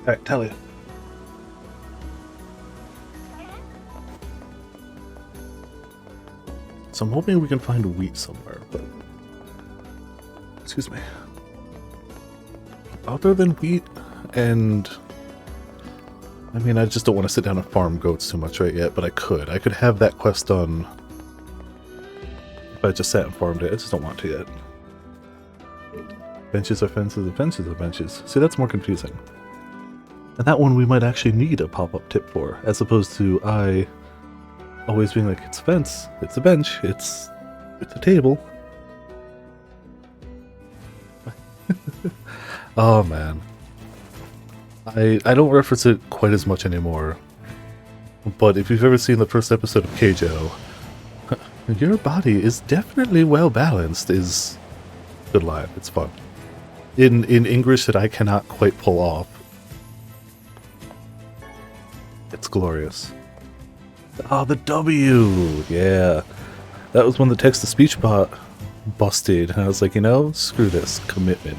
Alright, tell you. So I'm hoping we can find wheat somewhere, but... Excuse me. Other than wheat and... I mean, I just don't want to sit down and farm goats too much right yet, but I could. I could have that quest done if I just sat and farmed it. I just don't want to yet. Benches are fences and fences are benches. See, that's more confusing. And that one we might actually need a pop-up tip for, as opposed to I always being like, it's a fence, it's a bench, it's a table. Oh man. I don't reference it quite as much anymore, but if you've ever seen the first episode of Keijo, your body is definitely well balanced is a good line. It's fun. In English that I cannot quite pull off. It's glorious. Oh, the W! Yeah. That was when the text-to-speech bot busted, and I was like, you know, screw this. Commitment.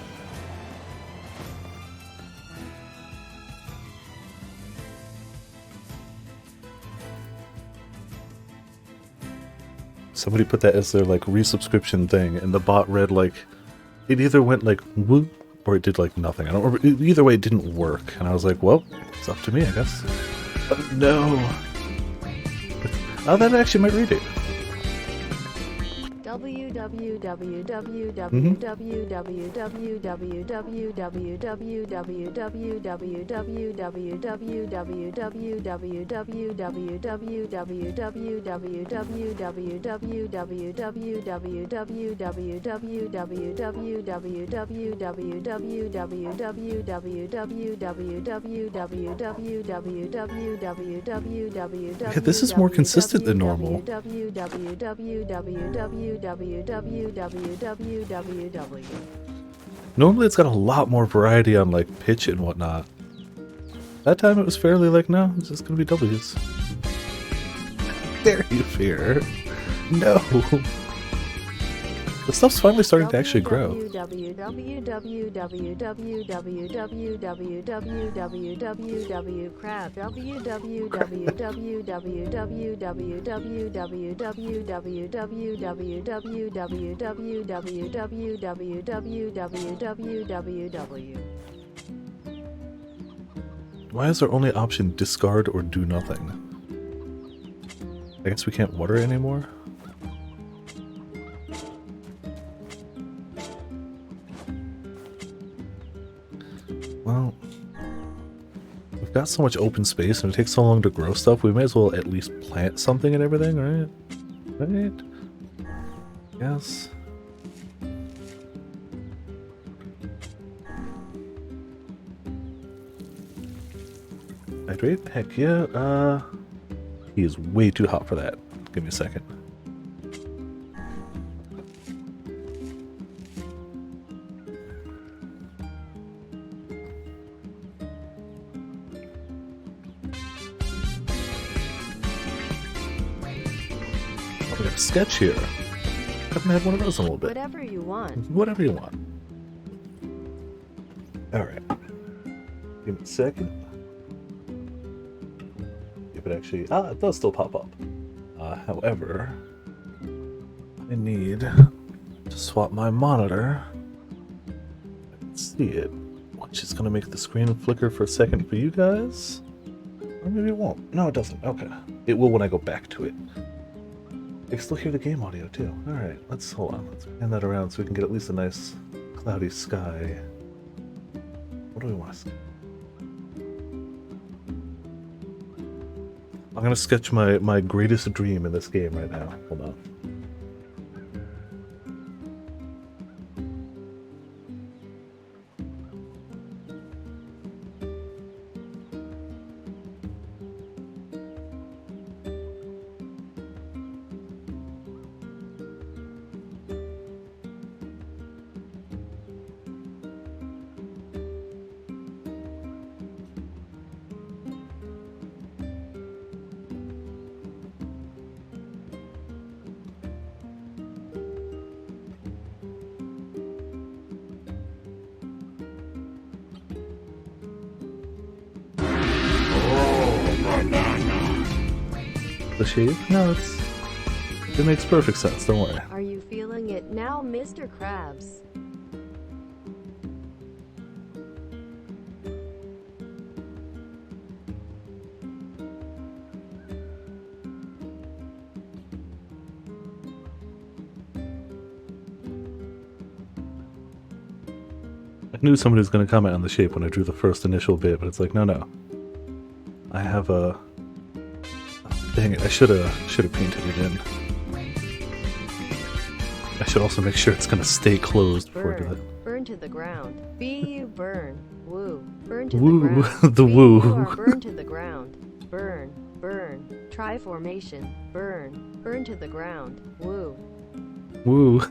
Somebody put that as their, like, resubscription thing, and the bot read, like, it either went, like, whoop, or it did, like, nothing. I don't remember. Either way, it didn't work. And I was like, well, it's up to me, I guess. Oh, no. Oh, that actually might read it. Yeah, this is more consistent than normal. Normally it's got a lot more variety on like pitch and whatnot. That time it was fairly like, no, it's just gonna be W's. There you fear. No. The stuff's finally starting to actually grow. Why is our only option discard or do nothing? I guess we can't water anymore? Well, we've got so much open space and it takes so long to grow stuff, we may as well at least plant something and everything, right? Right? Yes. Hydrate? Heck yeah, he is way too hot for that. Give me a second. We got a sketch here. Haven't had one of those in a little bit. Whatever you want. Whatever you want. Alright. Give me a second. If it actually... it does still pop up. However, I need to swap my monitor. I can see it. Which is going to make the screen flicker for a second for you guys. Or maybe it won't. No, it doesn't. Okay. It will when I go back to it. I can still hear the game audio too. Alright, let's hold on. Let's pan that around so we can get at least a nice cloudy sky. What do we want to see? I'm gonna sketch my greatest dream in this game right now. Hold on. The shape? No, it makes perfect sense, don't worry. Are you feeling it now, Mr. Krabs? I knew someone was going to comment on the shape when I drew the first initial bit, but it's like, no. I have a... Dang it, I should have painted it in. I should also make sure it's going to stay closed before I do that. Burn to the ground. You burn. Woo. Burn to Woo. the ground. The woo. You are burn to the ground. Burn. Try formation. Burn to the ground. Woo. Woo.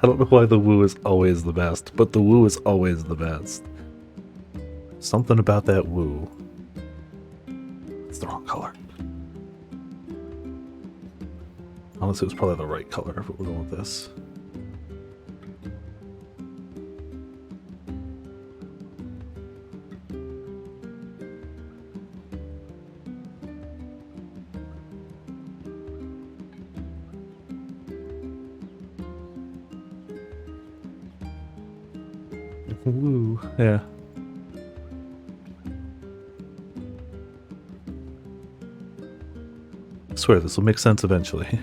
I don't know why the woo is always the best, but the woo is always the best. Something about that woo. It's the wrong color. Honestly, it was probably the right color if we're going with this. Woo, yeah. I swear this will make sense eventually.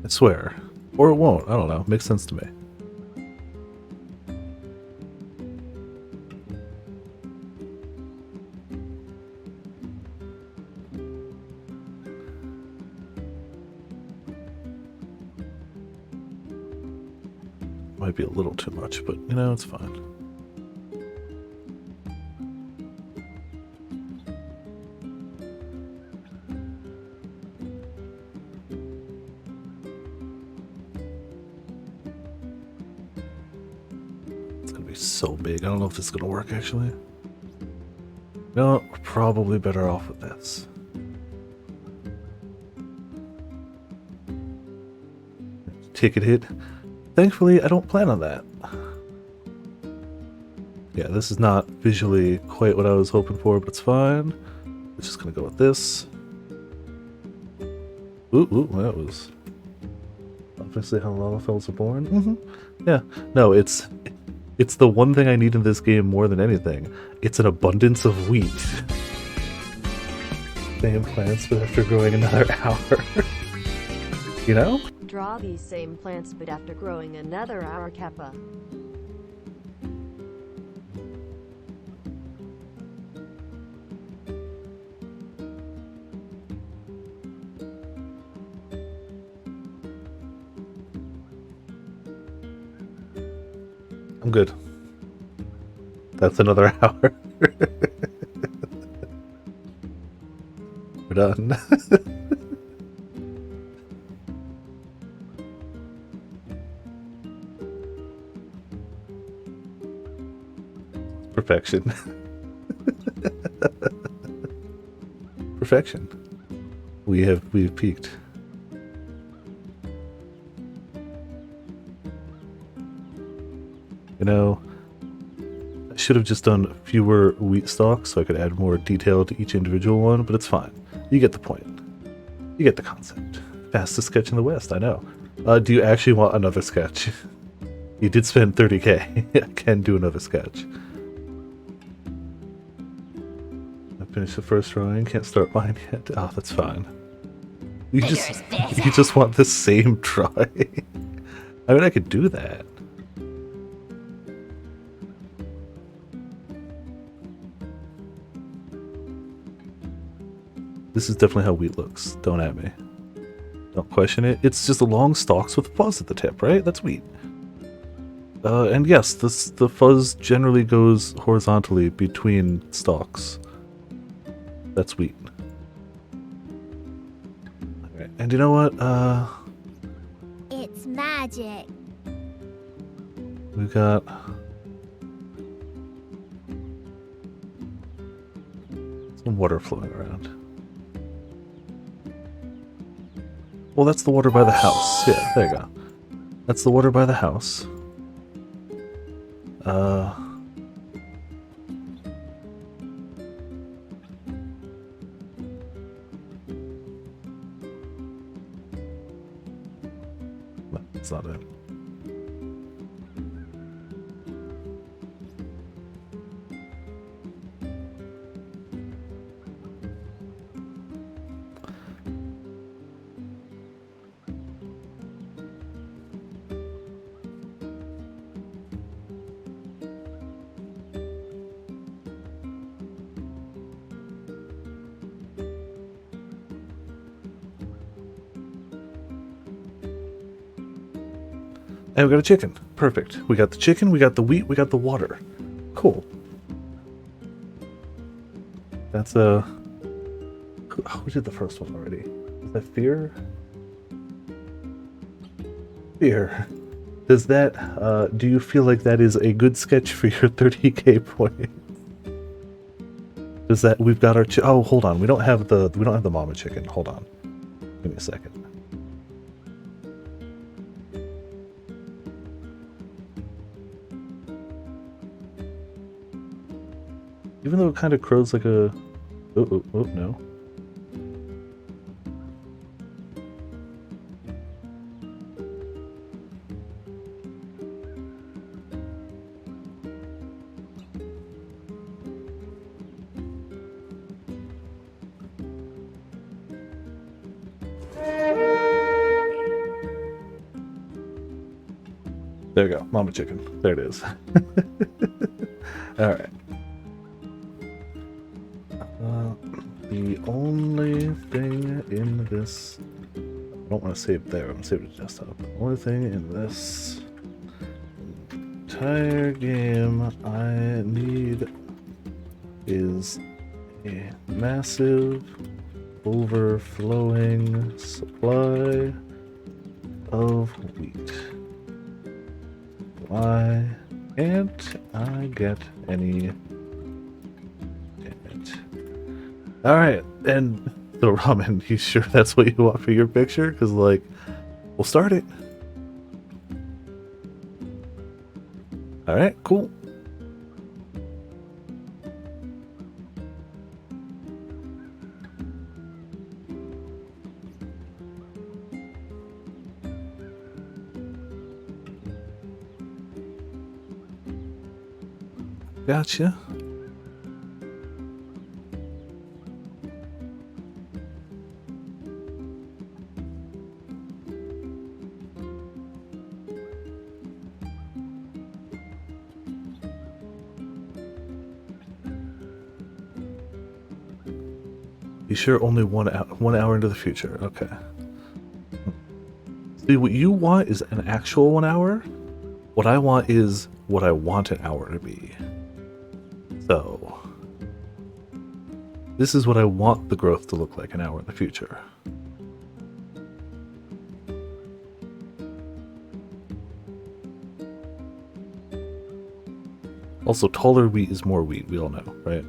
I swear. Or it won't, I don't know. Makes sense to me. Might be a little too much, but you know, it's fine. It's gonna be so big. I don't know if this is gonna work actually. No, we're probably better off with this. Take a hit. Thankfully, I don't plan on that. Yeah, this is not visually quite what I was hoping for, but it's fine. It's just gonna go with this. Ooh, that was obviously how lava fells are born. Yeah, no, it's the one thing I need in this game more than anything. It's an abundance of wheat. Same plants, but after growing another hour. You know? Draw these same plants but after growing another hour, Kappa. I'm good. That's another hour. We're done. Perfection. Perfection. We've peaked. You know, I should have just done fewer wheat stalks so I could add more detail to each individual one, but it's fine. You get the point. You get the concept. Fastest sketch in the West, I know. Do you actually want another sketch? You did spend 30k. I can do another sketch. I finished the first drawing, can't start mine yet. Oh, that's fine. You just want the same drawing. I mean, I could do that. This is definitely how wheat looks. Don't at me. Don't question it. It's just long stalks with fuzz at the tip, right? That's wheat. And yes, the fuzz generally goes horizontally between stalks. That's wheat. Okay. And you know what? It's magic. We've got some water flowing around. Well, that's the water by the house. Yeah, there you go. That's the water by the house. And we got a chicken. Perfect. We got the chicken, we got the wheat, we got the water. Cool. That's a... Who did the first one already? Is that Fear? Fear. Does that, do you feel like that is a good sketch for your 30k points? Does that, we've got our, oh, hold on, we don't have the mama chicken, hold on. Give me a second. Even though it kind of crows like a, oh, no. There we go, mama chicken. There it is. All right. The only thing in this, I don't want to save there. I'm gonna save it to desktop. The only thing in this entire game I need is a massive, overflowing supply of wheat. Why can't I get any? Damn it. Alright, and the ramen, you sure that's what you want for your picture? Because, like, we'll start it. Alright, cool. Gotcha. You sure only 1 hour into the future? Okay. See, what you want is an actual 1 hour. What I want is what I want an hour to be. So, this is what I want the growth to look like an hour in the future. Also, taller wheat is more wheat, we all know, right?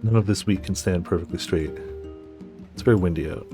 None of this wheat can stand perfectly straight. It's very windy out.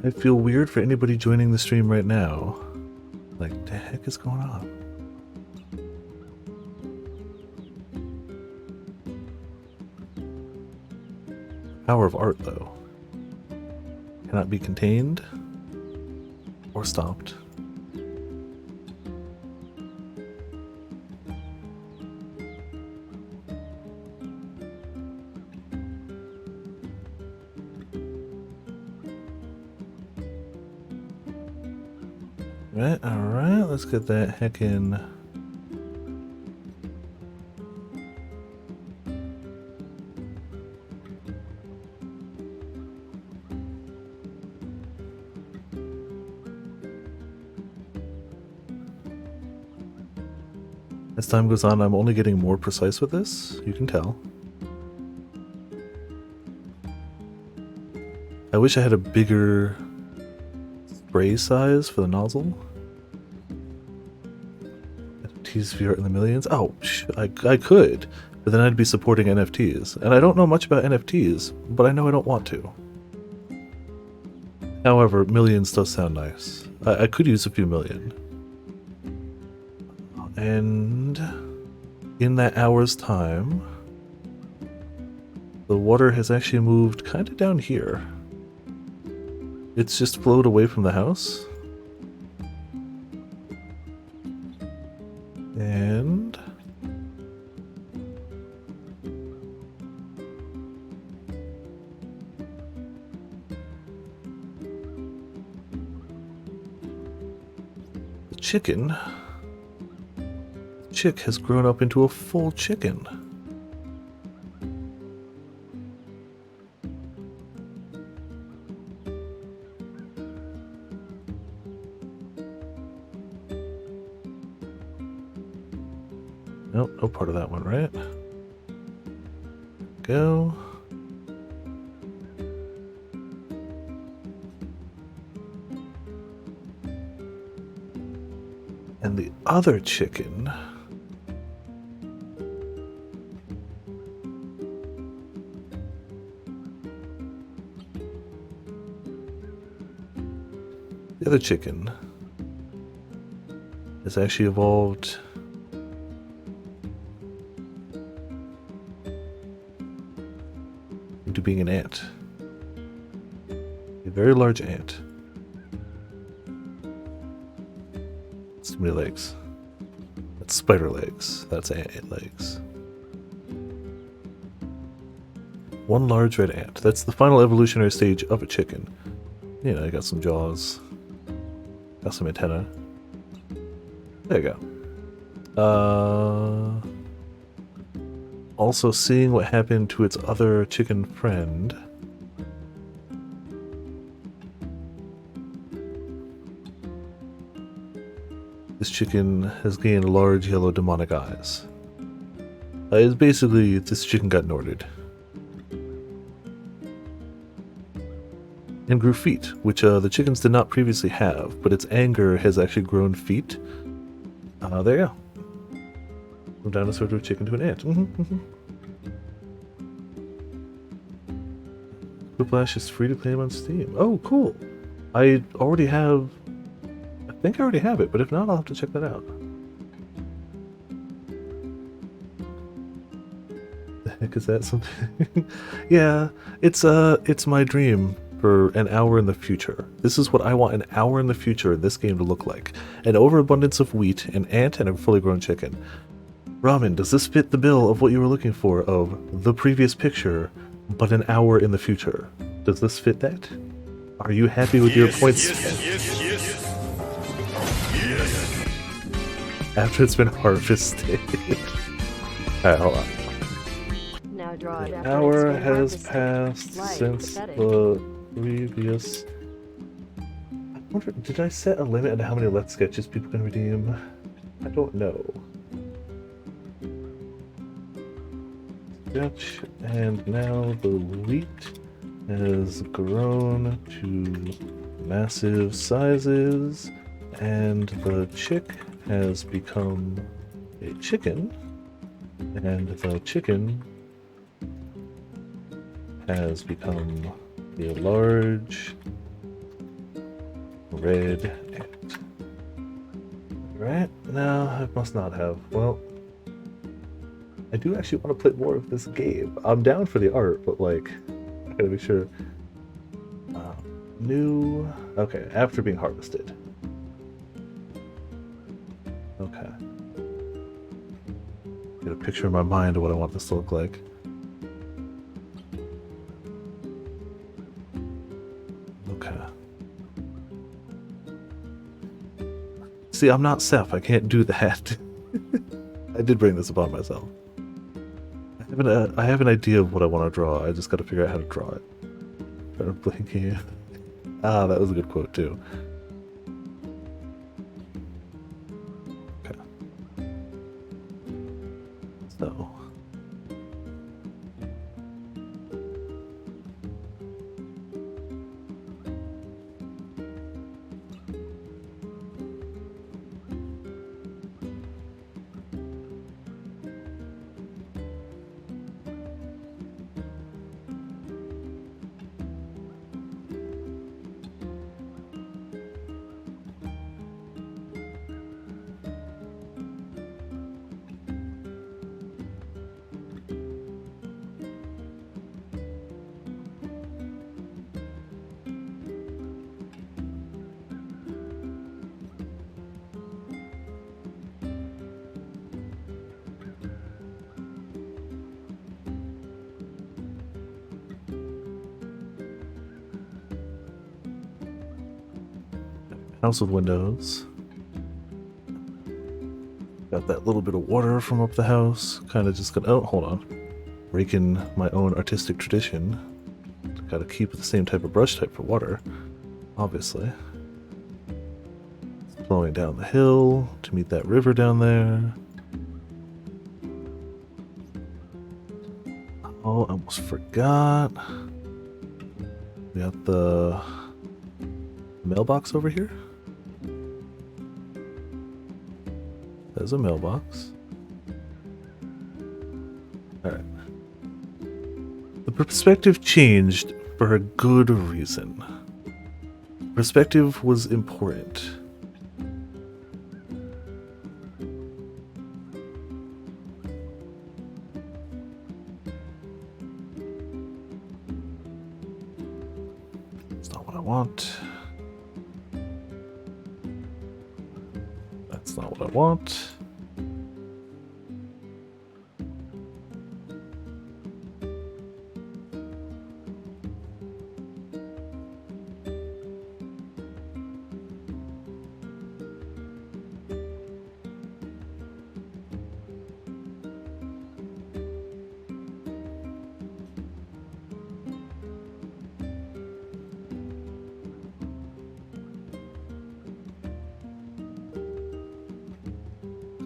I feel weird for anybody joining the stream right now. Like, the heck is going on? Power of art, though. Cannot be contained or stopped. Alright, let's get that heckin'... As time goes on, I'm only getting more precise with this, you can tell. I wish I had a bigger spray size for the nozzle. NFTs VR in the millions? Oh, I could, but then I'd be supporting NFTs. And I don't know much about NFTs, but I know I don't want to. However, millions does sound nice. I could use a few million. And in that hour's time, the water has actually moved kind of down here. It's just flowed away from the house. And the chick has grown up into a full chicken. Nope, no part of that one, right? Go. And the other chicken has actually evolved into being an ant. A very large ant. That's too many legs. That's spider legs. That's ant legs. One large red ant. That's the final evolutionary stage of a chicken. You know, I got some jaws. Got some antenna. There you go. Also seeing what happened to its other chicken friend. This chicken has gained large yellow demonic eyes. It's basically, this chicken got Norded. And grew feet, which the chickens did not previously have, but its anger has actually grown feet. There you go. From dinosaur to a chicken to an ant. Whiplash is free to claim on Steam. Oh, cool. I already have... I think I already have it, but if not, I'll have to check that out. The heck is that something? Yeah, it's my dream for an hour in the future. This is what I want an hour in the future in this game to look like. An overabundance of wheat, an ant, and a fully grown chicken. Ramen, does this fit the bill of what you were looking for of the previous picture, but an hour in the future? Does this fit that? Are you happy with your points spent? Yes. After it's been harvested. Alright, hold on. Now draw it An after hour it's been has harvested. passed Like, since pathetic. the previous... I wonder, did I set a limit on how many Let's Sketches people can redeem? I don't know. Sketch, and now the wheat has grown to massive sizes, and the chick has become a chicken, and the chicken has become a large red ant. Right? No, it must not have. Well, I do actually want to play more of this game. I'm down for the art, but like, I gotta make sure. New. Okay, after being harvested. Okay. Get a picture in my mind of what I want this to look like. Okay. See, I'm not Seth. I can't do that. I did bring this upon myself. I have an idea of what I want to draw. I just got to figure out how to draw it. Trying to blink here. Ah, that was a good quote too. Okay. So. House with windows. Got that little bit of water from up the house. Kind of just gonna. Oh, hold on. Breaking my own artistic tradition. Gotta keep the same type of brush type for water, obviously. It's flowing down the hill to meet that river down there. Oh, I almost forgot. We got the mailbox over here. There's a mailbox. Alright. The perspective changed for a good reason. Perspective was important. That's not what I want. That's not what I want.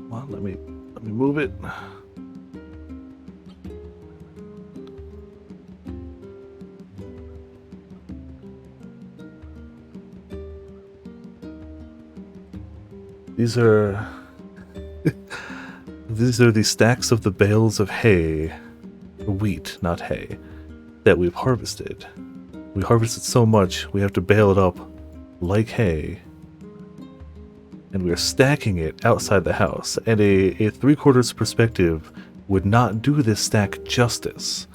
Well, let me move it. These are the stacks of the bales of hay, wheat, not hay, that we've harvested. We harvested so much we have to bale it up like hay. And we are stacking it outside the house, and a 3/4 perspective would not do this stack justice,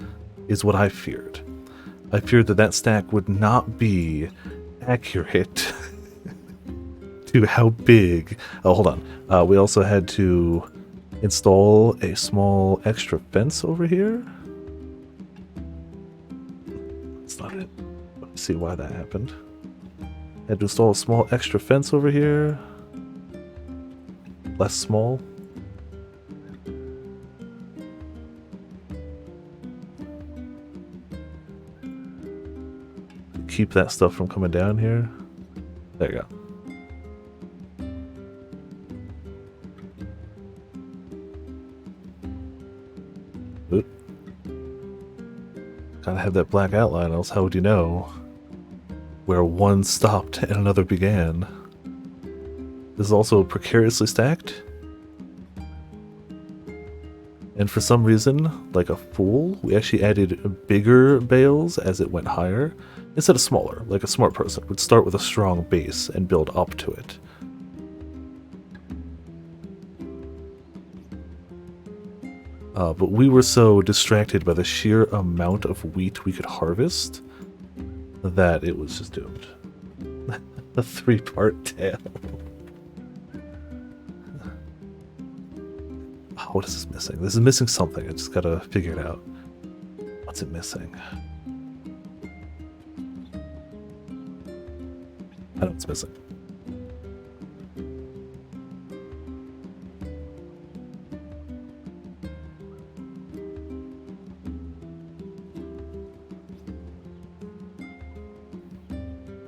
is what I feared. I feared that that stack would not be accurate to how big. Oh, hold on. We also had to install a small extra fence over here. That's not it. Let's see why that happened. Had to install a small extra fence over here. Less small. Keep that stuff from coming down here. There you go. Oop. Gotta have that black outline, else how would you know where one stopped and another began? This is also precariously stacked. And for some reason, like a fool, we actually added bigger bales as it went higher, instead of smaller, like a smart person would start with a strong base and build up to it. But we were so distracted by the sheer amount of wheat we could harvest that it was just doomed. A 3-part tale. What is this missing? This is missing something. I just gotta figure it out. What's it missing? I know it's missing.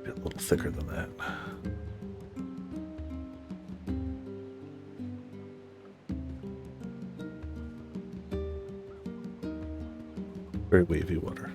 Be a little thicker than that. Very wavy water.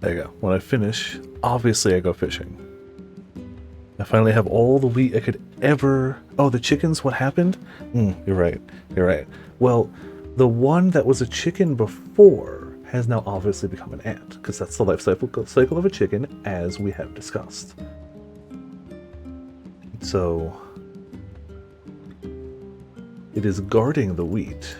There you go. When I finish, obviously I go fishing. I finally have all the wheat I could ever... Oh, the chickens, what happened? You're right. You're right. Well, the one that was a chicken before has now obviously become an ant, because that's the life cycle of a chicken, as we have discussed. So, it is guarding the wheat.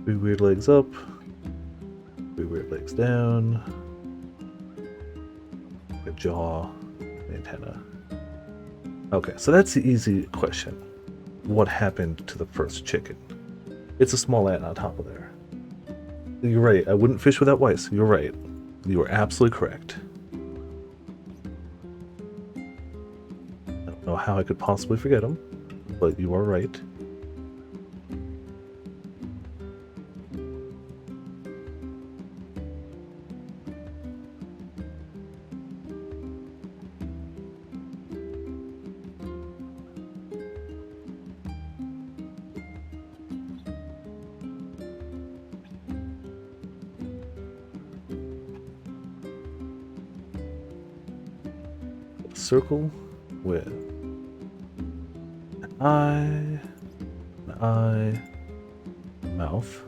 Three weird legs up, three weird legs down, a jaw, antenna. Okay, so that's the easy question. What happened to the first chicken? It's a small ant on top of there. You're right, I wouldn't fish without Weiss. You're right. You are absolutely correct. I don't know how I could possibly forget him, but you are right. Circle with an eye, mouth.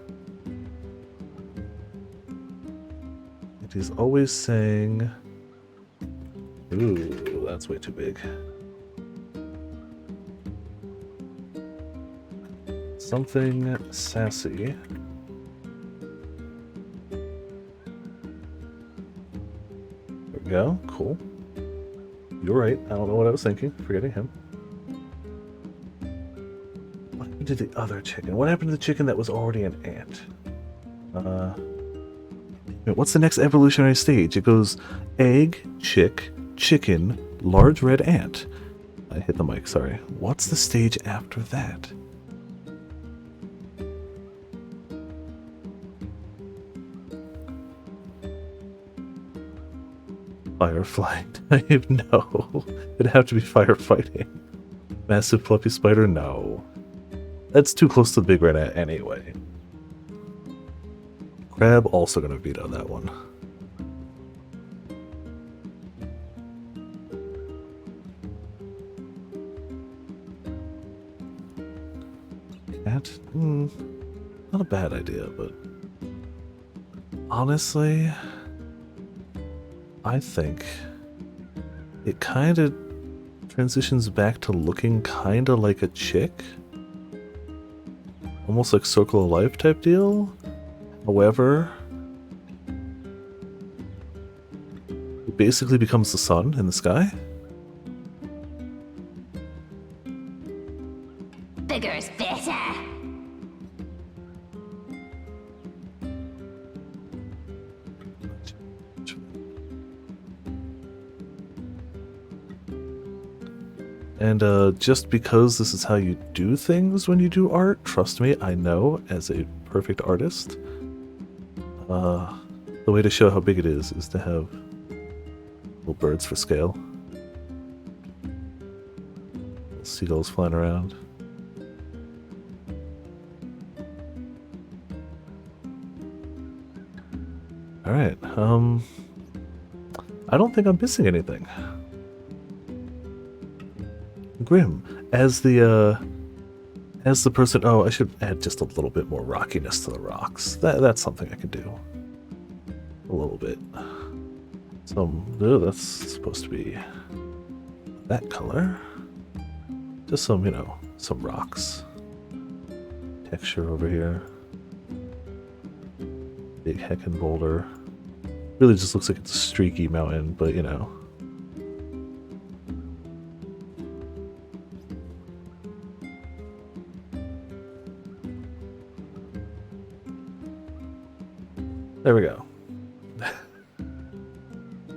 It is always saying, ooh, that's way too big. Something sassy. There we go, cool. You're right, I don't know what I was thinking, forgetting him. What happened to the other chicken? What happened to the chicken that was already an ant? What's the next evolutionary stage? It goes egg, chick, chicken, large red ant. I hit the mic, sorry. What's the stage after that? Firefly type? No. It'd have to be firefighting. Massive fluffy spider? No. That's too close to the big red ant anyway. Crab also gonna veto that one. Cat? Not a bad idea, but honestly, I think it kind of transitions back to looking kind of like a chick. Almost like Circle of Life type deal. However, it basically becomes the sun in the sky. Bigger's better. And just because this is how you do things when you do art, trust me, I know as a perfect artist, the way to show how big it is to have little birds for scale. Little seagulls flying around. Alright, I don't think I'm missing anything. Grim, as the person. Oh, I should add just a little bit more rockiness to the rocks. That's something I can do. A little bit. That's supposed to be that color. Just some, some rocks. Texture over here. Big heckin' boulder. Really just looks like it's a streaky mountain, but There we go.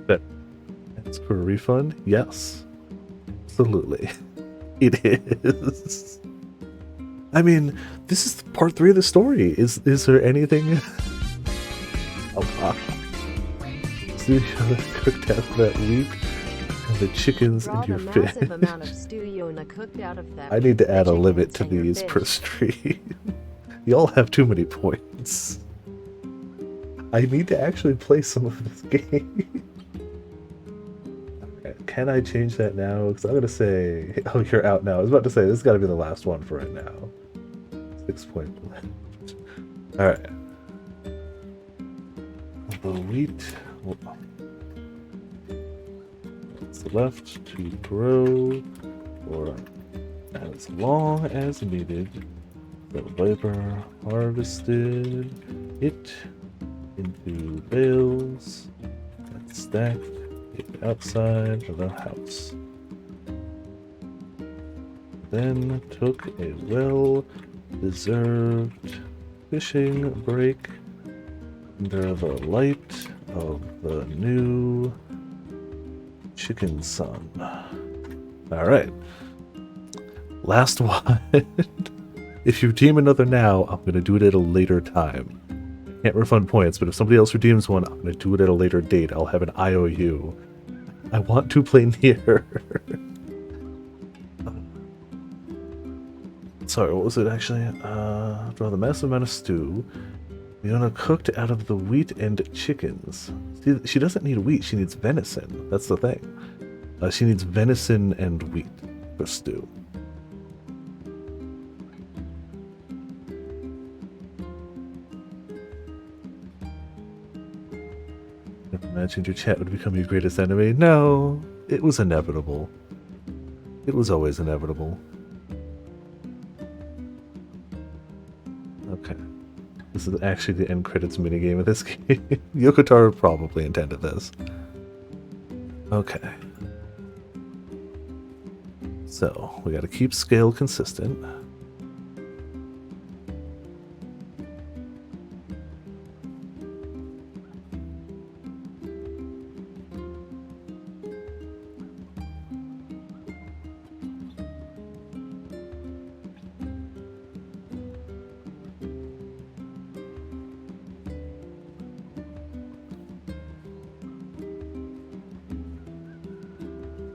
That's for a refund? Yes. Absolutely. It is. I mean, this is part 3 of the story. Is there anything? Oh, wow. See how they cooked out that wheat and the chickens Draw and your the fish. massive amount of stew Yona cooked out of them. I need to the add a chickens limit to and your these per fish. stream. Y'all have too many points. I need to actually play some of this game. Can I change that now? Because I'm going to say... Oh, you're out now. I was about to say, this has got to be the last one for right now. 6 points left. Alright. The wheat... It's left to grow for as long as needed. The labor harvested it into bales and stacked it outside of the house. Then took a well-deserved fishing break under the light of the new chicken sun. Alright. Last one. If you redeem another now, I'm going to do it at a later time. I can't refund points, but if somebody else redeems one, I'm going to do it at a later date. I'll have an IOU. I want to play NieR. Sorry, what was it actually? Draw the massive amount of stew. Fiona cooked out of the wheat and chickens. See, she doesn't need wheat, she needs venison. That's the thing. She needs venison and wheat for stew. Never imagined your chat would become your greatest enemy. No, it was inevitable. It was always inevitable. Okay. This is actually the end credits minigame of this game. Yokotaro probably intended this. Okay. So, we gotta keep scale consistent.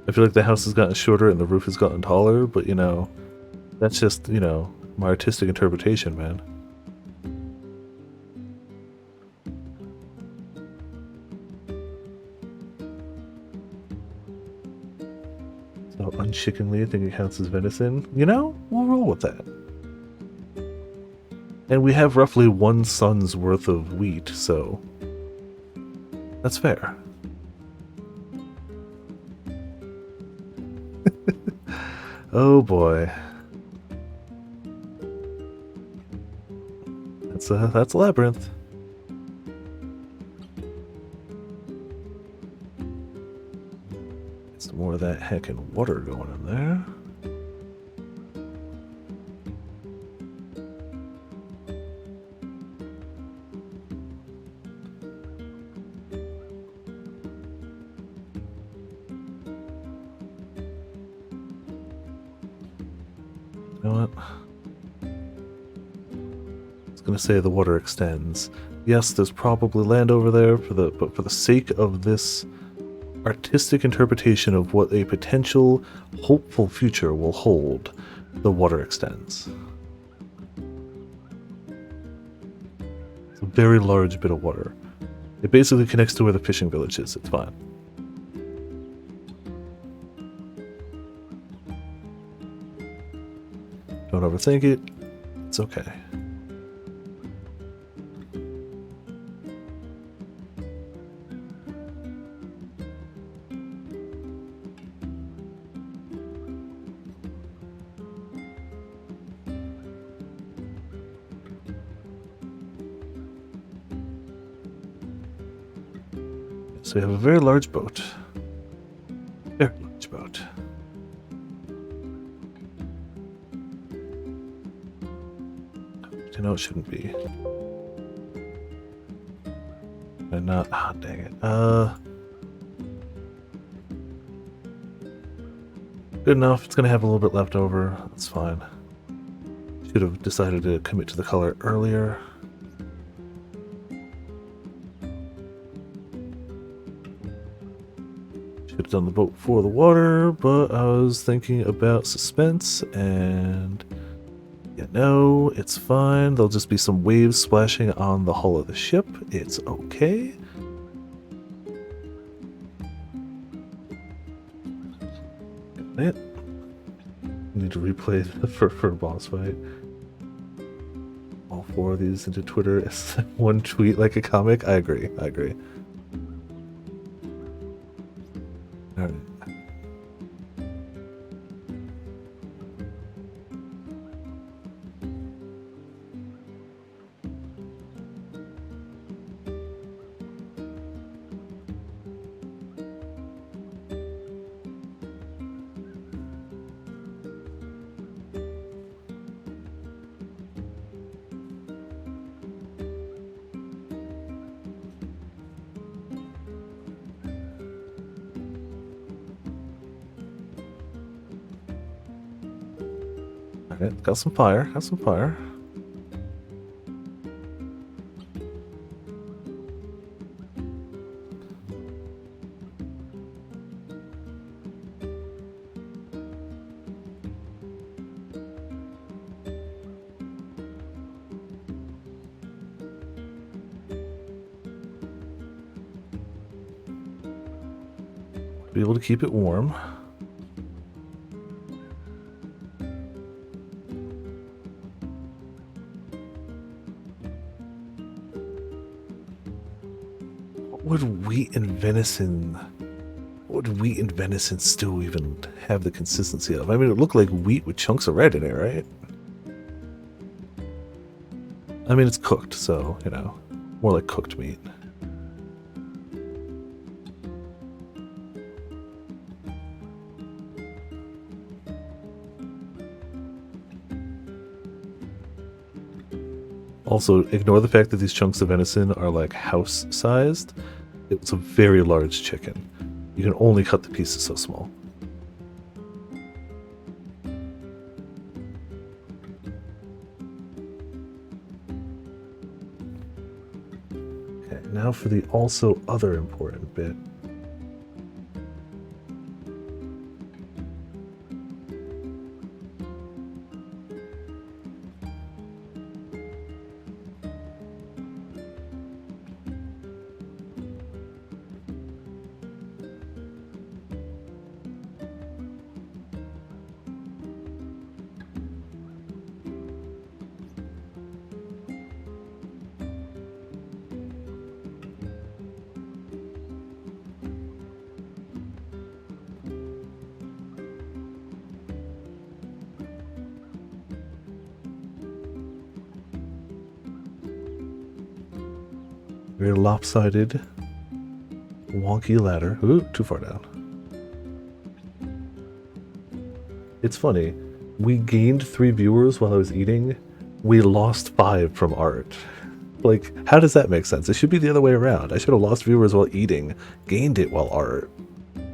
I feel like the house has gotten shorter and the roof has gotten taller, but you know, that's just, you know, my artistic interpretation, man. So unchickenly, I think it counts as venison. You know, we'll roll with that. And we have roughly 1 sun's worth of wheat, so that's fair. Oh boy. That's a labyrinth. Some more of that heckin' water going in there. You know what? I was gonna say the water extends. Yes, there's probably land over there but for the sake of this artistic interpretation of what a potential hopeful future will hold, the water extends. It's a very large bit of water. It basically connects to where the fishing village is. It's fine. Don't overthink it. It's okay. So we have a very large boat. Very large boat. No, it shouldn't be. And not. Ah, oh, dang it. Good enough. It's gonna have a little bit left over. That's fine. Should have decided to commit to the color earlier. Should have done the boat for the water, but I was thinking about suspense and yeah, no, it's fine. There'll just be some waves splashing on the hull of the ship. It's okay. Got it. Need to replay the for boss fight. All four of these into Twitter is one tweet like a comic. I agree. I agree. All right. Alright, got some fire, got some fire. Be able to keep it warm. What would wheat and venison stew even have the consistency of? I mean, it looked like wheat with chunks of red in it, right? I mean, it's cooked, so, you know, more like cooked meat. Also, ignore the fact that these chunks of venison are like house-sized. It's a very large chicken. You can only cut the pieces so small. Okay, now for the also other important bit. Very lopsided, wonky ladder. Ooh, too far down. It's funny. We gained 3 viewers while I was eating. We lost 5 from art. Like, how does that make sense? It should be the other way around. I should have lost viewers while eating, gained it while art. I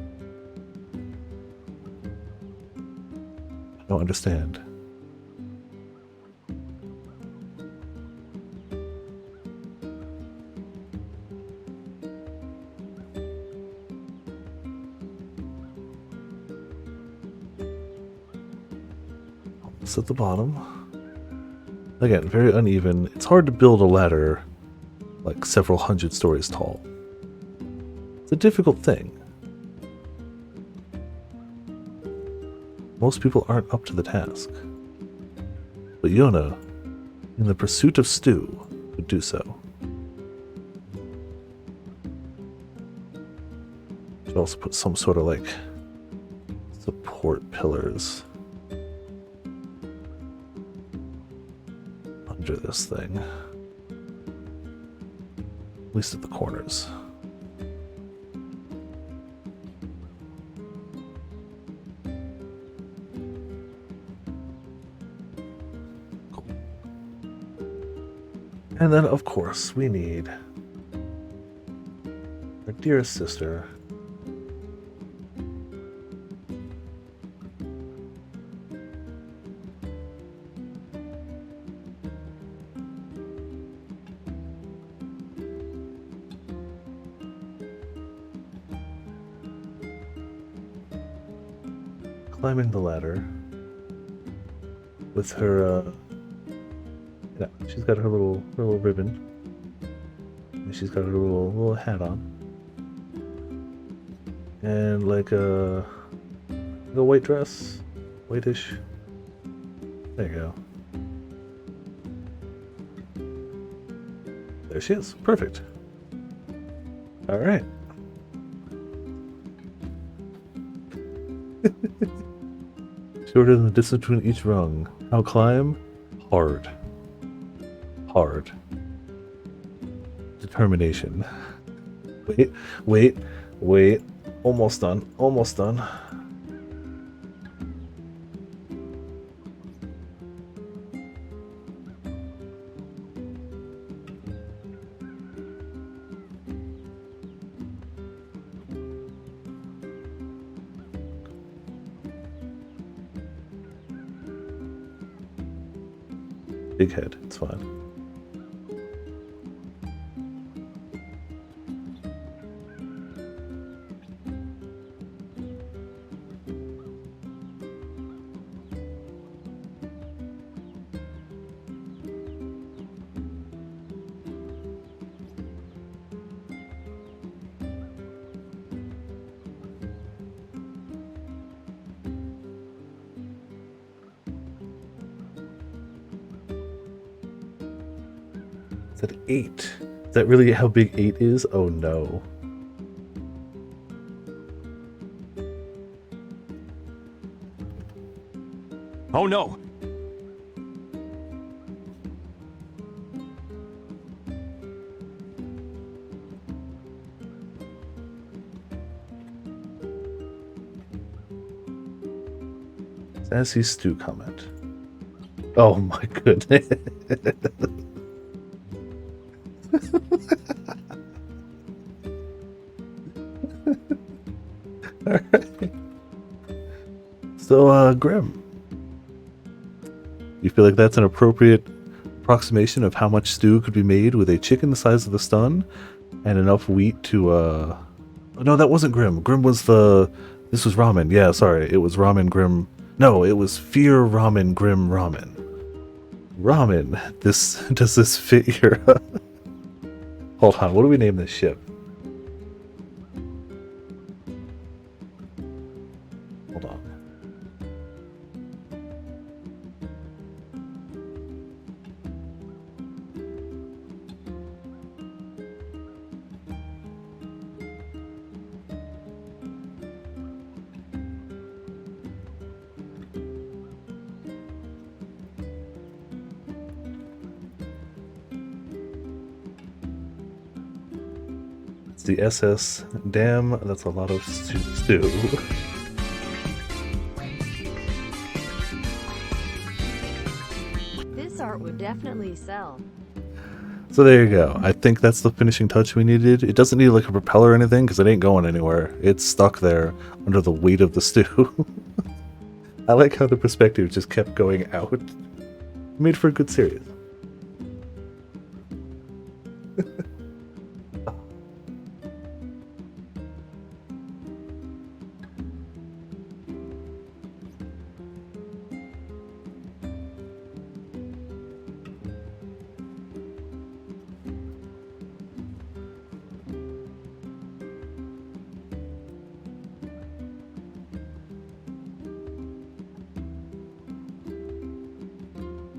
don't understand. At the bottom. Again, very uneven. It's hard to build a ladder like several hundred stories tall. It's a difficult thing. Most people aren't up to the task. But Yona, in the pursuit of stew, could do so. Should also put some sort of like support pillars under this thing. At least at the corners. Cool. And then, of course, we need our dearest sister, climbing the ladder with her, yeah, she's got her little ribbon, and she's got her little hat on, and like a white dress, whitish. There you go. There she is. Perfect. All right. Shorter than the distance between each rung. How climb? Hard. Hard. Determination. Wait. Almost done. Almost done. Big head, it's fine. Is that 8? Is that really how big 8 is? Oh no. Oh no! Sassy Stew comment. Oh my goodness. Alright. So, Grim. You feel like that's an appropriate approximation of how much stew could be made with a chicken the size of the stun and enough wheat to, Oh, no, that wasn't Grim. Grim was this was ramen. Yeah, sorry. It was ramen, Grim. No, it was Fear Ramen, Grim Ramen. Ramen. Does this fit your... Hold on, what do we name this ship? Hold on. It's the SS. Damn, that's a lot of stew. This art would definitely sell. So there you go. I think that's the finishing touch we needed. It doesn't need like a propeller or anything because it ain't going anywhere. It's stuck there under the weight of the stew. I like how the perspective just kept going out. Made for a good series.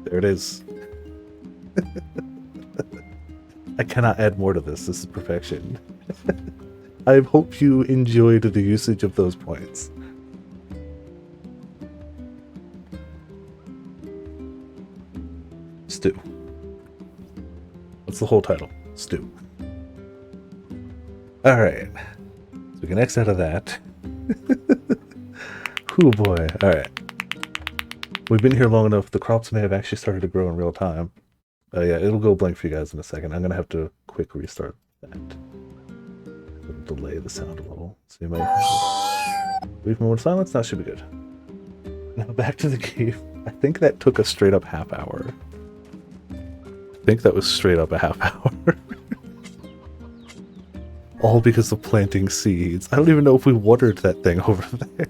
There it is. I cannot add more to this. This is perfection. I hope you enjoyed the usage of those points. Stew. That's the whole title. Stew. Alright. So we can X out of that. Ooh boy. Alright. We've been here long enough. The crops may have actually started to grow in real time. Yeah, it'll go blank for you guys in a second. I'm going to have to quick restart that. It'll delay the sound a little. So you might have to brief moment of silence. That should be good. Now back to the cave. I think that took a straight up half hour. I think that was straight up a half hour. All because of planting seeds. I don't even know if we watered that thing over there.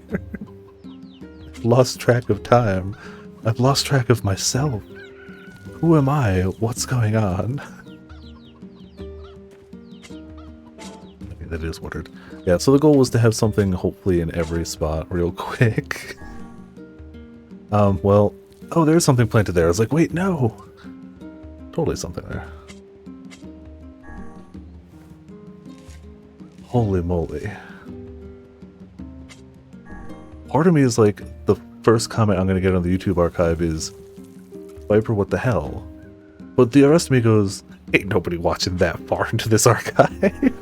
I've lost track of time. I've lost track of myself. Who am I? What's going on? Okay, that is watered. Yeah, so the goal was to have something hopefully in every spot real quick. Well, oh, there's something planted there. I was like, wait, no. Totally something there. Holy moly. Part of me is like, the first comment I'm going to get on the YouTube archive is, Viper, what the hell? But the rest of me goes, ain't nobody watching that far into this archive.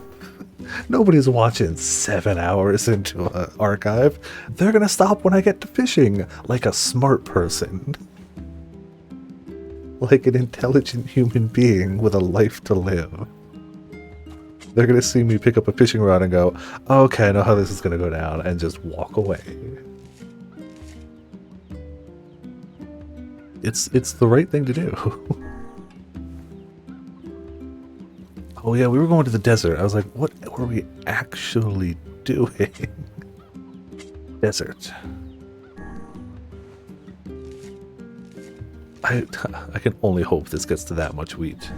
Nobody's watching 7 hours into an archive. They're going to stop when I get to fishing, like a smart person. Like an intelligent human being with a life to live. They're going to see me pick up a fishing rod and go, okay, I know how this is going to go down, and just walk away. It's the right thing to do. Oh yeah, we were going to the desert. I was like, what were we actually doing? Desert. I can only hope this gets to that much wheat.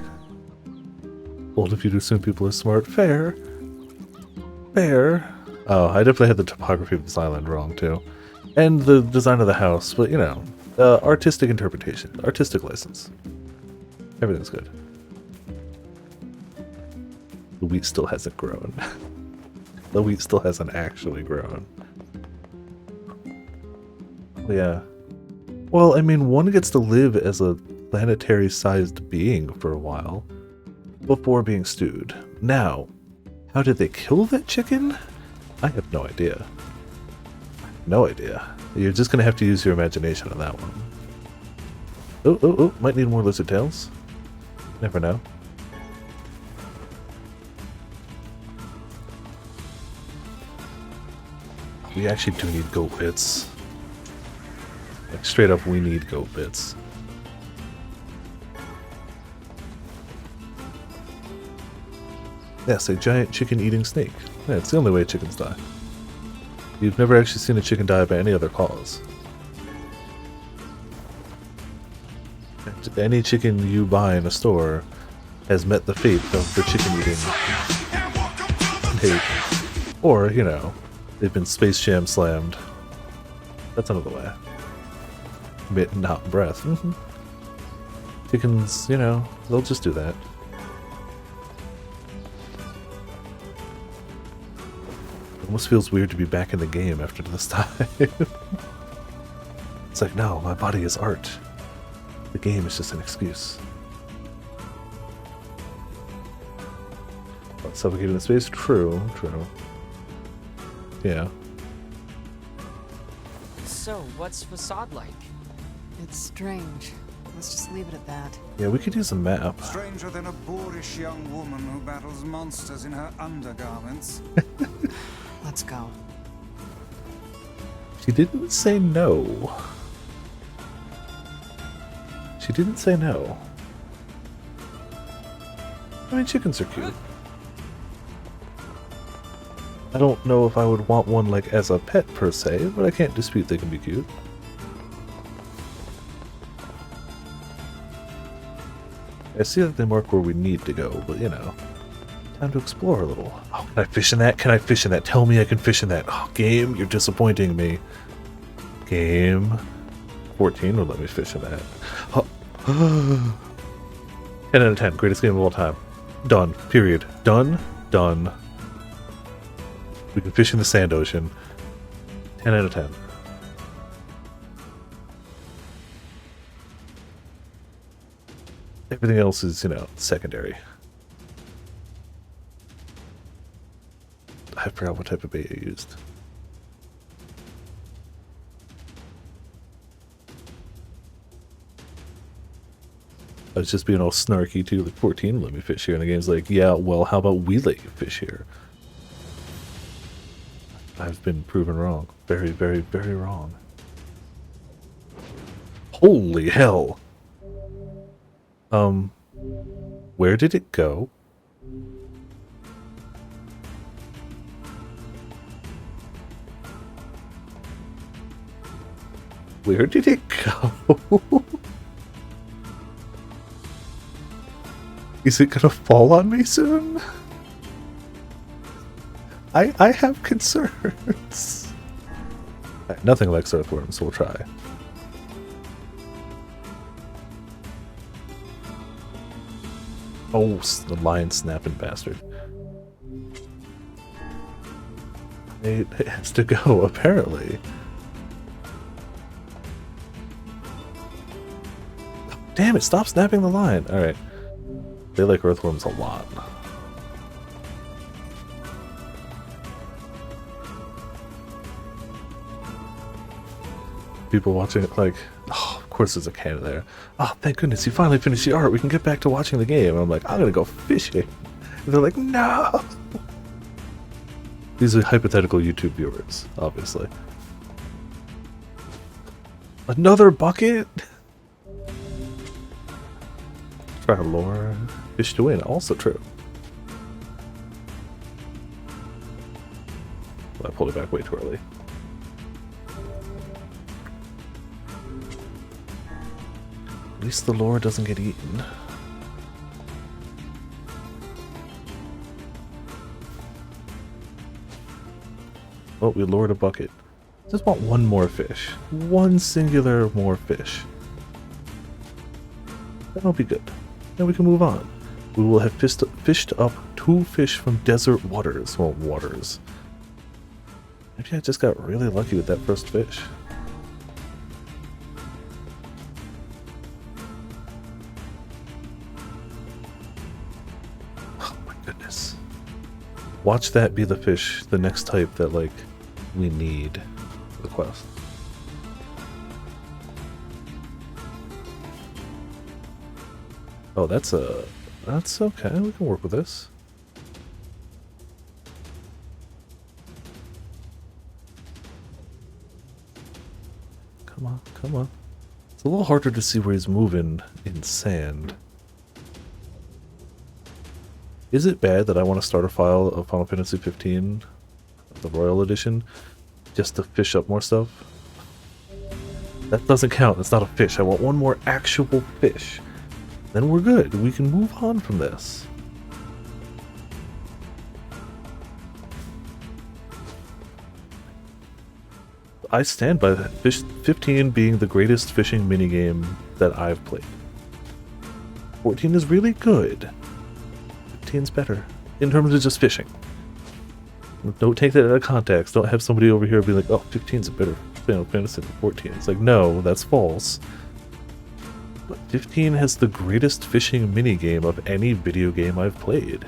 Bold of you to assume people are smart. Fair. Fair. Oh, I definitely had the topography of this island wrong, too. And the design of the house, but, you know, artistic interpretation. Artistic license. Everything's good. The wheat still hasn't grown. The wheat still hasn't actually grown. Yeah. Well, I mean, one gets to live as a planetary-sized being for a while before being stewed. Now, how did they kill that chicken? I have no idea. No idea. You're just gonna have to use your imagination on that one. Oh, might need more lizard tails. Never know. We actually do need goat bits. Like, straight up, we need goat bits. Yes, a giant chicken-eating snake. Yeah, it's the only way chickens die. You've never actually seen a chicken die by any other cause. Any chicken you buy in a store has met the fate of the chicken-eating snake. Or, you know, they've been Space Jam slammed. That's another way. Bit not breath. Chickens, you know, they'll just do that. It almost feels weird to be back in the game after this time. It's like, no, my body is art. The game is just an excuse. What, suffocated in space? True. Yeah. So, what's Facade like? It's strange. Let's just leave it at that. Yeah, we could use a map. Stranger than a boorish young woman who battles monsters in her undergarments. Let's go. She didn't say no. She didn't say no. I mean, chickens are cute. I don't know if I would want one, like, as a pet per se, but I can't dispute they can be cute. I see that they mark where we need to go, but, you know, time to explore a little. Oh, can I fish in that? Can I fish in that? Tell me I can fish in that. Oh, game, you're disappointing me. Game. 14 would let me fish in that. Oh. 10 out of 10. Greatest game of all time. Done. Period. Done. Done. We can fish in the sand ocean. 10 out of 10. Everything else is, you know, secondary. I forgot what type of bait I used. I was just being all snarky too, like 14 let me fish here, and the game's like, yeah, well, how about we let you fish here? I've been proven wrong. Very, very, very wrong. Holy hell! Where did it go? Where did it go? Is it gonna fall on me soon? I have concerns. Alright, nothing like earthworms, so we'll try. Oh, the line snapping bastard. It has to go, apparently. Damn it, stop snapping the line. Alright. They like earthworms a lot. People watching it like, oh, of course there's a can there. Oh, thank goodness, you finally finished the art. We can get back to watching the game. And I'm like, I'm gonna go fishing. And they're like, no! These are hypothetical YouTube viewers, obviously. Another bucket? Try to lure fish to win, also true. Well, I pulled it back way too early. At least the lure doesn't get eaten. Oh, we lured a bucket. Just want one more fish. One singular more fish. That'll be good. Then we can move on. We will have fished up 2 fish from desert waters. Well, waters. Maybe I just got really lucky with that first fish. Oh my goodness. Watch that be the fish, the next type that, like, we need for the quest. Oh, that's okay. We can work with this. Come on, come on. It's a little harder to see where he's moving in sand. Is it bad that I want to start a file of Final Fantasy 15, the Royal Edition, just to fish up more stuff? That doesn't count. It's not a fish. I want one more actual fish. Then we're good. We can move on from this. I stand by that. 15 being the greatest fishing minigame that I've played. 14 is really good. 15's better. In terms of just fishing. Don't take that out of context. Don't have somebody over here be like, oh, 15's a better Final Fantasy than 14. It's like, no, that's false. 15 has the greatest fishing minigame of any video game I've played.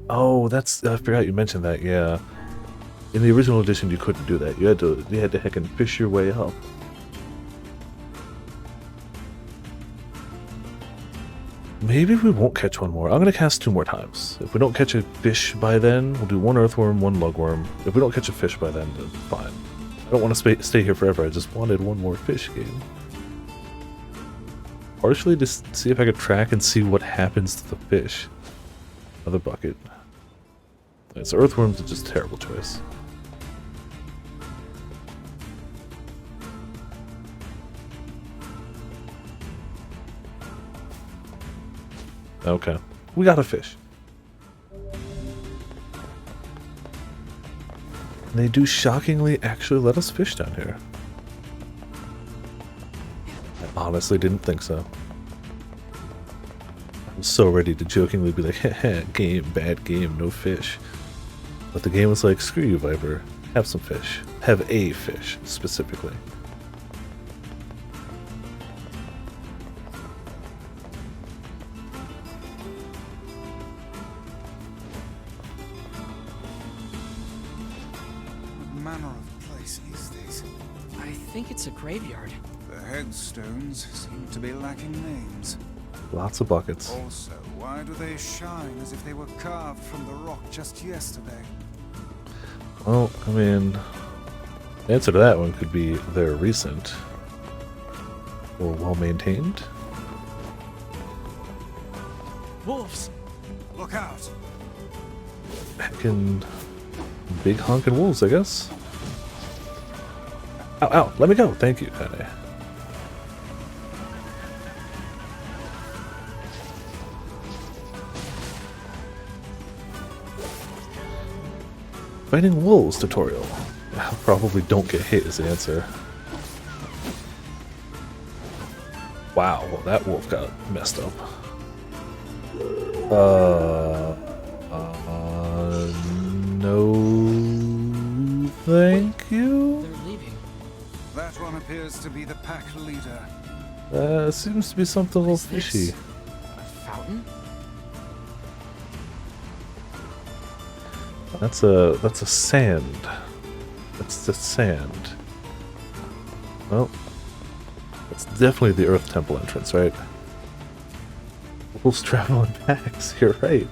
Oh, that's... I forgot you mentioned that, yeah. In the original edition, you couldn't do that. You had to heckin' fish your way up. Maybe we won't catch one more. I'm gonna cast 2 more times. If we don't catch a fish by then, we'll do 1 earthworm, 1 lugworm. If we don't catch a fish by then fine. I don't want to stay here forever. I just wanted 1 more fish game. Partially to see if I could track and see what happens to the fish. Another bucket. Right, so earthworms are just a terrible choice. Okay, we got a fish. They do shockingly actually let us fish down here. I honestly didn't think so. I was so ready to jokingly be like, heh, game, bad game, no fish. But the game was like, screw you, Viper. Have some fish. Have a fish, specifically. I think it's a graveyard. The headstones seem to be lacking names. Lots of buckets. Also, why do they shine as if they were carved from the rock just yesterday? Well, I mean, the answer to that one could be they're recent. Or well-maintained. Wolves! Look out! Heckin' big honkin' wolves, I guess. Ow, ow, let me go. Thank you, Kaine. Fighting wolves tutorial. Probably don't get hit is the answer. Wow, well, that wolf got messed up. No, thank you. They're leaving. That one appears to be the pack leader. Seems to be something a little Is this fishy. a fountain? That's a sand. That's the sand. Well, it's definitely the Earth Temple entrance, right? Wolves travel in packs. You're right.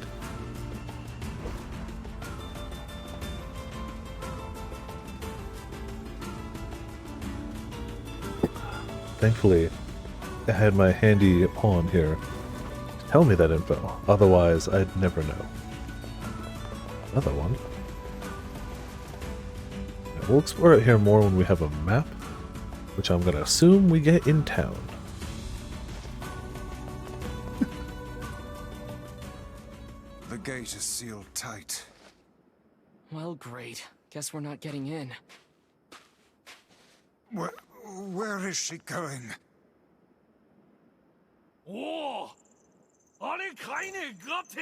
Thankfully, I had my handy pawn here to tell me that info. Otherwise, I'd never know. Another one. We'll explore it here more when we have a map, which I'm gonna assume we get in town. The gate is sealed tight. Well, great. Guess we're not getting in. Where is she going? 오! 아니 가인의 같아!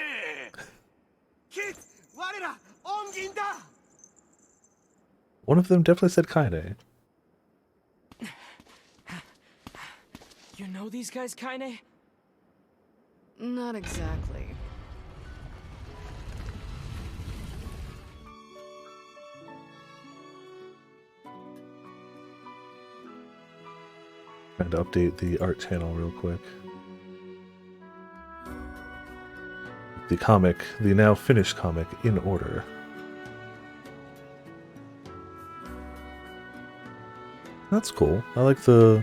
킷! 와리라! 옮긴다! One of them definitely said Kaine. You know these guys, Kaine? Not exactly. Trying to update the art channel real quick. The comic, the now finished comic, in order. That's cool. I like the...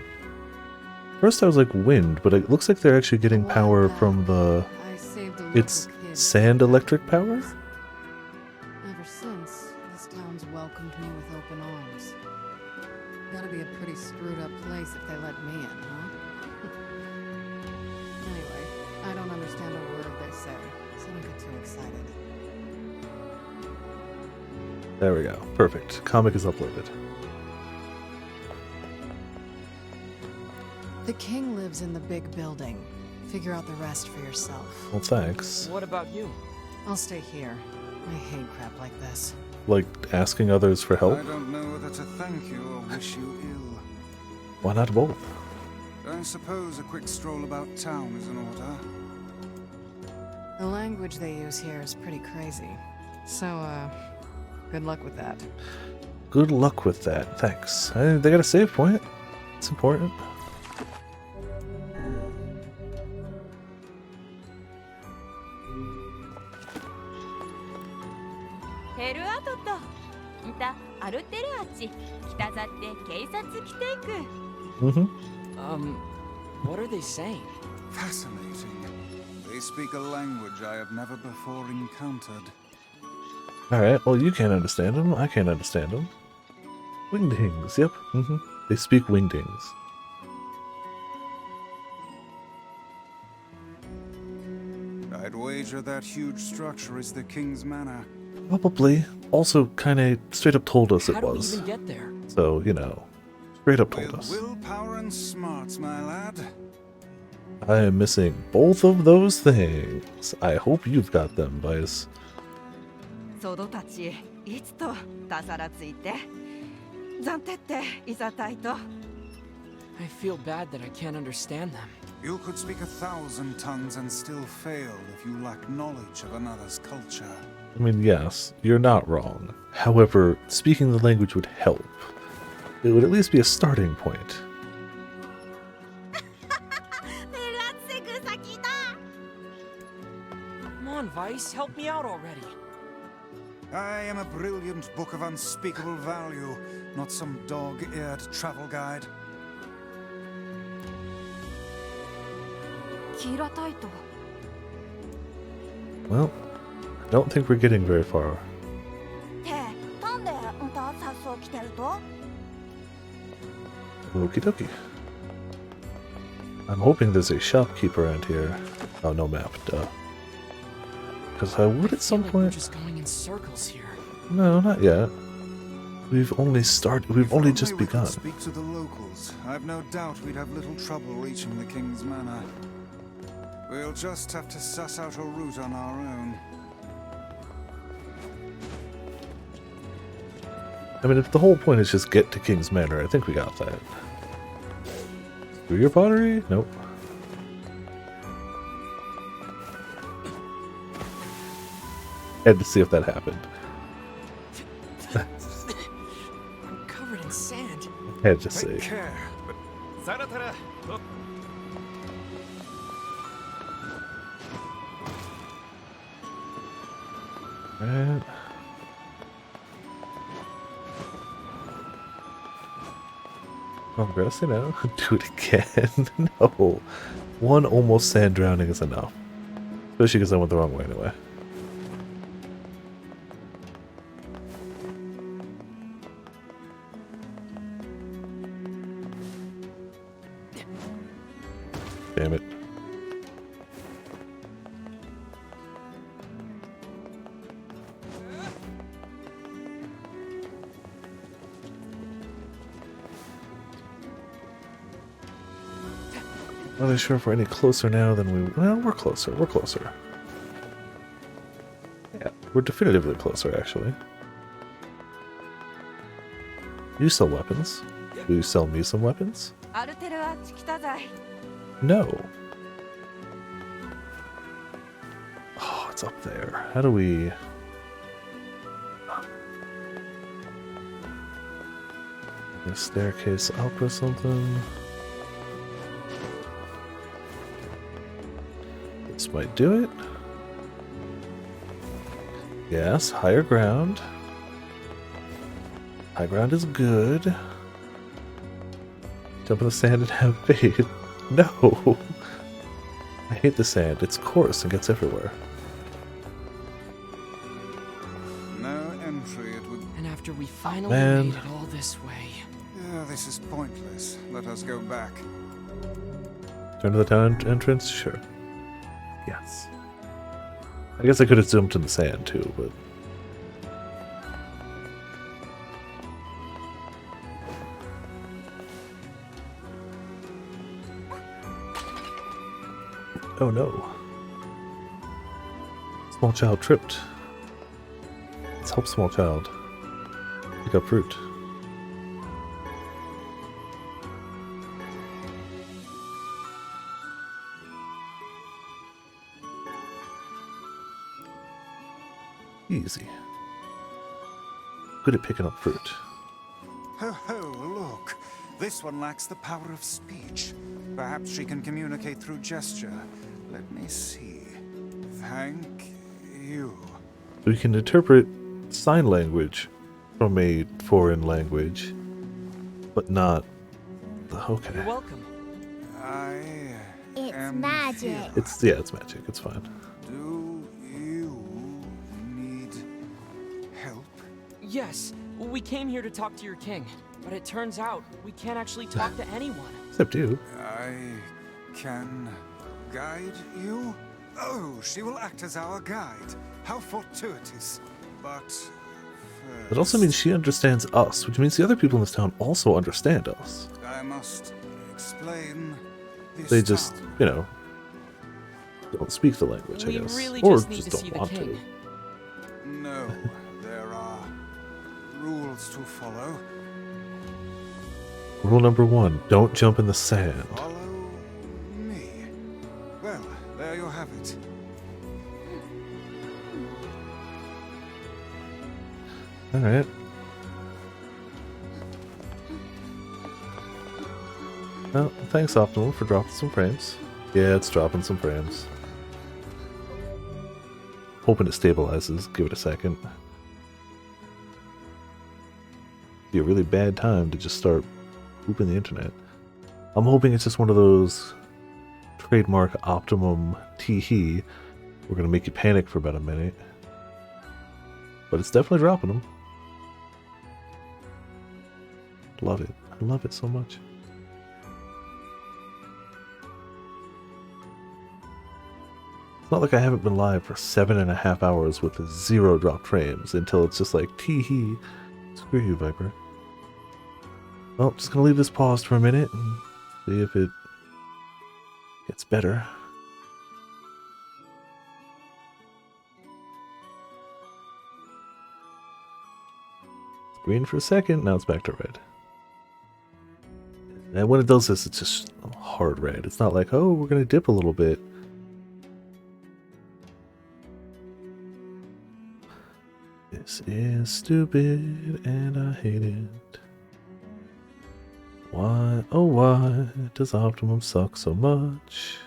First I was like wind, but it looks like they're actually getting power from the... I saved a local It's kid. sand electric power? Ever since, this town's welcomed me with open arms. Gotta be a pretty screwed up place if they let me in, huh? Anyway, I don't understand a word they say, so don't get too excited. There we go. Perfect. Comic is uploaded. The king lives in the big building. Figure out the rest for yourself. Well, thanks. What about you? I'll stay here. I hate crap like this. Like, asking others for help? I don't know whether to thank you or wish you ill. Why not both? I suppose a quick stroll about town is in order. The language they use here is pretty crazy. So, good luck with that. Good luck with that. Thanks. They got a save point. It's important. What are they saying? Fascinating. They speak a language I have never before encountered. Alright, well you can't understand them, I can't understand them. Wingdings, yep. They speak wingdings. I'd wager that huge structure is the king's manor. Probably. Also, kinda straight up told us How it do we was. even get there? So, you know, straight up told With us. willpower and smarts, my lad. I am missing both of those things. I hope you've got them, Vice. ソドたちいつとたさらついて暫定っていざたいと I feel bad that I can't understand them. You could speak 1,000 tongues and still fail if you lack knowledge of another's culture. I mean, yes, you're not wrong. However, speaking the language would help. It would at least be a starting point. Come on, Vice, help me out already. I am a brilliant book of unspeakable value, not some dog-eared travel guide. キーラタイト Well, I don't think we're getting very far. ってなんでんたさっそう来てると Okie dokie. I'm hoping there's a shopkeeper around here. Oh, no map, duh. Because I would at some We're point. just going in circles here. No, not yet. We've only started. We've only If just we could begun. speak to the locals, I've no doubt we'd have little trouble reaching the King's Manor. We'll just have to suss out a route on our own. I mean, if the whole point is just get to King's Manor, I think we got that. Through your pottery? Nope. Had to see if that happened. I'm covered in sand. Had to Take see. care. Zaratara. Look. Right. Progress, you know. Do it again. No. One almost sand drowning is enough. Especially because I went the wrong way anyway. Damn it. Not really sure if we're any closer now than we... Well, we're closer. We're closer. Yeah, we're definitively closer, actually. You sell weapons. Will you sell me some weapons? アルテルはチキタザイ No. Oh, it's up there. How do we... A staircase up or something? This might do it. Yes, higher ground. High ground is good. Jump in the sand and have faith. No! I hate the sand. It's coarse and gets everywhere. No entry, it would... And after we finally Man. made it all this way. This is pointless. Let us go back. Turn to the town entrance? Sure. Yes. I guess I could have jumped in the sand too, but... Oh no. Small child tripped. Let's help small child. Pick up fruit. Easy. Good at picking up fruit. Ho ho, look. This one lacks the power of speech. Perhaps she can communicate through gesture. Let me see. Thank you. We can interpret sign language from a foreign language, but not the okay. You're welcome. It's am magic. here. It's magic. It's fine. Do you need help? Yes, we came here to talk to your king, but it turns out we can't actually talk to anyone. Except you. I can guide you? Oh, she will act as our guide. How fortuitous. But first, It also means she understands us, which means the other people in this town also understand us. I must explain this They just, town. you know, don't speak the language, I We guess. really Or just need to don't see the want king. to. No, there are rules to follow. Rule number 1, don't jump in the sand. Follow me. Well, there you have it. Alright. Well, thanks Optimal for dropping some frames. Yeah, it's dropping some frames. Hoping it stabilizes. Give it a second. Be a really bad time to just start pooping the internet. I'm hoping it's just one of those trademark Optimum tee-hee. We're gonna make you panic for about a minute. But it's definitely dropping them. Love it. I love it so much. It's not like I haven't been live for 7.5 hours with 0 dropped frames until it's just like, tee hee. Screw you, Viper. Well, just gonna leave this paused for a minute and see if it gets better. It's green for a second, now it's back to red. And when it does this, it's just hard red. It's not like, oh, we're gonna dip a little bit. This is stupid and I hate it. Why, oh why does Optimum suck so much?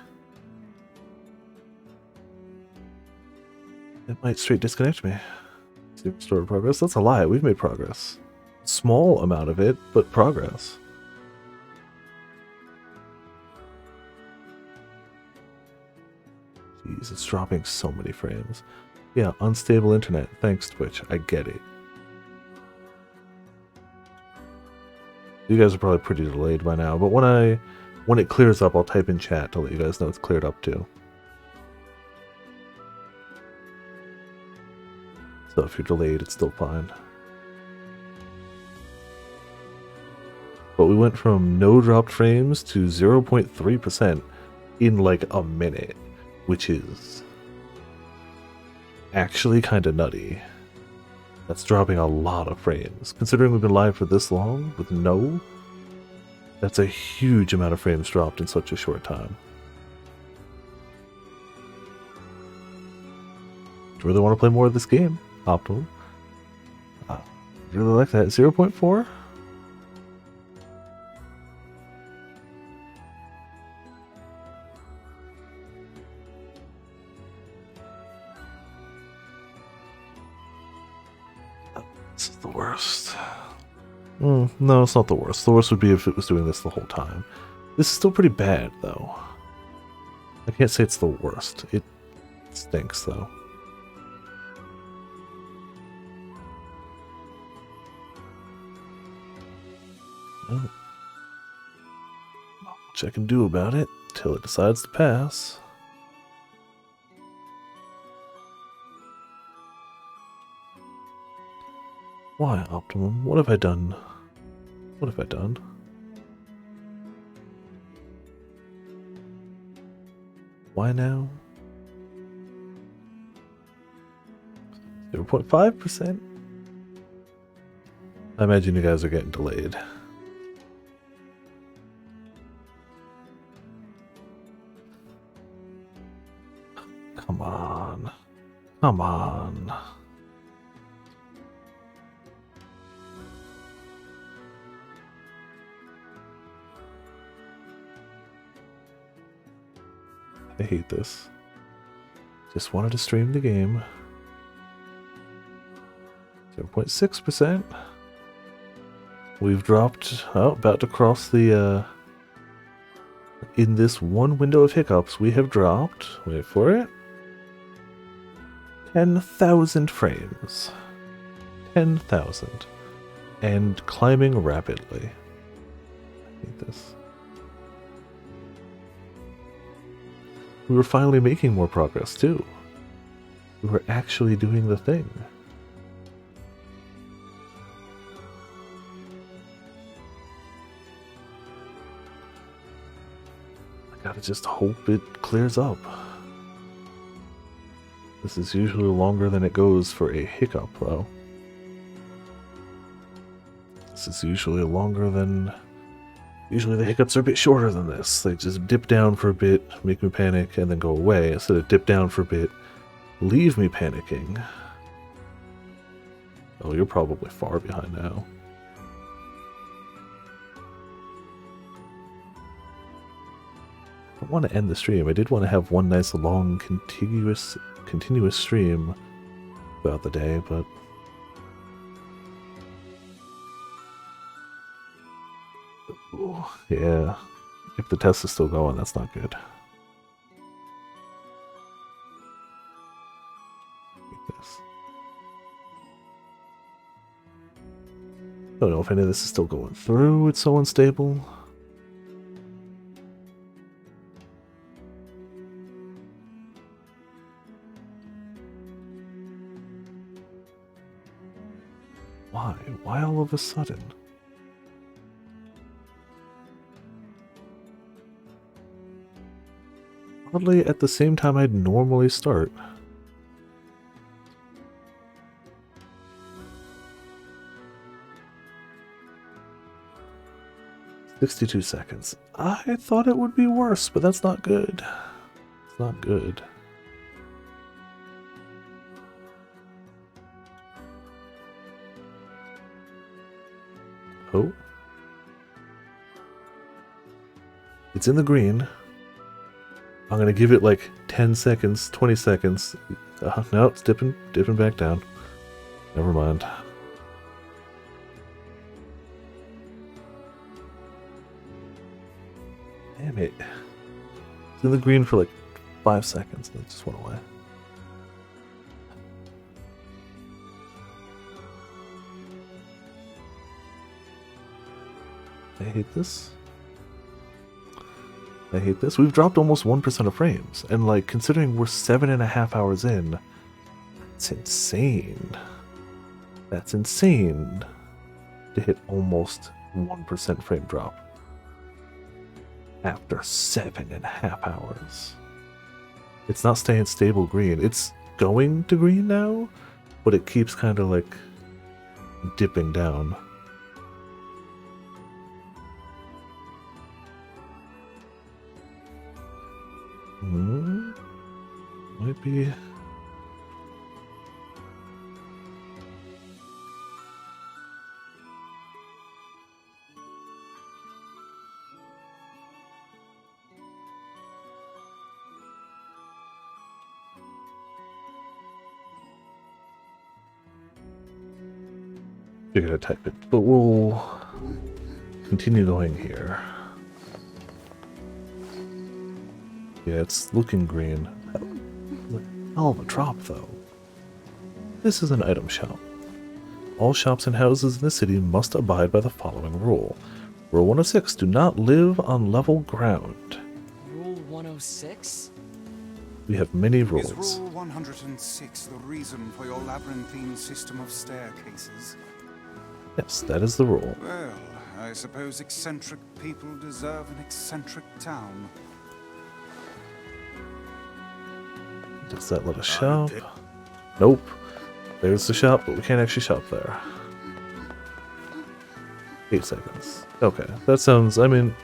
It might straight disconnect me. See, restored progress? That's a lie. We've made progress. Small amount of it, but progress. Jeez, it's dropping so many frames. Yeah, unstable internet. Thanks, Twitch. I get it. You guys are probably pretty delayed by now, but when it clears up, I'll type in chat to let you guys know it's cleared up too. So if you're delayed, it's still fine. But we went from no dropped frames to 0.3% in like a minute, which is actually kind of nutty. That's dropping a lot of frames. Considering we've been live for this long with no, that's a huge amount of frames dropped in such a short time. Do you really want to play more of this game, Optimum? Really like that. 0.4? This is the worst. No, it's not the worst. The worst would be if it was doing this the whole time. This is still pretty bad, though. I can't say it's the worst. It stinks, though. Well, not much I can do about it till it decides to pass. Why, Optimum? What have I done? What have I done? Why now? 0.5%? I imagine you guys are getting delayed. Come on. Come on. I hate this. Just wanted to stream the game. 0.6%. We've dropped, oh, about to cross the, in this one window of hiccups, we have dropped, wait for it, 10,000 frames. 10,000. And climbing rapidly. I hate this. We were finally making more progress, too. We were actually doing the thing. I gotta just hope it clears up. This is usually longer than it goes for a hiccup, though. This is usually longer than... Usually the hiccups are a bit shorter than this. They just dip down for a bit, make me panic, and then go away. Instead of dip down for a bit, leave me panicking. Oh, you're probably far behind now. I don't want to end the stream. I did want to have one nice long continuous stream throughout the day, but ooh, yeah, if the test is still going, that's not good. Like this. Don't know if any of this is still going through. It's so unstable. Why all of a sudden? Oddly, at the same time I'd normally start. "62 seconds. I thought it would be worse, but that's not good. It's not good. Oh. It's in the green. I'm gonna give it like 10 seconds, 20 seconds. No, it's dipping back down. Never mind. Damn it. It's in the green for like 5 seconds and it just went away. I hate this. I hate this. We've dropped almost 1% of frames. And like, considering we're 7.5 hours in, that's insane. That's insane to hit almost 1% frame drop after 7.5 hours. It's not staying stable green. It's going to green now, but it keeps kind of like dipping down. Might be. You're gonna type it, but we'll continue going here. Yeah, it's looking green. Hell of a drop, though. This is an item shop. All shops and houses in the city must abide by the following rule. Rule 106, do not live on level ground. Rule 106? We have many Is rules. Rule 106 the reason for your labyrinthine system of staircases? Yes, that is the rule. Well, I suppose eccentric people deserve an eccentric town. Does that let us shop? Nope. There's the shop, but we can't actually shop there. 8 seconds. Okay, that sounds, I mean,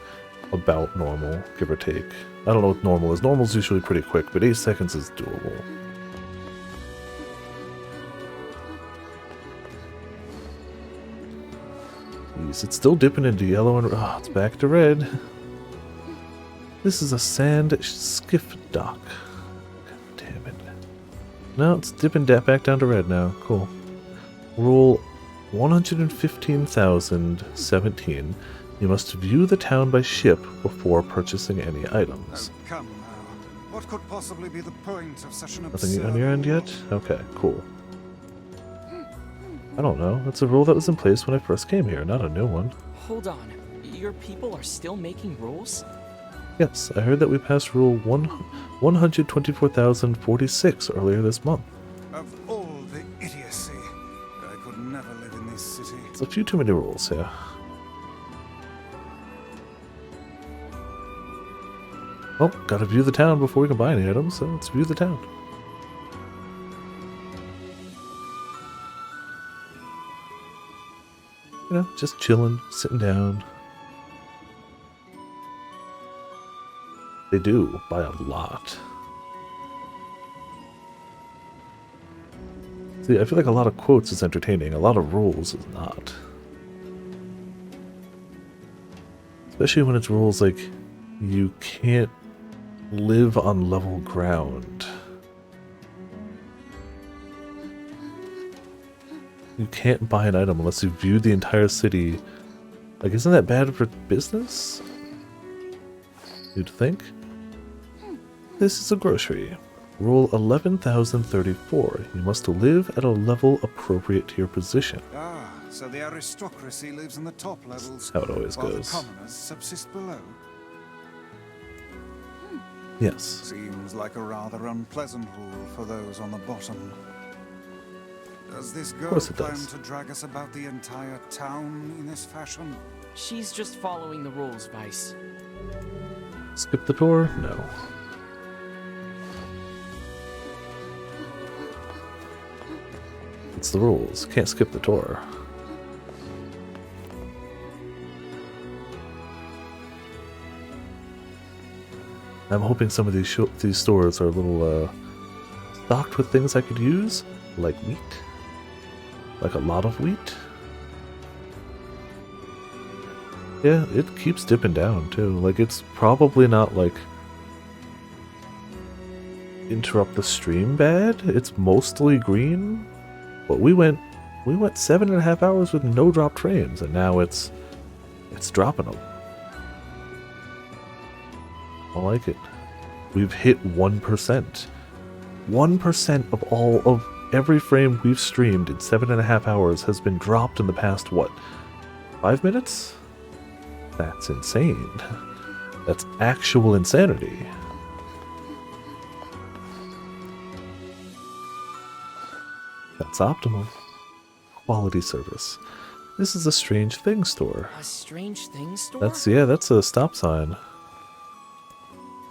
about normal, give or take. I don't know what normal is. Normal's usually pretty quick, but 8 seconds is doable. Jeez, it's still dipping into yellow and it's back to red. This is a sand skiff dock. God damn it. No, it's dipping back down to red now. Cool. Rule 115,017. You must view the town by ship before purchasing any items. Oh, come now. What could possibly be the point of such an Nothing absurd on your end rule? yet? Okay, cool. I don't know. That's a rule that was in place when I first came here, not a new one. Hold on. Your people are still making rules? Yes, I heard that we passed Rule 124,046 earlier this month. Of all the idiocy, I could never live in this city. It's a few too many rules here. Oh, gotta view the town before we can buy any items, so let's view the town. You know, just chilling, sitting down. They do, by a lot. See, I feel like a lot of quotes is entertaining, a lot of rules is not. Especially when it's rules like, you can't live on level ground. You can't buy an item unless you view the entire city. Like, isn't that bad for business? You'd think? This is a grocery. Rule 11,034. You must live at a level appropriate to your position. Ah, so the aristocracy lives in the top levels, How it always while goes. the commoners subsist below. Yes. Seems like a rather unpleasant rule for those on the bottom. Does this girl course it plan does. to drag us about the entire town in this fashion? She's just following the rules, Vice. Skip the tour? No. It's the rules. Can't skip the tour. I'm hoping some of these stores are a little stocked with things I could use, like wheat, like a lot of wheat. Yeah, it keeps dipping down too. Like it's probably not like interrupt the stream bad. It's mostly green, but we went 7.5 hours with no dropped frames, and now it's dropping them. I like it. We've hit 1%. 1% of all of every frame we've streamed in 7.5 hours has been dropped in the past, what, 5 minutes? That's insane. That's actual insanity. That's optimal. Quality service. This is a Strange Things store. A Strange Things store? That's a stop sign.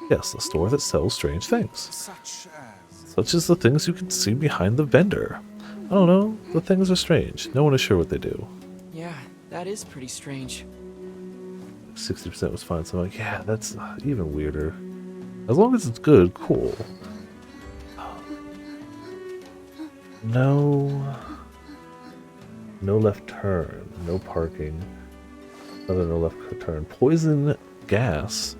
Yes, a store that sells strange things. Such as the things you can see behind the vendor. I don't know, the things are strange. No one is sure what they do. Yeah, that is pretty strange. 60% was fine, so I'm like, yeah, that's even weirder. As long as it's good, cool. No left turn, no parking. Another no left turn. Poison gas.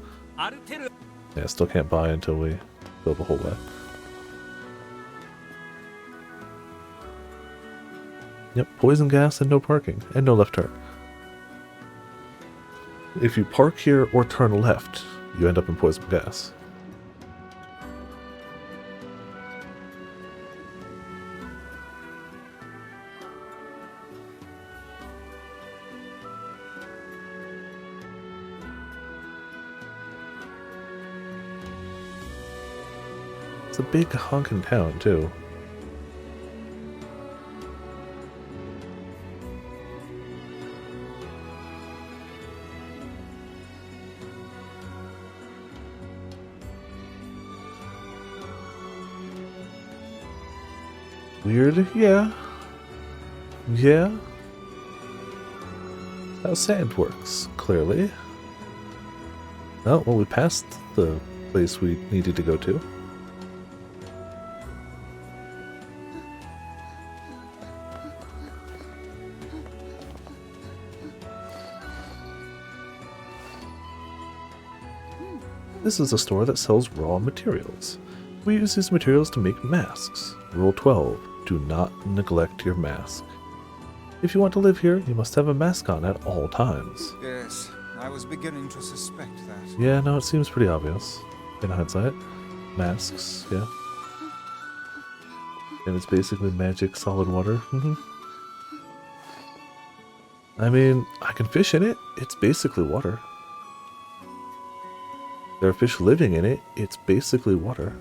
Yeah, still can't buy until we go the whole way. Yep, poison gas and no parking, and no left turn. If you park here or turn left, you end up in poison gas. It's a big honkin' town, too. Weird? Yeah. Yeah. How sand works, clearly. Oh, well, we passed the place we needed to go to. This is a store that sells raw materials. We use these materials to make masks. Rule 12. Do not neglect your mask. If you want to live here, you must have a mask on at all times. Yes, I was beginning to suspect that. Yeah, no, it seems pretty obvious. In hindsight. Masks, yeah. And it's basically magic solid water. I mean, I can fish in it. It's basically water. There are fish living in it. It's basically water.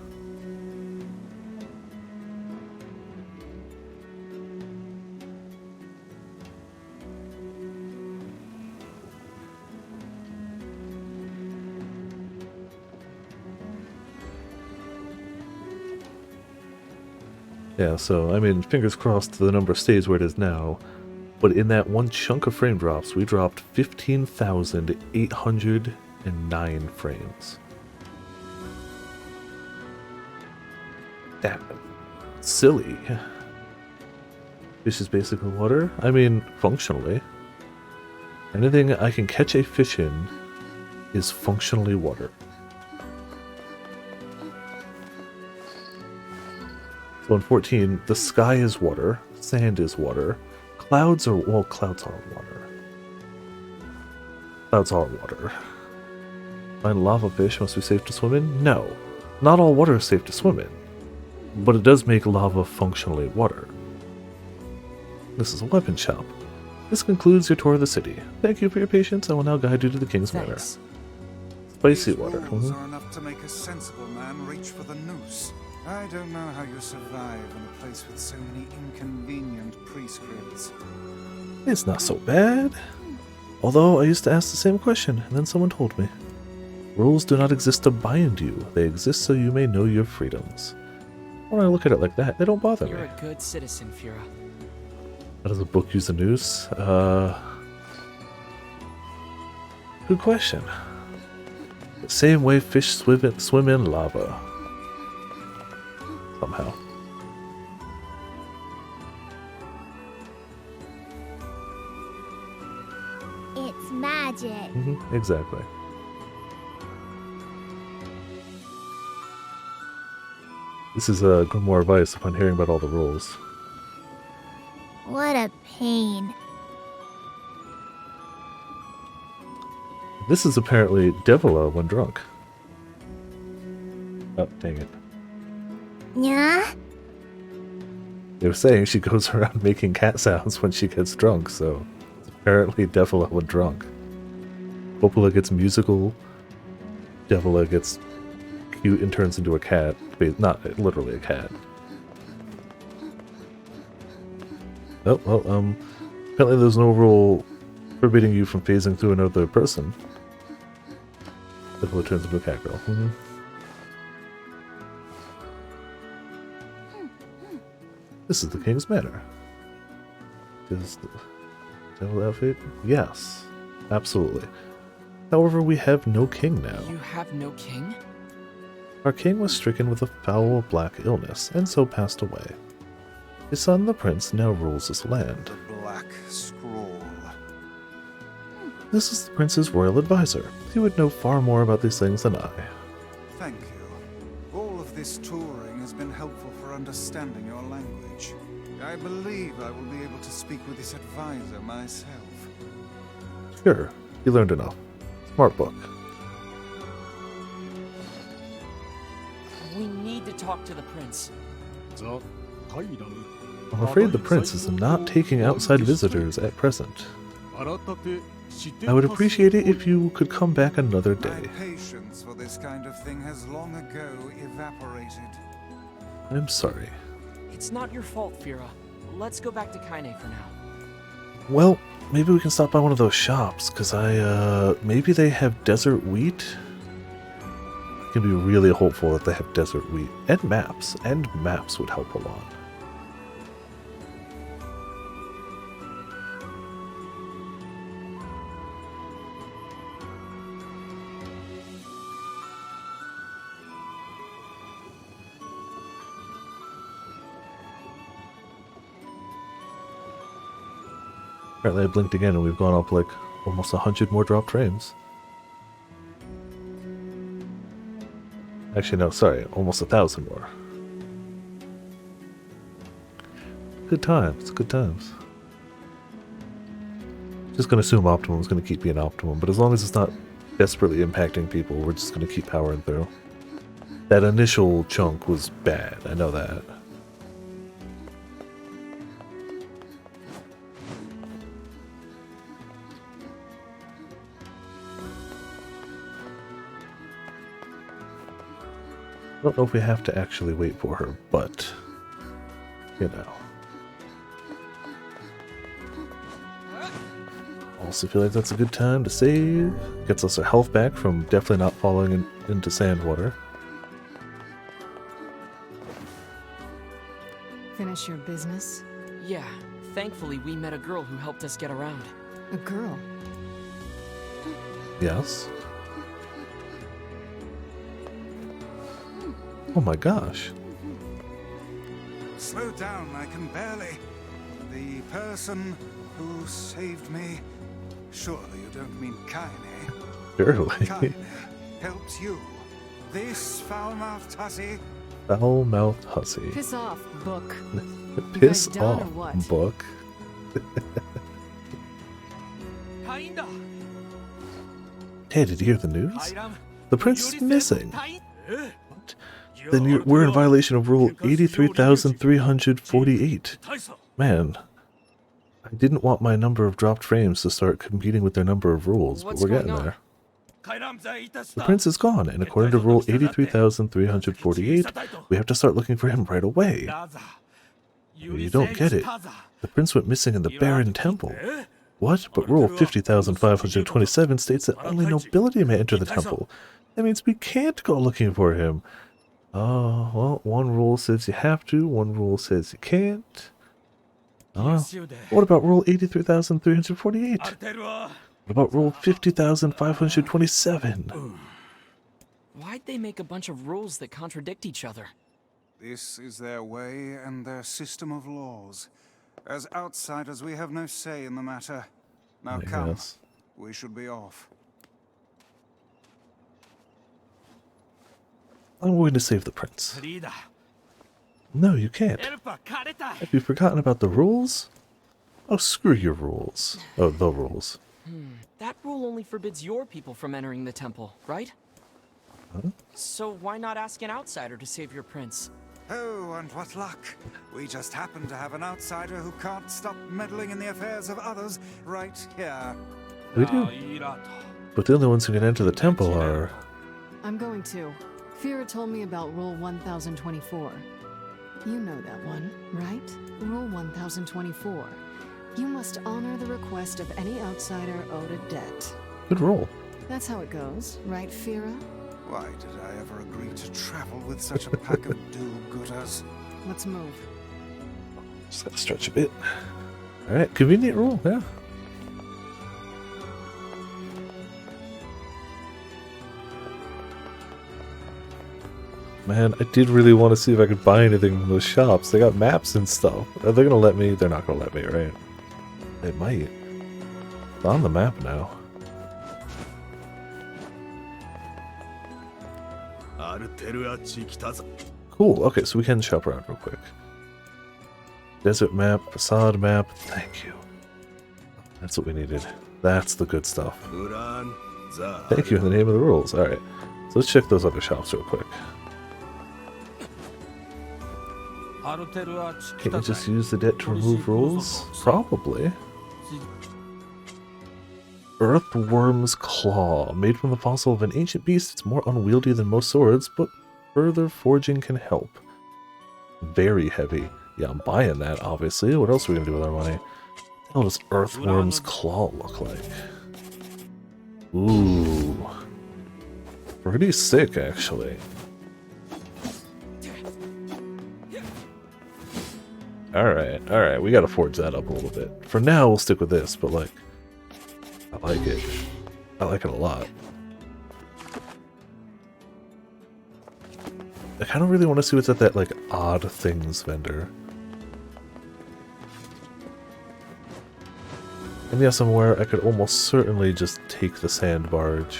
Yeah, so, I mean, fingers crossed the number stays where it is now. But in that one chunk of frame drops, we dropped 15,809 frames. Damn. Silly. Fish is basically water? I mean, functionally. Anything I can catch a fish in is functionally water. So in 14, the sky is water, sand is water, clouds are, well, clouds are water. Clouds are water. Find lava fish must be safe to swim in? No. Not all water is safe to swim in. But it does make lava functionally water. This is a weapon shop. This concludes your tour of the city. Thank you for your patience. I will now guide you to the King's Manor. Thanks. Spicy These water. rules are enough to make a sensible man reach for the noose. I don't know how you survive in a place with so many inconvenient prescripts. It's not so bad. Although I used to ask the same question, and then someone told me. Rules do not exist to bind you. They exist so you may know your freedoms. When I look at it like that, they don't bother You're me. a good citizen, Fira. How does a book use a noose? Good question. The same way fish swim in lava. Somehow. It's magic. Exactly. This is a Grimoire advice upon hearing about all the rules. What a pain. This is apparently Devila when drunk. Oh, dang it. Yeah? They were saying she goes around making cat sounds when she gets drunk, so it's apparently Devila when drunk. Popola gets musical, Devila gets cute and turns into a cat. Not literally a cat. Oh, well, apparently there's no rule forbidding you from phasing through another person. Devila turns into a cat girl. This is the king's manor. Is the devil outfit? Yes, absolutely. However, we have no king now. You have no king? Our king was stricken with a foul black illness, and so passed away. His son, the prince, now rules this land. The Black Scroll. This is the prince's royal advisor. He would know far more about these things than I. Thank you. All of this touring has been helpful for understanding your language. I believe I will be able to speak with this advisor myself. Sure, he learned enough. Smart book. We need to talk to the prince. I'm afraid the prince is not taking outside visitors at present. I would appreciate it if you could come back another My day. patience for this kind of thing has long ago evaporated. I'm sorry. It's not your fault, Fira. Let's go back to Kaine for now. Well, maybe we can stop by one of those shops, because maybe they have desert wheat? I can be really hopeful that they have desert wheat. And maps would help a lot. Apparently I blinked again and we've gone up like almost 100 more drop frames. Actually, no, sorry, almost 1,000 more. Good times, good times. Just gonna assume Optimum's gonna keep being Optimum, but as long as it's not desperately impacting people, we're just gonna keep powering through. That initial chunk was bad, I know that. I don't know if we have to actually wait for her, but, you know. Also feel like that's a good time to save. Gets us our health back from definitely not falling into sand water. Finish your business? Yeah, thankfully we met a girl who helped us get around. A girl? Yes. Oh my gosh. Slow down, I can barely. The person who saved me. Surely you don't mean Kaine. Surely. Kaine helps you. This foul-mouthed hussy. Foul-mouthed hussy. Piss off, book. Piss guys down or off, what? book. Hey, did you hear the news? The prince is missing. Then we're in violation of rule 83,348. Man, I didn't want my number of dropped frames to start competing with their number of rules, but What's we're going getting on? there. The prince is gone, and according to rule 83,348, we have to start looking for him right away. You don't get it. The prince went missing in the barren temple. What? But rule 50,527 states that only nobility may enter the temple. That means we can't go looking for him. Oh, well, one rule says you have to, one rule says you can't. What about rule 83,348? What about rule 50,527? Why'd they make a bunch of rules that contradict each other? This is their way and their system of laws. As outsiders, we have no say in the matter. Now come, Yes. we should be off. I'm going to save the prince. No, you can't. Have you forgotten about the rules? Oh, screw your rules. Oh, the rules. That rule only forbids your people from entering the temple, right? Huh? So why not ask an outsider to save your prince? Oh, and what luck! We just happen to have an outsider who can't stop meddling in the affairs of others right here. We do. But the only ones who can enter the temple are... I'm going to. Fira told me about Rule 1024. You know that one, right? Rule 1024. You must honor the request of any outsider owed a debt. Good roll. That's how it goes, right, Fira? Why did I ever agree to travel with such a pack of do-gooders? Let's move. Just gotta stretch a bit. Alright, convenient rule, yeah. Man, I did really want to see if I could buy anything from those shops. They got maps and stuff. Are they gonna let me? They're not gonna let me, right? They might. It's on the map now. Cool, okay, so we can shop around real quick. Desert map, facade map, thank you. That's what we needed. That's the good stuff. Thank you in the name of the rules. Alright, so let's check those other shops real quick. Can't you just use the debt to remove rules? Probably. Earthworm's Claw. Made from the fossil of an ancient beast, it's more unwieldy than most swords, but further forging can help. Very heavy. Yeah, I'm buying that, obviously. What else are we going to do with our money? What the hell does Earthworm's Claw look like? Ooh. Pretty sick, actually. Alright, we gotta forge that up a little bit. For now, we'll stick with this, but like, I like it. I like it a lot. I kind of really want to see what's at that, like, odd things vendor. And yeah, somewhere I could almost certainly just take the sand barge.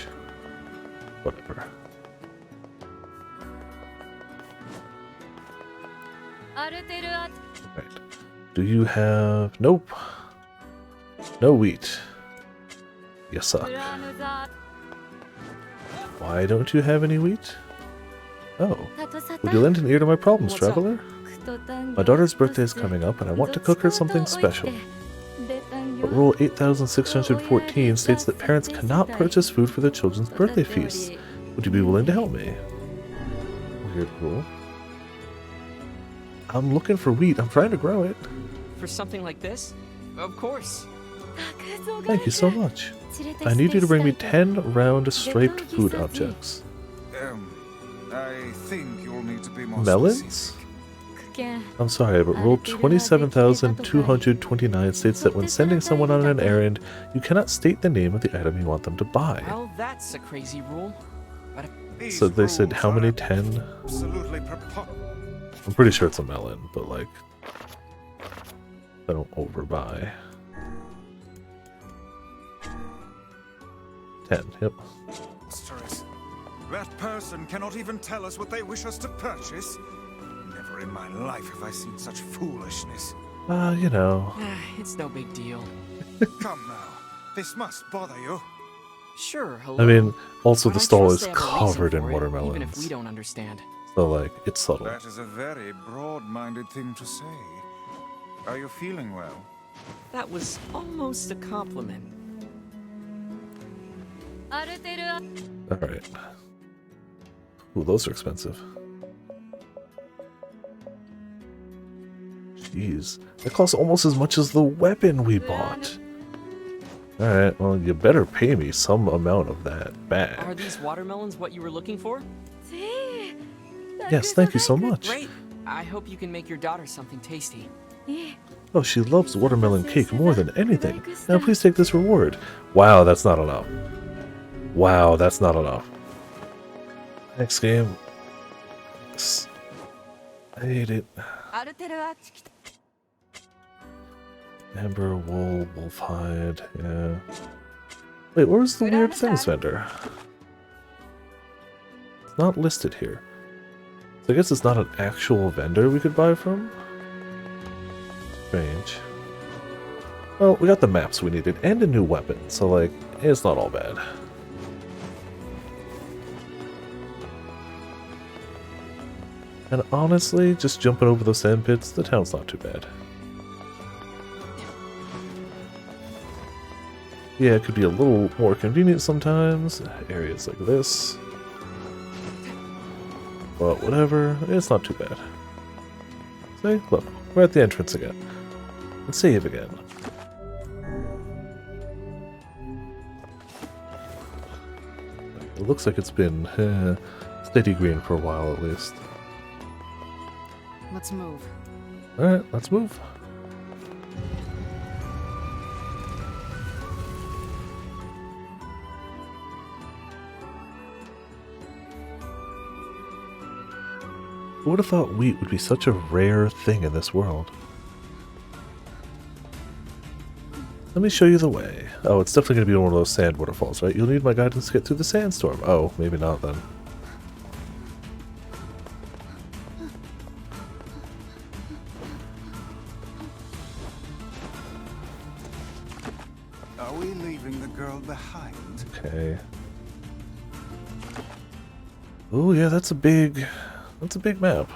Whatever. Right. Do you have... Nope. No wheat. You suck. Why don't you have any wheat? Oh. Would you lend an ear to my problems, traveler? My daughter's birthday is coming up and I want to cook her something special. But Rule 8614 states that parents cannot purchase food for their children's birthday feasts. Would you be willing to help me? Weird rule. I'm looking for wheat. I'm trying to grow it. For something like this? Of course. Thank you so much. I need you to bring me 10 round striped food objects. I think you'll need to be more Melons? specific. I'm sorry, but Rule 27,229 states that when sending someone on an errand, you cannot state the name of the item you want them to buy. Well, that's a crazy rule. But These So they said rules how many? are 10? Absolutely preposterous. I'm pretty sure it's a melon, but like, I don't overbuy. 10, yep. That person cannot even tell us what they wish us to purchase. Never in my life have I seen such foolishness. You know. it's no big deal. Come now, this must bother you. Sure, hello. I mean, also But the I stall trust is they have a reason covered in for it, watermelons. Even if we don't understand. So like, it's subtle. That is a very broad-minded thing to say. Are you feeling well? That was almost a compliment. Alright. Ooh, those are expensive. Jeez. That costs almost as much as the weapon we bought. Alright, well, you better pay me some amount of that back. Are these watermelons what you were looking for? Yes, thank you so much. Great. I hope you can make your daughter something tasty. Oh, she loves watermelon cake more than anything. Now please take this reward. Wow, that's not enough. Wow, that's not enough. Next game. I hate it. Amber, wool, wolf hide, yeah. Wait, where's the weird things vendor? It's not listed here. So I guess it's not an actual vendor we could buy from? Strange. Well, we got the maps we needed and a new weapon, so like, it's not all bad. And honestly, just jumping over those sand pits, the town's not too bad. Yeah, it could be a little more convenient sometimes, areas like this. But whatever, it's not too bad. See, look, we're at the entrance again. Let's save again. It looks like it's been steady green for a while at least. Let's move. Alright, let's move. Who would have thought wheat would be such a rare thing in this world? Let me show you the way. Oh, it's definitely going to be one of those sand waterfalls, right? You'll need my guidance to get through the sandstorm. Oh, maybe not then. Are we leaving the girl behind? Okay. Oh yeah, that's a big map.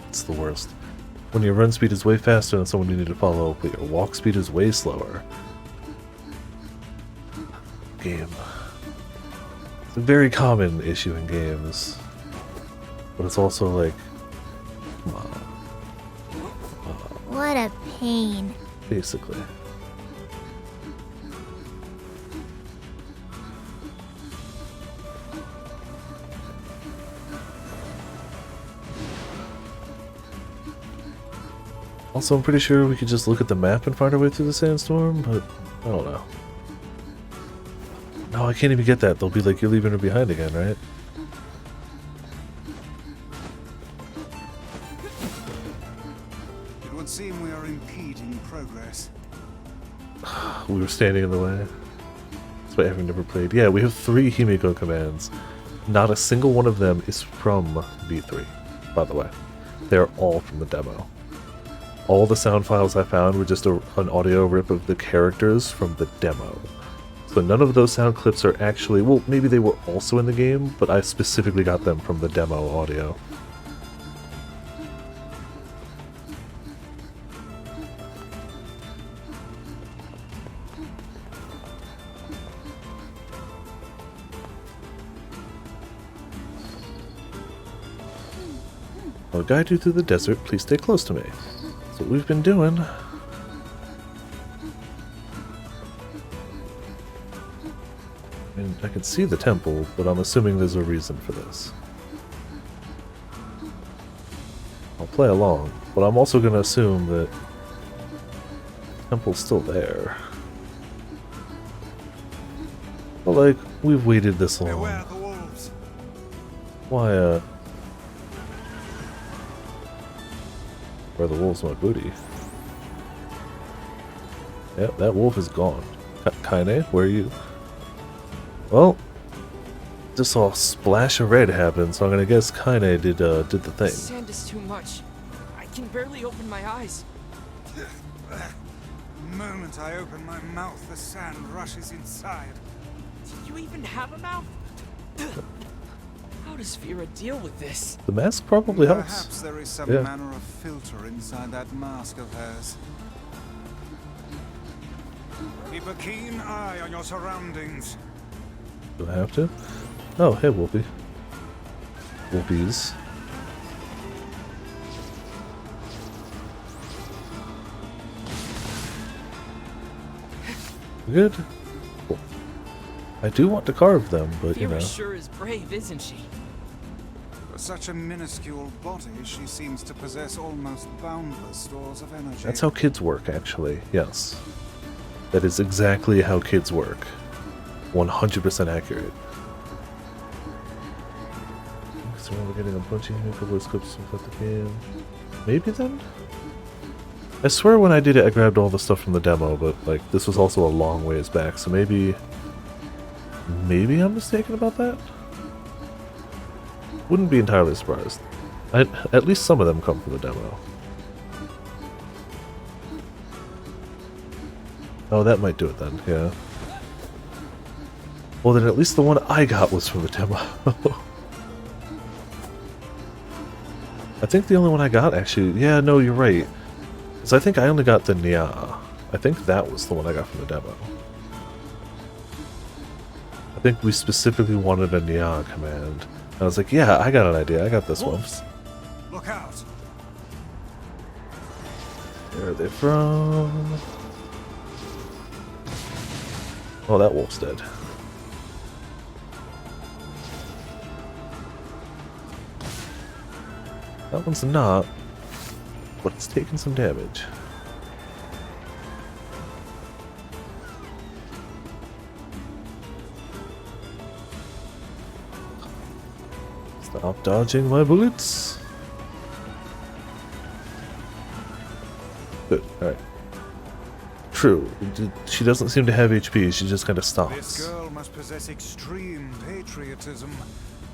It's the worst. When your run speed is way faster than someone you need to follow, but your walk speed is way slower. Game. It's a very common issue in games. But it's also like, come on. What a pain. Basically. Also, I'm pretty sure we could just look at the map and find our way through the sandstorm, but I don't know. No, I can't even get that. They'll be like, you're leaving her behind again, right? It would seem we are impeding progress. We were standing in the way. That's why I've never played. Yeah, we have 3 Himiko commands. Not a single one of them is from V3, by the way. They're all from the demo. All the sound files I found were just an audio rip of the characters from the demo. So none of those sound clips are actually, well, maybe they were also in the game, but I specifically got them from the demo audio. I'll guide you through the desert. Please stay close to me. That's what we've been doing. And I can see the temple, but I'm assuming there's a reason for this. I'll play along, but I'm also going to assume that the temple's still there. But like, we've waited this long. Beware the wolves. Why, where the wolves my booty? Yep, that wolf is gone. Kaine, where are you? Well, just saw a splash of red happen, so I'm gonna guess Kaine did the thing. Sand is too much. I can barely open my eyes. The moment I open my mouth, the sand rushes inside. Do you even have a mouth? How does Vera deal with this? The mask probably helps. Perhaps there is some Yeah. manner of filter inside that mask of hers. Keep a keen eye on your surroundings. Do I have to? Oh, hey, Whoopi. Whoopies. Good. Cool. I do want to carve them, but you Vera know. sure is brave, isn't she? For such a minuscule body, she seems to possess almost boundless stores of energy. That's how kids work, actually. Yes. That is exactly how kids work. 100% accurate. So we're getting a bunch of new couple of scripts without the game. Maybe then? I swear when I did it I grabbed all the stuff from the demo, but like this was also a long ways back, so maybe I'm mistaken about that? Wouldn't be entirely surprised. At least some of them come from the demo. Oh, that might do it then, yeah. Well then at least the one I got was from the demo. I think the only one I got actually, yeah, no, you're right. Because I think I only got the NieR. I think that was the one I got from the demo. I think we specifically wanted a NieR command. I was like, yeah, I got an idea. I got this one. Look out! Where are they from? Oh, that wolf's dead. That one's not, but it's taking some damage. Stop dodging my bullets. Good, alright. True, she doesn't seem to have HP, she just kind of This stops. girl must possess extreme patriotism.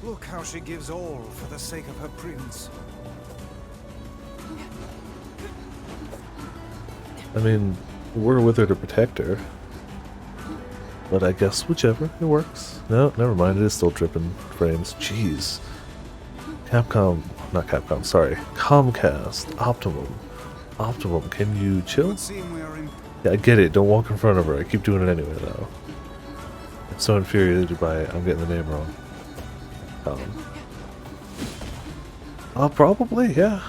Look how she gives all for the sake of her prince. I mean, we're with her to protect her. But I guess whichever, it works. No, never mind, it is still dripping frames. Jeez. Capcom, not Capcom, sorry. Comcast, Optimum, can you It chill? would seem we are in Yeah, I get it, don't walk in front of her. I keep doing it anyway, though. I'm so infuriated by it, I'm getting the name wrong. Probably, yeah.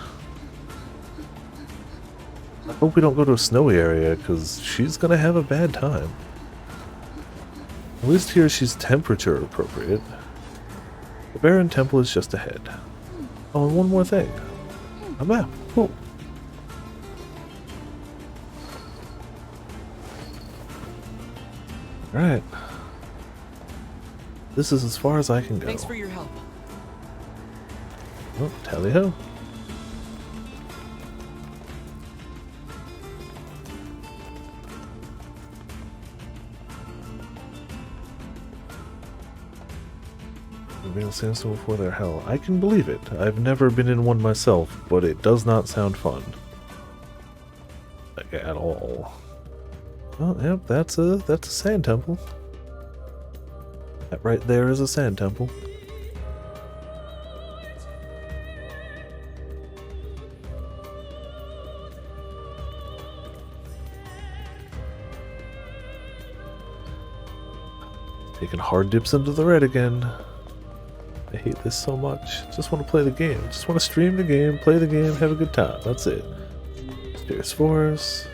I hope we don't go to a snowy area, because she's gonna have a bad time. At least here she's temperature appropriate. The Baron Temple is just ahead. Oh, and one more thing. A map. Cool. Alright. This is as far as I can go. Thanks for your help. Oh, tally ho. The real sandstone before their hell. I can believe it. I've never been in one myself, but it does not sound fun. Like, at all. Oh, yep, that's a sand temple. That right there is a sand temple. Taking hard dips into the red again. I hate this so much. Just want to play the game. Just want to stream the game, play the game, have a good time. That's it. Fierce Force.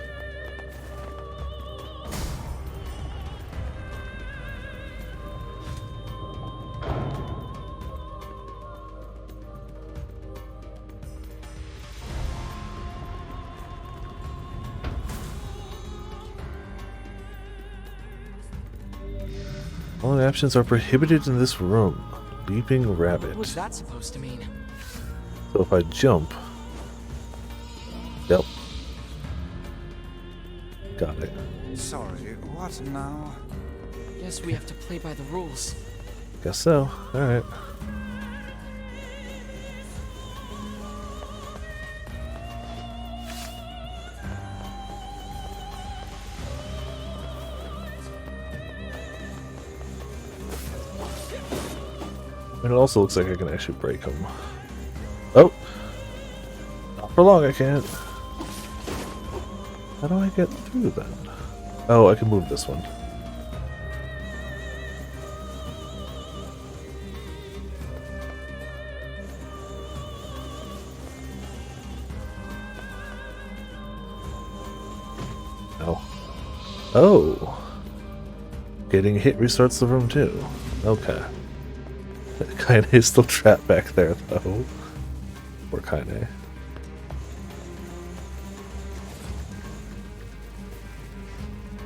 All actions are prohibited in this room. Leaping rabbit. What was that supposed to mean? So if I jump... Yep. Got it. sorry, what now? Guess we have to play by the rules. Guess so. Alright. And it also looks like I can actually break them. Oh! Not for long, I can't. How do I get through then? Oh, I can move this one. Oh. Oh! Getting hit restarts the room too. Okay. Kaine is still trapped back there though. Poor Kaine.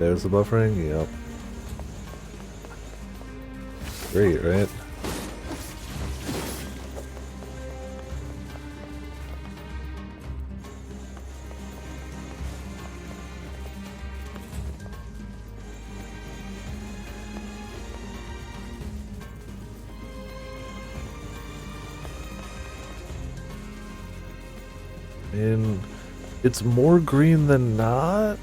There's the buffering, yep. Great, right? And it's more green than not,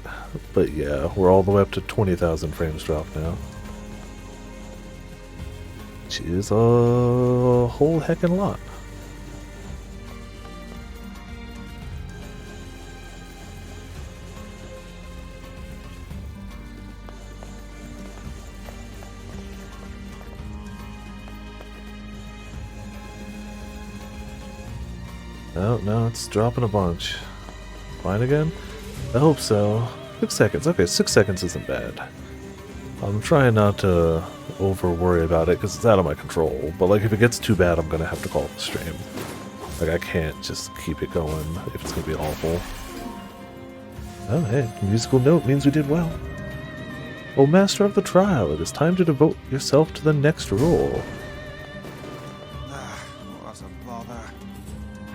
but yeah, we're all the way up to 20,000 frames drop now. Which is a whole heckin' lot. Oh, no, it's dropping a bunch. Fine again? I hope so. 6 seconds. Okay, 6 seconds isn't bad. I'm trying not to over worry about it because it's out of my control. But like if it gets too bad, I'm going to have to call the stream. Like I can't just keep it going if it's going to be awful. Oh, hey, musical note means we did well. Oh, master of the trial, it is time to devote yourself to the next role. What a bother.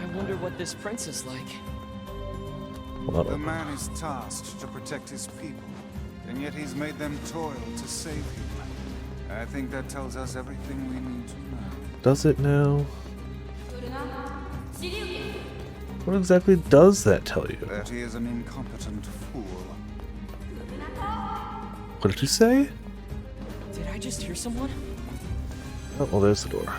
I wonder what this prince is like. Well, The man is tasked to protect his people, and yet he's made them toil to save him. I think that tells us everything we need to know. does it now? What exactly does that tell you? That he is an incompetent fool. What did you say? Did I just hear someone? Oh, well, there's the door.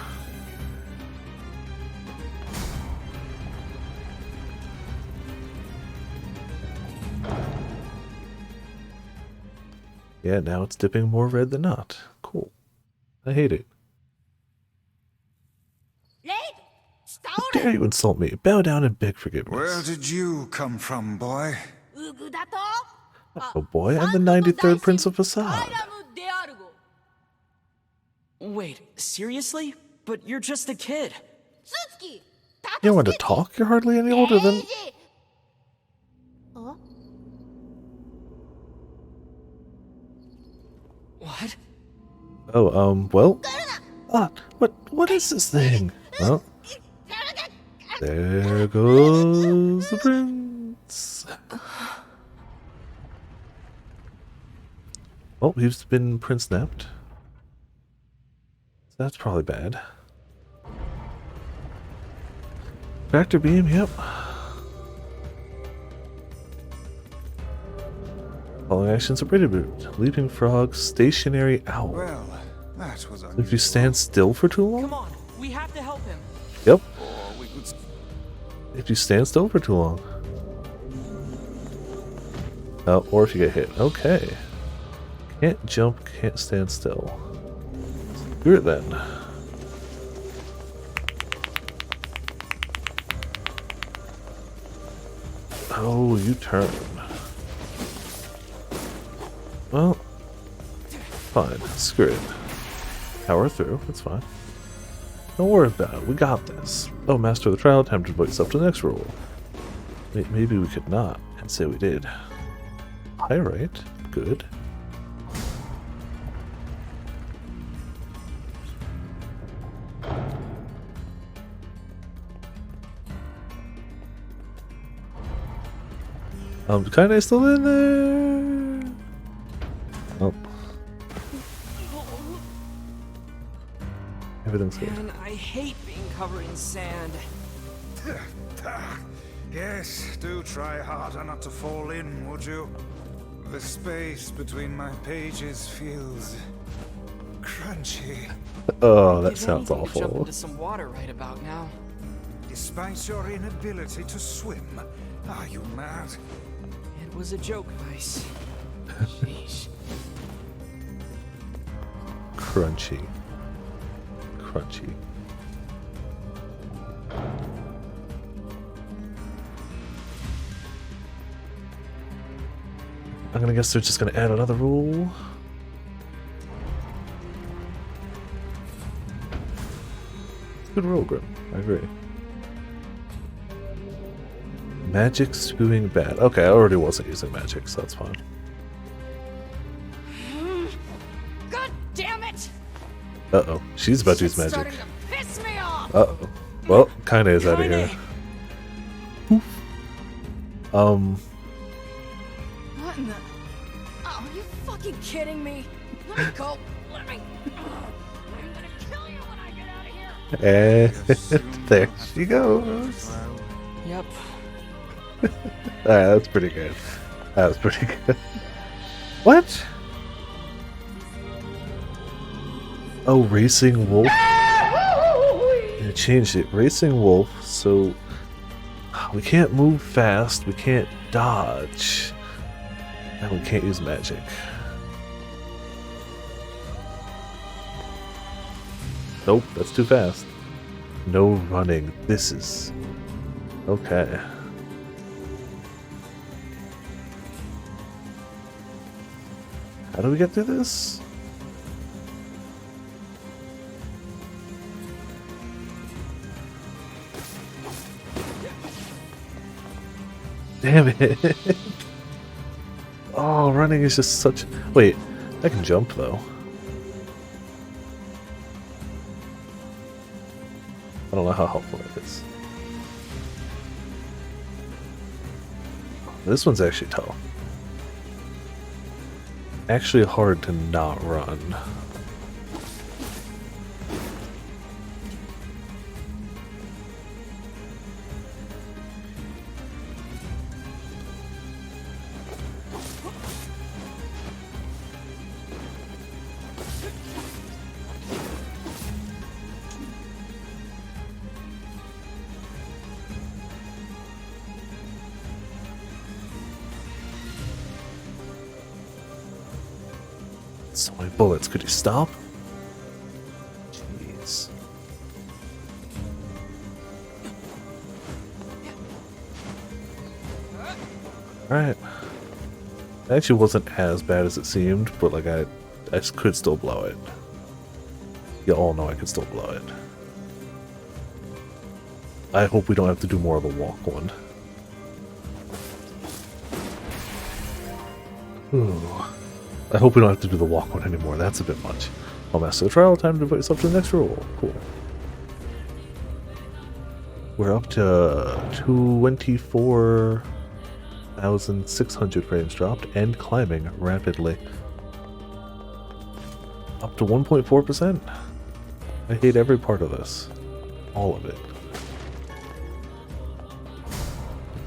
Yeah, now it's dipping more red than not. Cool. I hate it. How dare you insult me? Bow down and beg forgiveness. Where did you come from, boy? Oh boy, I'm the 93rd Prince of Facade. Wait, seriously? But you're just a kid. You don't want to talk? You're hardly any older than... What? Oh, well... What is this thing? Well... There goes the prince. Oh, he's been prince napped. That's probably bad. Tractor beam, yep. Following actions are pretty boot. Leaping frog, stationary owl. Well, that was unusual. If you stand still for too long? Come on, we have to help him. Yep. Or we could... If you stand still for too long. Oh, or if you get hit. Okay. Can't jump, can't stand still. Screw it then. Oh, you turn. Well, fine. Screw it. Power through. It's fine. Don't worry about it. We got this. Oh, master of the trial, time to devote yourself to the next rule. Maybe we could not and say we did. Pyrite. Good. Kinda still in there. Oh. Everything's good. Man, I hate being covered in sand. Yes, do try harder not to fall in, would you? The space between my pages feels crunchy. Oh, that If sounds anything, to jump awful. into some water right about now. Despite your inability to swim, are you mad? It was a joke, Vice. Sheesh. Crunchy. Crunchy. I'm gonna guess they're just gonna add another rule. Good rule, Grim. I agree. Magic spewing bad. Okay, I already wasn't using magic, so that's fine. God damn it! Uh-oh. She's about to use magic. Starting to piss me off. Uh-oh. Well, kinda is out of here. Poof. What in the? Oh, are you fucking kidding me? Let me go. Let me. I'm gonna kill you when I get out of here. And there she goes. Yep. Alright, that's pretty good. That was pretty good. What? Oh, Racing Wolf? They changed it. Racing Wolf, so we can't move fast, we can't dodge, and we can't use magic. Nope, that's too fast. No running. This is... okay. How do we get through this? Damn it. Oh, running is just such... Wait, I can jump though. I don't know how helpful it is. This one's actually tough. Actually hard to not run. So many bullets. Could you stop? Jeez. Alright. It actually wasn't as bad as it seemed, but like I could still blow it. You all know I could still blow it. I hope we don't have to do more of the walk one. Ooh. I hope we don't have to do the walk one anymore. That's a bit much. I'll master the trial. Time to devote yourself to the next roll. Cool. We're up to 24,600 frames dropped and climbing rapidly. Up to 1.4%. I hate every part of this. All of it.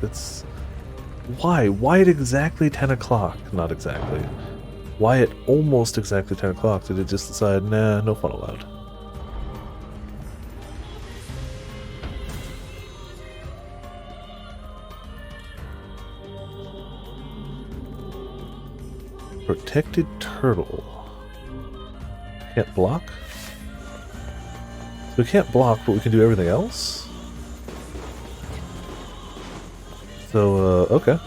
It's... Why? Why at exactly 10 o'clock? Not exactly. Why at almost exactly 10 o'clock did it just decide, nah, no fun allowed? Protected turtle. Can't block? So we can't block, but we can do everything else? So, okay.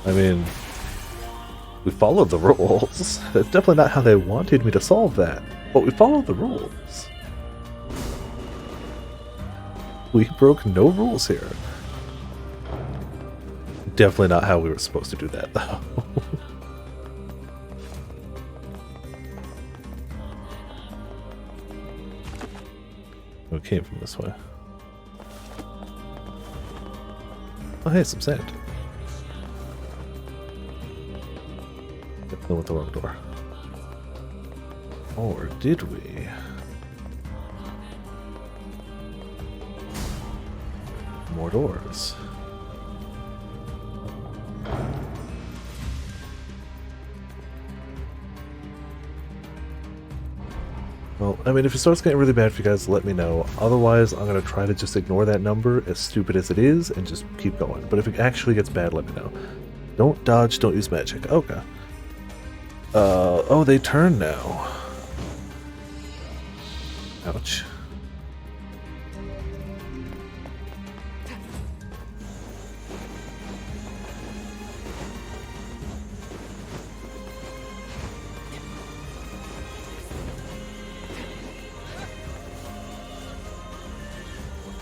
I mean... we followed the rules. That's definitely not how they wanted me to solve that. But we followed the rules. We broke no rules here. Definitely not how we were supposed to do that, though. We came from this way. Oh, hey, some sand. Definitely went the wrong door. Or did we? More doors. Well, I mean, if it starts getting really bad for you guys, let me know. Otherwise, I'm going to try to just ignore that number, as stupid as it is, and just keep going. But if it actually gets bad, let me know. Don't dodge, don't use magic. Okay. Oh, they turn now. Ouch.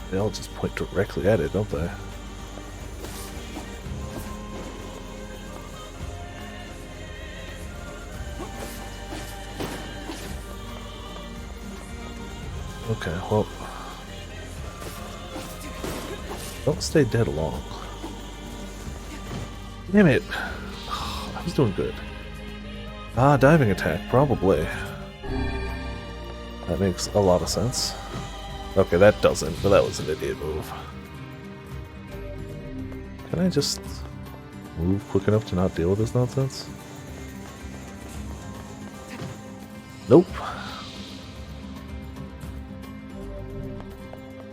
They all just point directly at it, don't they? Okay, well... Don't stay dead long. Damn it! I was doing good. Ah, diving attack, probably. That makes a lot of sense. Okay, that doesn't, but that was an idiot move. Can I just move quick enough to not deal with this nonsense? Nope.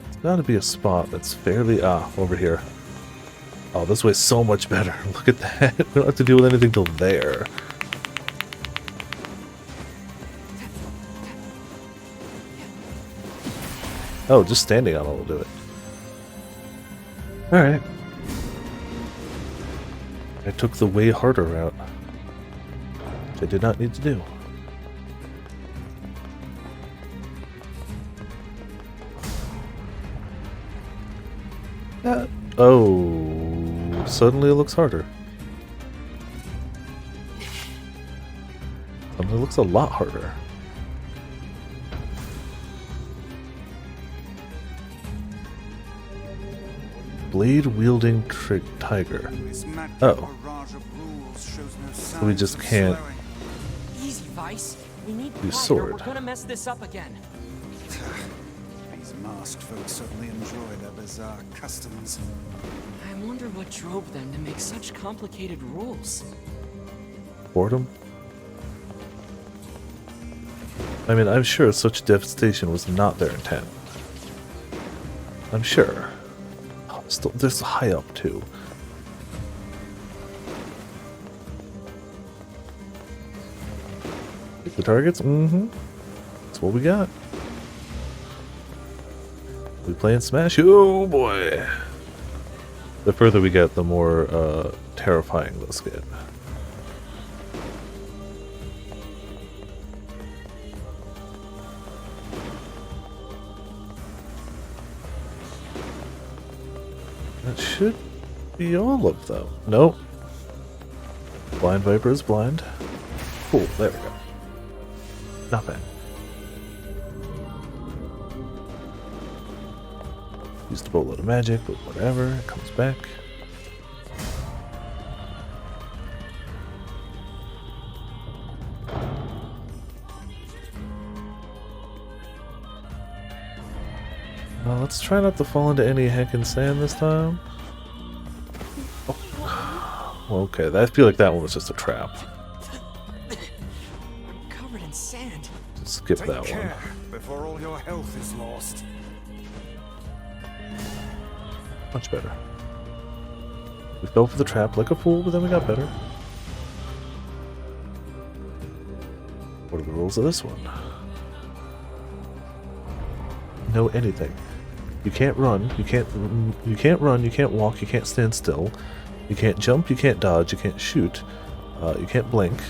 It's gotta be a spot that's fairly... over here. Oh, this way's so much better. Look at that. We don't have to deal with anything till there. Oh, just standing on it will do it. Alright. I took the way harder route, which I did not need to do. Oh, suddenly it looks harder. Suddenly it looks a lot harder. Blade-wielding tiger. Oh. So we just can't Easy, Vice. We need use quiet or sword. we're gonna mess this up again. These masked folks certainly enjoy their bizarre customs. I wonder what drove them to make such complicated rules. Boredom? I mean, I'm sure such devastation was not their intent. I'm sure. Oh, still, this high up, too. Pick the targets? Mm-hmm. That's what we got. We playing Smash? Oh, boy! The further we get, the more terrifying those get. That should be all of them. Nope. Blind Viper is blind. Cool, there we go. Not bad. Used a boatload of magic, but whatever, it comes back. Well, let's try not to fall into any heckin' sand this time. Oh. Okay, I feel like that one was just a trap. I'm covered in sand. Just skip Take that care one. before all your health is lost. Much better. We fell for the trap like a fool, but then we got better. What are the rules of this one? No anything. You can't run, you can't run, you can't walk, you can't stand still. You can't jump, you can't dodge, you can't shoot. You can't blink.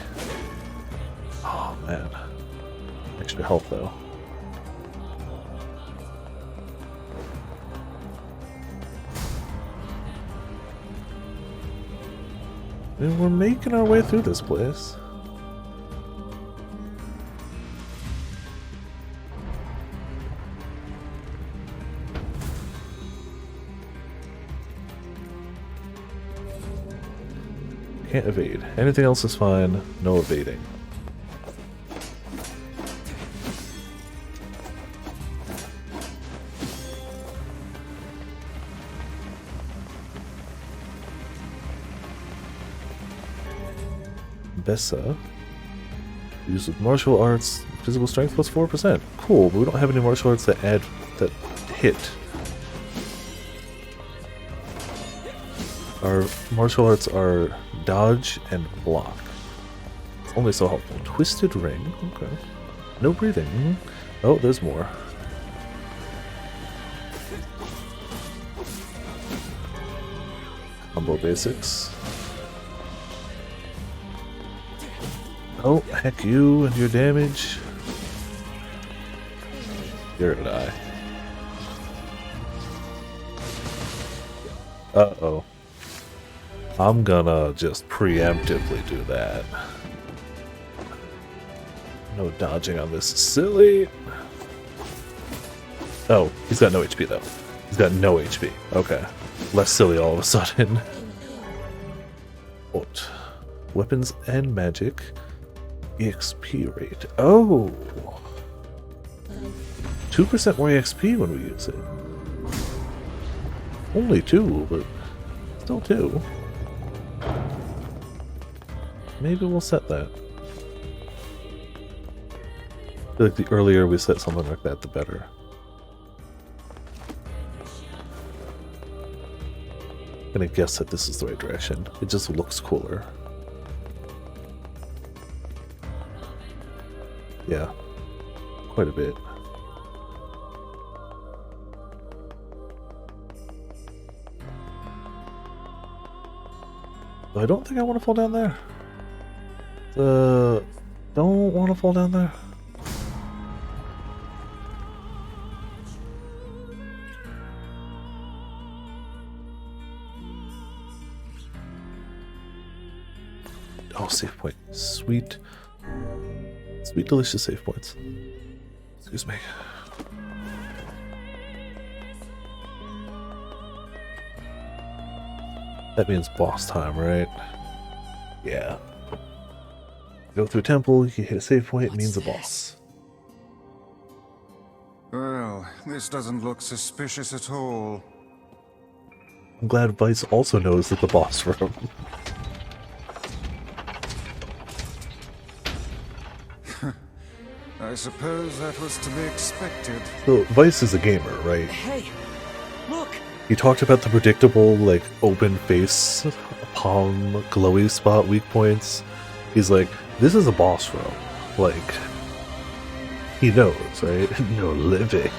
Oh man. Extra health though. And we're making our way through this place. Can't evade. Anything else is fine. No evading. Bessa. Use of martial arts. Physical strength plus 4%. Cool, but we don't have any martial arts that add that hit. Our martial arts are dodge and block. It's only so helpful. Twisted ring. Okay. No breathing. Oh, there's more. Combo basics. Oh, heck you and your damage. You're gonna die. Uh-oh. I'm gonna just preemptively do that. No dodging on this. Silly. Oh, he's got no HP though. He's got no HP. Okay. Less silly all of a sudden. What? Weapons and magic. EXP rate. Oh! 2% more EXP when we use it. Only 2, but still 2. Maybe we'll set that. I feel like the earlier we set something like that, the better. I'm gonna guess that this is the right direction. It just looks cooler. Yeah, quite a bit. I don't think I want to fall down there. Don't want to fall down there. Oh, save point. Sweet. Sweet, delicious save points. Excuse me. That means boss time, right? Yeah. Go through a temple, you hit a save point, it means a boss. Well, this doesn't look suspicious at all. I'm glad Vice also knows that the boss room. I suppose that was to be expected. So, Vice is a gamer, right? Hey, look! He talked about the predictable, like, open face, palm, glowy spot, weak points. He's like, this is a boss room. Like, he knows, right? No living.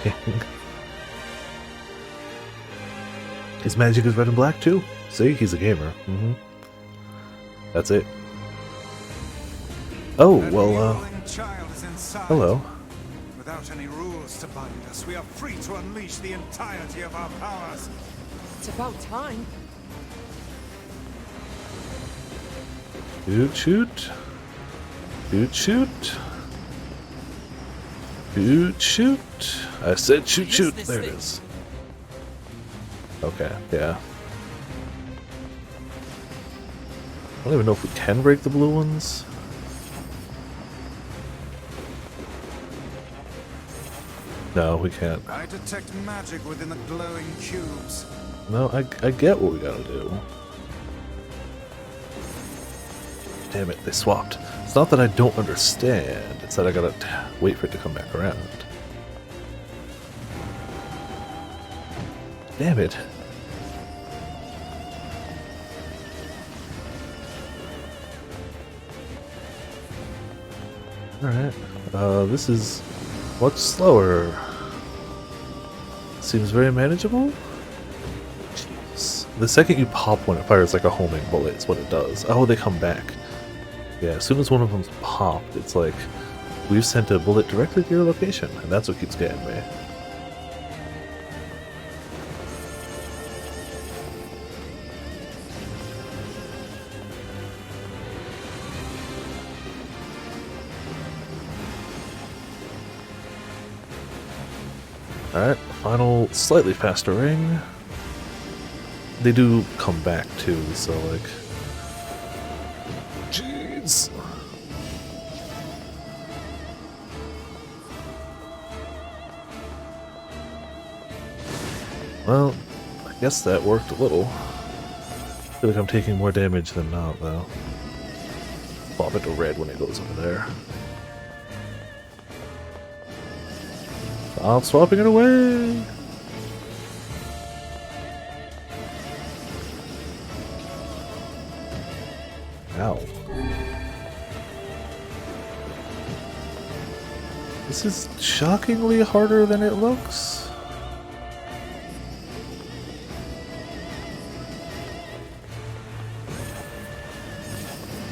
His magic is red and black, too. See? He's a gamer. That's it. Oh, well, hello. Without any rules to bind us, we are free to unleash the entirety of our powers. It's about time. Shoot, shoot. Shoot, shoot. Shoot, shoot. I said shoot, shoot. There it is. Okay, yeah. I don't even know if we can break the blue ones. No, we can't. I detect magic within the glowing cubes. No, I get what we gotta do. Damn it, they swapped. It's not that I don't understand, it's that I gotta wait for it to come back around. Damn it. Alright, this is much slower. Seems very manageable. Jeez. The second you pop one, it fires like a homing bullet, is what it does. Oh, they come back. Yeah, as soon as one of them's popped, it's like, we've sent a bullet directly to your location, and that's what keeps getting me. Alright, final slightly faster ring. They do come back too, so like... Jeez. Well, I guess that worked a little. I feel like I'm taking more damage than not, though. Pop it to red when it goes over there. I'm swapping it away. Ow. This is shockingly harder than it looks.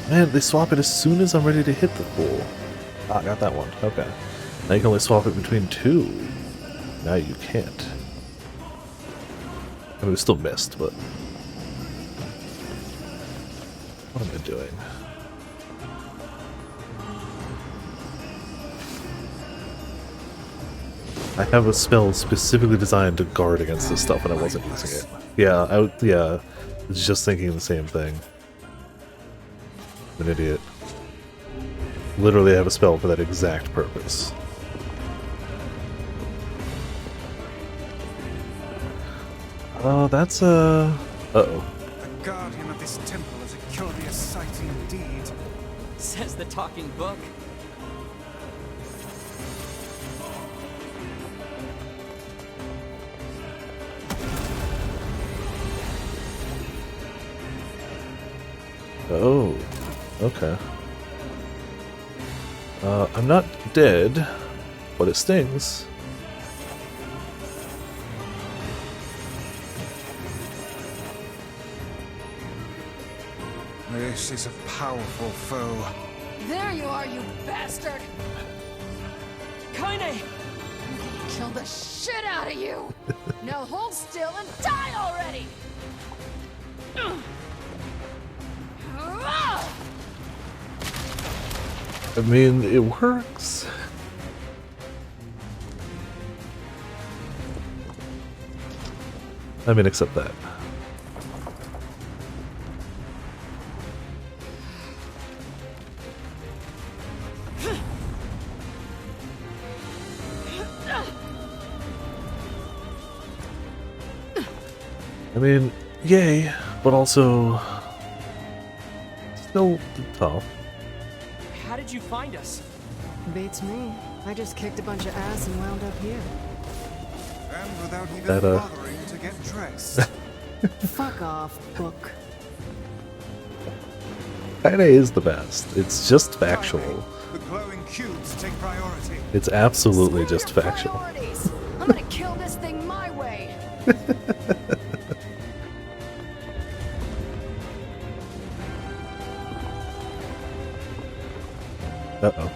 Man, they swap it as soon as I'm ready to hit the pool. Ah, I got that one. Okay. Now you can only swap it between two. Now you can't. I mean, it still missed, but... What am I doing? I have a spell specifically designed to guard against this stuff, and I wasn't using it. Yeah, I was just thinking the same thing. I'm an idiot. Literally, I have a spell for that exact purpose. Oh, that's a... Uh-oh. The guardian of this temple is a curious sight indeed. Says the talking book. Oh, okay. I'm not dead, but it stings. This is a powerful foe. There you are, you bastard! Kaine! I'm gonna kill the shit out of you! Now hold still and die already! I mean, it works. I mean, except that. I mean, yay, but also still tough. How did you find us? Beats me. I just kicked a bunch of ass and wound up here. And without even That, bothering to get dressed. Fuck off, book. Kinda is the best. It's just factual. The glowing cubes take priority. It's absolutely Screw just your factual. priorities. I'm gonna kill this thing my way! Uh-oh.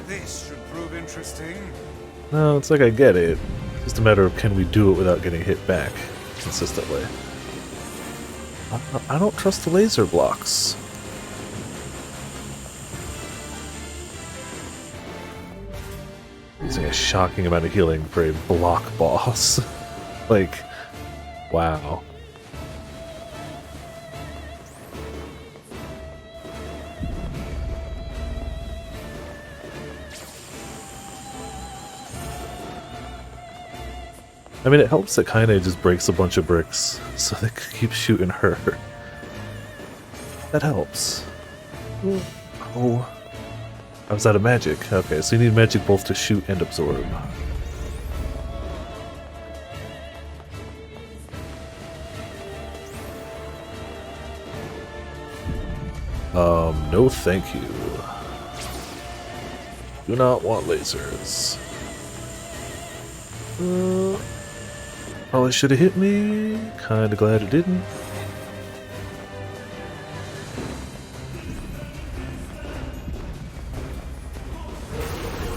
This should prove interesting. No, it's like I get it. It's just a matter of can we do it without getting hit back consistently. I don't trust the laser blocks. Using a shocking amount of healing for a block boss. Like, wow. I mean, it helps that Kaine just breaks a bunch of bricks, so they can keep shooting her. That helps. Oh. I was out of magic. Okay, so you need magic both to shoot and absorb. No thank you. Do not want lasers. Probably should have hit me. Kinda glad it didn't.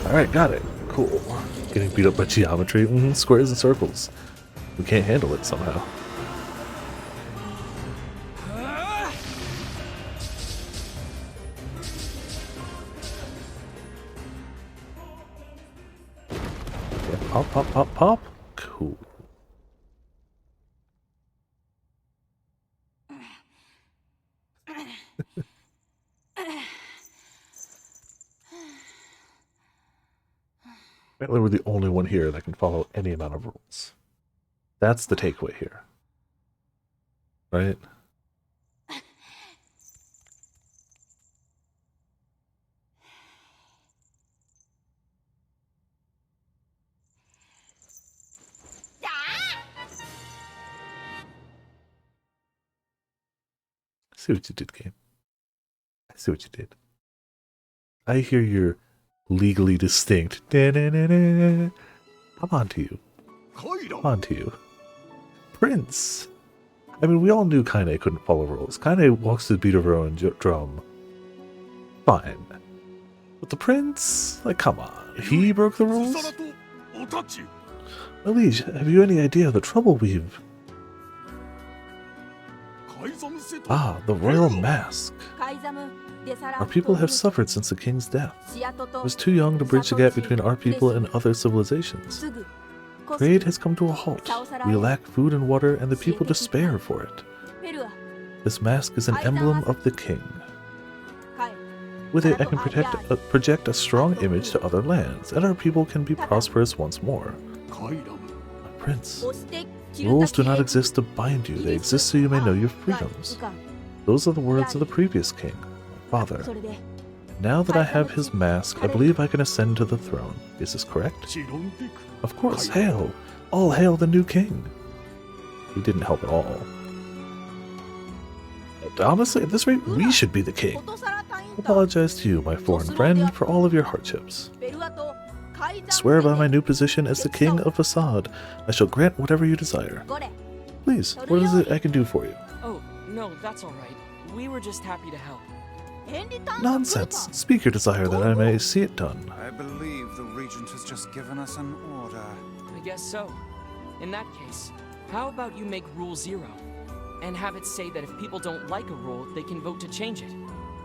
Alright, got it. Cool. Getting beat up by geometry. Squares and circles. We can't handle it somehow. Yeah, pop, pop, pop, pop. Cool. Apparently we're the only one here that can follow any amount of rules. That's the takeaway here. Right? see what you did, game. I see what you did. I hear your legally distinct. Da-na-na-na. I'm on to you. I'm on to you. Prince. I mean, we all knew Kaine couldn't follow rules. Kaine walks to the beat of her own drum. Fine. But the prince? Like, come on. He broke the rules? My liege, have you any idea of the trouble we've... Ah, the royal mask. Our people have suffered since the king's death. I was too young to bridge the gap between our people and other civilizations. Trade has come to a halt. We lack food and water, and the people despair for it. This mask is an emblem of the king. With it, I can project a strong image to other lands, and our people can be prosperous once more. My prince, rules do not exist to bind you, they exist so you may know your freedoms. Those are the words of the previous king, my father. Now that I have his mask, I believe I can ascend to the throne. Is this correct? Of course, hail! All hail the new king! He didn't help at all. And honestly, at this rate, we should be the king. I apologize to you, my foreign friend, for all of your hardships. I swear by my new position as the king of Facade, I shall grant whatever you desire. Please, what is it I can do for you? Oh, no, that's alright. We were just happy to help. Nonsense! Speak your desire that I may see it done. I believe the regent has just given us an order. I guess so. In that case, how about you make Rule 0? And have it say that if people don't like a rule, they can vote to change it.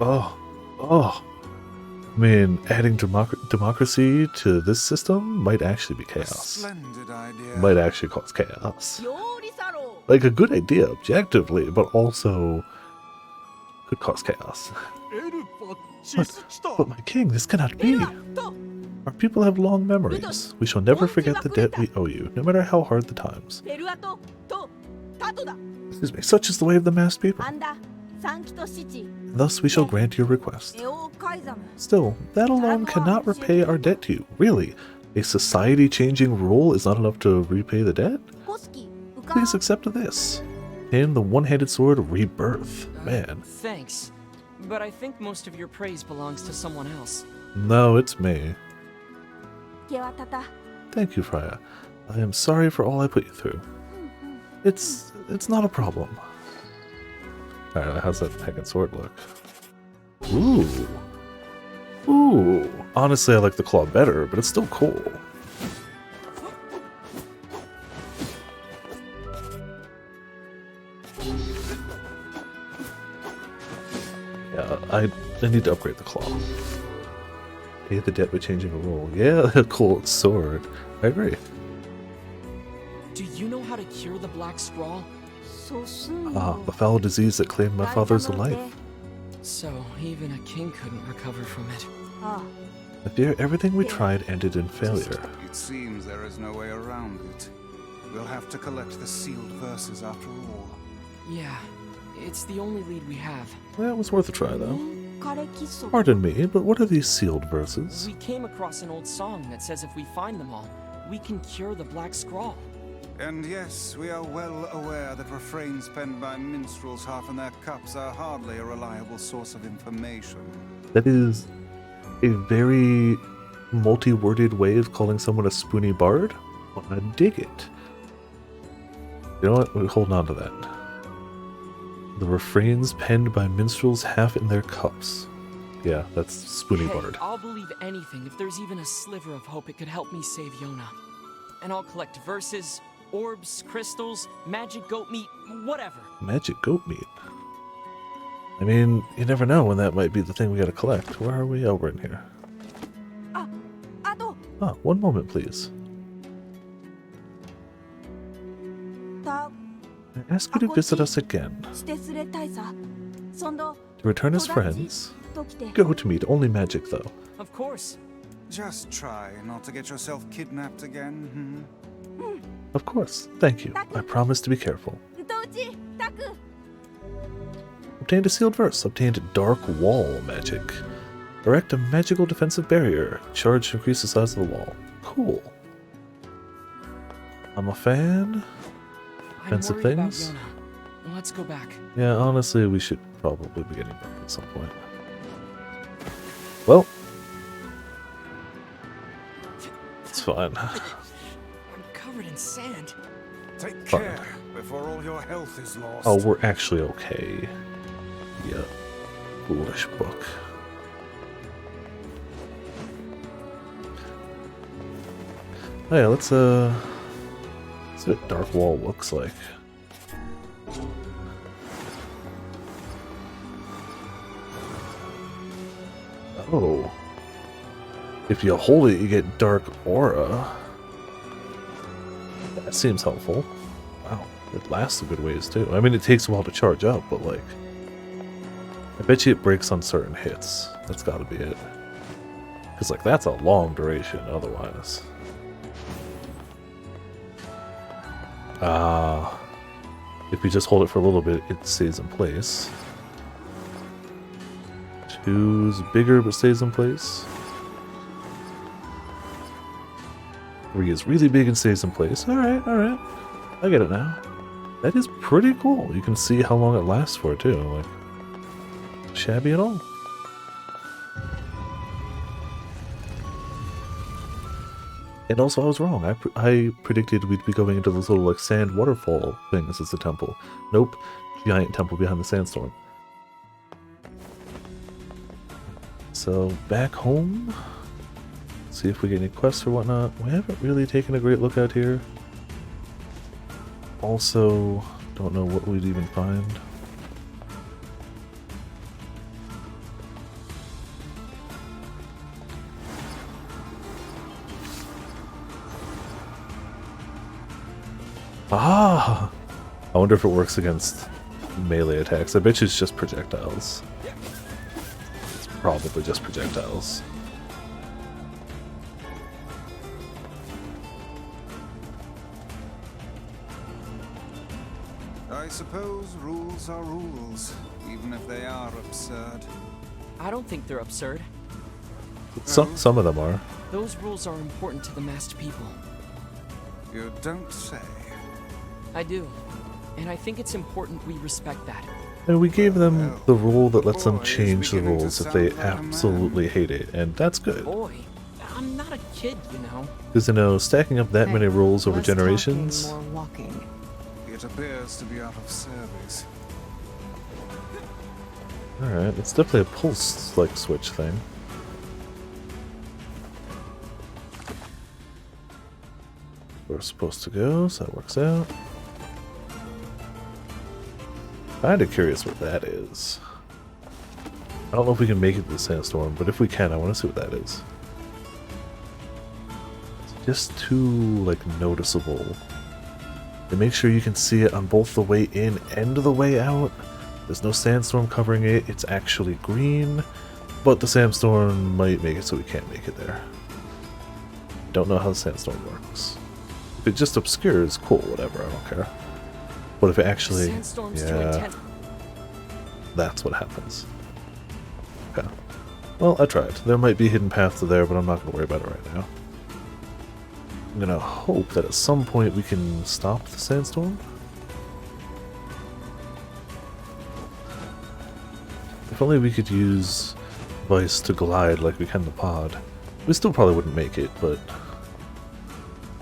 Oh. I mean, adding democracy to this system might actually be chaos. Splendid idea. Might actually cause chaos. Like a good idea objectively, but also could cause chaos. But my king, this cannot be. Our people have long memories. We shall never forget the debt we owe you, no matter how hard the times. Excuse me, such is the way of the masked people. Thus we shall grant your request. Still, that alone cannot repay our debt to you. Really, a society-changing rule is not enough to repay the debt? Please accept this. And the one-handed sword Rebirth. Man. Thanks. But I think most of your praise belongs to someone else. No, it's me. Thank you, Freya. I am sorry for all I put you through. It's not a problem. Alright, how's that second sword look? Ooh. Ooh. Honestly, I like the claw better, but it's still cool. Yeah, I need to upgrade the claw. Pay the debt by changing a rule. Yeah, a cool sword. I agree. Do you know how to cure the Black Scrawl? Ah, the foul disease that claimed my father's life. So, even a king couldn't recover from it. I fear everything we tried ended in failure. It seems there is no way around it. We'll have to collect the sealed verses after all. Yeah, it's the only lead we have. Well, it was worth a try, though. Pardon me, but what are these sealed verses? We came across an old song that says if we find them all, we can cure the Black Scrawl. And yes, we are well aware that refrains penned by minstrels half in their cups are hardly a reliable source of information. That is a very multi-worded way of calling someone a spoony bard. Well, I dig it. You know what? We're holding on to that. The refrains penned by minstrels half in their cups. Yeah, that's spoony bard. I'll believe anything if there's even a sliver of hope it could help me save Yona. And I'll collect verses, orbs, crystals, magic goat meat, whatever. Magic goat meat? I mean, you never know when that might be the thing we gotta collect. Where are we? Oh, we're in here. Ah, one moment, please. I ask you to visit us again. To return as friends. Go to meet, only magic though. Of course. Just try not to get yourself kidnapped again. Of course. Thank you. I promise to be careful. Obtained a sealed verse. Obtained dark wall magic. Erect a magical defensive barrier. Charge to increase the size of the wall. Cool. I'm a fan. Defensive things. Let's go back. Yeah, honestly, we should probably be getting dark at some point. Well, it's fine. I'm covered in sand. Take Fine. care before all your health is lost. Oh, we're actually okay. Yeah. Foolish book. Oh yeah, let's see what Dark Wall looks like. Oh. If you hold it, you get Dark Aura. That seems helpful. Wow, it lasts a good ways too. I mean, it takes a while to charge up, but like, I bet you it breaks on certain hits. That's gotta be it. Because like, that's a long duration otherwise. If you just hold it for a little bit, it stays in place. Two's bigger but stays in place. 3 is really big and stays in place. Alright, alright. I get it now. That is pretty cool. You can see how long it lasts for too. Like, shabby at all. And also, I was wrong. I predicted we'd be going into those little like sand waterfall things as the temple. Nope, giant temple behind the sandstorm. So back home, see if we get any quests or whatnot. We haven't really taken a great look out here. Also, don't know what we'd even find. Ah! I wonder if it works against melee attacks. I bet you it's just projectiles. It's probably just projectiles. I suppose rules are rules, even if they are absurd. I don't think they're absurd. Some of them are. Those rules are important to the masked people. You don't say. I do. And I think it's important we respect that. And we gave them the rule that lets them Boy, is change the beginning to rules if they sound like a man. absolutely hate it, and that's good. Boy, I'm not a kid, you know. Because, you know, stacking up that many Hey, rules over less talking, generations... more walking. It appears to be out of service. Alright, it's definitely a pulse-like switch thing. We're supposed to go, so that works out. Kinda curious what that is. I don't know if we can make it to the sandstorm, but if we can, I want to see what that is. It's just too, like, noticeable. And make sure you can see it on both the way in and the way out. There's no sandstorm covering it, it's actually green, but the sandstorm might make it so we can't make it there. Don't know how the sandstorm works. If it just obscures, cool, whatever, I don't care. But if it actually... Sandstorm's too yeah, intense. that's what happens. Okay. Well, I tried. There might be a hidden path to there, but I'm not going to worry about it right now. I'm going to hope that at some point we can stop the sandstorm. If only we could use Vice to glide like we can the pod. We still probably wouldn't make it, but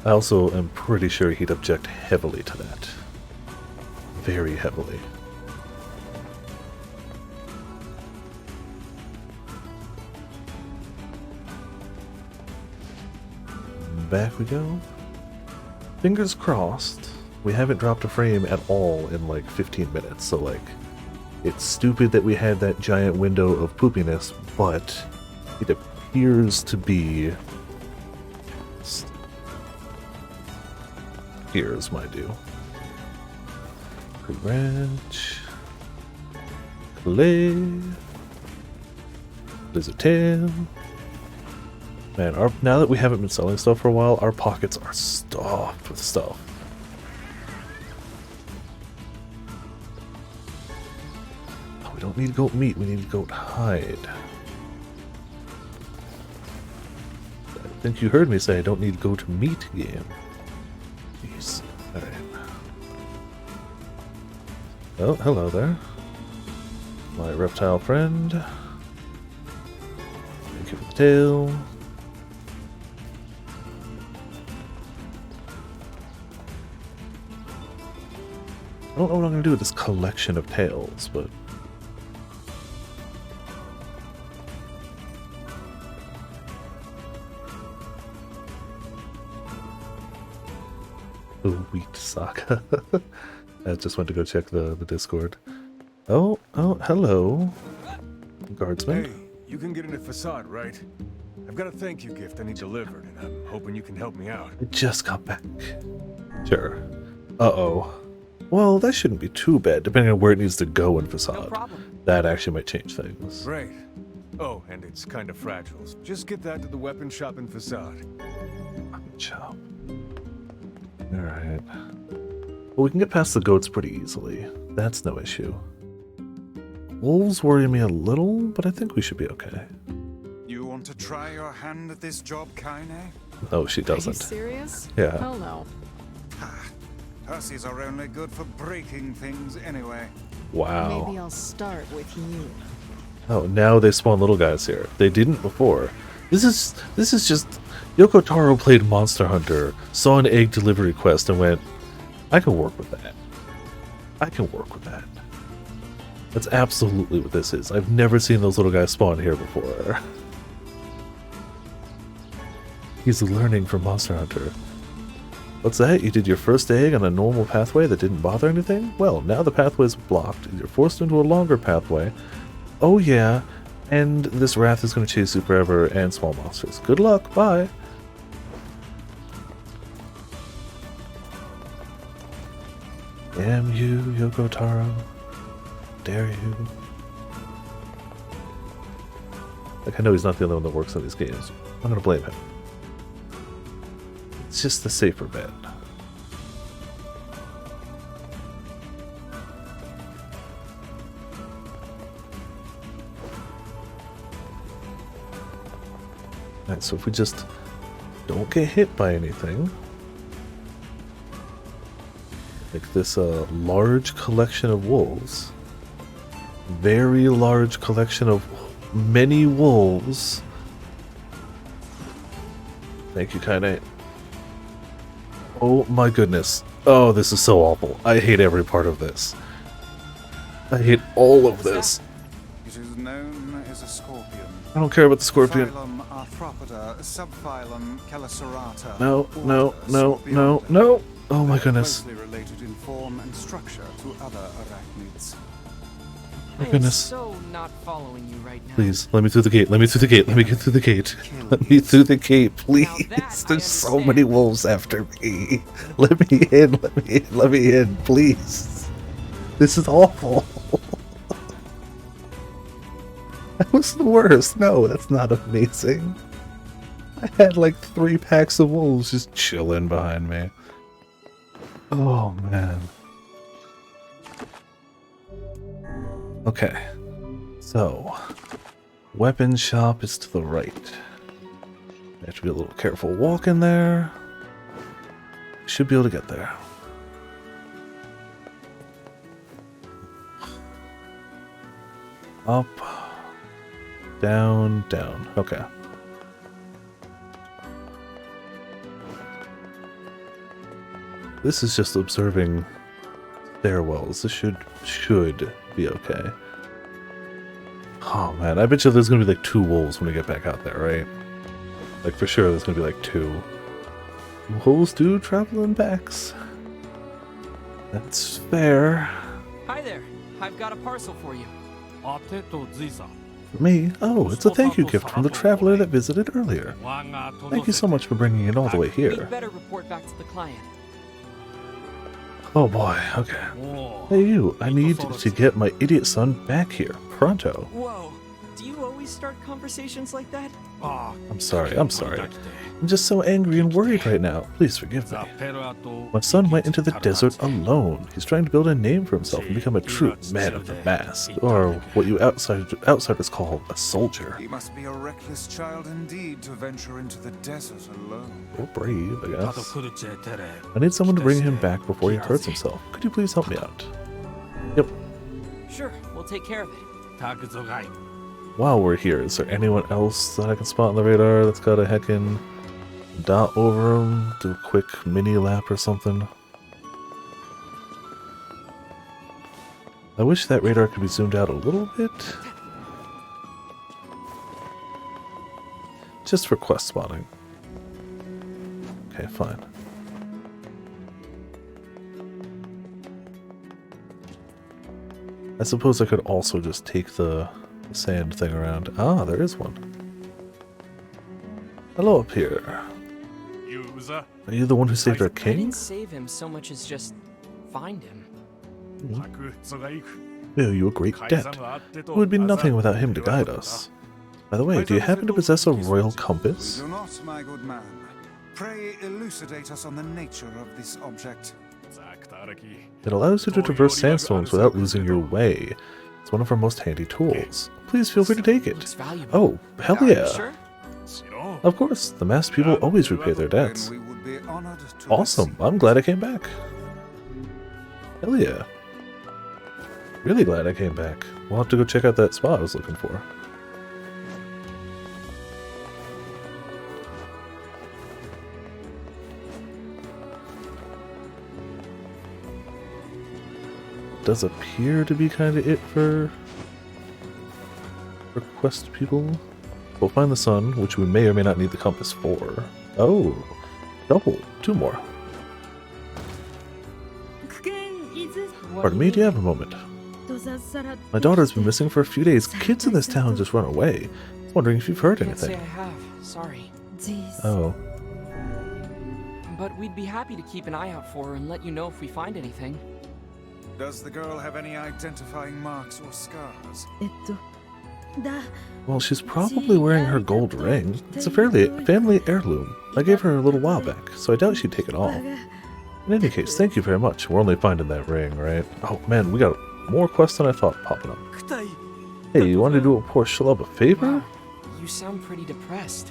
I also am pretty sure he'd object heavily to that. Very heavily. Back we go. Fingers crossed. We haven't dropped a frame at all in like 15 minutes, so like, it's stupid that we had that giant window of poopiness, but it appears to be... Here's my due. Ranch. Clay. Blizzard tail. Man, now that we haven't been selling stuff for a while, our pockets are stuffed with stuff. Oh, we don't need goat meat, we need goat hide. I think you heard me say I don't need goat meat game. Jeez. Alright. Oh, hello there. My reptile friend. Thank you for the tail. I don't know what I'm going to do with this collection of tails, but... The Wheat Saga. I just went to go check the Discord. Oh, hello. Guardsman. Hey, you can get in the facade, right? I've got a thank you gift I need delivered, and I'm hoping you can help me out. I just got back. Sure. Uh-oh. Well, that shouldn't be too bad, depending on where it needs to go in No facade. problem. That actually might change things. Great. Oh, and it's kind of fragile. Just get that to the weapon shop in facade. Chop. Alright. Well, we can get past the goats pretty easily. That's no issue. Wolves worry me a little, but I think we should be okay. You want to try your hand at this job, Kaine? No, she Are you doesn't. serious? Yeah. Hell no. Hussies are only good for breaking things anyway. Wow. Maybe I'll start with you. Oh, now they spawn little guys here. They didn't before. This is just... Yoko Taro played Monster Hunter, saw an egg delivery quest, and went, I can work with that. I can work with that. That's absolutely what this is. I've never seen those little guys spawn here before. He's learning from Monster Hunter. What's that? You did your first egg on a normal pathway that didn't bother anything? Well, now the pathway's blocked. You're forced into a longer pathway. Oh yeah, and this wrath is going to chase you forever and small monsters. Good luck, bye! Damn you, Yoko Taro. Dare you. Like, I know he's not the only one that works on these games. I'm gonna blame him. It's just the safer bet. Alright, so if we just don't get hit by anything, like this large collection of wolves, very large collection of many wolves. Thank you, Kaine. Oh my goodness. Oh, this is so awful. I hate every part of this. I hate all of this. It is known as a scorpion. I don't care about the scorpion. Phylum Arthropoda, subphylum Chelicerata. No, no, Order no, no, Scorpionida. no. Oh my They are goodness. closely related in form and structure to other arachnids. My I am goodness. so not following you right now. Please, let me through the gate. Let me through the gate. Let me get through the gate. Let me through the gate, please. that I There's so understand. many wolves after me. Let me in. Let me in. Let me in, please. This is awful. That was the worst. No, that's not amazing. I had like 3 packs of wolves just chilling behind me. Oh, man. Okay. So, weapon shop is to the right. I have to be a little careful walking there. Should be able to get there. Up. Down, down. Okay. This is just observing stairwells. This should be okay. Oh man, I bet you there's gonna be like 2 wolves when we get back out there, right? Like for sure there's gonna be like 2. Wolves do travel in packs. That's fair. Hi there. I've got a parcel for you. For me? Oh, it's a thank you gift from the traveler that visited earlier. Thank you so much for bringing it all the way We'd here. better report back to the client. Oh boy, okay. Hey you, I need to get my idiot son back here. Pronto. Whoa. Do you always start conversations like that? I'm sorry. I'm just so angry and worried right now. Please forgive me. My son went into the desert alone. He's trying to build a name for himself and become a true man of the mask, or what you outsiders call a soldier. He must be a reckless child indeed to venture into the desert alone. Or brave, I guess. I need someone to bring him back before he hurts himself. Could you please help me out? Yep. Sure, we'll take care of it. While we're here, is there anyone else that I can spot on the radar that's got a heckin' dot over him? Do a quick mini lap or something? I wish that radar could be zoomed out a little bit. Just for quest spotting. Okay, fine. I suppose I could also just take the sand thing around. Ah, there is one. Hello up here. Are you the one who saved our I king? didn't save him so much as just find him. Oh, you a great debt. It would be nothing without him to guide us. By the way, do you happen to possess a royal compass? We do not, my good man. Pray elucidate us on the nature of this object. It allows you to traverse sandstorms without losing your way. It's one of our most handy tools. Please feel free to take it. Looks valuable. Oh, hell Are you yeah. sure? Of course, the masked people always repay their debts. Then we would be honored to Awesome, receive I'm glad I came back. Hell yeah. Really glad I came back. We'll have to go check out that spot I was looking for. Does appear to be kind of it for quest people. We'll find the sun, which we may or may not need the compass for. Oh, double, 2 more. Pardon me, do you have a moment? My daughter's been missing for a few days. Kids in this town just run away. I was wondering if you've heard Can't say I anything. have. Sorry. Oh, But we'd be happy to keep an eye out for her and let you know if we find anything. Does the girl have any identifying marks or scars? well, she's probably wearing her gold ring. It's a family heirloom. I gave her a little while back, so I doubt she'd take it off. In any case, thank you very much. We're only finding that ring, right? Oh man, we got more quests than I thought popping up. Hey, you want to do a poor schlub a favor? You sound pretty depressed.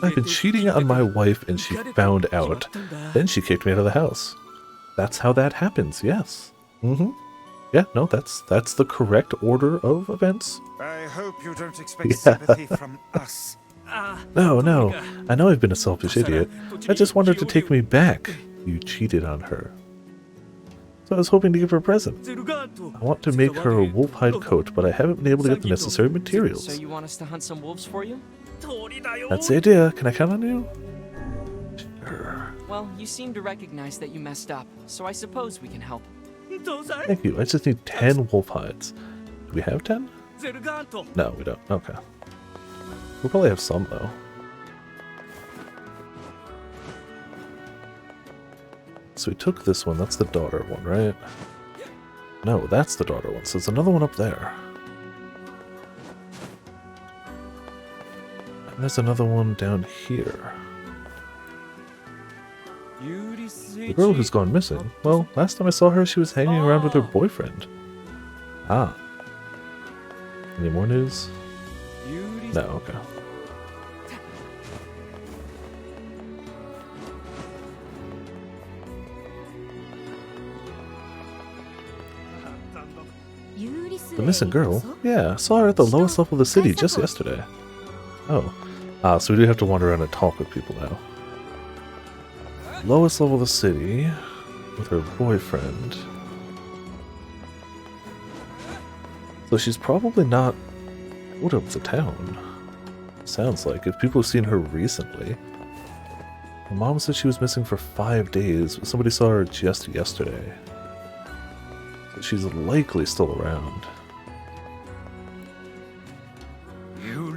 I've been cheating on my wife and she found out. Then she kicked me out of the house. That's how that happens, yes. Mm-hmm. Yeah, no, that's the correct order of events. I hope you don't expect sympathy from us. No. I know I've been a selfish idiot. I just wanted to take me back. You cheated on her. So I was hoping to give her a present. I want to make her a wolf hide coat, but I haven't been able to get the necessary materials. So you want us to hunt some wolves for you? That's the idea. Can I count on you? Sure. Well, you seem to recognize that you messed up, so I suppose we can help. Thank you. I just need 10 wolf hides. Do we have 10? No, we don't. Okay. We'll probably have some, though. So we took this one. That's the daughter one, right? No, that's the daughter one. So there's another one up there. And there's another one down here. The girl who's gone missing. Well, last time I saw her, she was hanging around with her boyfriend. Ah. Any more news? No, okay. The missing girl? Yeah, I saw her at the lowest level of the city just yesterday. Oh. Ah, so we do have to wander around and talk with people now. Lowest level of the city with her boyfriend. So she's probably not out of the town. Sounds like, if people have seen her recently. Her mom said she was missing for 5 days, but somebody saw her just yesterday. So she's likely still around.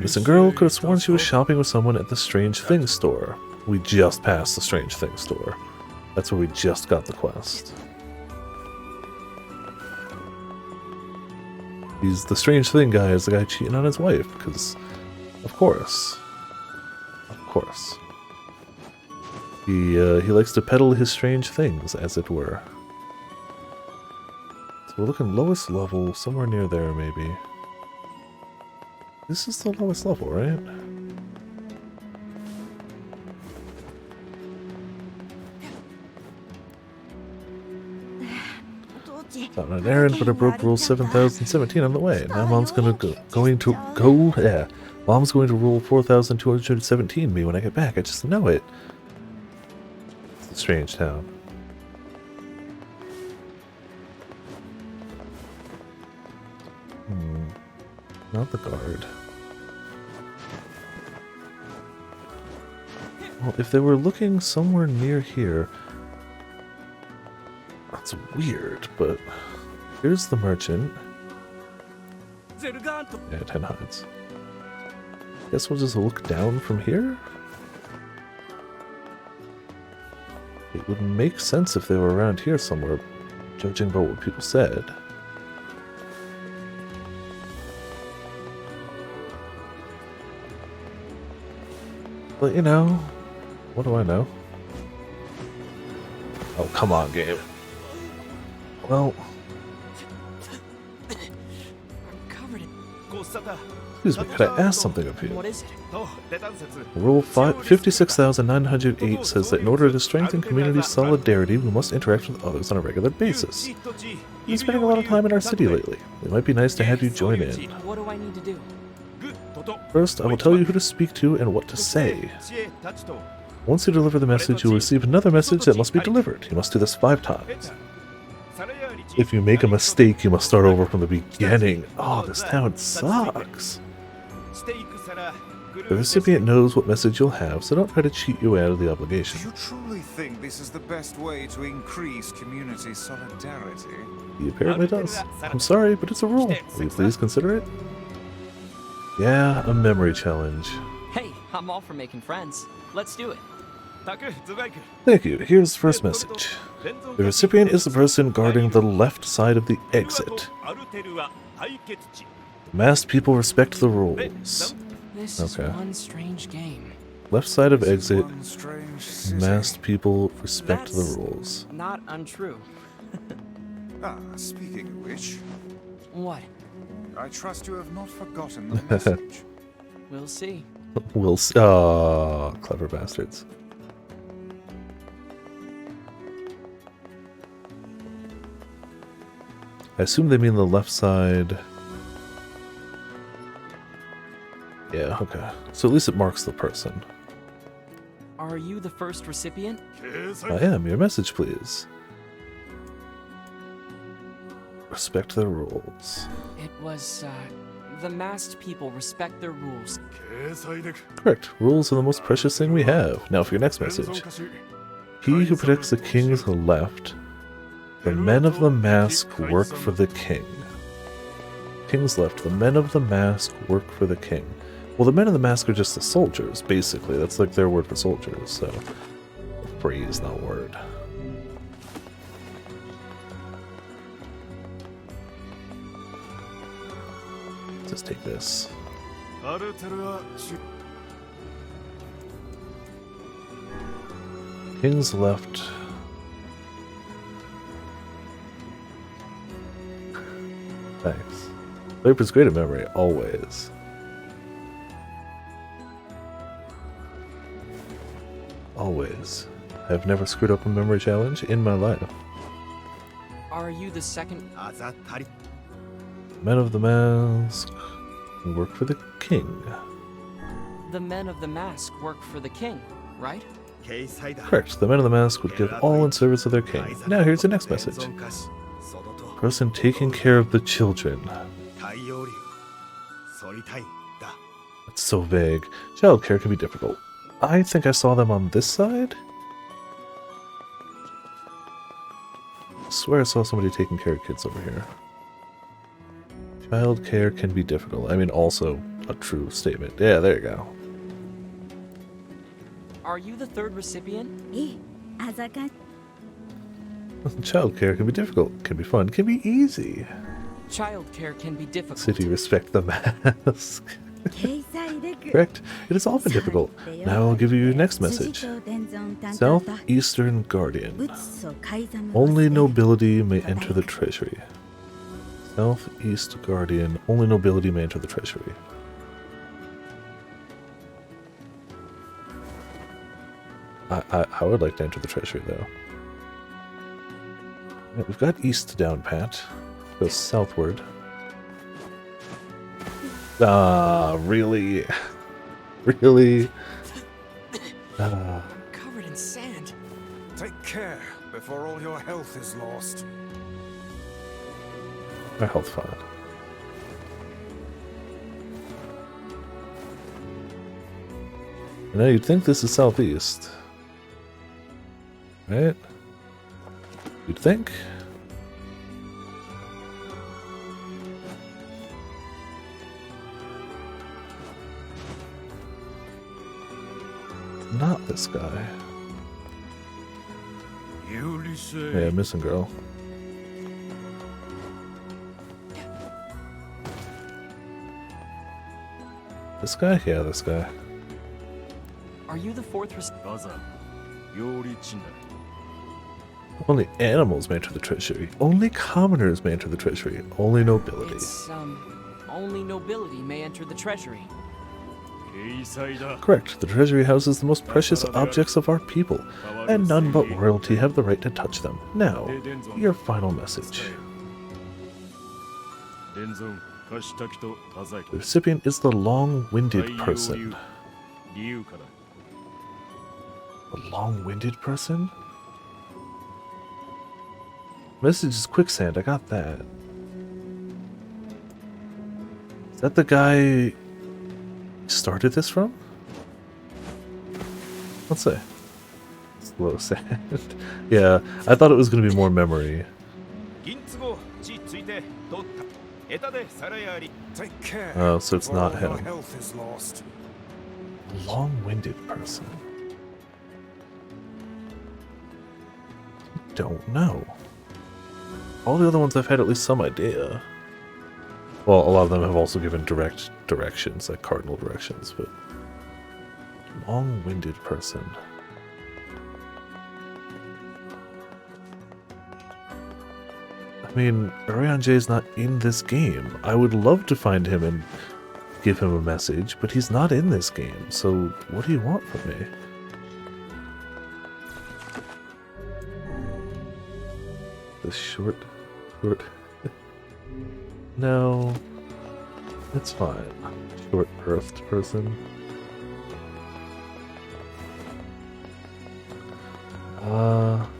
Missing girl could have sworn she was shopping with someone at the Strange Things store. We just passed the Strange Things store. That's where we just got the quest. He's the Strange Thing guy is the guy cheating on his wife, because, of course. Of course. He likes to peddle his strange things, as it were. So we're looking lowest level, somewhere near there, maybe. This is the lowest level, right? It's on an errand, but I broke rule 7017 on the way. Now Mom's Mom's going to rule 4217 me when I get back. I just know it. It's a strange town. Not the guard. Well, if they were looking somewhere near here, that's weird, but here's the merchant. Yeah, 10 hides. Guess we'll just look down from here? It would make sense if they were around here somewhere, judging by what people said. But, you know, what do I know? Oh, come on, game. Well... I'm covered in... Excuse me, could I ask something of you? What is it? Rule 56,908 says that in order to strengthen community solidarity, we must interact with others on a regular basis. You've been spending a lot of time in our city lately. It might be nice to have you join in. What do I need to do? First, I will tell you who to speak to and what to say. Once you deliver the message, you will receive another message that must be delivered. You must do this 5 times. If you make a mistake, you must start over from the beginning. Oh, this town sucks. The recipient knows what message you'll have, so don't try to cheat you out of the obligation. Do you truly think this is the best way to increase community solidarity? He apparently does. I'm sorry, but it's a rule. Will you please consider it? Yeah, a memory challenge. Hey, I'm all for making friends. Let's do it. Thank you. Here's the first message. The recipient is the person guarding the left side of the exit. Masked people respect the rules. This is one strange game. Left side of exit. Masked people respect the rules. Not untrue. Speaking of which... What? I trust you have not forgotten the message. We'll see. We'll see. Oh, clever bastards. I assume they mean the left side. Yeah, okay. So at least it marks the person. Are you the first recipient? I am. Your message, please. Respect the rules. It was, the masked people respect their rules. Correct. Rules are the most precious thing we have. Now for your next message. He who protects the king's left. The men of the mask work for the king. King's left. The men of the mask work for the king. Well, the men of the mask are just the soldiers, basically. That's like their word for soldiers, so... Phrase, not word. Just take this. King's left. Thanks. Viper's great at memory, always. Always. I've never screwed up a memory challenge in my life. Are you the second? Men of the Mask work for the king. The men of the mask work for the king, right? Correct. The men of the mask would give all in service of their king. Now here's the next message. Person taking care of the children. That's so vague. Childcare can be difficult. I think I saw them on this side? I swear I saw somebody taking care of kids over here. Childcare can be difficult. I mean, also a true statement. Yeah, there you go. Are you the third recipient? Childcare can be difficult, can be fun, can be easy. Childcare can be difficult. City respect the mask. Correct. It has all been difficult. Now I'll give you your next message. Southeastern Guardian. Only nobility may enter the treasury. Southeast Guardian. Only nobility may enter the treasury. I would like to enter the treasury, though. Right, we've got east down pat. Go southward. Ah, really? Really? Covered in sand. Take care before all your health is lost. Our health fine. Now you'd think this is southeast. Right? You'd think? Not this guy. Yeah, missing girl. This guy? Yeah, this guy. Are you the fourth Only animals may enter the treasury. Only commoners may enter the treasury. Only nobility. It's, only nobility may enter the treasury. Correct. The treasury houses the most precious objects of our people, and none but royalty have the right to touch them. Now, your final message. The recipient is the long-winded person. The long-winded person? Message is quicksand, I got that. Is that the guy he started this from? Let's say. Slow sand. Yeah, I thought it was going to be more memory. Take care. Oh, so it's before not all your him. health is lost. Long-winded person. Don't know. All the other ones I've had at least some idea. Well, a lot of them have also given direct directions, like cardinal directions, but... Long-winded person. I mean, Urian J's not in this game. I would love to find him and give him a message, but he's not in this game, so what do you want from me? The short... No, it's fine. Short-earthed person.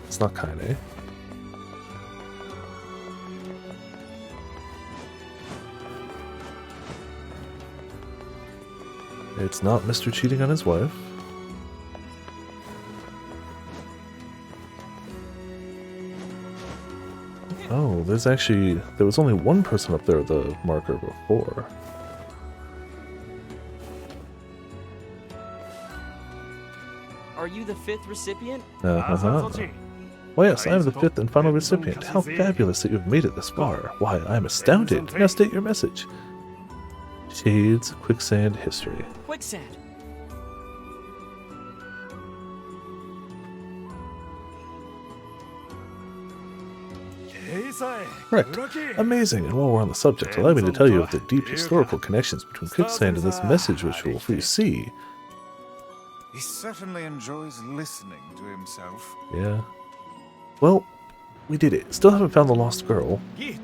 It's not Kaine. It's not Mr. Cheating on his wife. Oh, there was only one person up there with the marker before. Are you the fifth recipient? Oh yes, I am the fifth and final recipient. How fabulous that you've made it this far. Why, I am astounded. Now state your message. Shades, quicksand, history. Quicksand. Correct. Amazing. And while we're on the subject, allow me to tell you of the deep historical connections between quicksand and this message ritual, for you see... He certainly enjoys listening to himself. Yeah. Well, we did it. Still haven't found the lost girl. You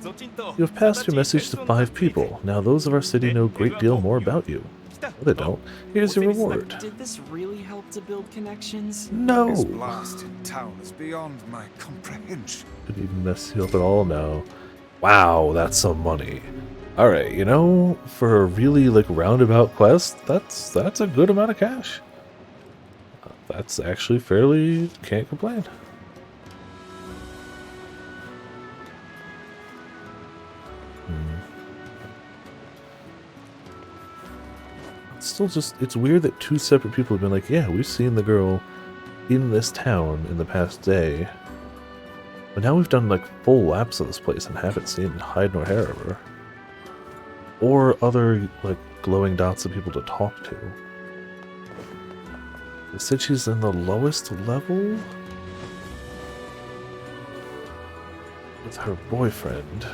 have passed your message to 5 people. Now those of our city know a great deal more about you. No, they don't. Here's your reward. Did this really help to build connections? No! His blast in town is beyond my comprehension. Did he mess you up at all? No. Wow, that's some money. Alright, you know, for a really, roundabout quest, that's a good amount of cash. That's actually fairly... can't complain. It's still just... it's weird that 2 separate people have been like, yeah, we've seen the girl in this town in the past day. But now we've done, full laps of this place and haven't seen hide nor hair of her. Or other, glowing dots of people to talk to. They said she's in the lowest level? With her boyfriend.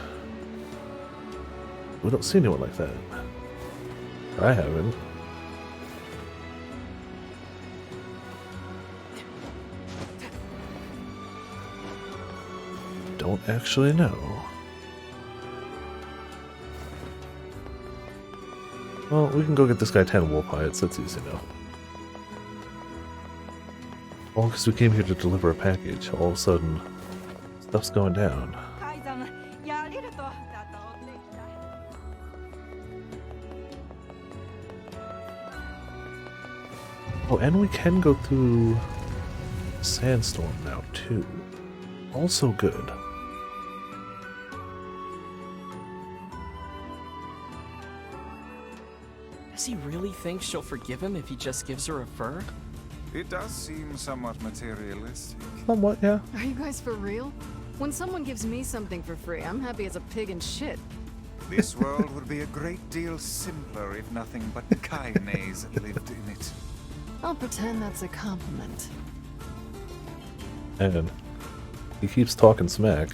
We don't see anyone like that. I haven't. don't actually know. Well, we can go get this guy 10 wolf hides. That's easy enough. All because we came here to deliver a package. All of a sudden, stuff's going down. Oh, and we can go through Sandstorm now, too. Also good. Does he really think she'll forgive him if he just gives her a fur? It does seem somewhat materialistic. Somewhat, yeah. Are you guys for real? When someone gives me something for free, I'm happy as a pig in shit. This world would be a great deal simpler if nothing but Kaines lived in it. I'll pretend that's a compliment. And he keeps talking smack.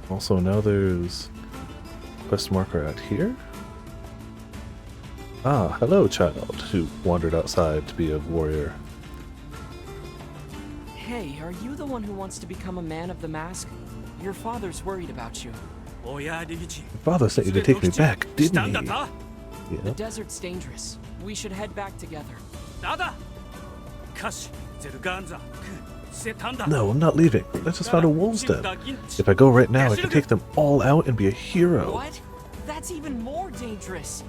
Also, now there's quest marker out here. Ah, hello, child, who wandered outside to be a warrior. Hey, are you the one who wants to become a man of the mask? Your father's worried about you. Your father sent you to take me back, didn't he? The Yeah. desert's dangerous. We should head back together. No, I'm not leaving. I just found a wolf's den. If I go right now, I can take them all out and be a hero. What? That's even more dangerous.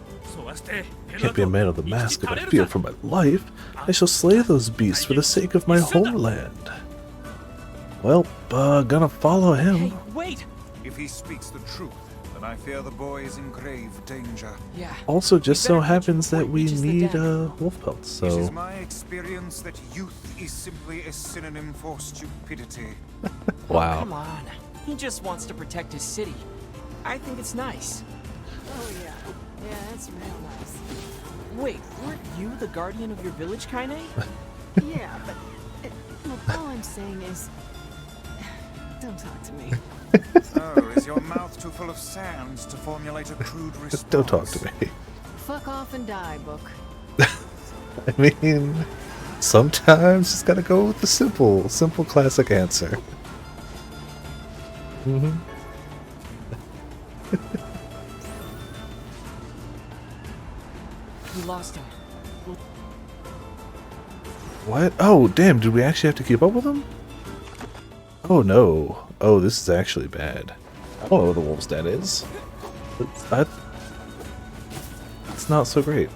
I can't be a man of the mask if I fear for my life. I shall slay those beasts for the sake of my homeland. Well, gonna follow him. Hey, wait! If he speaks the truth, then I fear the boy is in grave danger. Yeah. Also, just so happens that we Which is the need den. wolf pelts, It is so my experience that youth is simply a synonym for stupidity. wow. Come on. He just wants to protect his city. I think it's nice. Oh yeah. Yeah, it's real nice. Wait, weren't you the guardian of your village, Kaine? Yeah, but look, all I'm saying is, don't talk to me. Oh, is your mouth too full of sand to formulate a crude response? Don't talk to me. Fuck off and die, book. I mean, sometimes just gotta go with the simple classic answer. Mm-hmm. We lost him. What? Oh, damn, did we actually have to keep up with him? Oh no. Oh, this is actually bad. I don't know what the wolf's den is. It's not so great.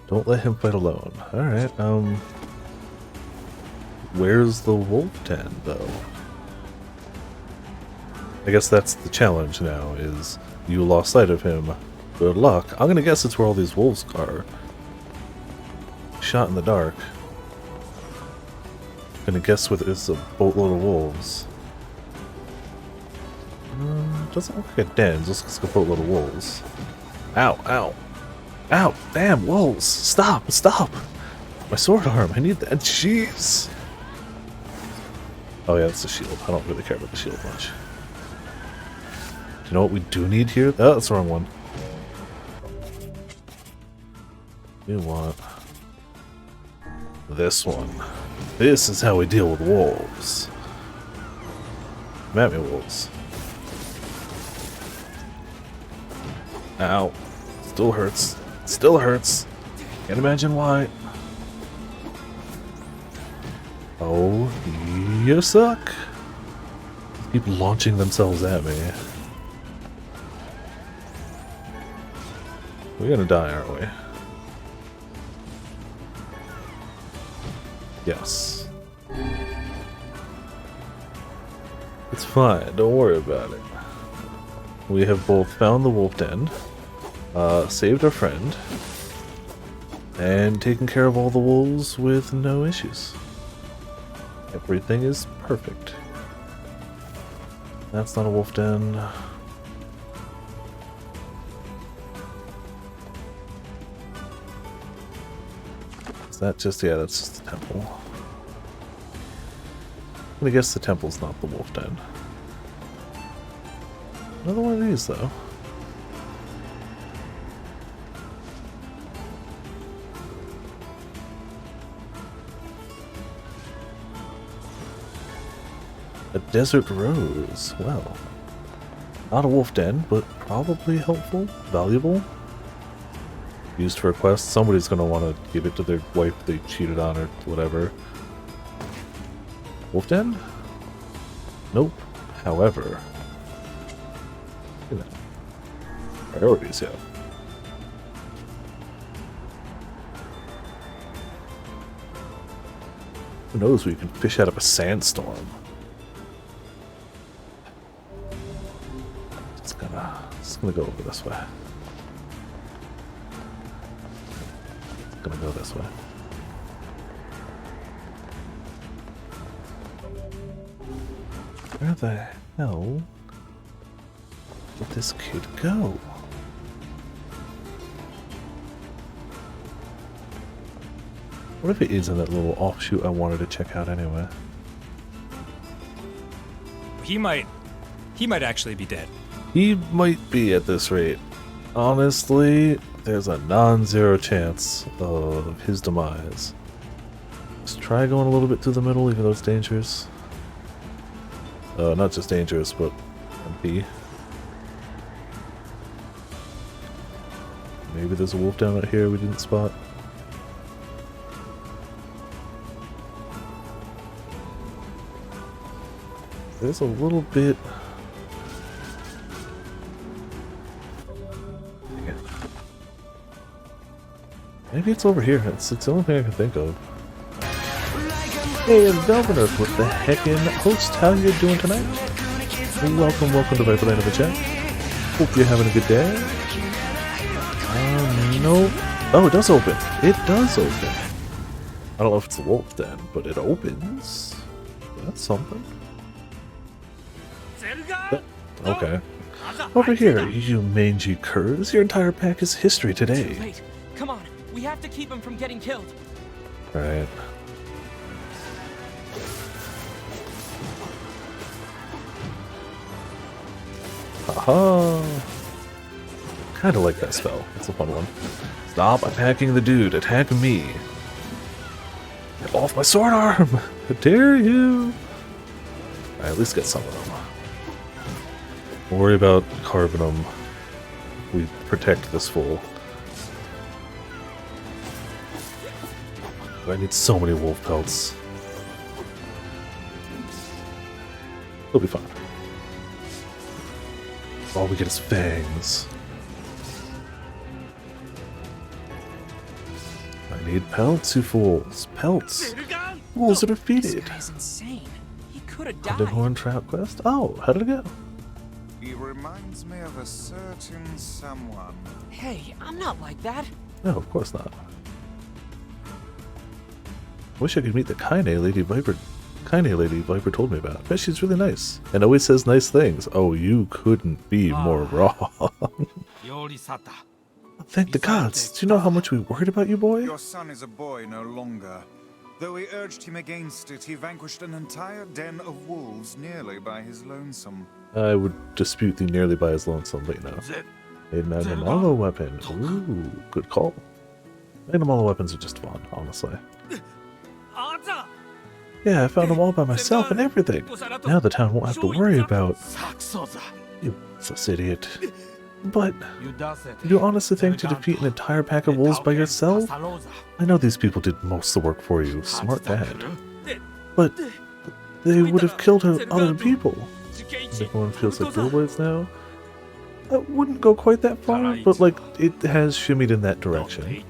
Don't let him fight alone. Alright, where's the wolf den, though? I guess that's the challenge now, is you lost sight of him. Good luck. I'm gonna guess it's where all these wolves are. Shot in the dark. Gonna guess with it's a boatload of wolves. Doesn't look like a den, just looks like a boatload of wolves. Ow, ow. Ow, damn, wolves! Stop, stop! My sword arm, I need that, jeez! Oh yeah, it's the shield. I don't really care about the shield much. You know what we do need here? Oh, that's the wrong one. We want this one. This is how we deal with wolves. Come at me, wolves. Ow. Still hurts. Still hurts. Can't imagine why. Oh, you suck. Keep launching themselves at me. We're gonna die, aren't we? Yes. It's fine, don't worry about it. We have both found the wolf den, saved our friend, and taken care of all the wolves with no issues. Everything is perfect. That's not a wolf den. Is that just, yeah, that's just the temple. I'm gonna guess the temple's not the wolf den. Another one of these, though. Desert Rose. Well, not a wolf den, but probably helpful, valuable. Used for a quest. Somebody's gonna want to give it to their wife they cheated on or whatever. Wolf den? Nope. However, look at that. Priorities, yeah. Who knows where you can fish out of a sandstorm? Just gonna go over this way. Just gonna go this way. Where the hell did this kid go? What if it is in that little offshoot I wanted to check out anyway? He might actually be dead. He might be at this rate. Honestly, there's a non-zero chance of his demise. Let's try going a little bit through the middle, even though it's dangerous. Not just dangerous, but MP. Maybe there's a wolf down out here we didn't spot. There's a little bit. Maybe it's over here. It's the only thing I can think of. Hey, Velvener with the heckin' host. How you doing tonight? Welcome to Viperland of the chat. Hope you're having a good day. No. Oh, it does open. It does open. I don't know if it's a wolf then, but it opens. That's something. Okay. Over here, you mangy curs. Your entire pack is history today. Too late. Come on, we have to keep him from getting killed. Right. Haha. Kinda like that spell. It's a fun one. Stop attacking the dude. Attack me. Get off my sword arm. How dare you? Alright, at least get some of them. Don't worry about carving them. We protect this fool. I need so many wolf pelts. He'll be fine. All we get is fangs. I need pelts, you fools. Pelts. Fools are defeated. This guy's insane. He could have died. Underhorn trap quest? Oh, how did it go? He reminds me of a certain someone. Hey, I'm not like that. No, of course not. Wish I could meet the Kaine Lady Viper told me about. I bet she's really nice. And always says nice things. Oh, you couldn't be more wrong. Thank the gods. Do you know how much we worried about you, boy? Your son is a boy no longer. Though we urged him against it, he vanquished an entire den of wolves nearly by his lonesome. I would dispute the nearly by his lonesome, but you know. A magnum hollow weapon. Ooh, good call. Magnum hollow weapons are just fun, honestly. Yeah, I found them all by myself and everything. Now the town won't have to worry about... You useless idiot. But, you honestly think to defeat an entire pack of wolves by yourself? I know these people did most of the work for you, smart dad. But, they would have killed other people. Everyone feels like billboards now? I wouldn't go quite that far, but like, it has shimmied in that direction.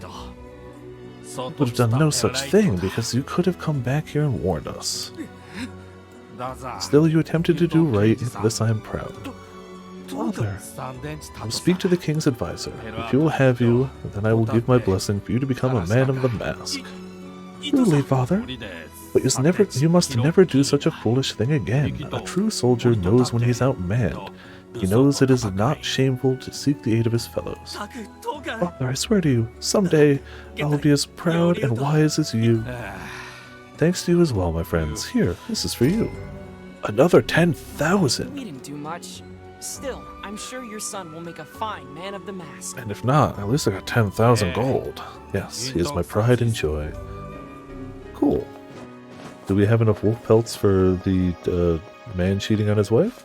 Would have done no such thing, because you could have come back here and warned us. Still, you attempted to do right, and this I am proud. Father, I will speak to the king's advisor. If he will have you, then I will give my blessing for you to become a man of the mask. Truly, father. But you must never do such a foolish thing again. A true soldier knows when he's outmanned. He knows it is not shameful to seek the aid of his fellows. Father, I swear to you, someday I will be as proud and wise as you. Thanks to you as well, my friends. Here, this is for you. Another 10,000! We didn't do much. Still, I'm sure your son will make a fine man of the mask. And if not, at least I got 10,000 gold. Yes, he is my pride and joy. Cool. Do we have enough wolf pelts for the Man cheating on his wife?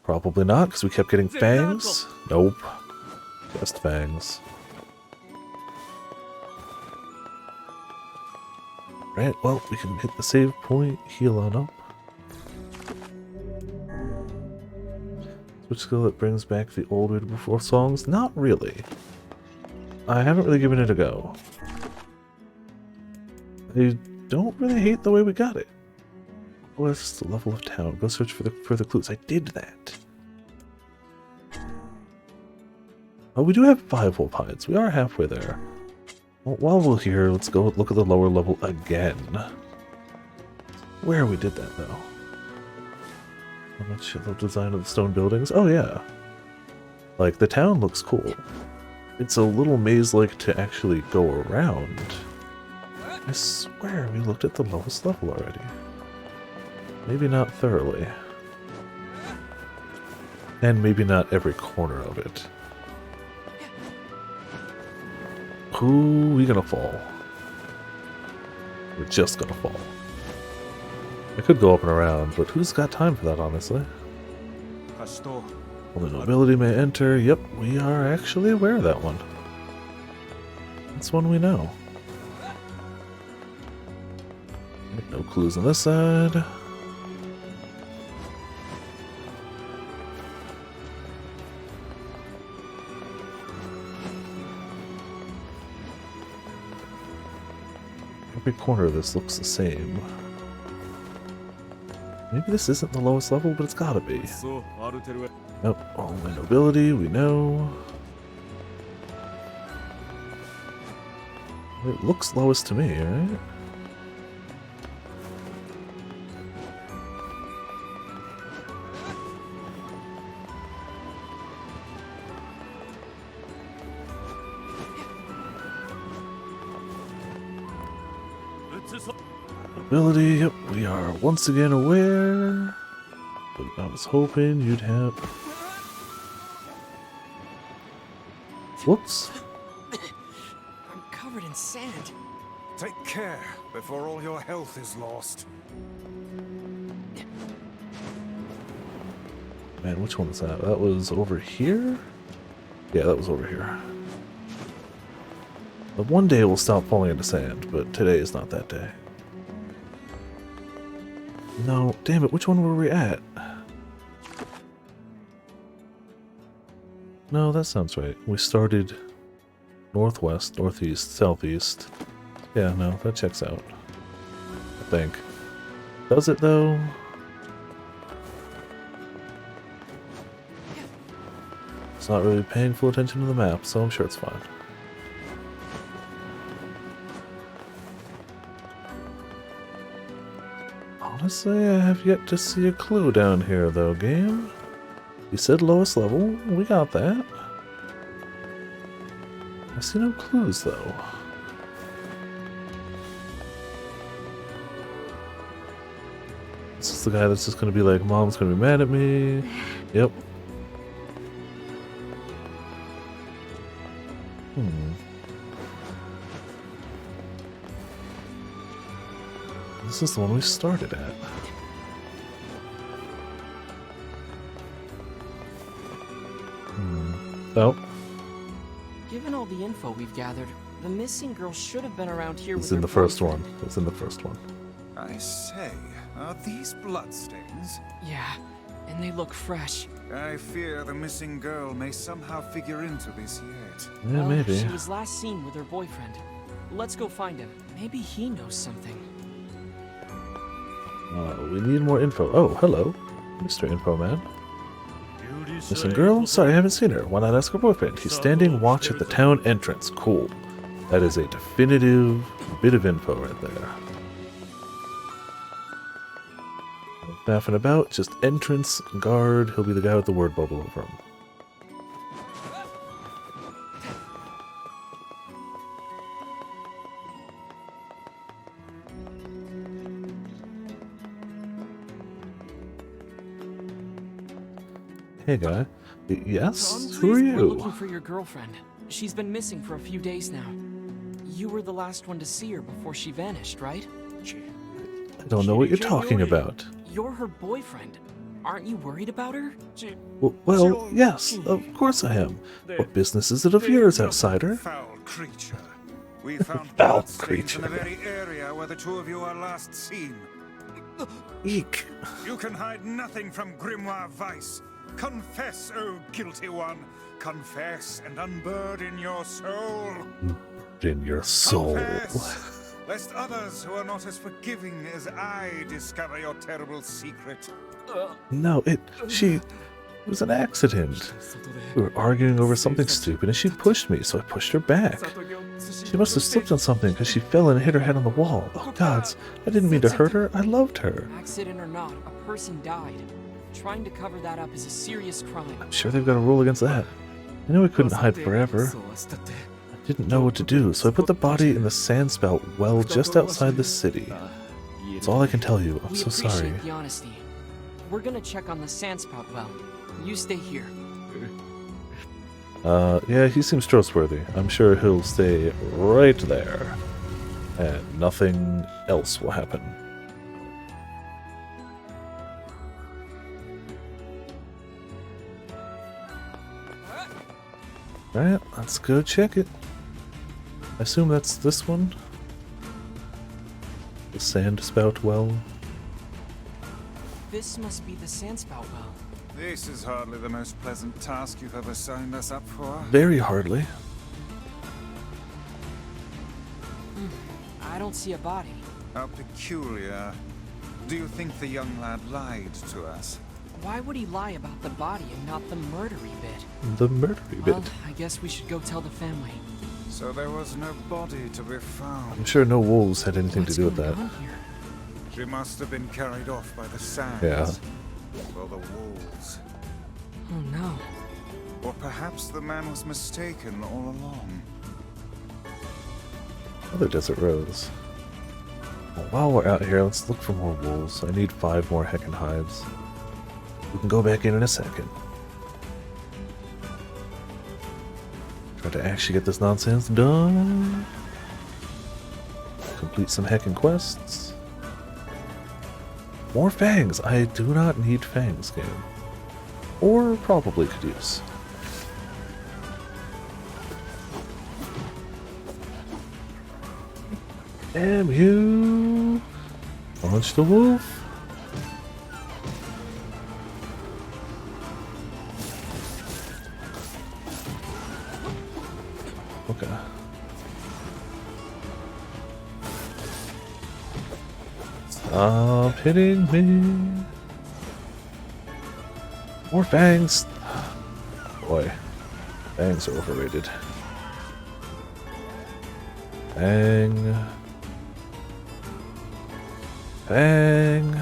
Probably not, because we kept getting fangs. Nope. Just fangs. Right, well, we can hit the save point, heal on up. Switch skill that brings back the old way to before songs? Not really. I haven't really given it a go. I don't really hate the way we got it. What's the level of town? Go search for the further clues. I did that. Oh, we do have 5 wolf hides. We are halfway there. Well, while we're here, let's go look at the lower level again. Where we did that, though. How much the design of the stone buildings? Oh, yeah. Like, the town looks cool. It's a little maze-like to actually go around. I swear we looked at the lowest level already. Maybe not thoroughly. And maybe not every corner of it. Ooh, we gonna fall. We're just gonna fall. I could go up and around, but who's got time for that, honestly? Only nobility may enter. Yep, we are actually aware of that one. That's one we know. No clues on this side. Every corner of this looks the same. Maybe this isn't the lowest level, but it's gotta be. Nope, only nobility, we know. It looks lowest to me, right? Ability, yep, we are once again aware. But I was hoping you'd have... Whoops. I'm covered in sand. Take care before all your health is lost. Man, which one was that? That was over here? Yeah, that was over here. But one day we'll stop falling into sand, but today is not that day. No, damn it, which one were we at? No, that sounds right. We started northwest, northeast, southeast. Yeah, no, that checks out. I think. Does it, though? It's not really paying full attention to the map, so I'm sure it's fine. Honestly, I have yet to see a clue down here, though, game. You said lowest level. We got that. I see no clues, though. This is the guy that's just gonna be like, Mom's gonna be mad at me. Yep. This is the one we started at. Oh. Given all the info we've gathered, the missing girl should have been around here It's with in her the first boyfriend. one. It's in the first one. I say, are these bloodstains? Yeah, and they look fresh. I fear the missing girl may somehow figure into this yet. Yeah, Well, maybe. She was last seen with her boyfriend. Let's go find him. Maybe he knows something. We need more info. Oh, hello. Mr. Info Man. Missing girl? Sorry, I haven't seen her. Why not ask her boyfriend? He's standing watch at the town entrance. Cool. That is a definitive bit of info right there. No faffing about, just entrance, guard. He'll be the guy with the word bubble over him. Hey guy. Yes? Who are We're looking you? for your girlfriend. She's been missing for a few days now. You were the last one to see her before she vanished, right? I don't know what you're talking about. You're her boyfriend. Aren't you worried about her? Well, yes, of course I am. What business is it of yours, outsider? Foul creature. We found Foul bloodstains in the creature. very area where the two of you are last seen. Eek. You can hide nothing from Grimoire Vice. Confess, O guilty one. Confess and unburden your soul. In your soul. Confess, lest others who are not as forgiving as I discover your terrible secret. No, it was an accident. We were arguing over something stupid and she pushed me, so I pushed her back. She must have slipped on something because she fell and hit her head on the wall. Oh gods, I didn't mean to hurt her. I loved her. Accident or not, a person died. Trying to cover that up is a serious crime. I'm sure they've got a rule against that. I knew I couldn't hide forever. I didn't know what to do, so I put the body in the sandspout well just outside the city. That's all I can tell you. I'm We so sorry. appreciate the honesty. We're gonna check on the sandspout well. You stay here. Yeah, he seems trustworthy. I'm sure he'll stay right there. And nothing else will happen. Alright, let's go check it. I assume that's this one. The sand spout well. This must be the sandspout well. This is hardly the most pleasant task you've ever signed us up for. Very hardly. I don't see a body. How peculiar. Do you think the young lad lied to us? Why would he lie about the body and not the murdery bit? The murdery bit. Well, I guess we should go tell the family. So there was no body to be found. I'm sure no wolves had anything to do with that. What's going on here? She must have been carried off by the sands. Yeah. Or the wolves. Oh no. Or perhaps the man was mistaken all along. Another desert rose. Well, while we're out here, let's look for more wolves. I need 5 more heckin' hives. We can go back in a second. Try to actually get this nonsense done. Complete some heckin' quests. More fangs! I do not need fangs, game. Or probably could use. Damn you! Punch the wolf! Okay. Stop hitting me! More fangs! Boy, fangs are overrated. Bang. Bang.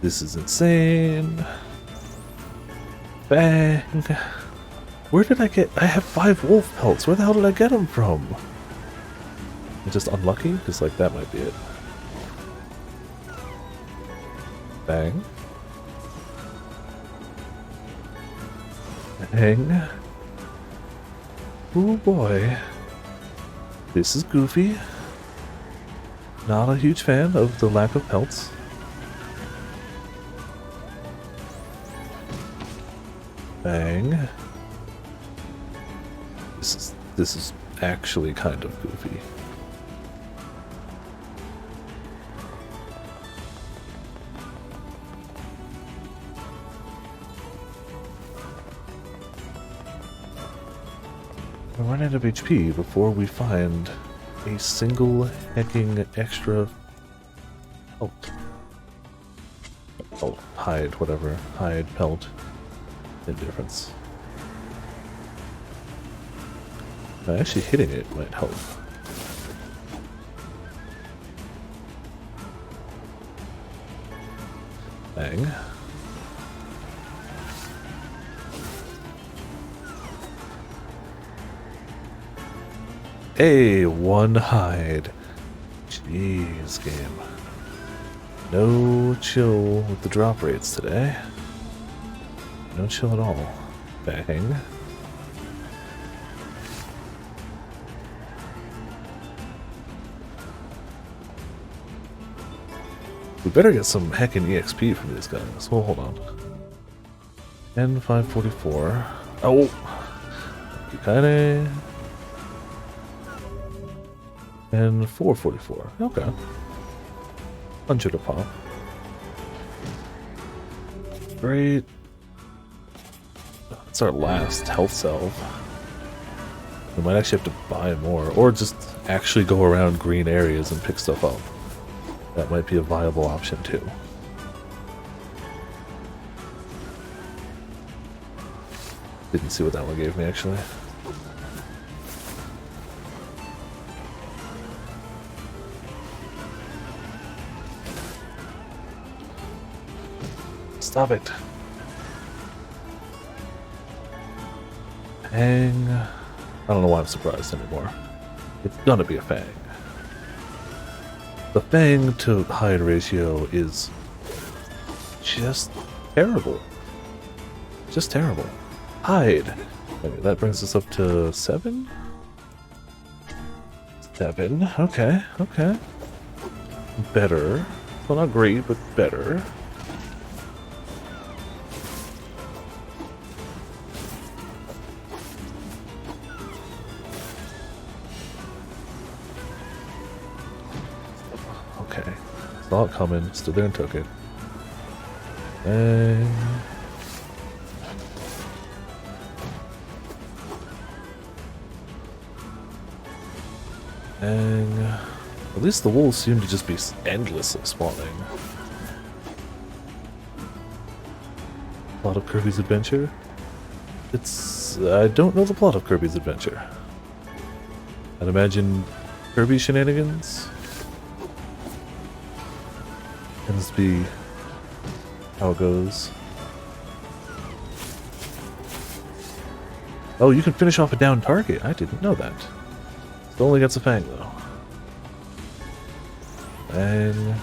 This is insane. Bang. Where did I get... I have 5 wolf pelts. Where the hell did I get them from? I'm just unlucky? Because, like, that might be it. Bang. Bang. Oh boy. This is goofy. Not a huge fan of the lack of pelts. Bang. This is actually kind of goofy. I run out of HP before we find a single hecking extra pelt. Oh, hide, whatever. Hide, pelt. Indifference. Actually hitting it might help. Bang. Hey, 1 hide. Jeez, game. No chill with the drop rates today. No chill at all. Bang. We better get some heckin' EXP from these guys. Well, hold on. N544. Oh! Kinda. N444. Okay. 100 a pop. Great. That's our last health salve. We might actually have to buy more, or just actually go around green areas and pick stuff up. That might be a viable option too. Didn't see what that one gave me actually. Stop it. Fang. I don't know why I'm surprised anymore. It's gonna be a Fang. The Fang to hide ratio is just terrible. Just terrible. Hide. Okay, that brings us up to 7? 7. Okay, okay. Better. Well, not great, but better. Okay. Saw it coming, stood there and took it. And at least the wolves seem to just be endlessly spawning. Plot of Kirby's Adventure? I don't know the plot of Kirby's Adventure. I'd imagine Kirby shenanigans? Tends to be how it goes. Oh, you can finish off a down target. I didn't know that. It only gets a Fang though. Fang.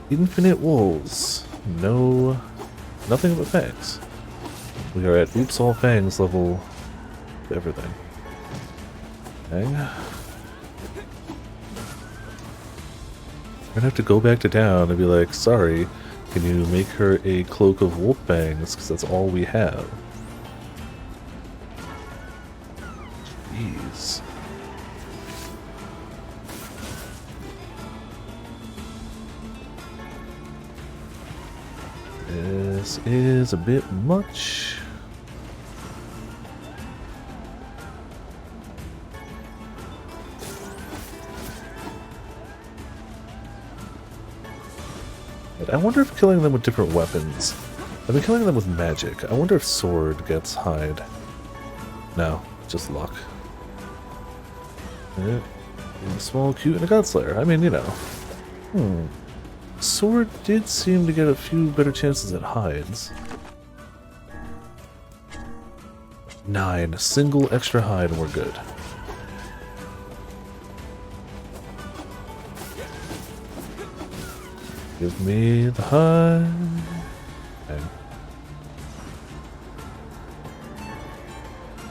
Infinite wolves. No, nothing but Fangs. We are at Oops All Fangs level of everything. Fang. We're gonna have to go back to town and be like, sorry, can you make her a cloak of wolf fangs? Because that's all we have. Jeez. This is a bit much. I wonder if killing them with different weapons. I've been killing them with magic. I wonder if sword gets hide. No, just luck. Yeah. A small, cute, and a godslayer. I mean, you know. Sword did seem to get a few better chances at hides. 9. Single extra hide and we're good. Give me the high. Okay.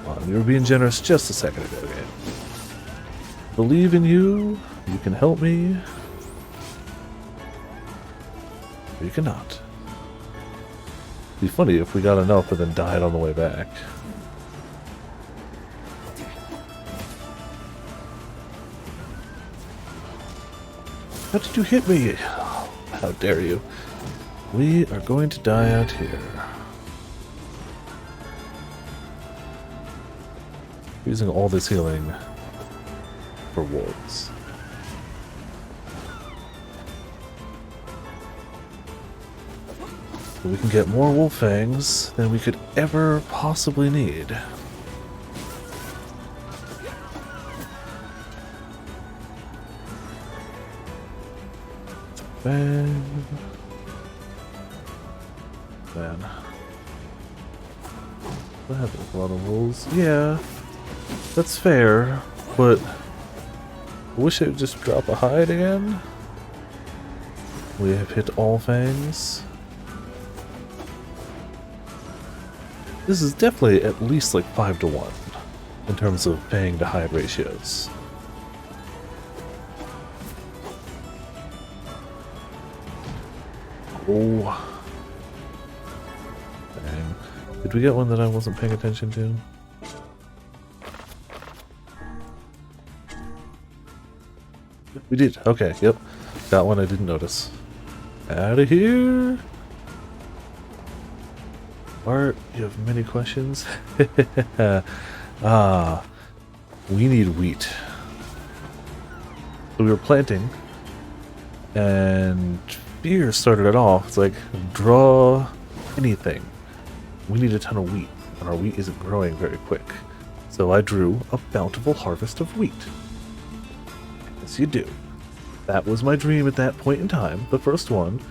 Well, you were being generous just a second ago, game. Believe in you. You can help me. Or you cannot. It'd be funny if we got enough and then died on the way back. How did you hit me? How dare you? We are going to die out here. Using all this healing for wolves. So we can get more wolf fangs than we could ever possibly need. Man. That has a lot of wolves. Yeah, that's fair, but I wish it would just drop a hide again. We have hit all fangs. This is definitely at least like 5 to 1 in terms of fang to hide ratios. Oh. Dang. Did we get one that I wasn't paying attention to? We did. Okay, yep. Got one I didn't notice. Out of here! Art, you have many questions? We need wheat. So we were planting, and fear started it off. It's like, draw anything. We need a ton of wheat, and our wheat isn't growing very quick. So I drew a bountiful harvest of wheat. Yes, you do. That was my dream at that point in time. The first one,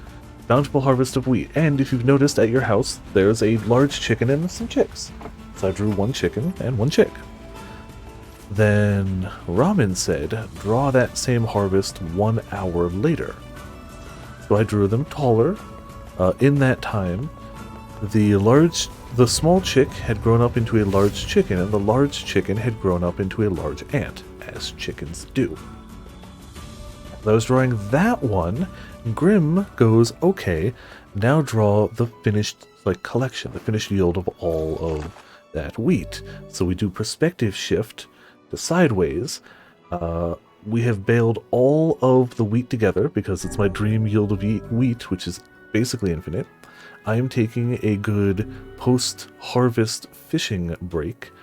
bountiful harvest of wheat. And if you've noticed at your house, there's a large chicken and some chicks. So I drew one chicken and one chick. Then Ramen said, draw that same harvest 1 hour later. So I drew them taller. In that time, the small chick had grown up into a large chicken, and the large chicken had grown up into a large ant, as chickens do. I was drawing that one. Grim goes, okay, now draw the finished collection, the finished yield of all of that wheat. So we do perspective shift to sideways. We have baled all of the wheat together because it's my dream yield of wheat, which is basically infinite. I am taking a good post-harvest fishing break.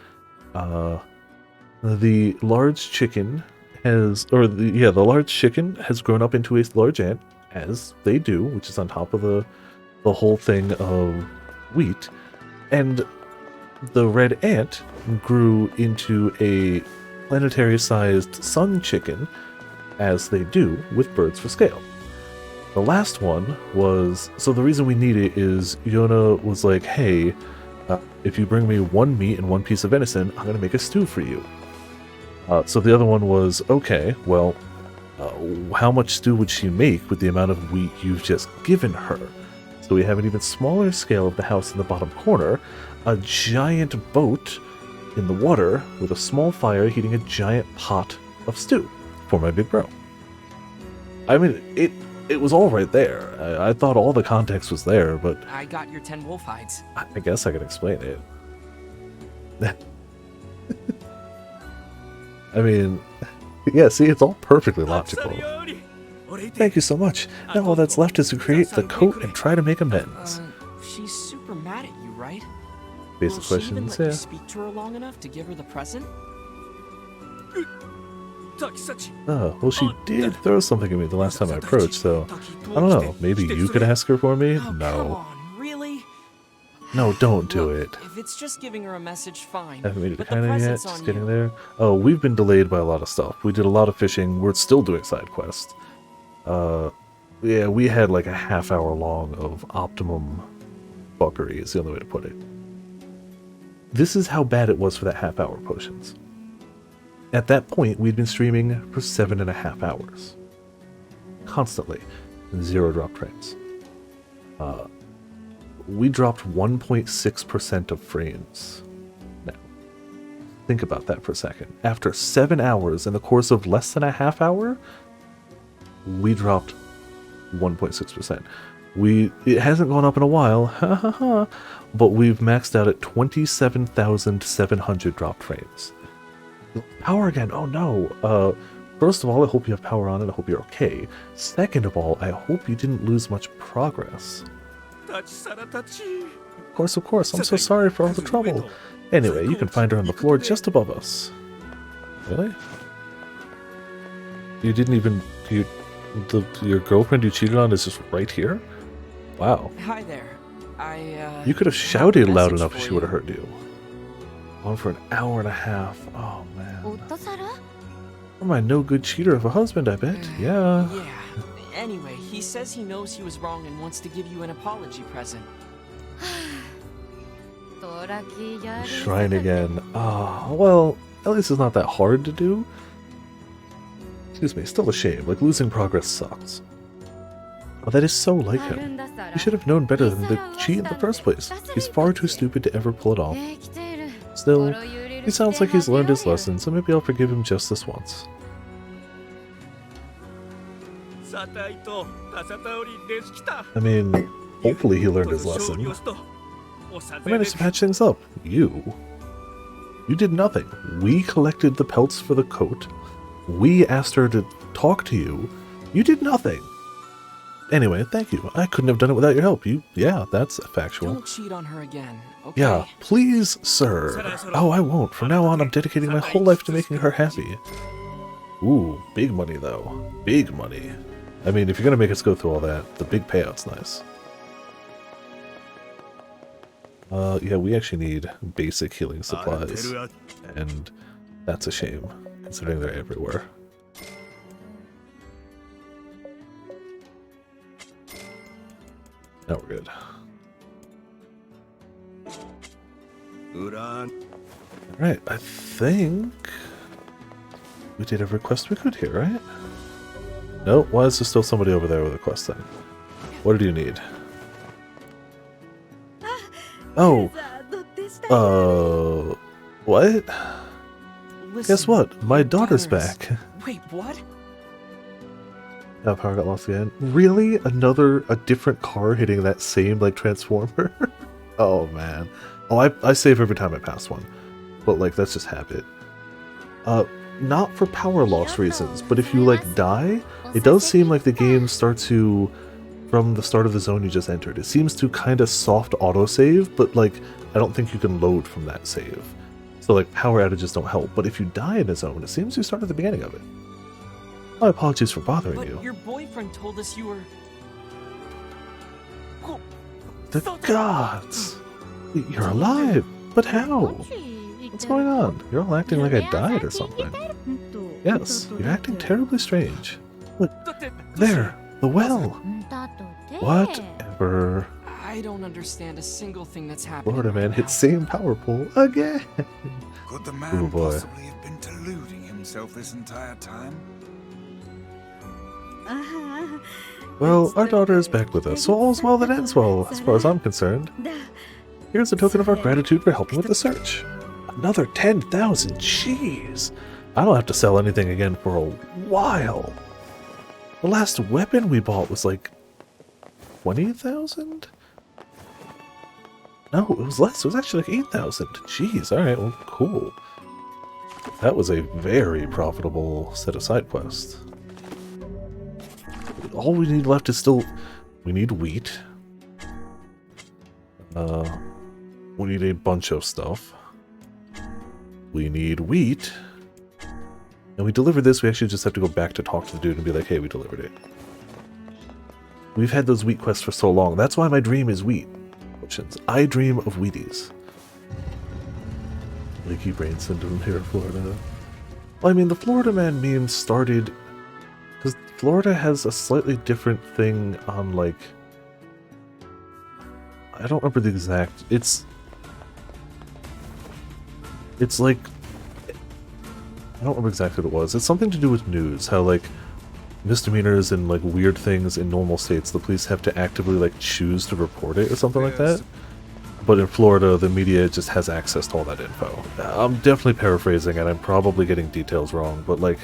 The large chicken the large chicken has grown up into a large ant, as they do, which is on top of the whole thing of wheat. And the red ant grew into a planetary-sized sun chicken, as they do with birds for scale. The last one was, so the reason we need it is Yona was like, hey, if you bring me one meat and one piece of venison, I'm going to make a stew for you. So the other one was, okay, well, how much stew would she make with the amount of wheat you've just given her? So we have an even smaller scale of the house in the bottom corner, a giant boat in the water with a small fire heating a giant pot of stew for my big bro. I mean, it was all right there. I thought all the context was there, but I got your 10 wolf hides. I guess I could explain it. I mean, yeah, see, it's all perfectly logical. Thank you so much. Now all that's left is to create the coat and try to make amends. She's super mad at you, right? Basic Will she even questions, let yeah. you speak to her long enough to give her the present? Well, she did throw something at me the last time I approached, so I don't know. Maybe you could ask her for me? Oh, No. come on, really? No, don't do Look, it. If it's just giving her a message, fine. Haven't made it to but the Canada yet, present's just on getting you. there. Oh, we've been delayed by a lot of stuff. We did a lot of fishing. We're still doing side quests. Yeah, we had like a half hour long of optimum fuckery is the only way to put it. This is how bad it was for that half hour potions. At that point, we'd been streaming for 7.5 hours. Constantly. 0 drop frames. We dropped 1.6% of frames. Now, think about that for a second. After 7 hours in the course of less than a half hour, we dropped 1.6%. It hasn't gone up in a while, ha ha ha, but we've maxed out at 27,700 dropped frames. Power again, oh no. First of all, I hope you have power on and I hope you're okay. Second of all, I hope you didn't lose much progress. Of course, I'm so sorry for all the trouble. Anyway, you can find her on the floor just above us. Really? You didn't even... your girlfriend you cheated on is just right here? Wow. Hi there. You could have shouted loud enough if she would have heard you. On for an hour and a half. Oh, man. You're my no-good cheater of a husband, I bet. Yeah. Yeah. Anyway, he says he knows he was wrong and wants to give you an apology present. Shrine again. Ah, well, at least it's not that hard to do. Excuse me, still a shame. Like, losing progress sucks. Oh, that is so like him. He should have known better than to cheat in the first place. He's far too stupid to ever pull it off. Still, he sounds like he's learned his lesson, so maybe I'll forgive him just this once. I mean, hopefully he learned his lesson. I managed to patch things up. You did nothing. We collected the pelts for the coat. We asked her to talk to you. You did nothing. Anyway, thank you. I couldn't have done it without your help. Yeah, that's factual. Don't cheat on her again, okay? Yeah, please, sir. Oh, I won't. From now on, I'm dedicating my whole life to making her happy. Ooh, big money, though. Big money. I mean, if you're gonna make us go through all that, the big payout's nice. Yeah, we actually need basic healing supplies. And that's a shame, considering they're everywhere. Now we're good. Alright, I think we did every quest we could here, right? No, why is there still somebody over there with a quest thing? What do you need? Oh, what? Listen, Guess what? My your daughter's daughter's- back. Wait, what? That power got lost again. Really? A different car hitting that same, like, transformer? Oh, man. Oh, I save every time I pass one. But, like, that's just habit. Not for power loss reasons, but if you, like, die, it does seem like the game starts to, from the start of the zone you just entered, it seems to kind of soft autosave, but, like, I don't think you can load from that save. So, like, power outages don't help, but if you die in a zone, it seems you start at the beginning of it. My apologies for bothering But you. your boyfriend told us you were... The gods! You're alive! But how? What's going on? You're all acting like I died or something. Yes, you're acting terribly strange. Look, there! The well! Whatever. I don't understand a single thing that's happening. Florida man right hit now. same power pole again! Could the Ooh, man boy. possibly have been deluding himself this entire time? Well, our daughter is back with us, so all's well that ends well, as far as I'm concerned. Here's a token of our gratitude for helping with the search. Another 10,000, jeez! I don't have to sell anything again for a while. The last weapon we bought was like 20,000? No, it was less. It was actually like 8,000. Jeez, alright, well, cool. That was a very profitable set of side quests. All we need left is still... We need wheat. We need a bunch of stuff. We need wheat. And we delivered this, we actually just have to go back to talk to the dude and be like, hey, we delivered it. We've had those wheat quests for so long. That's why my dream is wheat. Options. I dream of Wheaties. Leaky brain syndrome here in Florida. Well, I mean, the Florida Man meme started... Because Florida has a slightly different thing on, like... I don't remember the exact... It's like... I don't remember exactly what it was. It's something to do with news. How, like, misdemeanors and, like, weird things in normal states, the police have to actively, like, choose to report it or something like that. But in Florida, the media just has access to all that info. I'm definitely paraphrasing, and I'm probably getting details wrong, but, like,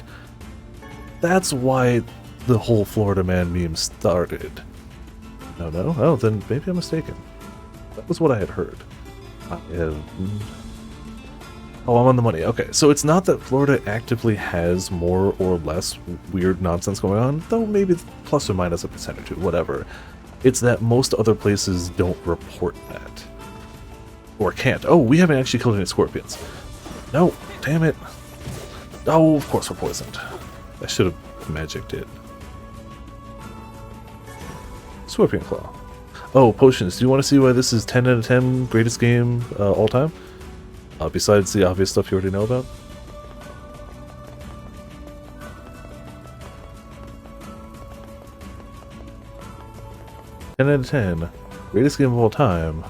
that's why the whole Florida Man meme started. No? Oh, then maybe I'm mistaken. That was what I had heard. Oh, I'm on the money. Okay, so it's not that Florida actively has more or less weird nonsense going on, though maybe plus or minus a percent or two, whatever. It's that most other places don't report that. Or can't. Oh, we haven't actually killed any scorpions. No, damn it. Oh, of course we're poisoned. I should have magicked it. Scorpion Claw. Oh, potions. Do you want to see why this is 10 out of 10 greatest game all time? Besides the obvious stuff you already know about? Ten out of 10. Greatest game of all time.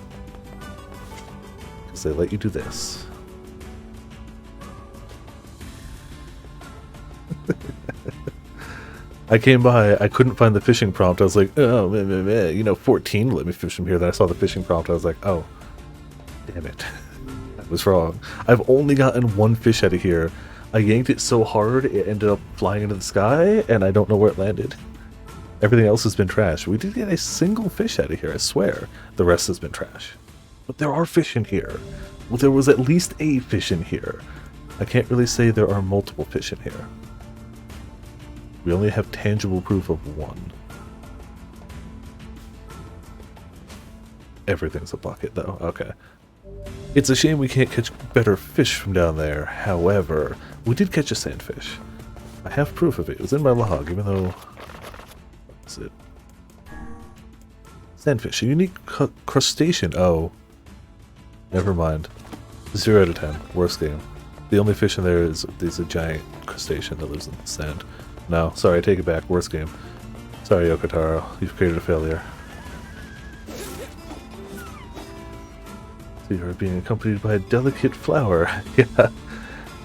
Because they let you do this. I came by, I couldn't find the fishing prompt. I was like, oh, meh, meh, meh. You know, 14 let me fish from here. Then I saw the fishing prompt. I was like, oh, damn it. I was wrong. I've only gotten one fish out of here. I yanked it so hard, it ended up flying into the sky, and I don't know where it landed. Everything else has been trash. We did get a single fish out of here, I swear. The rest has been trash. But there are fish in here. Well, there was at least a fish in here. I can't really say there are multiple fish in here. We only have tangible proof of one. Everything's a bucket, though. Okay. It's a shame we can't catch better fish from down there. However, we did catch a sandfish. I have proof of it. It was in my log, even though... What's it? Sandfish. A unique crustacean. Oh. Never mind. 0 out of 10. Worst game. The only fish in there is a giant crustacean that lives in the sand. No, sorry, I take it back. Worst game. Sorry, Yokotaro. You've created a failure. So you're being accompanied by a delicate flower. Yeah.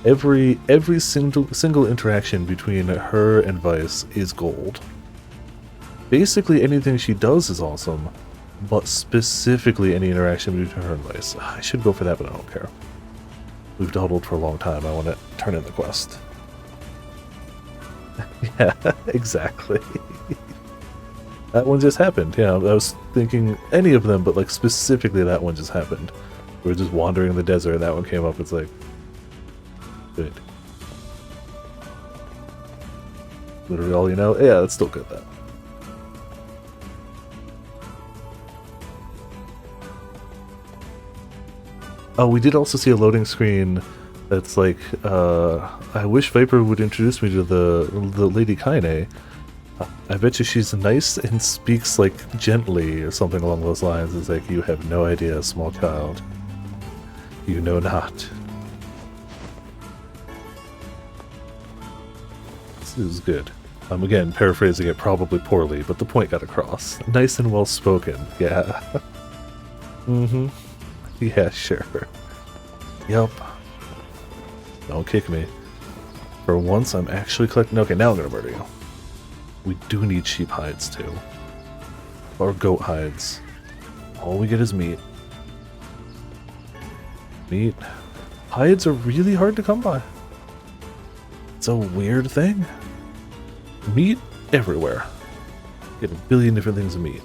Every single interaction between her and Vice is gold. Basically anything she does is awesome, but specifically any interaction between her and Vice. I should go for that, but I don't care. We've dawdled for a long time. I want to turn in the quest. Yeah, exactly. That one just happened. Yeah, I was thinking any of them, but like specifically that one just happened. We were just wandering in the desert and that one came up. It's like, good. Literally all you know? Yeah, that's still good though. Oh, we did also see a loading screen that's like, I wish Viper would introduce me to the Lady Kaine. I bet you she's nice and speaks like gently or something along those lines. It's like, you have no idea, small child. You know not. This is good. I'm again paraphrasing it probably poorly, but the point got across. Nice and well spoken, yeah. Mm-hmm. Yeah, sure. Yup. Don't kick me. For once, I'm actually collecting... Okay, now I'm gonna murder you. We do need sheep hides, too. Or goat hides. All we get is meat. Meat. Hides are really hard to come by. It's a weird thing. Meat everywhere. Get a billion different things of meat.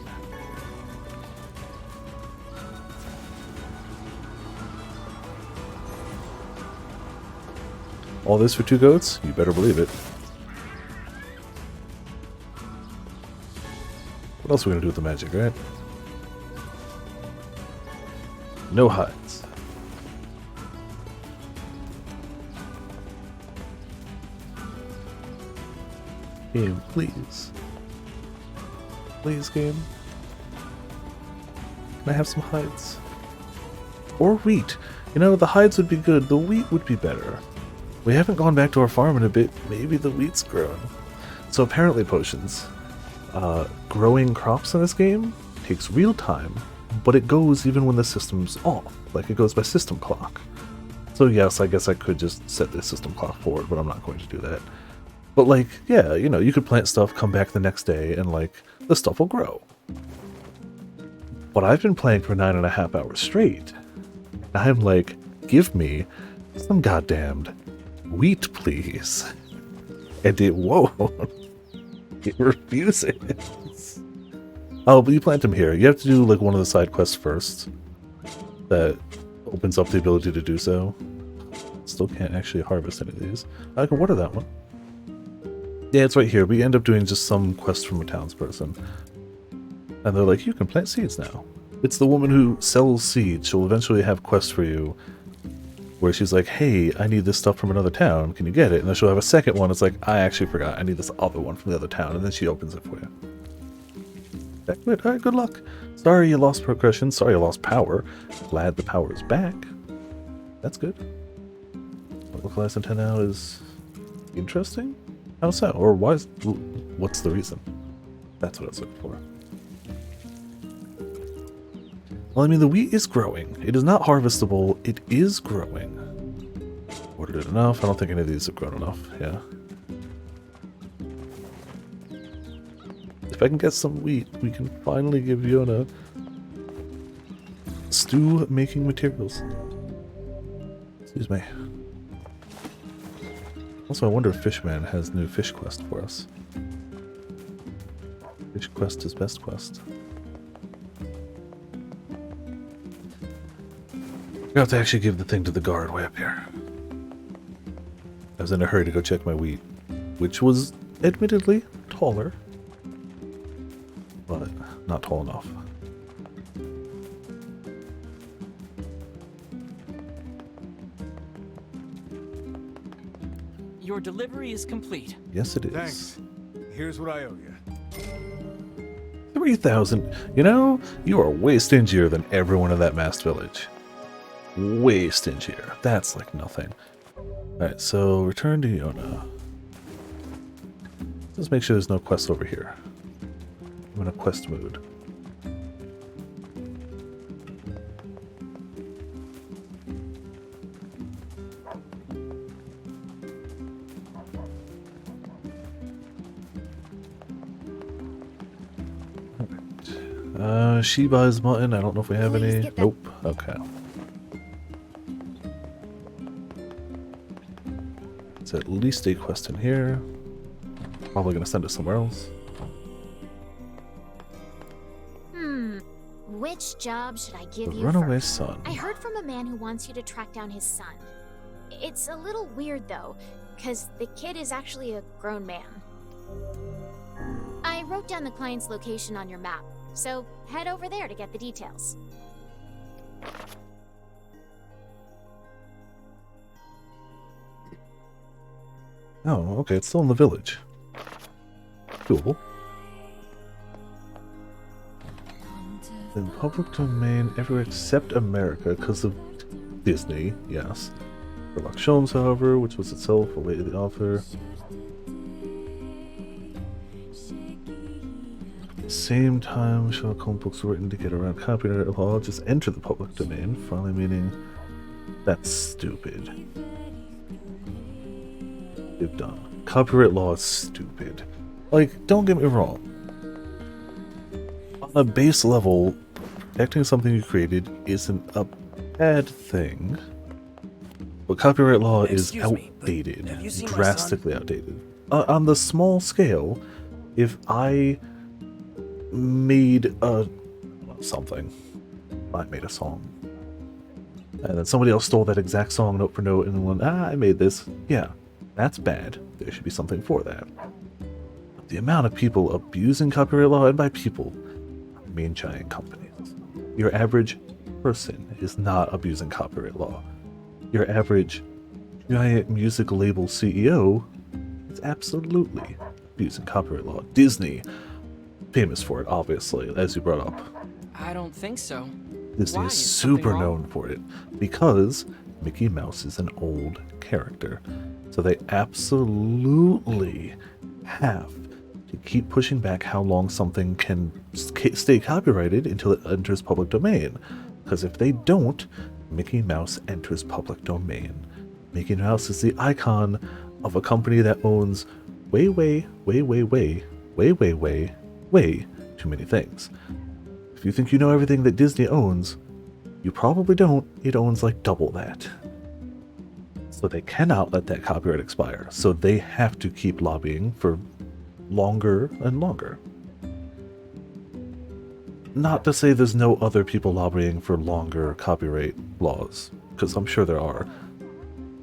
All this for 2 goats? You better believe it. What else are we gonna do with the magic, right? No hides. Game, please. Please, game. Can I have some hides? Or wheat. You know, the hides would be good. The wheat would be better. We haven't gone back to our farm in a bit. Maybe the wheat's grown. So apparently, potions. Growing crops in this game takes real time, but it goes even when the system's off. Like, it goes by system clock. So yes, I guess I could just set the system clock forward, but I'm not going to do that. But like, yeah, you know, you could plant stuff, come back the next day, and like, the stuff will grow. But I've been playing for 9.5 hours straight. And I'm like, give me some goddamned wheat, please. And it won't. It refuses. Oh, but you plant them here. You have to do like one of the side quests first. That opens up the ability to do so. Still can't actually harvest any of these. I can water that one. Yeah, it's right here. We end up doing just some quest from a townsperson. And they're like, you can plant seeds now. It's the woman who sells seeds. She'll eventually have quests for you where she's like, hey, I need this stuff from another town. Can you get it? And then she'll have a second one. It's like, I actually forgot. I need this other one from the other town. And then she opens it for you. Okay, good. All right, good luck. Sorry you lost progression. Sorry you lost power. Glad the power is back. That's good. What localized antenna now is interesting? How so? Or why is... What's the reason? That's what I was looking for. Well, I mean, the wheat is growing. It is not harvestable. It is growing. Ordered it enough. I don't think any of these have grown enough. Yeah. If I can get some wheat, we can finally give Yona stew making materials. Excuse me. Also, I wonder if Fishman has new fish quest for us. quest is best quest. I have to actually give the thing to the guard way up here. I was in a hurry to go check my wheat, which was admittedly taller, but not tall enough. Your delivery is complete. Yes, it is. Thanks. Here's what I owe you. 3,000. You know, you are way stingier than everyone in that masked village. Way stingier. That's like nothing. Alright, so return to Yona. Let's make sure there's no quests over here. I'm in a quest mood. She buys mutton. I don't know if we have Please any. get that- Nope. Okay. It's at least a quest in here. Probably gonna send it somewhere else. Which job should I give The you runaway first? son. I heard from a man who wants you to track down his son. It's a little weird though, because the kid is actually a grown man. I wrote down the client's location on your map, so head over there to get the details. Oh, okay. It's still in the village. Cool. In public domain everywhere except America because of Disney, yes. Sherlock Holmes, however, which was itself awaited the author. Same time Sherlock Holmes books were written to get around copyright law, just enter the public domain, finally meaning that's stupid. They've done. Copyright law is stupid. Like, don't get me wrong. On a base level, protecting something you created isn't a bad thing. But copyright law is Excuse me, but outdated. have you seen my Drastically outdated. On the small scale, if I made a something, I made a song, and then somebody else stole that exact song note for note and went, I made this. Yeah, that's bad. There should be something for that. The amount of people abusing copyright law, and by people, I mean giant companies. Your average person is not abusing copyright law. Your average giant music label CEO is absolutely abusing copyright law. Disney, famous for it, obviously, as you brought up. I don't think so. Disney Why? is Is something super wrong? known for it because Mickey Mouse is an old character. So they absolutely have to keep pushing back how long something can stay copyrighted until it enters public domain. Because if they don't, Mickey Mouse enters public domain. Mickey Mouse is the icon of a company that owns way too many things. If you think you know everything that Disney owns, you probably don't. It owns like double that. So they cannot let that copyright expire. So they have to keep lobbying for longer and longer. Not to say there's no other people lobbying for longer copyright laws, because I'm sure there are.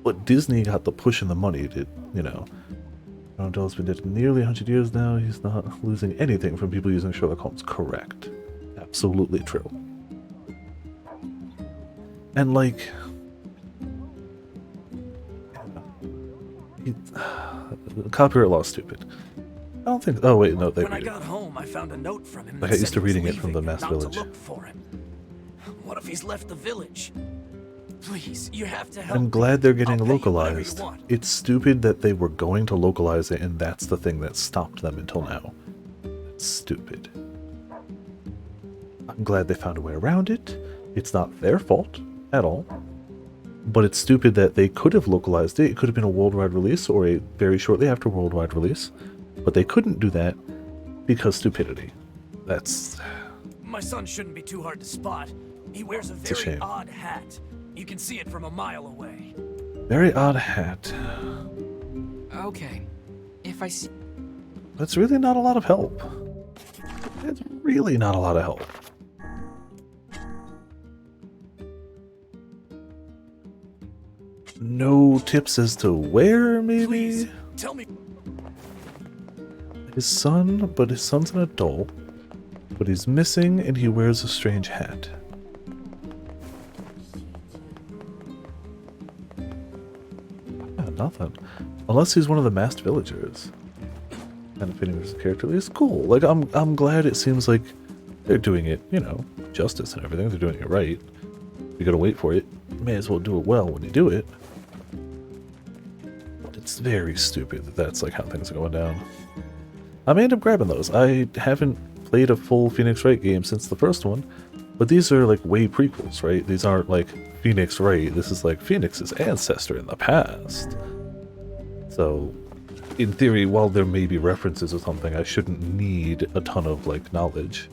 But Disney got the push and the money to, you know. Donald's been dead nearly 100 years now. He's not losing anything from people using Sherlock Holmes. Correct. Absolutely true. And like, copyright law is stupid. I don't think. Oh wait, no, they When I read it. got home, I found a note from him. I that got used said to he was reading it from the leaving Mass and not Village. to look for him. What if he's left the village? Please, you have to help. I'm me. glad they're getting I'll pay you whatever you localized. want. It's stupid that they were going to localize it, and that's the thing that stopped them until now. It's stupid. I'm glad they found a way around it. It's not their fault at all. But it's stupid that they could have localized it. It could have been a worldwide release or a very shortly after worldwide release. But they couldn't do that because stupidity. That's... My son shouldn't be too hard to spot. He wears a a very shame. odd hat. You can see it from a mile away. very odd hat. Okay. If I see... That's really not a lot of help. really not a lot of help. No tips as to where, maybe? Please, tell me. His son, but his son's an adult. But he's missing and he wears a strange hat. Yeah, nothing. Unless he's one of the masked villagers. Kind of fitting with his character. It's cool. Like, I'm glad it seems like they're doing it, you know, justice and everything. They're doing it right. You gotta wait for it. You may as well do it well when you do it. But it's very stupid that that's like how things are going down. I may end up grabbing those. I haven't played a full Phoenix Wright game since the first one, but these are like way prequels, right? These aren't like Phoenix Wright. This is like Phoenix's ancestor in the past. So, in theory, while there may be references or something, I shouldn't need a ton of like knowledge.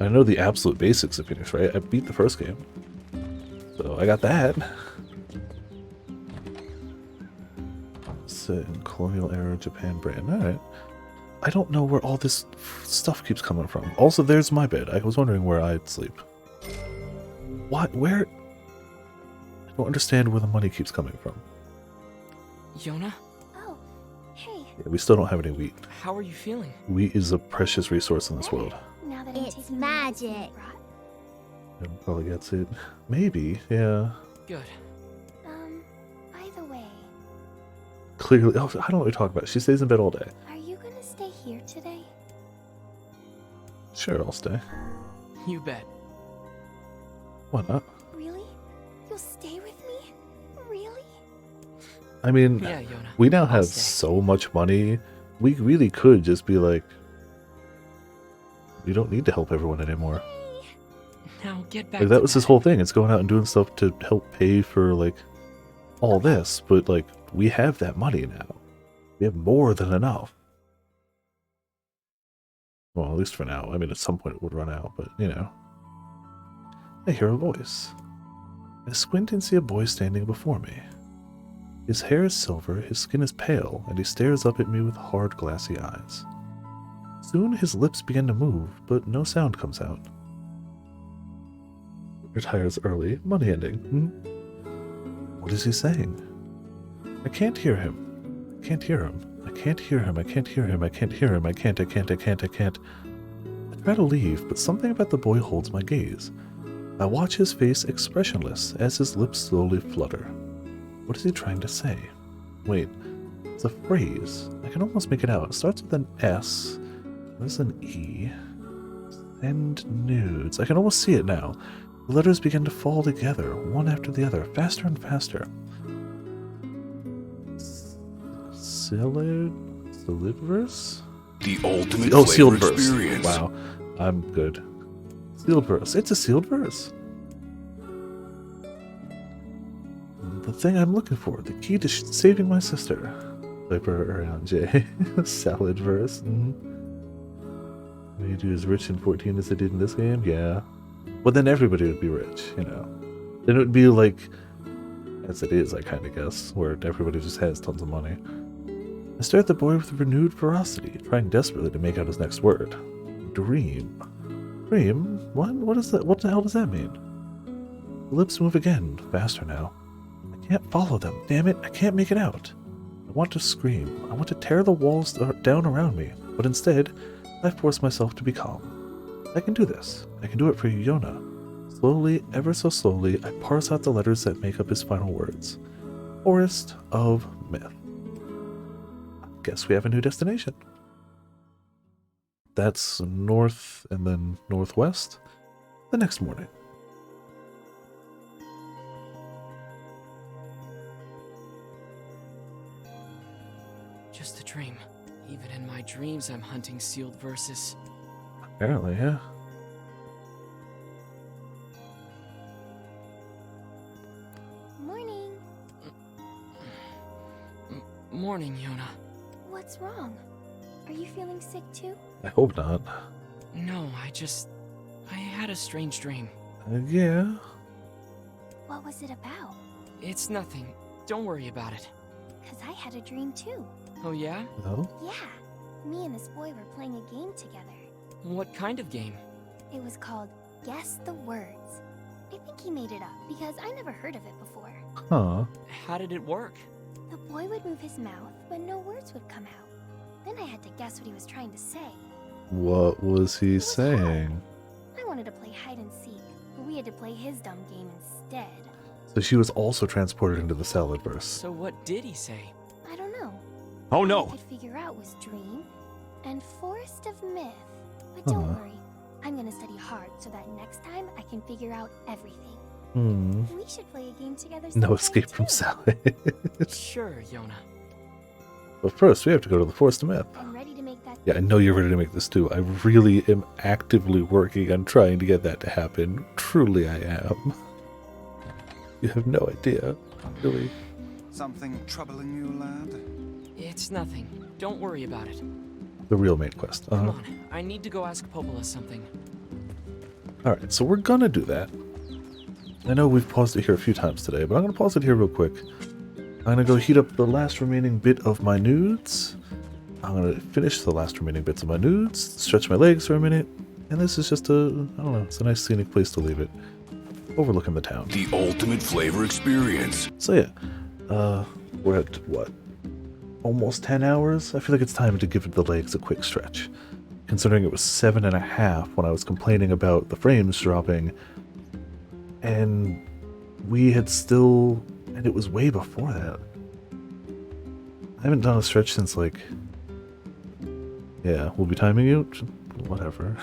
I know the absolute basics of Phoenix Wright. I beat the first game, so I got that. Set in colonial era Japan brand. Alright. I don't know where all this stuff keeps coming from. Also, there's my bed. I was wondering where I'd sleep. What? Where? I don't understand where the money keeps coming from. Yona, Oh, hey. Yeah, we still don't have any wheat. how are you feeling? Wheat is a precious resource in this world. Now that It's magic. Everyone probably gets it. Maybe, yeah. Good. By the way, Clearly, oh, I don't know what you're talking about. She stays in bed all day. are you gonna stay here today? Sure, I'll stay. You bet. Why not? Really? You'll stay with me? Really? I mean, Yeah, Yona. we now I'll have stay. so much money. We really could just be like, we don't need to help everyone anymore. Now get back. Like, that to was his bed. whole thing. It's going out and doing stuff to help pay for, like, all this. But, like, we have that money now. We have more than enough. Well, at least for now. I mean, at some point it would run out, but, you know. I hear a voice. I squint and see a boy standing before me. His hair is silver, his skin is pale, and he stares up at me with hard, glassy eyes. Soon his lips begin to move, but no sound comes out. Retires early, money ending. What is he saying? I can't hear him. I can't hear him. I can't hear him. I can't hear him. I can't hear him. I can't. I try to leave, but something about the boy holds my gaze. I watch his face expressionless as his lips slowly flutter. What is he trying to say? Wait, it's a phrase. I can almost make it out. It starts with an S. There's an E. Send nudes. I can almost see it now. The letters begin to fall together, one after the other, faster and faster. Sealed verse? The ultimate Oh, flavor sealed verse. experience. Wow, I'm good. Sealed verse. It's a sealed verse. The thing I'm looking for, the key to saving my sister. Viper around J. Salad verse. Made you as rich in 14 as they did in this game? Yeah. Well, then everybody would be rich, you know. Then it would be like, as it is, I kind of guess, where everybody just has tons of money. I stare at the boy with renewed ferocity, trying desperately to make out his next word. Dream. Dream? What? What is that? What the hell does that mean? The lips move again, faster now. I can't follow them. Damn it, I can't make it out. I want to scream. I want to tear the walls down around me, but instead, I force myself to be calm. I can do this. I can do it for you, Yona. Slowly, ever so slowly, I parse out the letters that make up his final words. Forest of Myth. Guess we have a new destination. That's north and then northwest. The next morning. Just a dream. Even in my dreams, I'm hunting sealed verses. Apparently, yeah. Morning. Morning, Yona. What's wrong? Are you feeling sick too? I hope not. No, I had a strange dream. Yeah. What was it about? It's nothing. Don't worry about it. 'Cause I had a dream too. Oh yeah? No? Yeah. Me and this boy were playing a game together. What kind of game? It was called Guess the Words. I think he made it up because I never heard of it before. Huh. How did it work? The boy would move his mouth, but no words would come out. Then I had to guess what he was trying to say. What was he saying? I wanted to play hide and seek, but we had to play his dumb game instead. So she was also transported into the Salad-verse. So what did he say? I don't know. Oh All no! I could figure out was dream and forest of myth. But don't worry, I'm gonna study hard so that next time I can figure out everything. We should play a game together No sometime escape from too. Salad. Sure, Yona. But first, we have to go to the Forest of Myth. I'm ready to make that. Yeah, I know you're ready to make this too. I really am actively working on trying to get that to happen. Truly, I am. You have no idea. Really. Something troubling you, lad? It's nothing. Don't worry about it. The real main quest. Come on. I need to go ask Popola something. Alright, so we're gonna do that. I know we've paused it here a few times today, but I'm gonna pause it here real quick. I'm gonna go heat up the last remaining bit of my nudes. I'm gonna finish the last remaining bits of my nudes, stretch my legs for a minute, and this is just I don't know, it's a nice scenic place to leave it. Overlooking the town. The ultimate flavor experience. So yeah, we're at what? Almost 10 hours? I feel like it's time to give the legs a quick stretch. Considering it was 7.5 when I was complaining about the frames dropping, and we had still, and it was way before that. I haven't done a stretch since like, yeah, we'll be timing you? Whatever.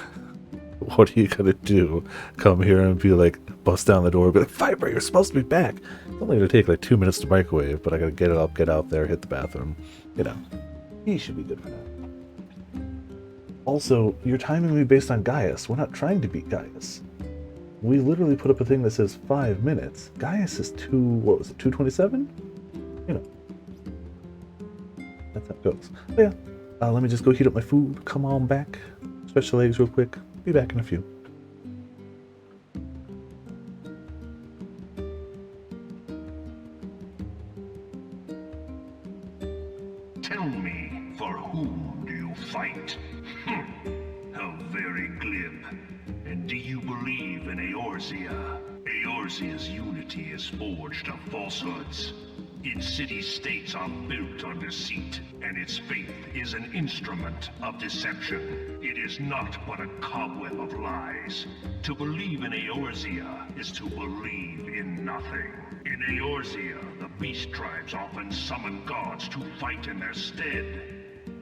What are you gonna do? Come here and be like, bust down the door, be like, Viper, you're supposed to be back. It's only gonna take like 2 minutes to microwave, but I gotta get it up, get out there, hit the bathroom. You know, he should be good for that. Also, you're timing me based on Gaius. We're not trying to beat Gaius. We literally put up a thing that says 5 minutes. Gaius is 227? You know. That's how it goes. But yeah, let me just go heat up my food. Come on back. Stretch the legs real quick. Be back in a few. Tell me, for whom do you fight? How very glib. And do you believe in Eorzea? Eorzea's unity is forged of falsehoods. Its city-states are built on deceit, and its faith is an instrument of deception. It is not but a cobweb of lies. To believe in Eorzea is to believe in nothing. In Eorzea, the beast tribes often summon gods to fight in their stead,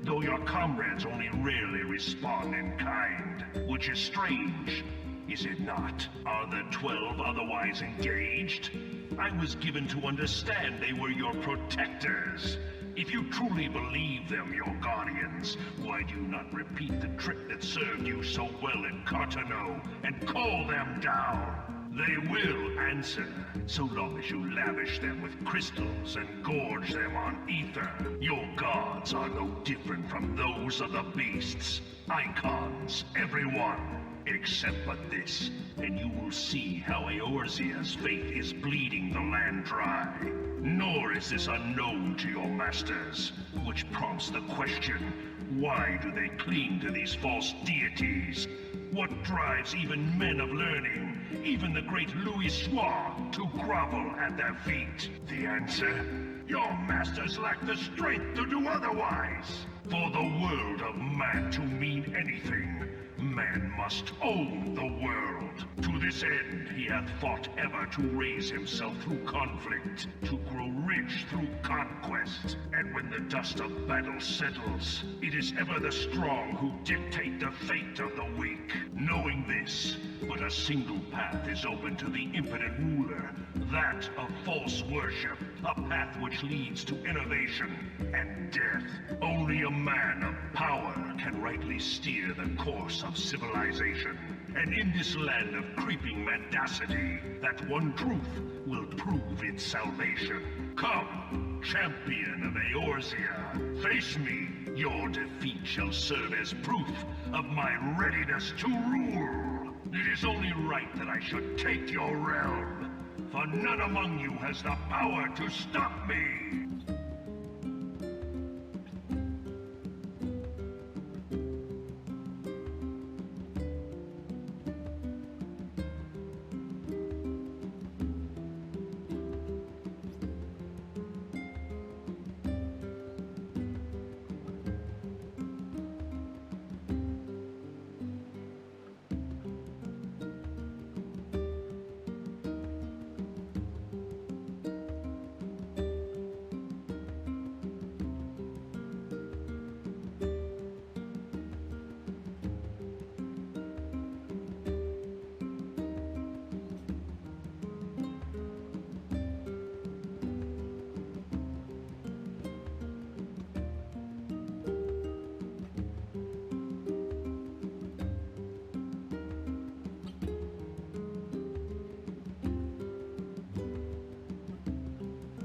though your comrades only rarely respond in kind, which is strange. Is it not? Are the 12 otherwise engaged? I was given to understand they were your protectors. If you truly believe them your guardians, why do you not repeat the trick that served you so well in Cartano and call them down? They will answer, so long as you lavish them with crystals and gorge them on ether. Your gods are no different from those of the beasts. Icons, every one. Except but this, and you will see how Eorzea's faith is bleeding the land dry. Nor is this unknown to your masters, which prompts the question, why do they cling to these false deities? What drives even men of learning, even the great Louis Soir, to grovel at their feet? The answer? Your masters lack the strength to do otherwise. For the world of man to mean anything, man must own the world. To this end, he hath fought ever to raise himself through conflict, to grow rich through conquest. And when the dust of battle settles, it is ever the strong who dictate the fate of the weak. Knowing this, but a single path is open to the impotent ruler, that of false worship, a path which leads to innovation and death. Only a man of power can rightly steer the course of civilization. And in this land of creeping mendacity, that one truth will prove its salvation. Come, champion of Eorzea, face me. Your defeat shall serve as proof of my readiness to rule. It is only right that I should take your realm, for none among you has the power to stop me.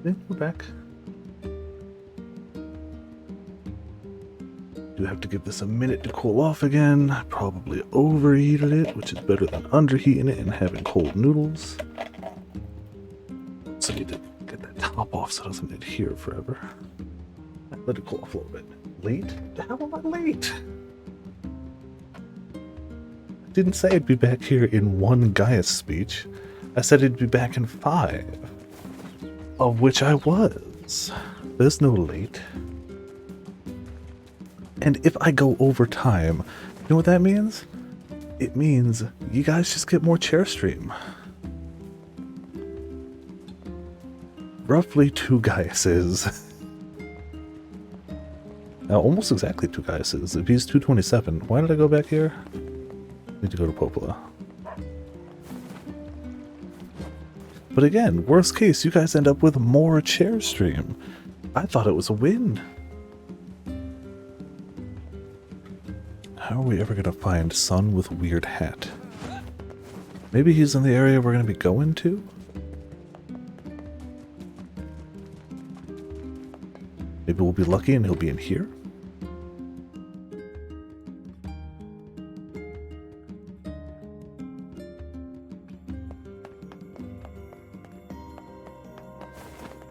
Then we're back. Do have to give this a minute to cool off again. I probably overheated it, which is better than underheating it and having cold noodles. So I need to get that top off so it doesn't adhere forever. Let it cool off a little bit. Late? How am I late? I didn't say I'd be back here in one Gaius speech. I said I'd be back in 5. Of which I was. There's no late. And if I go over time, you know what that means? It means you guys just get more chair stream. Roughly 2 Gaiuses. Now, almost exactly 2 Gaiuses. If he's 227, why did I go back here? Need to go to Popola. But again, worst case, you guys end up with more chair stream. I thought it was a win. How are we ever going to find Sun with Weird Hat? Maybe he's in the area we're going to be going to? Maybe we'll be lucky and he'll be in here?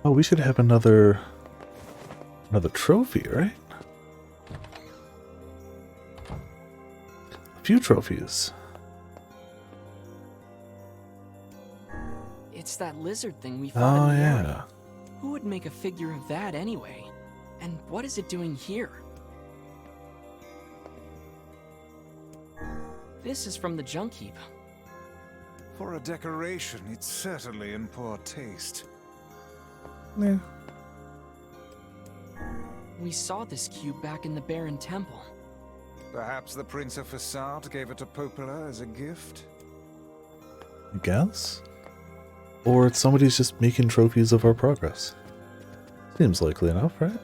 Oh, we should have another trophy, right? A few trophies. It's that lizard thing we found Oh, in the yeah. area. Who would make a figure of that anyway? And what is it doing here? This is from the junk heap. For a decoration, it's certainly in poor taste. Yeah. We saw this cube back in the Baron Temple. Perhaps the Prince of Facade gave it to Popola as a gift? I guess? Or somebody's just making trophies of our progress. Seems likely enough, right?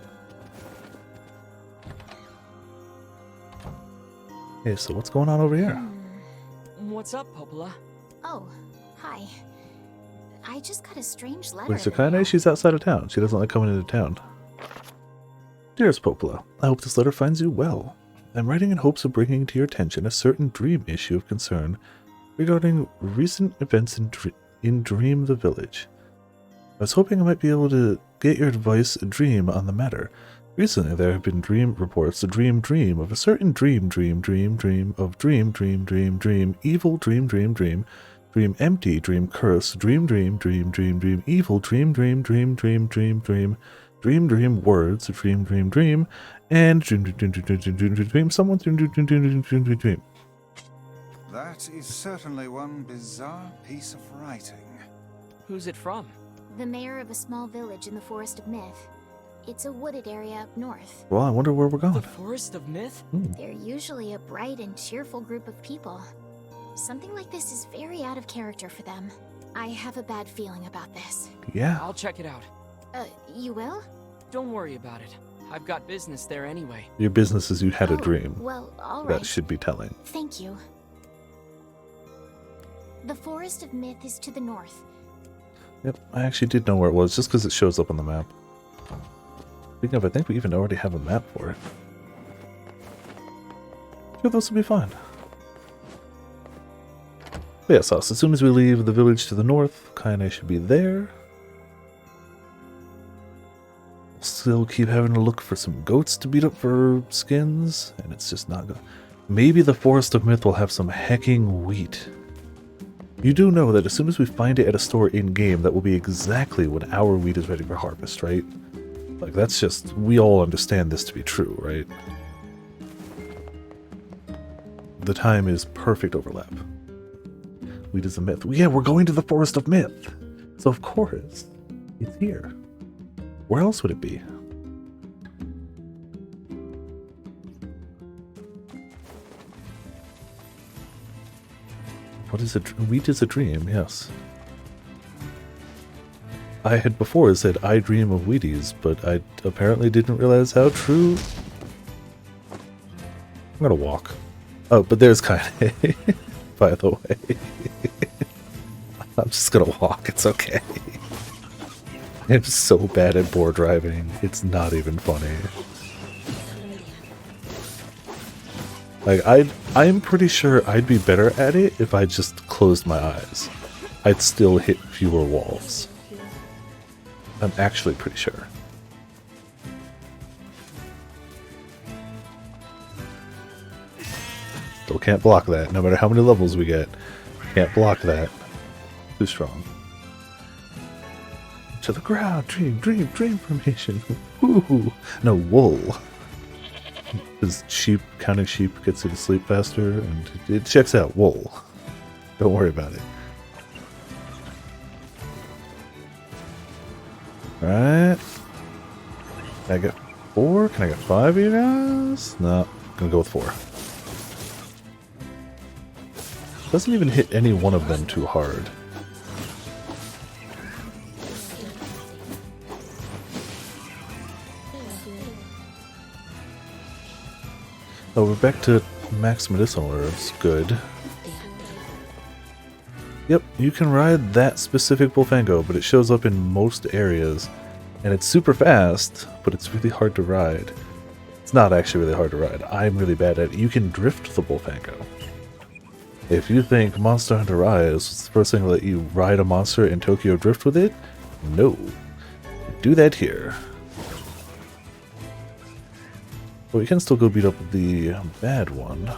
Hey, so what's going on over here? What's up, Popola? Oh, hi. I just got a strange letter. Wait, Sakane? She's outside of town. She doesn't like coming into town. Dearest Popola, I hope this letter finds you well. I'm writing in hopes of bringing to your attention a certain dream issue of concern regarding recent events in Dream the Village. I was hoping I might be able to get your advice dream on the matter. Recently there have been dream reports, a dream of a certain dream of dream, evil dream, empty, dream curse, dream, evil dream words, dream, and dream, someone dream. That is certainly one bizarre piece of writing. Who's it from? The mayor of a small village in the Forest of Myth. It's a wooded area up north. Well, I wonder where we're going. The Forest of Myth? They're usually a bright and cheerful group of people. Something like this is very out of character for them. I have a bad feeling about this. Yeah. I'll check it out. You will? Don't worry about it. I've got business there anyway. Your business is you had a dream. Well, all right. That should be telling. Thank you. The Forest of Myth is to the north. Yep, I actually did know where it was, just because it shows up on the map. Speaking of, I think we even already have a map for it. Sure, those will be fine. But yeah, so as soon as we leave the village to the north, Kaine should be there. Still keep having to look for some goats to beat up for skins, and it's just not good. Maybe the Forest of Myth will have some hecking wheat. You do know that as soon as we find it at a store in-game, that will be exactly when our wheat is ready for harvest, right? Like, that's just... we all understand this to be true, right? The time is perfect overlap. Wheat is a myth. Yeah, we're going to the Forest of Myth! So of course, it's here. Where else would it be? What is it? Wheat is a dream, yes. I had before said I dream of Wheaties, but I apparently didn't realize how true... I'm gonna walk. Oh, but there's Kaine, by the way. I'm just gonna walk, it's okay. I'm so bad at boar driving. It's not even funny. Like, I'm pretty sure I'd be better at it if I just closed my eyes. I'd still hit fewer walls. I'm actually pretty sure. Still can't block that, no matter how many levels we get. Can't block that. Too strong. To the ground, dream formation. Ooh, no, wool. Because counting sheep gets you to sleep faster, and it checks out. Wool. Don't worry about it. Alright. Can I get 4? Can I get 5 of you guys? No, I'm gonna go with 4. Doesn't even hit any one of them too hard. Oh, we're back to max medicinal herbs. Good. Yep, you can ride that specific Bullfango, but it shows up in most areas. And it's super fast, but it's really hard to ride. It's not actually really hard to ride. I'm really bad at it. You can drift the Bullfango. If you think Monster Hunter Rise was the first thing to let you ride a monster in Tokyo Drift with it, no. Do that here. But we can still go beat up the bad one.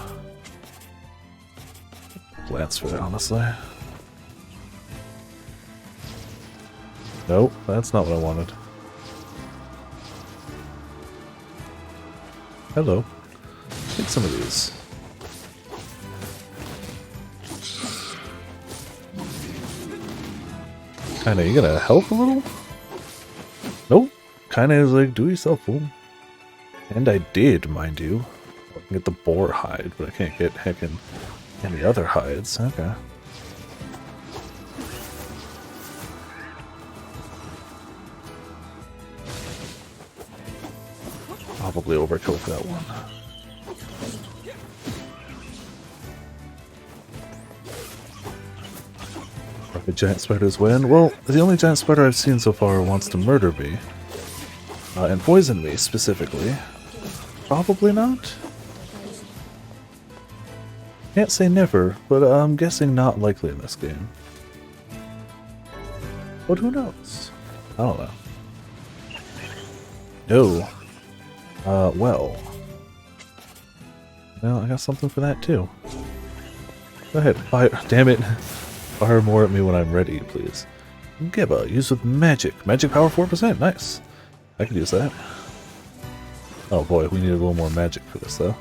Glance for that, honestly. Nope, that's not what I wanted. Hello. Take some of these. Kinda, you gonna help a little? Nope. Kinda is like, do yourself, fool. And I did, mind you. I can get the boar hide, but I can't get heckin' any other hides. Okay. Probably overkill for that one. The giant spiders win. Well, the only giant spider I've seen so far wants to murder me. And poison me, specifically. Probably not. Can't say never, but I'm guessing not likely in this game. But who knows? I don't know. No. Well, I got something for that too. Go ahead, fire. Damn it. Fire more at me when I'm ready, please. Gibba, used with magic. Magic power 4%. Nice. I could use that. Oh boy, we need a little more magic for this, though.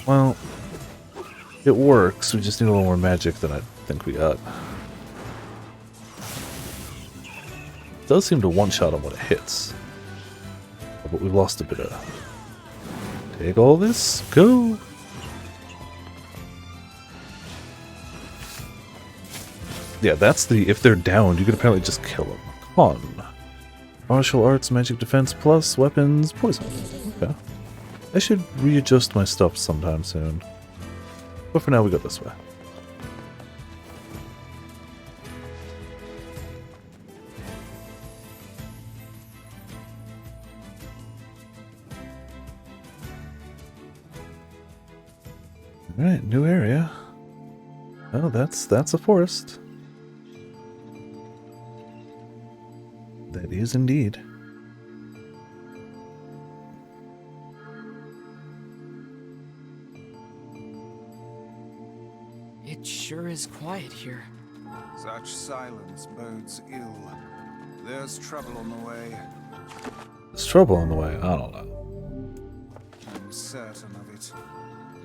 Well, it works. We just need a little more magic than I think we got. It does seem to one-shot him when it hits. But we've lost a bit of... Take all this. Go! Yeah, that's the... If they're downed, you can apparently just kill them. Come on. Martial arts, magic defense, plus weapons, poison. Okay. I should readjust my stuff sometime soon. But for now, we go this way. Alright, new area. Oh, that's a forest. That is indeed. It sure is quiet here. Such silence bodes ill. There's trouble on the way. There's trouble on the way? I don't know. I'm certain of it.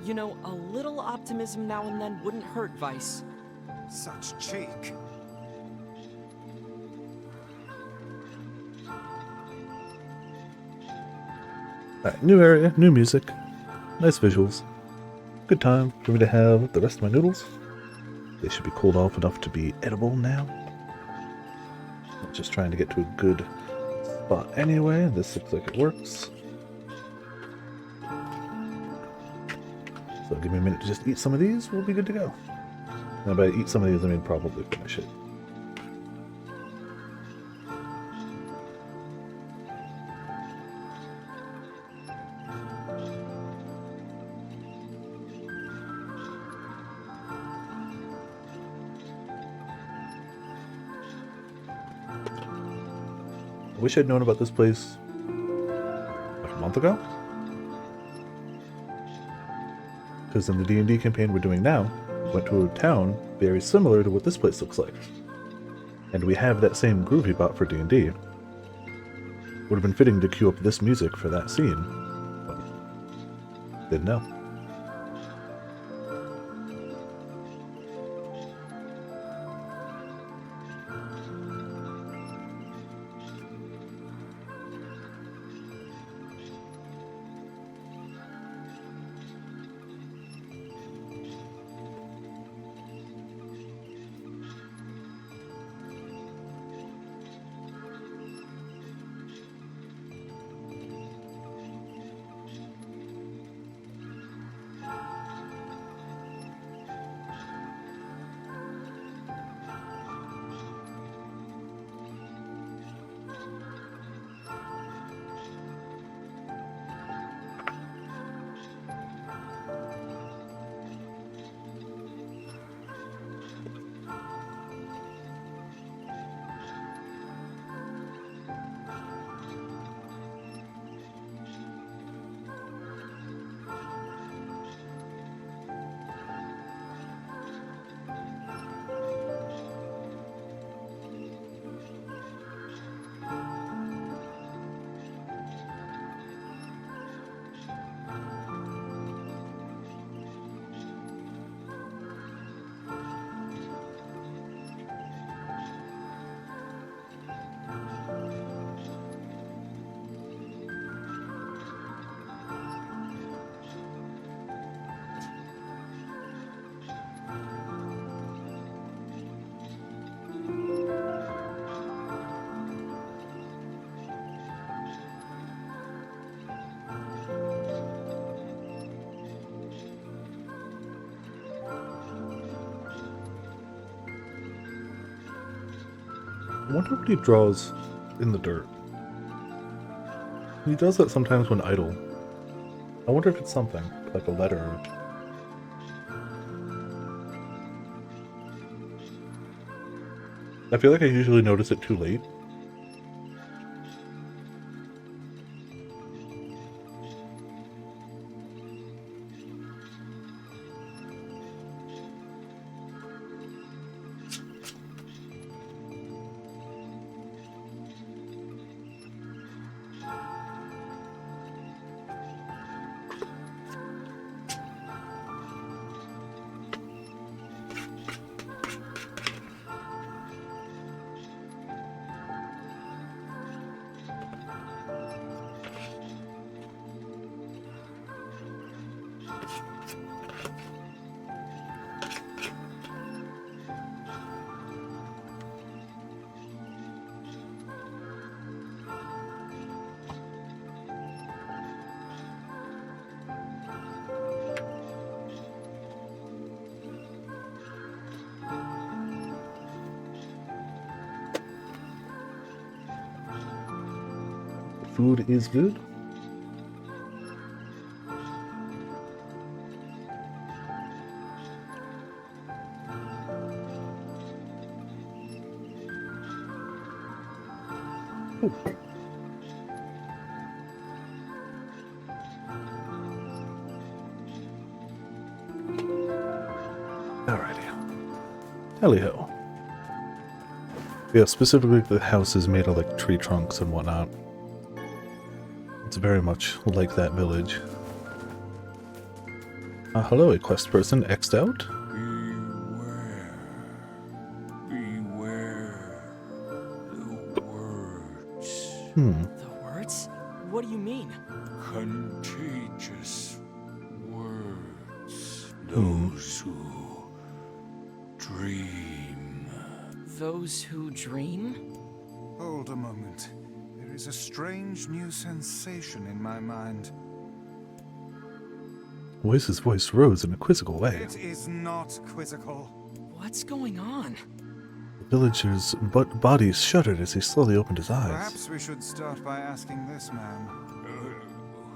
You know, a little optimism now and then wouldn't hurt, Vice. Such cheek. Alright, new area, new music, nice visuals. Good time for me to have the rest of my noodles. They should be cooled off enough to be edible now. I'm just trying to get to a good spot anyway. This looks like it works. So give me a minute to just eat some of these, we'll be good to go. And by eat some of these, I mean probably finish it. wish I'd known about this place like a month ago. Because in the D&D campaign we're doing now, we went to a town very similar to what this place looks like. And we have that same groove he bought for D&D. Would have been fitting to cue up this music for that scene, but didn't know. I wonder what he draws in the dirt. He does that sometimes when idle. I wonder if it's something, like a letter. I feel like I usually notice it too late. Food is good. Ooh. Alrighty. Tally-ho. Yeah, specifically the house is made of like tree trunks and whatnot. It's very much like that village. Hello, a quest person X'd out? Beware the words. The words? What do you mean? Contagious words. Those who dream. Those who dream? Hold a moment. There is a strange new sensation in my mind. Voice's voice rose in a quizzical way. It is not quizzical. What's going on? The villager's body shuddered as he slowly opened his eyes. Perhaps we should start by asking this man.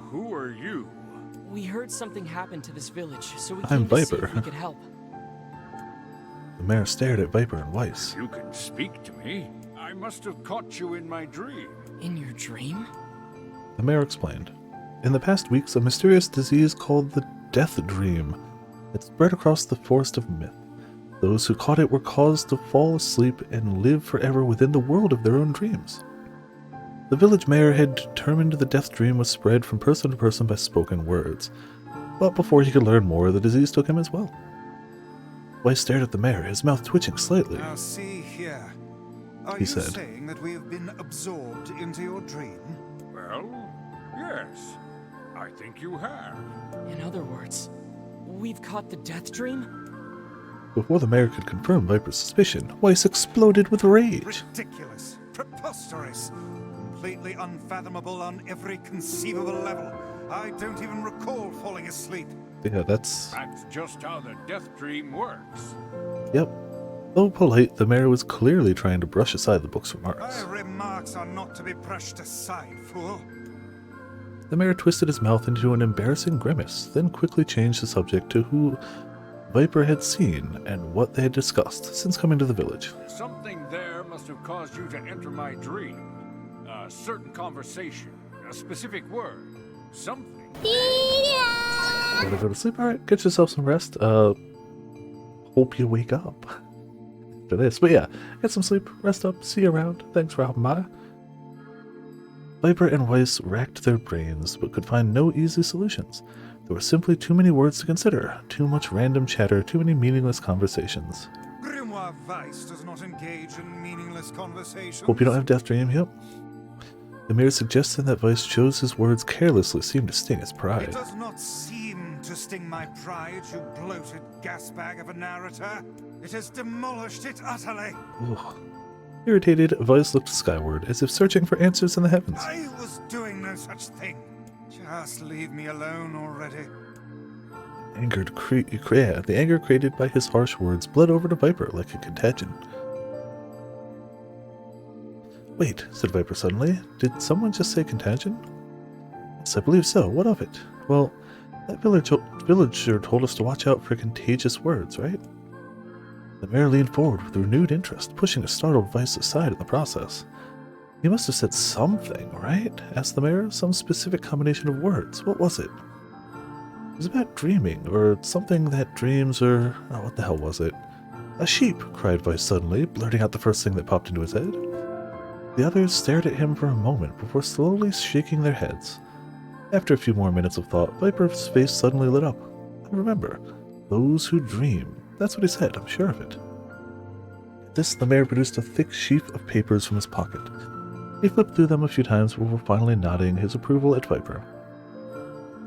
Who are you? We heard something happened to this village, so we I'm came to see Viper. if we could help. The mayor stared at Viper and Weiss. You can speak to me. I must have caught you in my dream. In your dream? The mayor explained. In the past weeks, a mysterious disease called the Death Dream had spread across the Forest of Myth. Those who caught it were caused to fall asleep and live forever within the world of their own dreams. The village mayor had determined the Death Dream was spread from person to person by spoken words, but before he could learn more, the disease took him as well. Weiss stared at the mayor, his mouth twitching slightly. Now see here. Are He you said. saying that we have been absorbed into your dream? Well, yes. I think you have. In other words, we've caught the death dream? Before the mayor could confirm Viper's suspicion, Weiss exploded with rage. Ridiculous. Preposterous. Completely unfathomable on every conceivable level. I don't even recall falling asleep. Yeah, that's... That's just how the death dream works. Yep. Though polite, the mayor was clearly trying to brush aside the book's remarks. My remarks are not to be brushed aside, fool. The mayor twisted his mouth into an embarrassing grimace, then quickly changed the subject to who Viper had seen and what they had discussed since coming to the village. Something there must have caused you to enter my dream. A certain conversation, a specific word, something. Gotta go to sleep? Alright, get yourself some rest. Hope you wake up after this. But yeah, get some sleep, rest up, see you around. Thanks for helping by. Viper and Weiss racked their brains, but could find no easy solutions. There were simply too many words to consider, too much random chatter, too many meaningless conversations. Grimoire Weiss does not engage in meaningless conversations. Hope you don't have Death Dream, yep. The mere suggestion that Weiss chose his words carelessly seemed to sting his pride. It does not seem to sting my pride, you bloated gasbag of a narrator. It has demolished it utterly. Ugh. Irritated, Weiss looked skyward, as if searching for answers in the heavens. I was doing no such thing. Just leave me alone already. The anger created by his harsh words bled over to Viper like a contagion. Wait, said Viper suddenly. Did someone just say contagion? Yes, I believe so. What of it? Well, that villager told us to watch out for contagious words, right? The mayor leaned forward with renewed interest, pushing a startled Weiss aside in the process. He must have said something, right? Asked the mayor. Some specific combination of words. What was it? It was about dreaming, or something that dreams, or... oh, what the hell was it? A sheep, cried Weiss suddenly, blurting out the first thing that popped into his head. The others stared at him for a moment before slowly shaking their heads. After a few more minutes of thought, Viper's face suddenly lit up. I remember. Those who dream. That's what he said, I'm sure of it. At this, the mayor produced a thick sheaf of papers from his pocket. He flipped through them a few times before finally nodding his approval at Viper.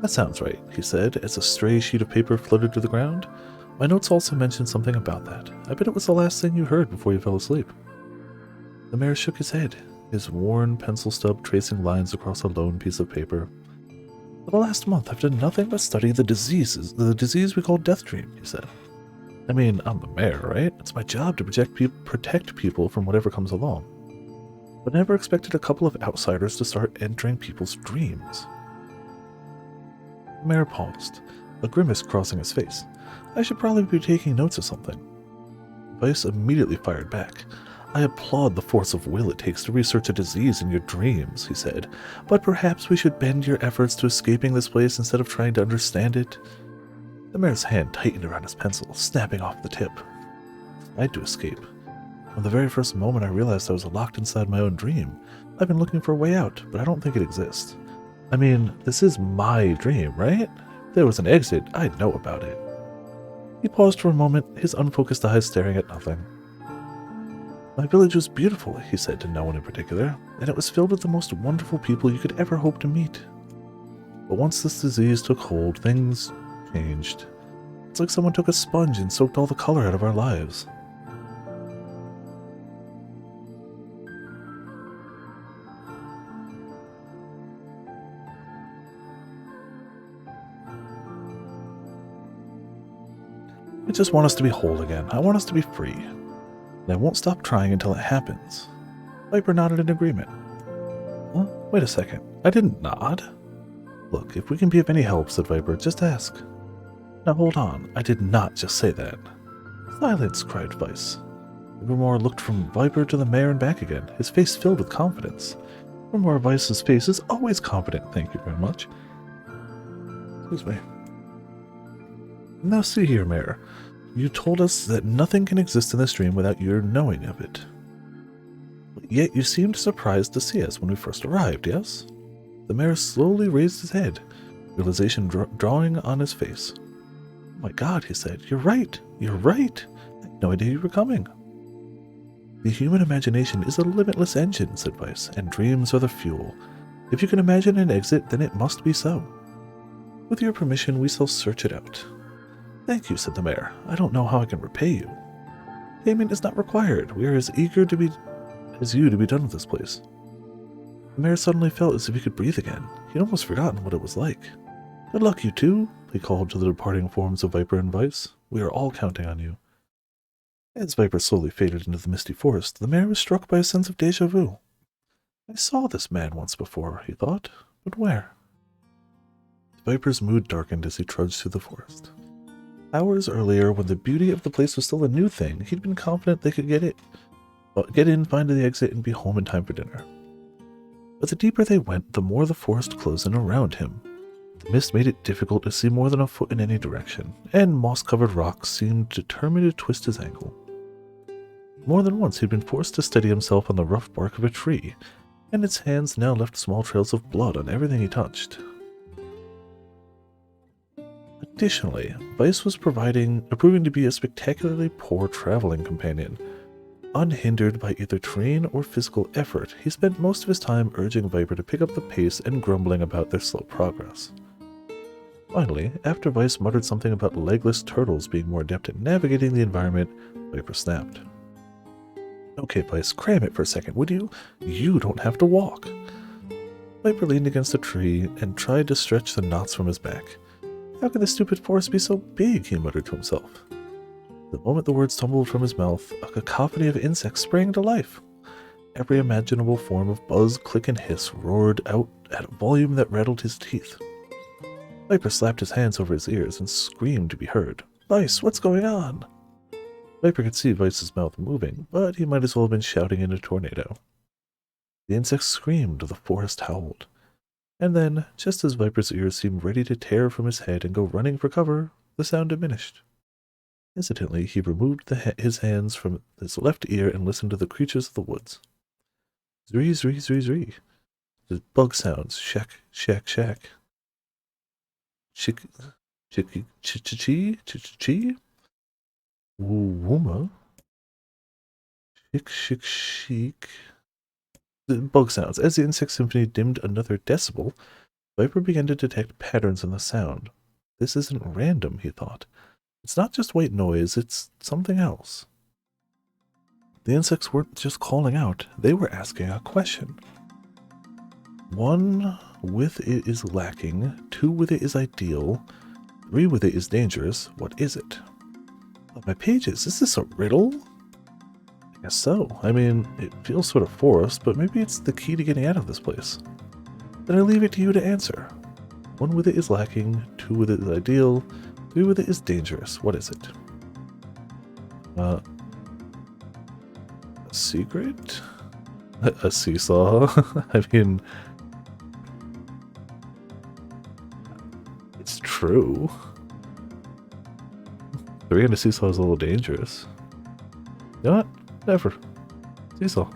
That sounds right, he said, as a stray sheet of paper fluttered to the ground. My notes also mentioned something about that. I bet it was the last thing you heard before you fell asleep. The mayor shook his head, his worn pencil stub tracing lines across a lone piece of paper. For the last month, I've done nothing but study the disease we call Death Dream, he said. I mean, I'm the mayor, right? It's my job to protect people from whatever comes along. But never expected a couple of outsiders to start entering people's dreams. The mayor paused, a grimace crossing his face. I should probably be taking notes of something. Weiss immediately fired back. I applaud the force of will it takes to research a disease in your dreams, he said, but perhaps we should bend your efforts to escaping this place instead of trying to understand it. The mayor's hand tightened around his pencil, snapping off the tip. I had to escape. From the very first moment I realized I was locked inside my own dream. I've been looking for a way out, but I don't think it exists. I mean, this is my dream, right? If there was an exit, I'd know about it. He paused for a moment, his unfocused eyes staring at nothing. My village was beautiful, he said to no one in particular, and it was filled with the most wonderful people you could ever hope to meet. But once this disease took hold, things changed. It's like someone took a sponge and soaked all the color out of our lives. I just want us to be whole again. I want us to be free. And I won't stop trying until it happens. Viper nodded in agreement. Huh? Wait a second. I didn't nod. Look, if we can be of any help, said Viper, just ask. Now hold on. I did not just say that. Silence, cried Weiss. The Grimoire looked from Viper to the mayor and back again, his face filled with confidence. Grimoire Vice's face is always confident, thank you very much. Excuse me. Now see here, Mayor. You told us that nothing can exist in this dream without your knowing of it. But yet you seemed surprised to see us when we first arrived, yes? The mayor slowly raised his head, realization drawing on his face. Oh my god, he said. You're right. You're right. I had no idea you were coming. The human imagination is a limitless engine, said Vice, and dreams are the fuel. If you can imagine an exit, then it must be so. With your permission, we shall search it out. Thank you, said the mayor. I don't know how I can repay you. Payment is not required. We are as eager as you to be done with this place. The mayor suddenly felt as if he could breathe again. He'd almost forgotten what it was like. Good luck, you two, he called to the departing forms of Viper and Vice. We are all counting on you. As Viper slowly faded into the misty forest, the mayor was struck by a sense of déjà vu. I saw this man once before, he thought, but where? Viper's mood darkened as he trudged through the forest. Hours earlier, when the beauty of the place was still a new thing, he'd been confident they could get in, find the exit, and be home in time for dinner. But the deeper they went, the more the forest closed in around him. The mist made it difficult to see more than a foot in any direction, and moss-covered rocks seemed determined to twist his ankle. More than once he'd been forced to steady himself on the rough bark of a tree, and its hands now left small trails of blood on everything he touched. Additionally, Vice was proving to be a spectacularly poor traveling companion. Unhindered by either terrain or physical effort, he spent most of his time urging Viper to pick up the pace and grumbling about their slow progress. Finally, after Vice muttered something about legless turtles being more adept at navigating the environment, Viper snapped. Okay, Vice, cram it for a second, would you? You don't have to walk. Viper leaned against a tree and tried to stretch the knots from his back. How could this stupid forest be so big, he muttered to himself. The moment the words tumbled from his mouth, a cacophony of insects sprang to life. Every imaginable form of buzz, click, and hiss roared out at a volume that rattled his teeth. Viper slapped his hands over his ears and screamed to be heard. Vice, what's going on? Viper could see Vice's mouth moving, but he might as well have been shouting in a tornado. The insects screamed, the forest howled. And then, just as Viper's ears seemed ready to tear from his head and go running for cover, the sound diminished. Hesitantly, he removed his hands from his left ear and listened to the creatures of the woods. Zree, zree, zree, zree. The bug sounds. Shack, shack, shack. Chick, chicky, chi-chi-chi, chi-chi-chi. Wooma. Chick, chick, chic. The bug sounds. As the insect symphony dimmed another decibel, Viper began to detect patterns in the sound. This isn't random, he thought. It's not just white noise, it's something else. The insects weren't just calling out, they were asking a question. 1 with it is lacking, 2 with it is ideal, 3 with it is dangerous, what is it? Oh, my pages, is this a riddle? I guess so. I mean, it feels sort of forced, but maybe it's the key to getting out of this place. Then I leave it to you to answer. 1 with it is lacking, 2 with it is ideal, 3 with it is dangerous. What is it? A secret? A seesaw? I mean, it's true. 3 on a seesaw is a little dangerous. You know what? Never. Seesaw.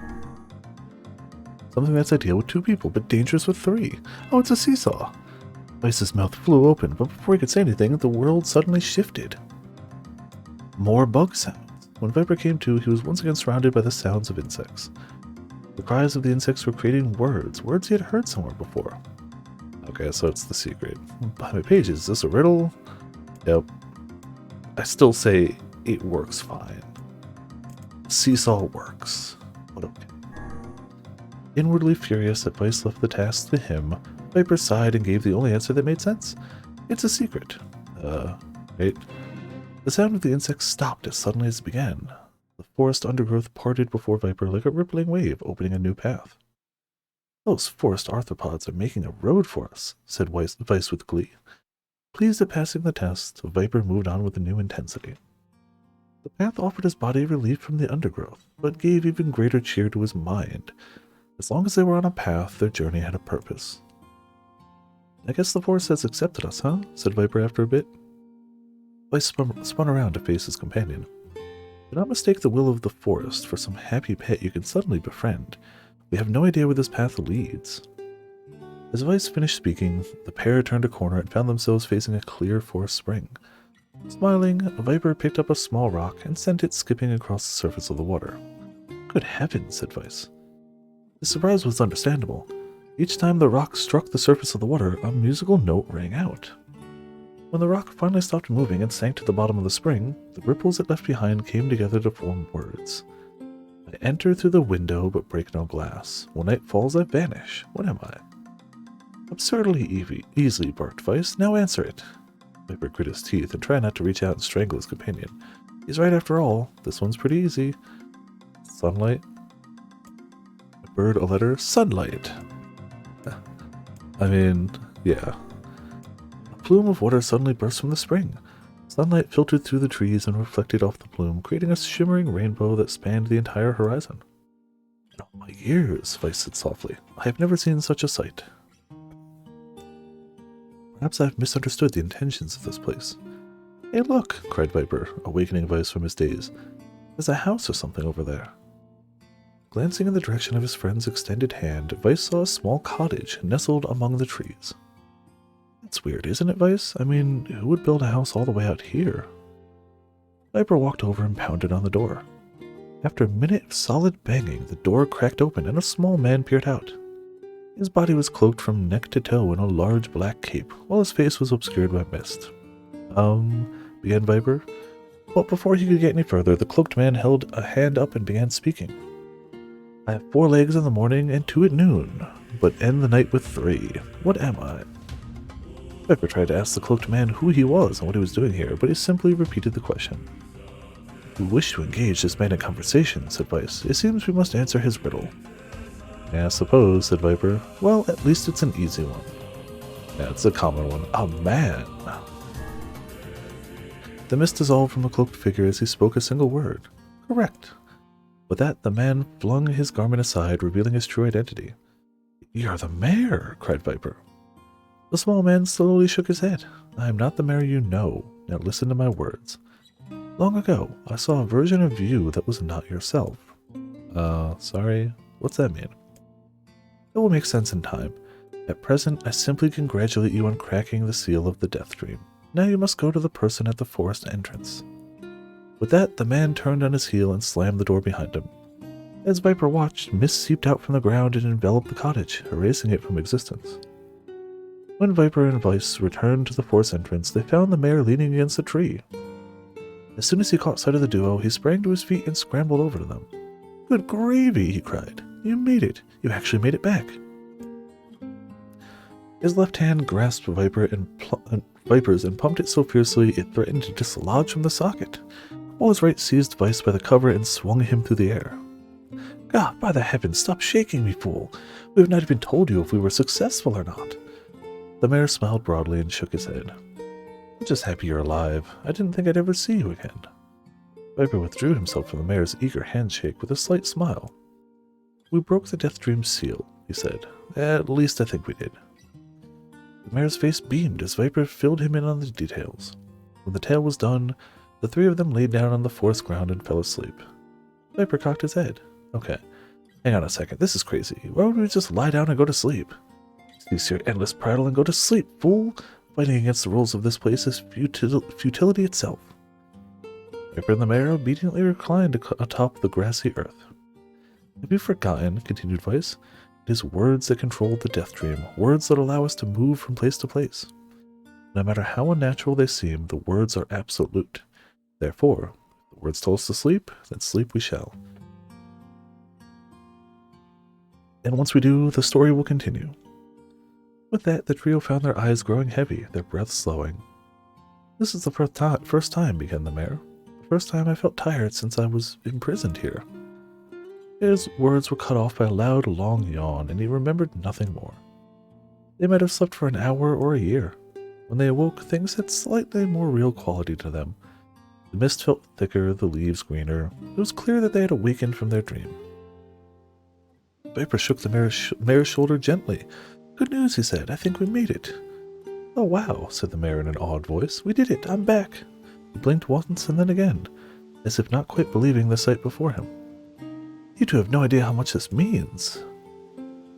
Something that's ideal with 2 people, but dangerous with 3. Oh, it's a seesaw. Vice's mouth flew open, but before he could say anything, the world suddenly shifted. More bug sounds. When Viper came to, he was once again surrounded by the sounds of insects. The cries of the insects were creating words he had heard somewhere before. Okay, so it's the secret. Behind my pages, is this a riddle? Yep. I still say it works fine. Seesaw works, but okay. Inwardly furious that Vice left the task to him, Viper sighed and gave the only answer that made sense. It's a secret. Wait. The sound of the insects stopped as suddenly as it began. The forest undergrowth parted before Viper like a rippling wave, opening a new path. Those forest arthropods are making a road for us, said Vice with glee. Pleased at passing the test, Viper moved on with a new intensity. The path offered his body relief from the undergrowth, but gave even greater cheer to his mind. As long as they were on a path, their journey had a purpose. I guess the forest has accepted us, huh? Said Viper after a bit. Vice spun around to face his companion. Do not mistake the will of the forest for some happy pet you can suddenly befriend. We have no idea where this path leads. As Vice finished speaking, the pair turned a corner and found themselves facing a clear forest spring. Smiling, Viper picked up a small rock and sent it skipping across the surface of the water. Good heavens, said Vice. His surprise was understandable. Each time the rock struck the surface of the water, a musical note rang out. When the rock finally stopped moving and sank to the bottom of the spring, the ripples it left behind came together to form words. I enter through the window but break no glass. When night falls, I vanish. What am I? Absurdly easy, barked Vice. Now answer it. Viper grit his teeth and tried not to reach out and strangle his companion. He's right after all. This one's pretty easy. Sunlight. A bird, a letter. Sunlight. I mean, yeah. A plume of water suddenly burst from the spring. Sunlight filtered through the trees and reflected off the plume, creating a shimmering rainbow that spanned the entire horizon. In all my years, Vice said softly, I have never seen such a sight. Perhaps I have misunderstood the intentions of this place. Hey look, cried Viper, awakening Vice from his daze. There's a house or something over there. Glancing in the direction of his friend's extended hand, Vice saw a small cottage nestled among the trees. That's weird, isn't it, Vice? I mean, who would build a house all the way out here? Viper walked over and pounded on the door. After a minute of solid banging, the door cracked open and a small man peered out. His body was cloaked from neck to toe in a large black cape, while his face was obscured by mist. Began Viper. But before he could get any further, the cloaked man held a hand up and began speaking. I have 4 legs in the morning and 2 at noon, but end the night with 3. What am I? Viper tried to ask the cloaked man who he was and what he was doing here, but he simply repeated the question. We wish to engage this man in conversation, said Vice. It seems we must answer his riddle. Yeah, I suppose, said Viper. Well, at least it's an easy one. Yeah, it's a common one. A man! The mist dissolved from the cloaked figure as he spoke a single word. Correct. With that, the man flung his garment aside, revealing his true identity. You're the mayor, cried Viper. The small man slowly shook his head. I am not the mayor you know. Now listen to my words. Long ago, I saw a version of you that was not yourself. Sorry, what's that mean? It will make sense in time. At present, I simply congratulate you on cracking the seal of the Death Dream. Now you must go to the person at the forest entrance. With that, the man turned on his heel and slammed the door behind him. As Viper watched, mist seeped out from the ground and enveloped the cottage, erasing it from existence. When Viper and Vice returned to the forest entrance, they found the mayor leaning against a tree. As soon as he caught sight of the duo, he sprang to his feet and scrambled over to them. Good gravy, he cried. You made it. You actually made it back. His left hand grasped Viper's and pumped it so fiercely it threatened to dislodge from the socket, while his right seized Vice by the cover and swung him through the air. God, by the heavens, stop shaking me, fool! We have not even told you if we were successful or not. The mayor smiled broadly and shook his head. I'm just happy you're alive. I didn't think I'd ever see you again. Viper withdrew himself from the mayor's eager handshake with a slight smile. We broke the Death Dream's seal, he said. At least I think we did. The mayor's face beamed as Viper filled him in on the details. When the tale was done, the 3 of them laid down on the forest ground and fell asleep. Viper cocked his head. Okay, hang on a second, this is crazy. Why would we just lie down and go to sleep? Cease your endless prattle and go to sleep, fool! Fighting against the rules of this place is futility itself. Viper and the mayor obediently reclined atop the grassy earth. Have you forgotten, continued Vice, it is words that control the Death Dream, words that allow us to move from place to place. No matter how unnatural they seem, the words are absolute. Therefore, if the words tell us to sleep, then sleep we shall. And once we do, the story will continue. With that, the trio found their eyes growing heavy, their breath slowing. This is the first time, began the mayor. The first time I felt tired since I was imprisoned here. His words were cut off by a loud, long yawn, and he remembered nothing more. They might have slept for an hour or a year. When they awoke, things had slightly more real quality to them. The mist felt thicker, the leaves greener. It was clear that they had awakened from their dream. Viper shook the mayor's shoulder gently. Good news, he said. I think we made it. Oh, wow, said the mayor in an awed voice. We did it. I'm back. He blinked once and then again, as if not quite believing the sight before him. You two have no idea how much this means.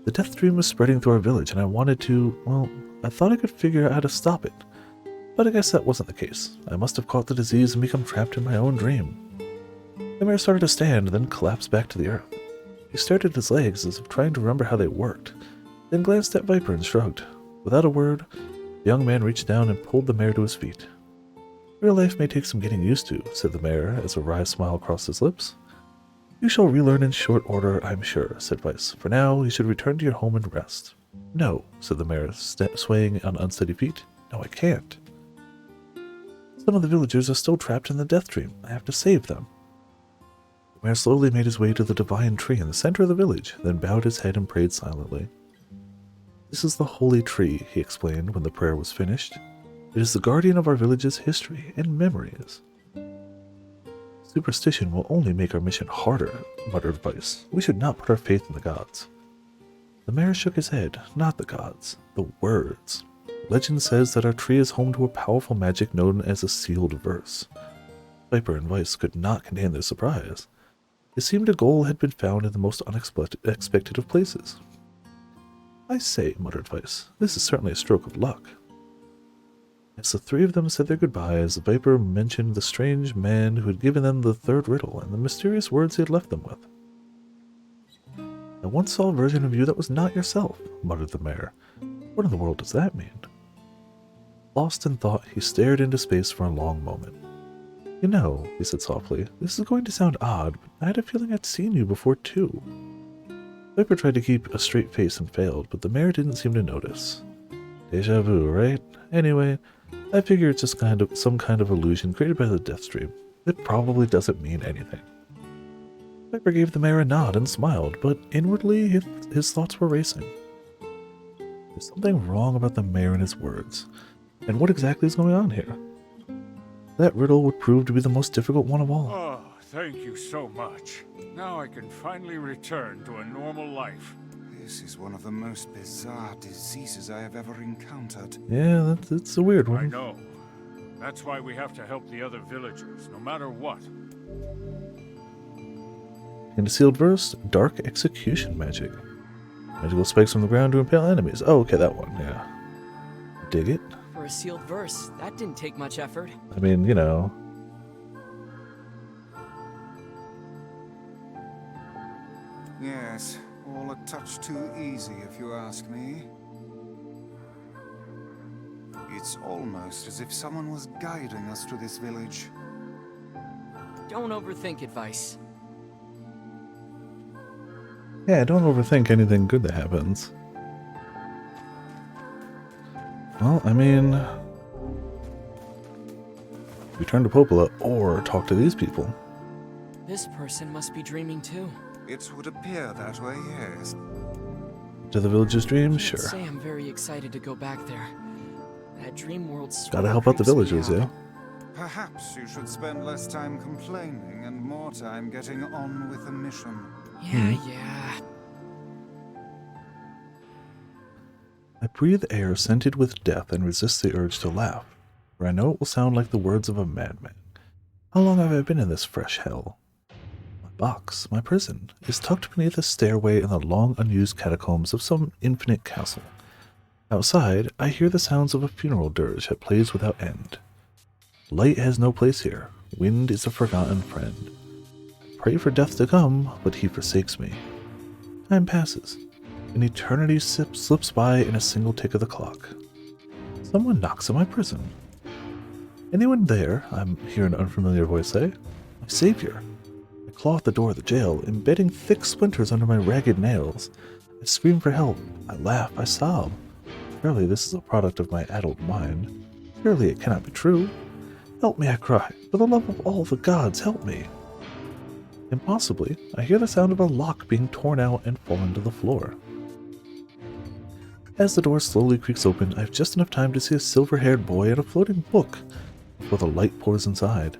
The death dream was spreading through our village, and I wanted to, well, I thought I could figure out how to stop it. But I guess that wasn't the case. I must have caught the disease and become trapped in my own dream. The mayor started to stand, then collapsed back to the earth. He stared at his legs as if trying to remember how they worked, then glanced at Viper and shrugged. Without a word, the young man reached down and pulled the mayor to his feet. Real life may take some getting used to, said the mayor as a wry smile crossed his lips. You shall relearn in short order, I'm sure, said Vice. For now, you should return to your home and rest. No, said the mayor, swaying on unsteady feet. No, I can't. Some of the villagers are still trapped in the death dream. I have to save them. The mayor slowly made his way to the divine tree in the center of the village, then bowed his head and prayed silently. This is the holy tree, he explained when the prayer was finished. It is the guardian of our village's history and memories. Superstition will only make our mission harder, muttered Vice. We should not put our faith in the gods. The mayor shook his head. Not the gods, the words. Legend says that our tree is home to a powerful magic known as a sealed verse. Viper and Vice could not contain their surprise. It seemed a goal had been found in the most unexpected of places. I say, muttered Vice, this is certainly a stroke of luck. As the three of them said their goodbyes, the Viper mentioned the strange man who had given them the third riddle and the mysterious words he had left them with. I once saw a version of you that was not yourself, muttered the mayor. What in the world does that mean? Lost in thought, he stared into space for a long moment. You know, he said softly, this is going to sound odd, but I had a feeling I'd seen you before too. Viper tried to keep a straight face and failed, but the mayor didn't seem to notice. Deja vu, right? Anyway, I figure it's just some kind of illusion created by the death stream. It probably doesn't mean anything. Viper gave the mayor a nod and smiled, but inwardly his thoughts were racing. There's something wrong about the mayor and his words. And what exactly is going on here? That riddle would prove to be the most difficult one of all. Oh, thank you so much. Now I can finally return to a normal life. This is one of the most bizarre diseases I have ever encountered. Yeah, that's a weird one. I know. That's why we have to help the other villagers, no matter what. In the sealed verse, dark execution magic. Magical spikes from the ground to impale enemies. Oh, okay, that one, yeah. Dig it. For a sealed verse, that didn't take much effort. I mean, you know. Yes, all a touch too easy if you ask me. It's almost as if someone was guiding us to this village. Don't overthink advice. Yeah, don't overthink anything good that happens. Well, I mean, return to Popola or talk to these people. This person must be dreaming too. It would appear that way, yes. To the village's dream? Sure. Say I'm very excited to go back there. That dream world gotta help out the villagers, yeah. Perhaps you should spend less time complaining and more time getting on with the mission. Yeah. I breathe air scented with death and resist the urge to laugh, for I know it will sound like the words of a madman. How long have I been in this fresh hell? My box, my prison, is tucked beneath a stairway in the long unused catacombs of some infinite castle. Outside, I hear the sounds of a funeral dirge that plays without end. Light has no place here. Wind is a forgotten friend. I pray for death to come, but he forsakes me. Time passes. An eternity slips by in a single tick of the clock. Someone knocks at my prison. Anyone there? I hear an unfamiliar voice say. My savior. I claw at the door of the jail, embedding thick splinters under my ragged nails. I scream for help. I laugh. I sob. Surely this is a product of my adult mind. Surely it cannot be true. Help me, I cry. For the love of all the gods, help me. Impossibly, I hear the sound of a lock being torn out and falling to the floor. As the door slowly creaks open, I have just enough time to see a silver-haired boy and a floating book before the light pours inside.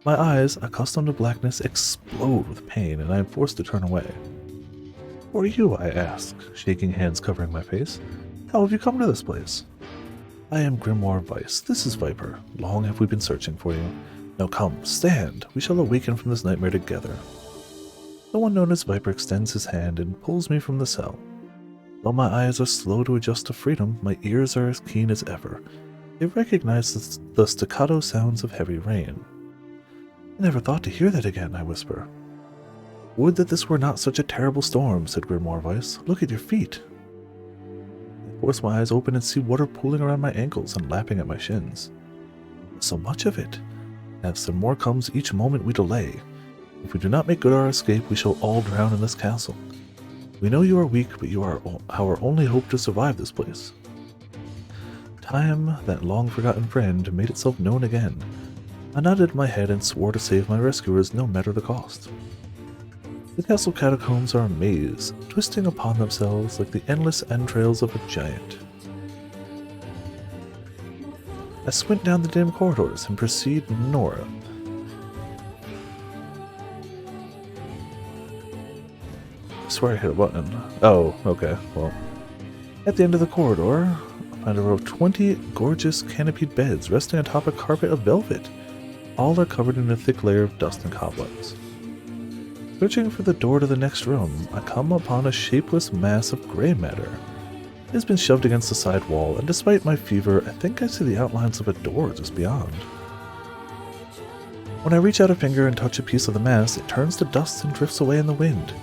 My eyes, accustomed to blackness, explode with pain, and I am forced to turn away. Who are you? I asked, shaking hands covering my face. How have you come to this place? I am Grimoire Weiss. This is Viper. Long have we been searching for you. Now come, stand. We shall awaken from this nightmare together. The one known as Viper extends his hand and pulls me from the cell. Though my eyes are slow to adjust to freedom, my ears are as keen as ever. They recognize the staccato sounds of heavy rain. I never thought to hear that again, I whisper. Would that this were not such a terrible storm, said Grimoire Weiss. Look at your feet. I force my eyes open and see water pooling around my ankles and lapping at my shins. So much of it. As there more comes each moment we delay. If we do not make good our escape, we shall all drown in this castle. We know you are weak, but you are our only hope to survive this place. Time, that long-forgotten friend, made itself known again. I nodded my head and swore to save my rescuers no matter the cost. The castle catacombs are a maze, twisting upon themselves like the endless entrails of a giant. I squint down the dim corridors and proceed north. I swear I hit a button. Oh, okay, well. At the end of the corridor, I find a row of 20 gorgeous canopied beds resting atop a carpet of velvet. All are covered in a thick layer of dust and cobwebs. Searching for the door to the next room, I come upon a shapeless mass of gray matter. It has been shoved against the side wall, and despite my fever, I think I see the outlines of a door just beyond. When I reach out a finger and touch a piece of the mass, it turns to dust and drifts away in the wind.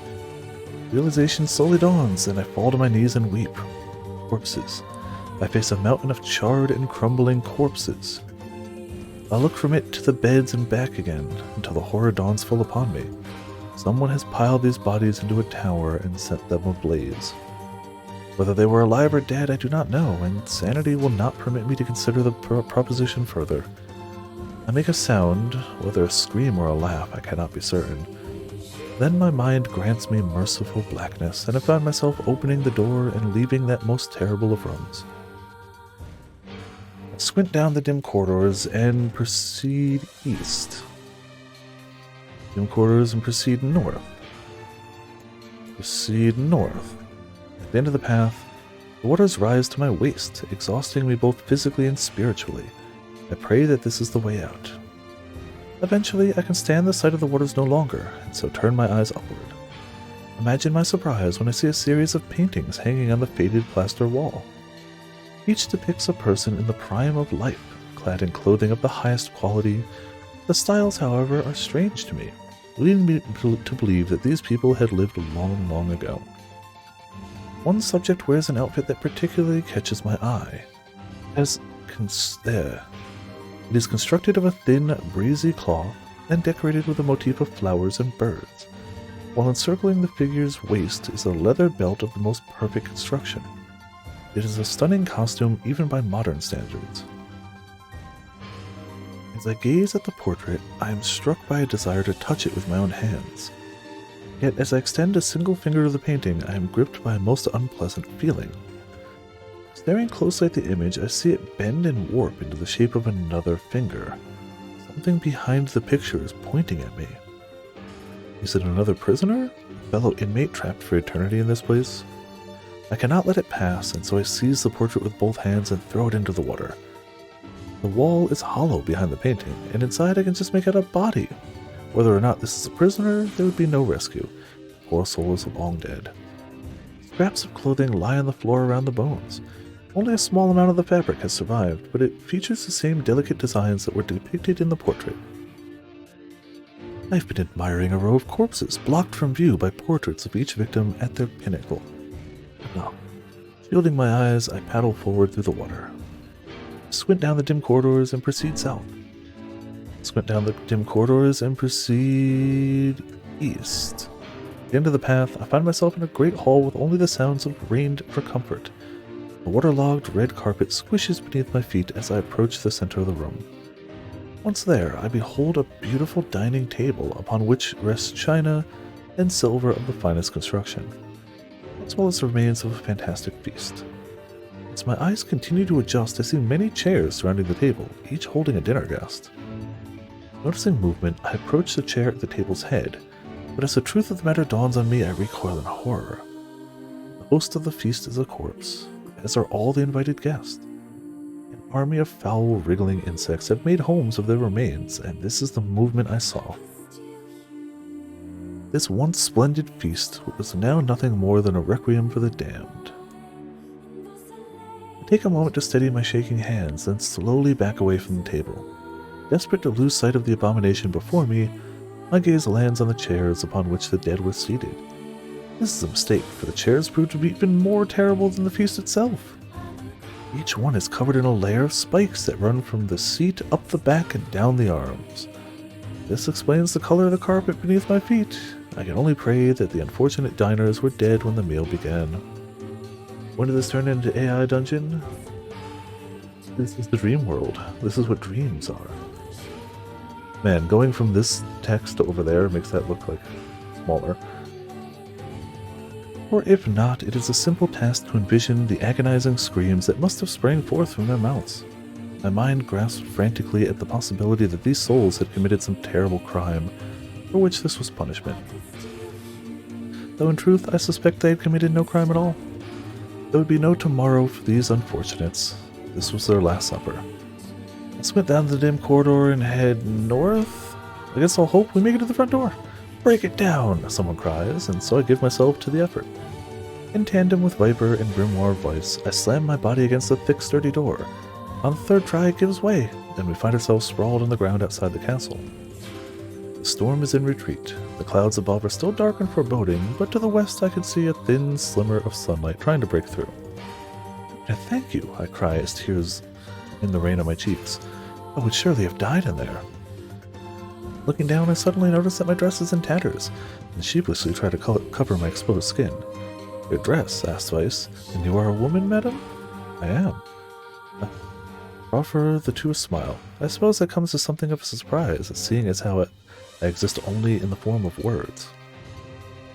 Realization slowly dawns, and I fall to my knees and weep. Corpses. I face a mountain of charred and crumbling corpses. I look from it to the beds and back again, until the horror dawns full upon me. Someone has piled these bodies into a tower and set them ablaze. Whether they were alive or dead, I do not know, and sanity will not permit me to consider the proposition further. I make a sound, whether a scream or a laugh, I cannot be certain. Then my mind grants me merciful blackness, and I find myself opening the door and leaving that most terrible of rooms. I squint down the dim corridors and proceed east. Dim corridors and proceed north. Proceed north. At the end of the path, the waters rise to my waist, exhausting me both physically and spiritually. I pray that this is the way out. Eventually, I can stand the sight of the waters no longer, and so turn my eyes upward. Imagine my surprise when I see a series of paintings hanging on the faded plaster wall. Each depicts a person in the prime of life, clad in clothing of the highest quality. The styles, however, are strange to me, leading me to believe that these people had lived long, long ago. One subject wears an outfit that particularly catches my eye. It is constructed of a thin, breezy cloth and decorated with a motif of flowers and birds, while encircling the figure's waist is a leather belt of the most perfect construction. It is a stunning costume even by modern standards. As I gaze at the portrait, I am struck by a desire to touch it with my own hands. Yet as I extend a single finger to the painting, I am gripped by a most unpleasant feeling. Staring closely at the image, I see it bend and warp into the shape of another finger. Something behind the picture is pointing at me. Is it another prisoner? A fellow inmate trapped for eternity in this place? I cannot let it pass, and so I seize the portrait with both hands and throw it into the water. The wall is hollow behind the painting, and inside I can just make out a body. Whether or not this is a prisoner, there would be no rescue. The poor soul is long dead. Scraps of clothing lie on the floor around the bones. Only a small amount of the fabric has survived, but it features the same delicate designs that were depicted in the portrait. I've been admiring a row of corpses, blocked from view by portraits of each victim at their pinnacle. Now, shielding my eyes, I paddle forward through the water. Squint down the dim corridors and proceed south. Squint down the dim corridors and proceed east. At the end of the path, I find myself in a great hall with only the sounds of rain for comfort. The waterlogged red carpet squishes beneath my feet as I approach the center of the room. Once there, I behold a beautiful dining table upon which rests china and silver of the finest construction, as well as the remains of a fantastic feast. As my eyes continue to adjust, I see many chairs surrounding the table, each holding a dinner guest. Noticing movement, I approach the chair at the table's head, but as the truth of the matter dawns on me, I recoil in horror. Host of the feast is a corpse, as are all the invited guests. An army of foul, wriggling insects have made homes of their remains, and this is the movement I saw. This once splendid feast was now nothing more than a requiem for the damned. I take a moment to steady my shaking hands, then slowly back away from the table. Desperate to lose sight of the abomination before me, my gaze lands on the chairs upon which the dead were seated. This is a mistake, for the chairs proved to be even more terrible than the feast itself. Each one is covered in a layer of spikes that run from the seat up the back and down the arms. This explains the color of the carpet beneath my feet. I can only pray that the unfortunate diners were dead when the meal began. When did this turn into AI dungeon? This is the dream world. This is what dreams are. Man, going from this text to over there makes that look like smaller. Or if not, it is a simple task to envision the agonizing screams that must have sprang forth from their mouths. My mind grasped frantically at the possibility that these souls had committed some terrible crime, for which this was punishment. Though in truth, I suspect they had committed no crime at all. There would be no tomorrow for these unfortunates. This was their last supper. Let's went down the dim corridor and head north. I guess I'll hope we make it to the front door. Break it down, someone cries, and so I give myself to the effort. In tandem with Viper and Grimoire Vice, I slam my body against the thick, sturdy door. On the third try, it gives way, and we find ourselves sprawled on the ground outside the castle. The storm is in retreat. The clouds above are still dark and foreboding, but to the west I can see a thin slimmer of sunlight trying to break through. Thank you, I cry as tears in the rain on my cheeks. I would surely have died in there. Looking down, I suddenly notice that my dress is in tatters, and sheepishly try to cover my exposed skin. Your dress? Asked Vice. And you are a woman, madam? I am. I offer the two a smile. I suppose that comes as something of a surprise, seeing as how I exist only in the form of words.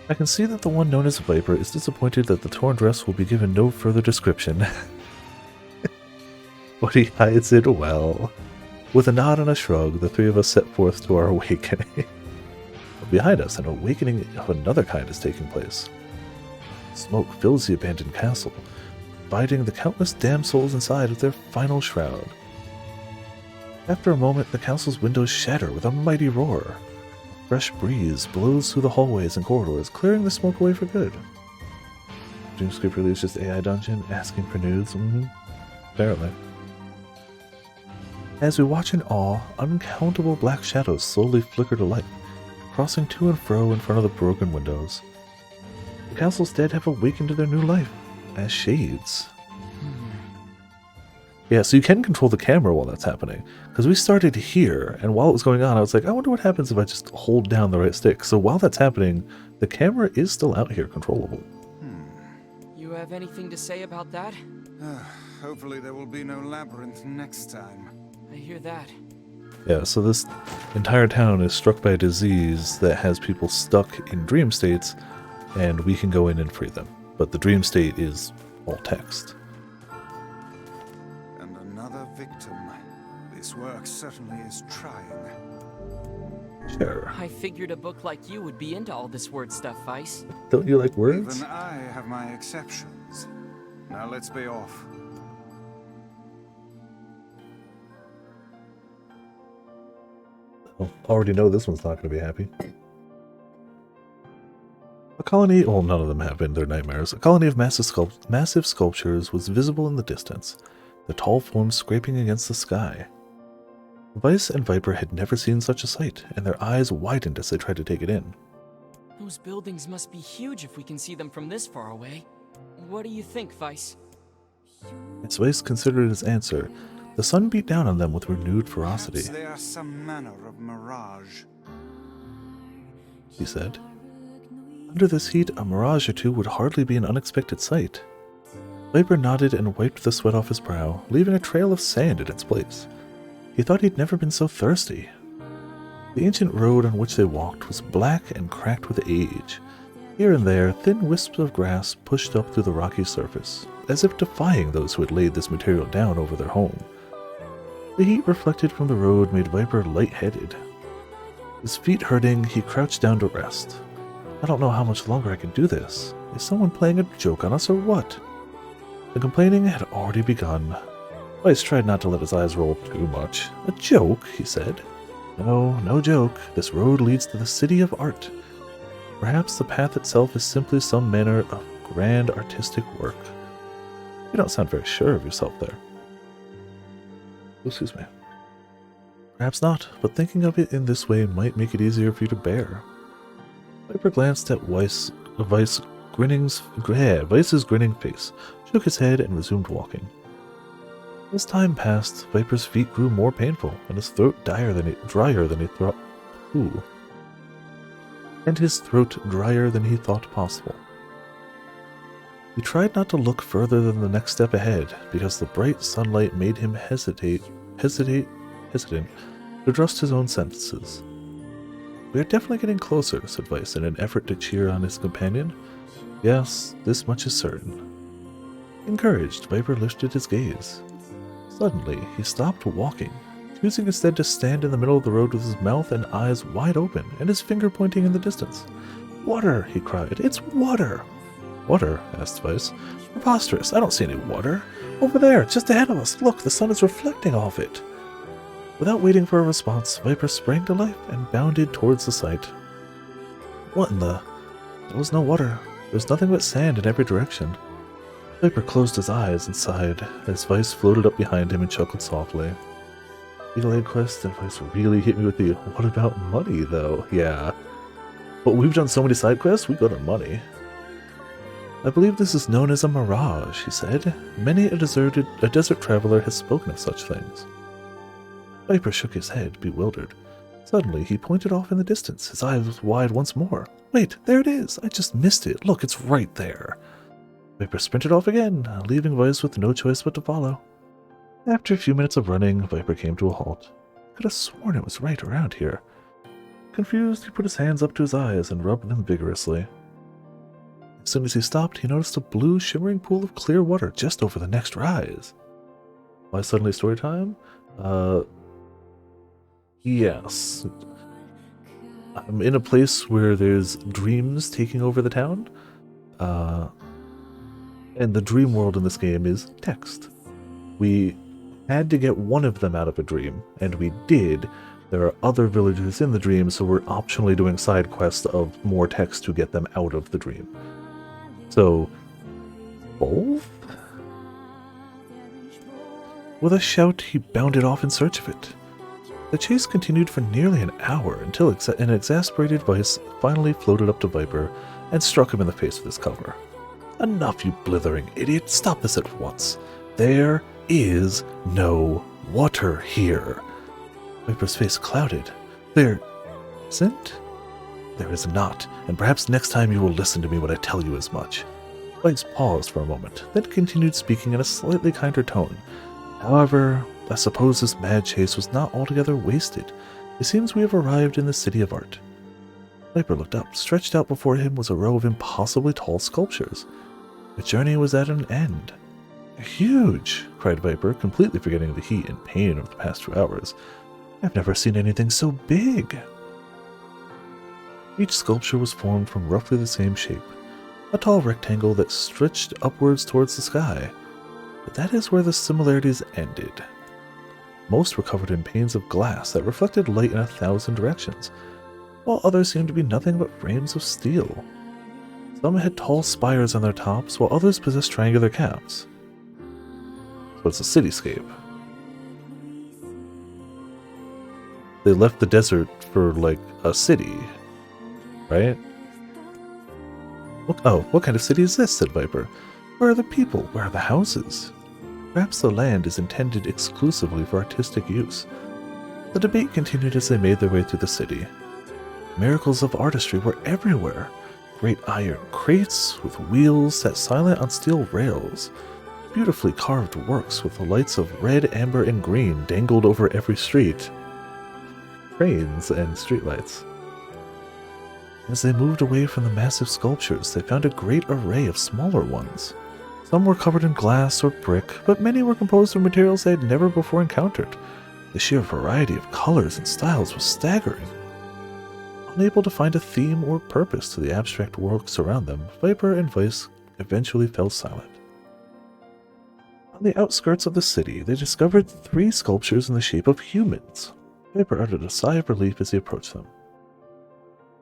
I can see that the one known as Viper is disappointed that the torn dress will be given no further description. But he hides it well. With a nod and a shrug, the three of us set forth to our awakening. Behind us, an awakening of another kind is taking place. Smoke fills the abandoned castle, inviting the countless damned souls inside with their final shroud. After a moment, the castle's windows shatter with a mighty roar. A fresh breeze blows through the hallways and corridors, clearing the smoke away for good. Dreamscape released just AI Dungeon, asking for nudes? Apparently. As we watch in awe, uncountable black shadows slowly flicker to life, crossing to and fro in front of the broken windows. The castle's dead have awakened to their new life, as shades. Yeah, so you can control the camera while that's happening, because we started here, and while it was going on, I was like, I wonder what happens if I just hold down the right stick. So while that's happening, the camera is still out here controllable. You have anything to say about that? Hopefully there will be no labyrinth next time. I hear that. Yeah, so this entire town is struck by a disease that has people stuck in dream states, and we can go in and free them. But the dream state is all text. And another victim. This work certainly is trying. Sure. I figured a book like you would be into all this word stuff, Vice. Don't you like words? Even I have my exceptions. Now let's be off. Already know this one's not going to be happy. A colony, well, none of them have been, they're nightmares. A colony of massive sculptures was visible in the distance, the tall forms scraping against the sky. Vice and Viper had never seen such a sight, and their eyes widened as they tried to take it in. Those buildings must be huge if we can see them from this far away. What do you think, Vice? As Vice considered his answer, the sun beat down on them with renewed ferocity. Perhaps they are some manner of mirage, He said. Under this heat, a mirage or two would hardly be an unexpected sight. Viper nodded and wiped the sweat off his brow, leaving a trail of sand in its place. He thought he'd never been so thirsty. The ancient road on which they walked was black and cracked with age. Here and there, thin wisps of grass pushed up through the rocky surface, as if defying those who had laid this material down over their home. The heat reflected from the road made Viper lightheaded. His feet hurting, he crouched down to rest. I don't know how much longer I can do this. Is someone playing a joke on us or what? The complaining had already begun. Weiss tried not to let his eyes roll too much. A joke, he said. No, no joke. This road leads to the city of art. Perhaps the path itself is simply some manner of grand artistic work. You don't sound very sure of yourself there. Excuse me. Perhaps not, but thinking of it in this way might make it easier for you to bear. Viper glanced at Weiss's grinning face, shook his head, and resumed walking. As time passed, Viper's feet grew more painful, and his throat drier than he thought. And his throat drier than he thought possible. He tried not to look further than the next step ahead, because the bright sunlight made him hesitant to trust his own senses. We are definitely getting closer, said Weiss in an effort to cheer on his companion. Yes, this much is certain. Encouraged, Viper lifted his gaze. Suddenly, he stopped walking, choosing instead to stand in the middle of the road with his mouth and eyes wide open and his finger pointing in the distance. Water, he cried. It's water! Water? Asked Weiss. Preposterous, I don't see any water. Over there, just ahead of us. Look, the sun is reflecting off it. Without waiting for a response, Viper sprang to life and bounded towards the site. What in the... There was no water. There was nothing but sand in every direction. Viper closed his eyes and sighed as Weiss floated up behind him and chuckled softly. Eagle Egg Quest and Weiss really hit me with the, what about money, though? Yeah. But we've done so many side quests, we got on money. I believe this is known as a mirage, he said. Many a desert traveler has spoken of such things. Viper shook his head, bewildered. Suddenly, he pointed off in the distance, his eyes wide once more. Wait, there it is! I just missed it! Look, it's right there! Viper sprinted off again, leaving Weiss with no choice but to follow. After a few minutes of running, Viper came to a halt. He could have sworn it was right around here. Confused, he put his hands up to his eyes and rubbed them vigorously. As soon as he stopped, he noticed a blue, shimmering pool of clear water just over the next rise. Why suddenly story time? Yes. I'm in a place where there's dreams taking over the town. And the dream world in this game is text. We had to get one of them out of a dream, and we did. There are other villagers in the dream, so we're optionally doing side quests of more text to get them out of the dream. So, both? With a shout, he bounded off in search of it. The chase continued for nearly an hour until an exasperated Weiss finally floated up to Viper and struck him in the face with his cover. Enough, you blithering idiot! Stop this at once! There is no water here! Viper's face clouded. There isn't? There is not, and perhaps next time you will listen to me when I tell you as much. Weiss paused for a moment, then continued speaking in a slightly kinder tone. However, I suppose this mad chase was not altogether wasted. It seems we have arrived in the city of art. Viper looked up. Stretched out before him was a row of impossibly tall sculptures. The journey was at an end. Huge! Cried Viper, completely forgetting the heat and pain of the past 2 hours. I've never seen anything so big. Each sculpture was formed from roughly the same shape, a tall rectangle that stretched upwards towards the sky. But that is where the similarities ended. Most were covered in panes of glass that reflected light in 1,000 directions, while others seemed to be nothing but frames of steel. Some had tall spires on their tops, while others possessed triangular caps. So it's a cityscape. They left the desert for, like, a city, right? What kind of city is this? Said Viper. Where are the people? Where are the houses? Perhaps the land is intended exclusively for artistic use. The debate continued as they made their way through the city. Miracles of artistry were everywhere. Great iron crates with wheels set silent on steel rails. Beautifully carved works with the lights of red, amber, and green dangled over every street. Trains and streetlights. As they moved away from the massive sculptures, they found a great array of smaller ones. Some were covered in glass or brick, but many were composed of materials they had never before encountered. The sheer variety of colors and styles was staggering. Unable to find a theme or purpose to the abstract works around them, Viper and Vice eventually fell silent. On the outskirts of the city, they discovered 3 sculptures in the shape of humans. Viper uttered a sigh of relief as he approached them.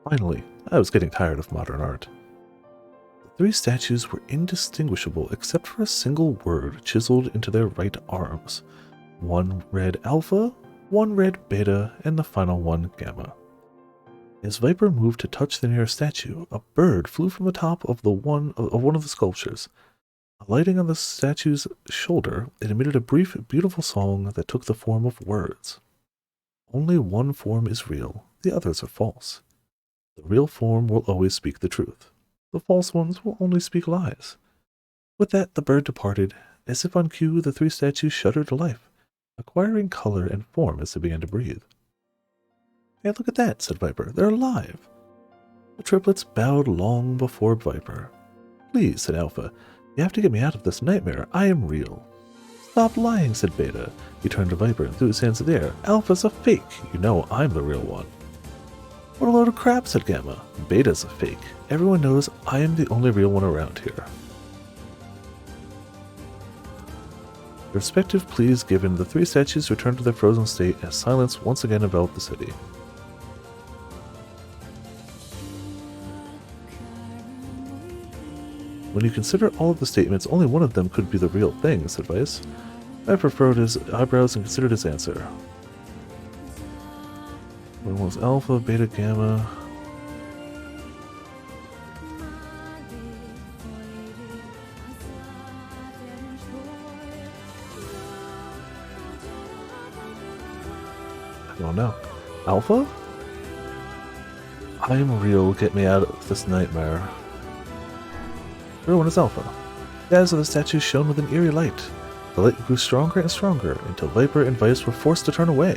Finally, I was getting tired of modern art. The 3 statues were indistinguishable except for a single word chiseled into their right arms. One read Alpha, one read Beta, and the final one Gamma. As Viper moved to touch the nearest statue, a bird flew from the top of one of the sculptures. Alighting on the statue's shoulder, it emitted a brief, beautiful song that took the form of words. Only one form is real, the others are false. The real form will always speak the truth. The false ones will only speak lies. With that, the bird departed. As if on cue, the 3 statues shuddered to life, acquiring color and form as they began to breathe. Hey, look at that, said Viper. They're alive. The triplets bowed long before Viper. Please, said Alpha. You have to get me out of this nightmare. I am real. Stop lying, said Beta. He turned to Viper and threw his hands in the air. Alpha's a fake. You know I'm the real one. What a load of crap, said Gamma. Beta's a fake. Everyone knows I am the only real one around here. Respective pleas given, the 3 statues returned to their frozen state as silence once again enveloped the city. When you consider all of the statements, only one of them could be the real thing, said Vice. Viper furrowed his eyebrows and considered his answer. One was Alpha, Beta, Gamma. I don't know. Alpha? I am real, get me out of this nightmare. Everyone is Alpha. The eyes of the statue shone with an eerie light. The light grew stronger and stronger until Viper and Vice were forced to turn away.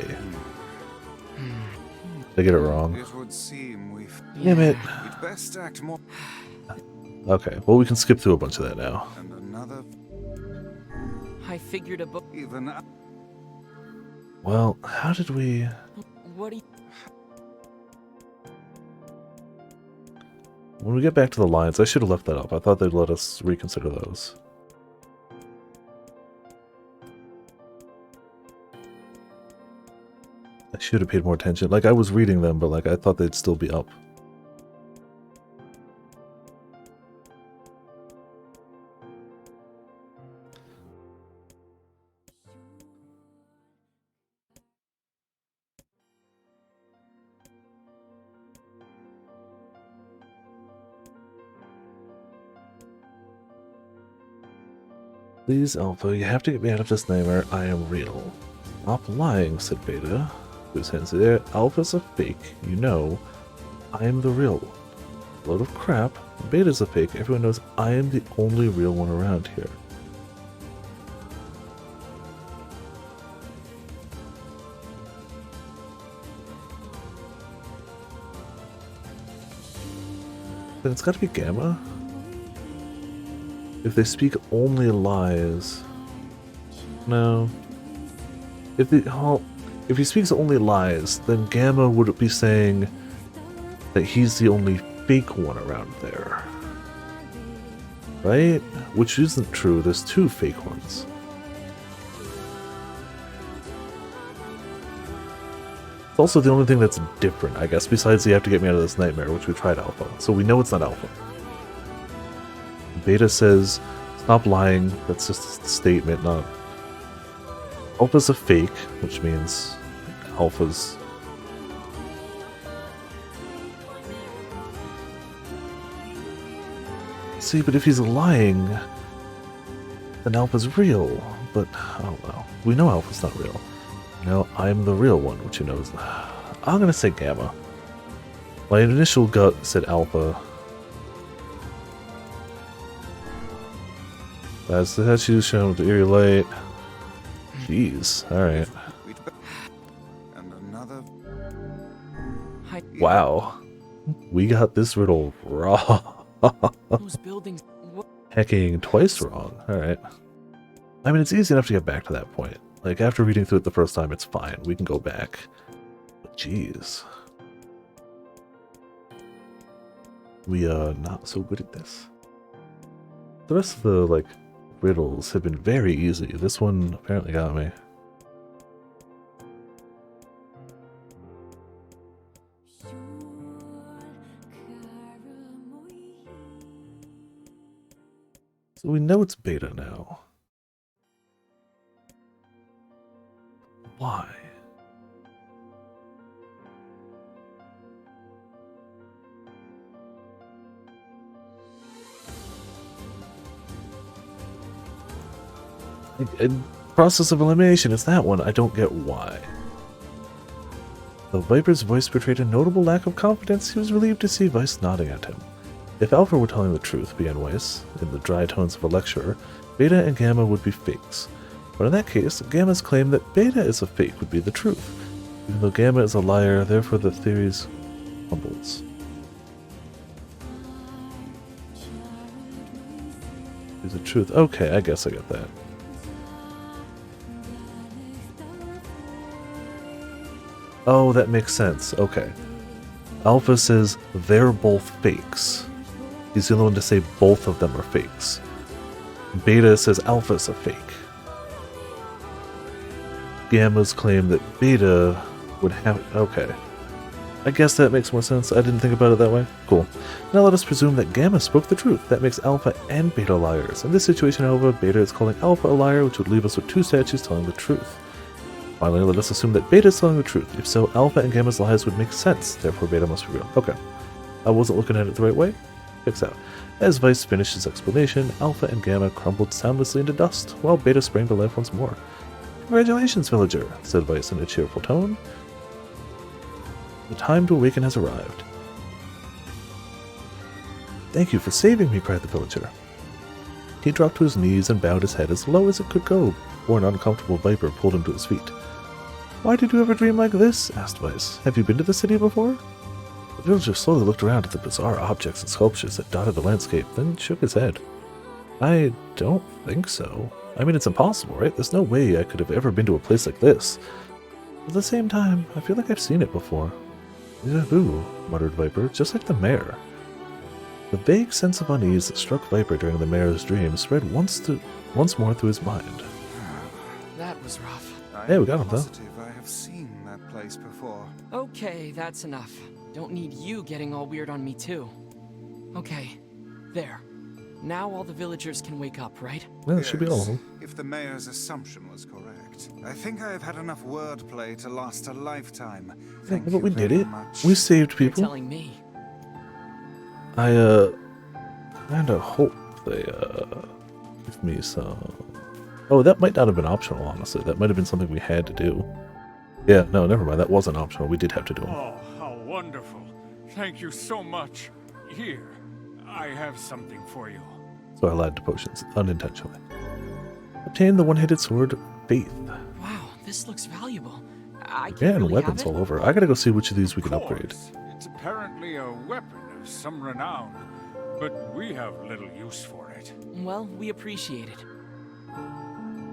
Did I get it wrong? It would seem we've... Damn it. We'd best act more... Okay, well we can skip through a bunch of that now. And another... I figured a book. Even... Well, how did we... What do you... When we get back to the lines, I should have left that up. I thought they'd let us reconsider those. I should have paid more attention. Like, I was reading them, but like I thought they'd still be up. Please, Alpha, you have to get me out of this nightmare. I am real. Stop lying, said Beta. Whose hands in there? Alpha's a fake. You know, I am the real one. Load of crap. Beta's a fake. Everyone knows I am the only real one around here. Then it's gotta be Gamma. If they speak only lies... No. If he speaks only lies, then Gamma would be saying that he's the only fake one around there. Right? Which isn't true, there's 2 fake ones. It's also the only thing that's different, I guess, besides you have to get me out of this nightmare, which we tried Alpha. So we know it's not Alpha. Beta says, stop lying. That's just a statement, not... Alpha's a fake, which means Alpha's... See, but if he's lying, then Alpha's real. But, I don't know. We know Alpha's not real. No, I'm the real one, which he knows. I'm gonna say Gamma. My initial gut said Alpha. That's the statue shown with the eerie light. Jeez, alright. And another... Wow. We got this riddle wrong. Those buildings... Hecking twice wrong. Alright. I mean, it's easy enough to get back to that point. Like, after reading through it the first time, it's fine. We can go back. But jeez. We are not so good at this. The rest of the, like, riddles have been very easy. This one apparently got me. So we know it's beta now. Why? Process of elimination is that one. I don't get why. Though Viper's voice betrayed a notable lack of confidence, he was relieved to see Weiss nodding at him. If Alpha were telling the truth, began Weiss, in the dry tones of a lecturer, Beta and Gamma would be fakes. But in that case, Gamma's claim that Beta is a fake would be the truth. Even though Gamma is a liar, therefore the theories crumbles. Is the truth? Okay, I guess I get that. Oh, that makes sense. Okay. Alpha says they're both fakes. He's the only one to say both of them are fakes. Beta says Alpha's a fake. Gamma's claim that Beta would have... Okay. I guess that makes more sense. I didn't think about it that way. Cool. Now let us presume that Gamma spoke the truth. That makes Alpha and Beta liars. In this situation, however, Beta is calling Alpha a liar, which would leave us with two statues telling the truth. Finally, let us assume that Beta is telling the truth. If so, Alpha and Gamma's lies would make sense. Therefore, Beta must be real. Okay. I wasn't looking at it the right way. Checks out. As Weiss finished his explanation, Alpha and Gamma crumbled soundlessly into dust, while Beta sprang to life once more. Congratulations, villager, said Weiss in a cheerful tone. The time to awaken has arrived. Thank you for saving me, cried the villager. He dropped to his knees and bowed his head as low as it could go, before an uncomfortable Viper pulled him to his feet. Why did you ever dream like this? Asked Weiss. Have you been to the city before? The villager slowly looked around at the bizarre objects and sculptures that dotted the landscape, then shook his head. I don't think so. I mean, it's impossible, right? There's no way I could have ever been to a place like this. At the same time, I feel like I've seen it before. Déjà vu, muttered Viper, just like the mayor. The vague sense of unease that struck Viper during the mayor's dream spread once more through his mind. That was rough. Hey, we got him, though. I have seen that place before. Okay, that's enough. Don't need you getting all weird on me, too. Okay, there. Now all the villagers can wake up, right? Well, it should be all of them. If the mayor's assumption was correct. I think I have had enough wordplay to last a lifetime. Thank you but we did it. much. We saved people. You're telling me. I kinda hope they give me some. Oh, that might not have been optional, honestly. That might have been something we had to do. Yeah, no, never mind. That wasn't optional. We did have to do them. Oh, how wonderful. Thank you so much. Here, I have something for you. So I lied to potions, unintentionally. Obtain the one-handed sword, Faith. Wow, this looks valuable. I Yeah, and really weapons have it? all over. I gotta go see which of these we can Of upgrade. course, it's apparently a weapon of some renown, but we have little use for it. Well, we appreciate it.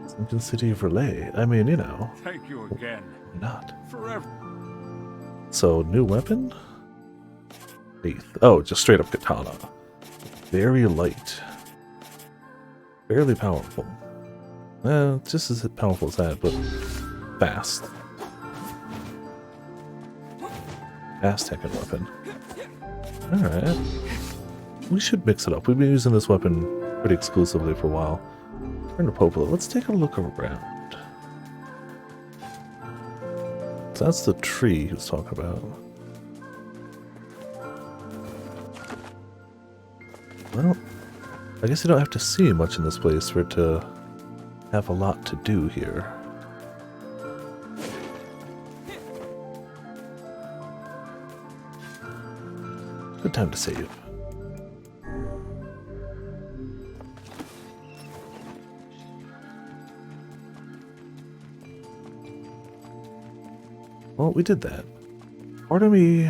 Sunken City of Relay. I mean, you know. Thank you again. Why not? Forever. So, new weapon? Faith. Oh, just straight up katana. Very light. Barely powerful. Just as powerful as that, but fast. Fast hacking weapon. Alright. We should mix it up. We've been using this weapon pretty exclusively for a while. Turn to Popola. Let's take a look around. So that's the tree he was talking about. Well, I guess you don't have to see much in this place for it to have a lot to do here. Good time to save. Well, we did that. Part of me,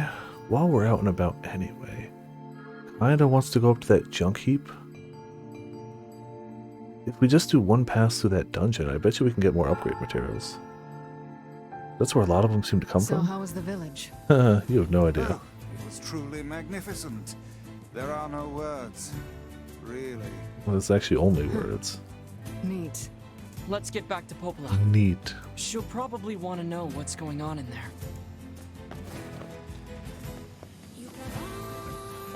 while we're out and about anyway, kinda wants to go up to that junk heap. If we just do one pass through that dungeon, I bet you we can get more upgrade materials. That's where a lot of them seem to come So from. how was the village? You have no idea. It was truly magnificent. There are no words. Really. Well, it's actually only words. Neat. Let's get back to Popola. Neat. She'll probably want to know what's going on in there.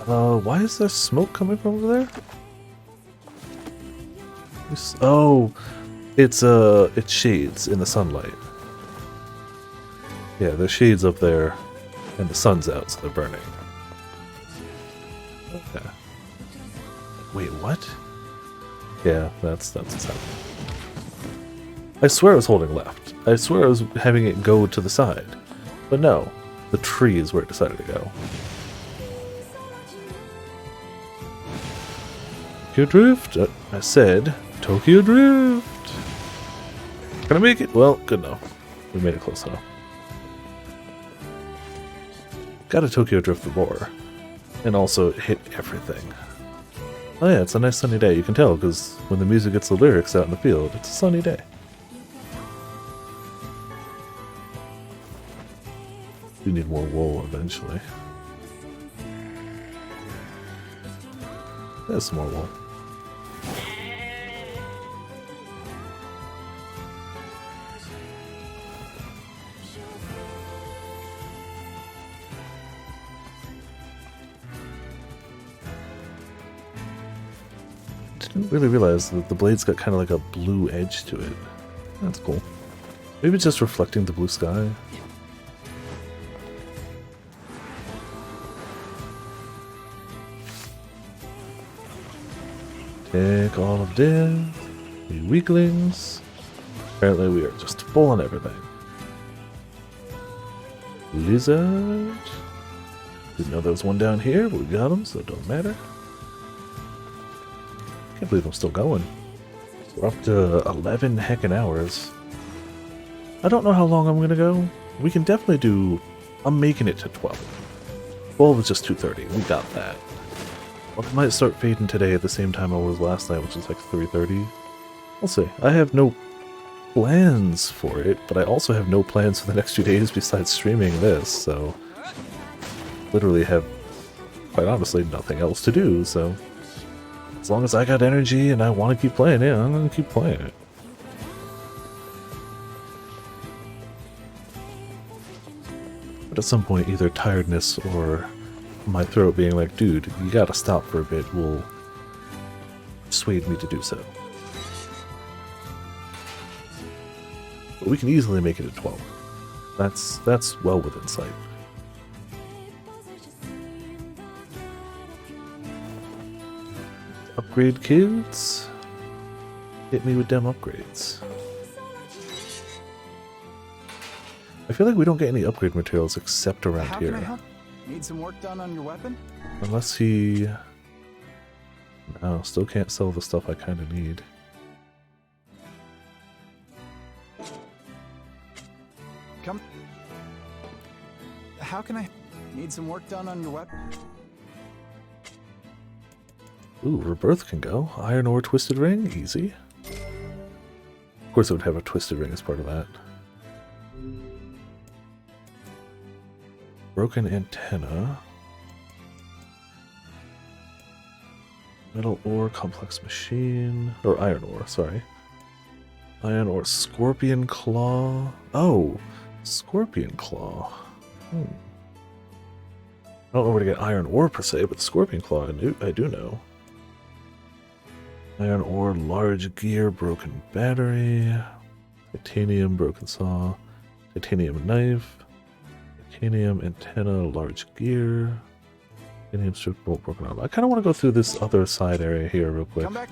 Why is there smoke coming from over there? Oh, it's shades in the sunlight. Yeah, there's shades up there, and the sun's out, so they're burning. Okay. Wait, what? Yeah, that's what's happening. I swear I was holding left. I swear I was having it go to the side. But no, the tree is where it decided to go. Tokyo Drift? I said Tokyo Drift. Can I make it? Well, good enough. We made it close enough. Got a Tokyo Drift before. And also hit everything. Oh yeah, it's a nice sunny day. You can tell because when the music gets the lyrics out in the field, it's a sunny day. We need more wool eventually. There's some more wool. Didn't really realize that the blade's got kind of like a blue edge to it. That's cool. Maybe it's just reflecting the blue sky. Take all of them, you weaklings. Apparently we are just full on everything. Lizard. Didn't know there was one down here, but we got him, so it don't matter. Can't believe I'm still going. We're up to 11 heckin' hours. I don't know how long I'm gonna go. We can definitely do... I'm making it to 12. 12 is just 2:30. We got that. Well, I might start fading today at the same time I was last night, which is like 3:30. We'll see. I have no plans for it, but I also have no plans for the next few days besides streaming this, so... Literally have, quite honestly, nothing else to do, so... As long as I got energy and I want to keep playing it, I'm going to keep playing it. But at some point, either tiredness or my throat being like, dude, you gotta stop for a bit, will persuade me to do so. But we can easily make it at 12. That's well within sight. Upgrade kids. Hit me with them upgrades. I feel like we don't get any upgrade materials except around How here. can I help? Need some work done on your weapon? Unless he... No, still can't sell the stuff I kind of need. Come. How can I... Need some work done on your weapon? Ooh, Rebirth can go. Iron ore twisted ring? Easy. Of course it would have a twisted ring as part of that. Broken antenna. Metal ore complex machine. Or iron ore, sorry. Iron ore scorpion claw. Oh, scorpion claw. I don't know where to get iron ore per se, but scorpion claw I do know. Iron ore, large gear, broken battery, titanium, broken saw, titanium knife, titanium antenna, large gear, titanium strip bolt, broken arm. I kind of want to go through this other side area here real quick. Come back.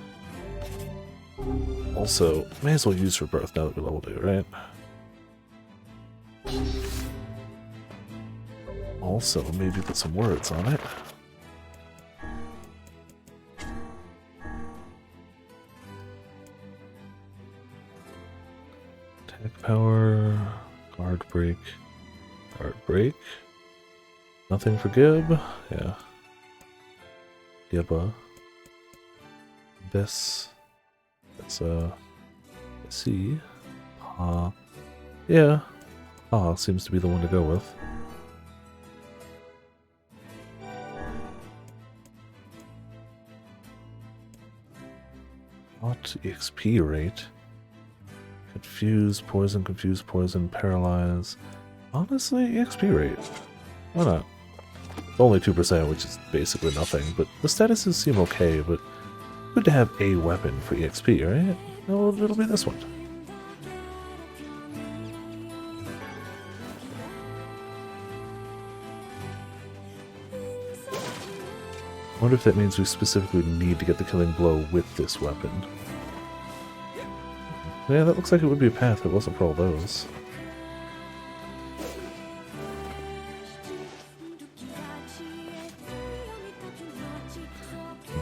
Also, may as well use Rebirth now that we leveled it, right? Also, maybe put some words on it. Attack power, guard break, guard break. Nothing for Gib, yeah. Gibba. This. That's C. Ha. Yeah. Ha seems to be the one to go with. What EXP rate? Confuse poison, paralyze. Honestly, EXP rate. Why not? It's only 2%, which is basically nothing, but the statuses seem okay, but good to have a weapon for EXP, right? No, it'll be this one. I wonder if that means we specifically need to get the killing blow with this weapon. Yeah, that looks like it would be a path if it wasn't for all those.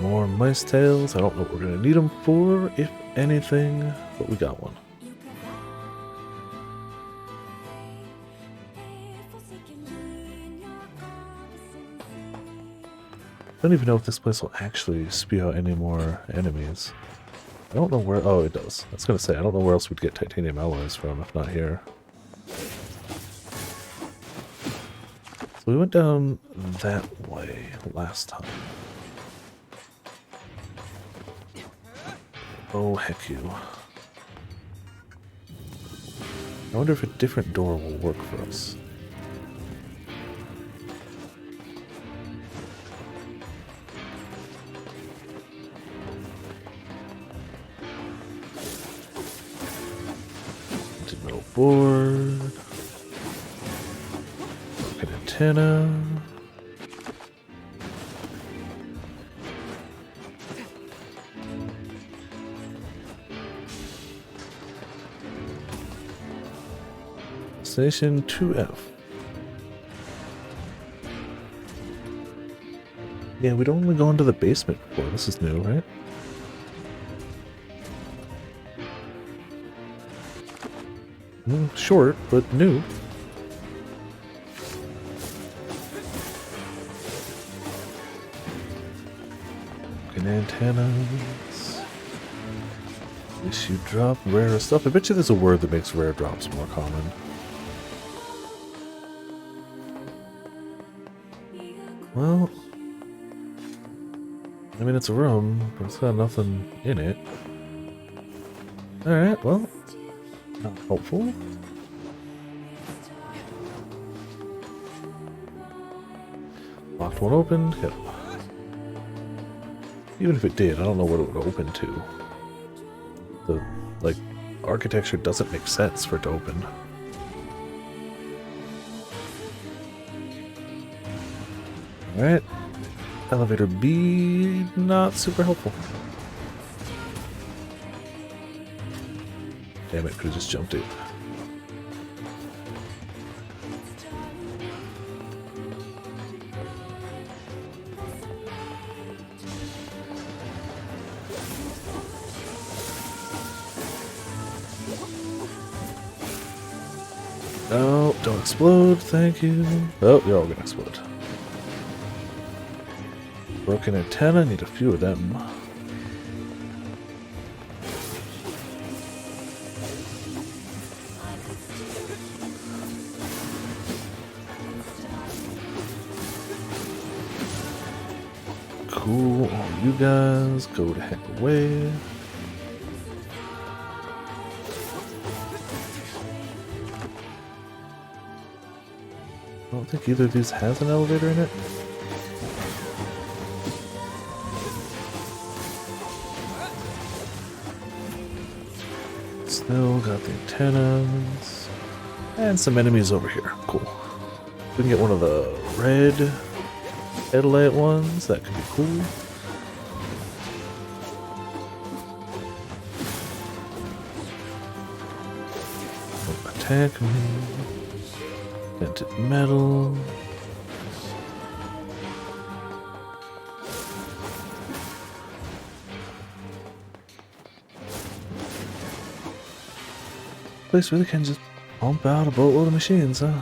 More mice tails. I don't know what we're going to need them for, if anything, but we got one. I don't even know if this place will actually spew out any more enemies. I don't know where... Oh, it does. I was going to say, I don't know where else we'd get titanium alloys from, if not here. So we went down that way last time. Oh, heck you. I wonder if a different door will work for us. Metal board. Broken antenna. Station 2F. Yeah, we'd only go into the basement before. This is new, right? Short, but new. Broken antennas. Issue drop, rare stuff. I bet you there's a word that makes rare drops more common. Well, I mean, it's a room, but it's got nothing in it. Alright, well, not helpful. Locked one open, yep. Even if it did, I don't know what it would open to. The, like, architecture doesn't make sense for it to open. Alright. Elevator B, not super helpful. Damn it, could have just jumped it. No, don't explode, thank you. Oh, you're all gonna explode. Broken antenna, need a few of them. Cool, all you guys, go to heck away. I don't think either of these has an elevator in it. Still got the antennas. And some enemies over here. Cool. We can get one of the red headlight ones. That could be cool. Don't attack me. Dented metal. Place really can just pump out a boatload of machines, huh?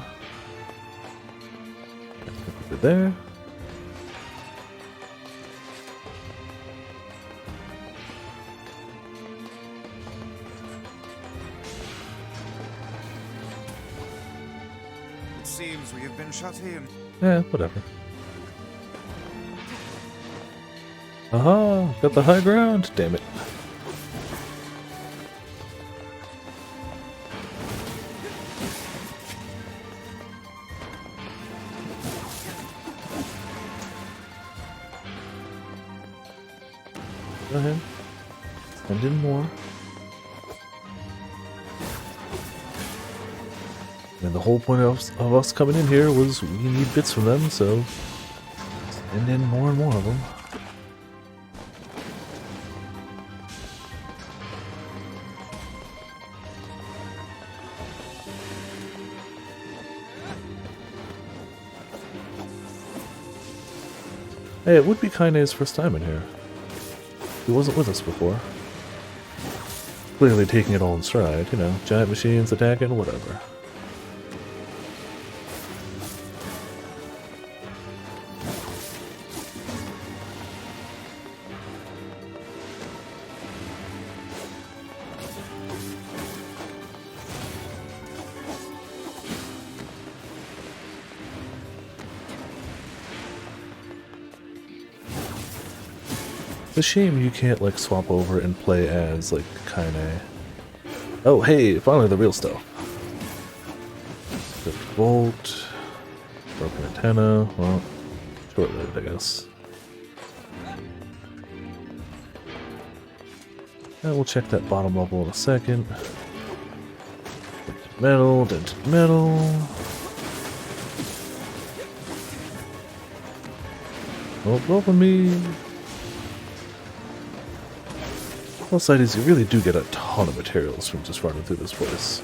Over there. It seems we have been shut in. Yeah, whatever. Aha! Got the high ground! Damn it. Go ahead. Send in more. And the whole point of us coming in here was we need bits from them, so send in more and more of them. Hey, it would be Kaine's first time in here. He wasn't with us before. Clearly taking it all in stride, you know, giant machines attacking, whatever. It's a shame you can't, like, swap over and play as, like, Kaine. Oh, hey, finally the real stuff. Fifth Volt. Broken antenna. Well, short-lived, I guess. And we'll check that bottom level in a second. Dented metal, dented metal. Oh, open me. Plus side is you really do get a ton of materials from just running through this place.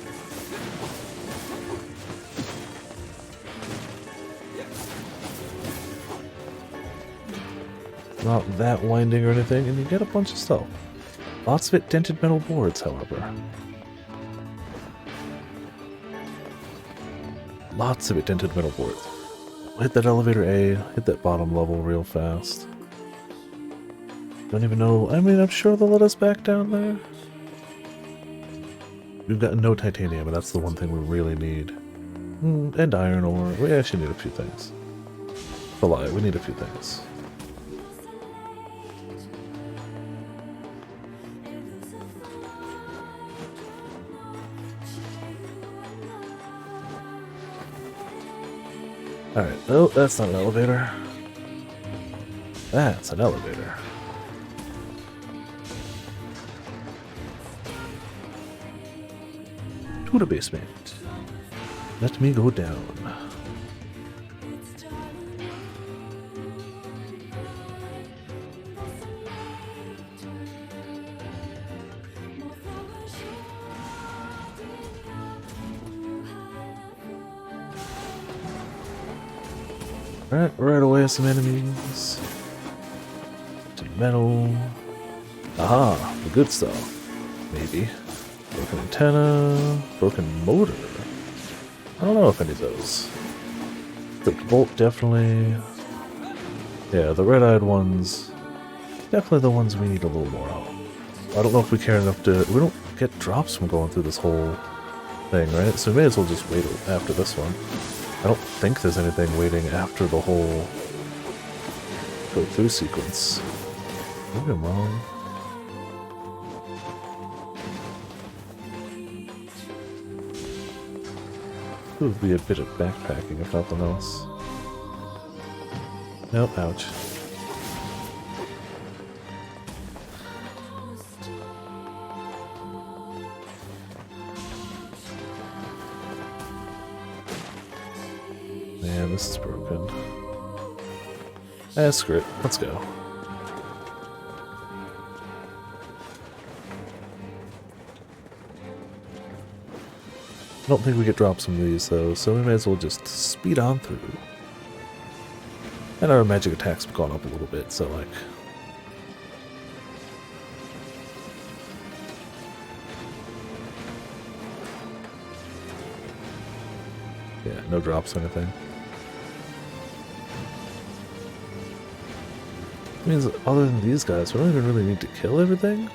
Not that winding or anything, and you get a bunch of stuff. Lots of it dented metal boards, however. Lots of it dented metal boards. Hit that elevator A, hit that bottom level real fast. Don't even know. I mean, I'm sure they'll let us back down there. We've got no titanium, and that's the one thing we really need. And iron ore. We actually need a few things. A lie, we need a few things. Alright, oh, that's not an elevator. That's an elevator. To the basement. Let me go down. Alright, right away some enemies. Some metal. Aha, the good stuff. Maybe. Broken antenna. Broken motor. I don't know if any of those. Flipped bolt, definitely. Yeah, the red-eyed ones. Definitely the ones we need a little more of. I don't know if we care enough to... We don't get drops from going through this whole thing, right? So we may as well just wait after this one. I don't think there's anything waiting after the whole go-through sequence. Maybe I'm wrong. It would be a bit of backpacking if nothing else. Nope, ouch. Man, this is broken. Screw it. Let's go. I don't think we get drops from these though, so we may as well just speed on through. And our magic attack's gone up a little bit, so like... Yeah, no drops or anything. Means other than these guys, we don't even really need to kill everything.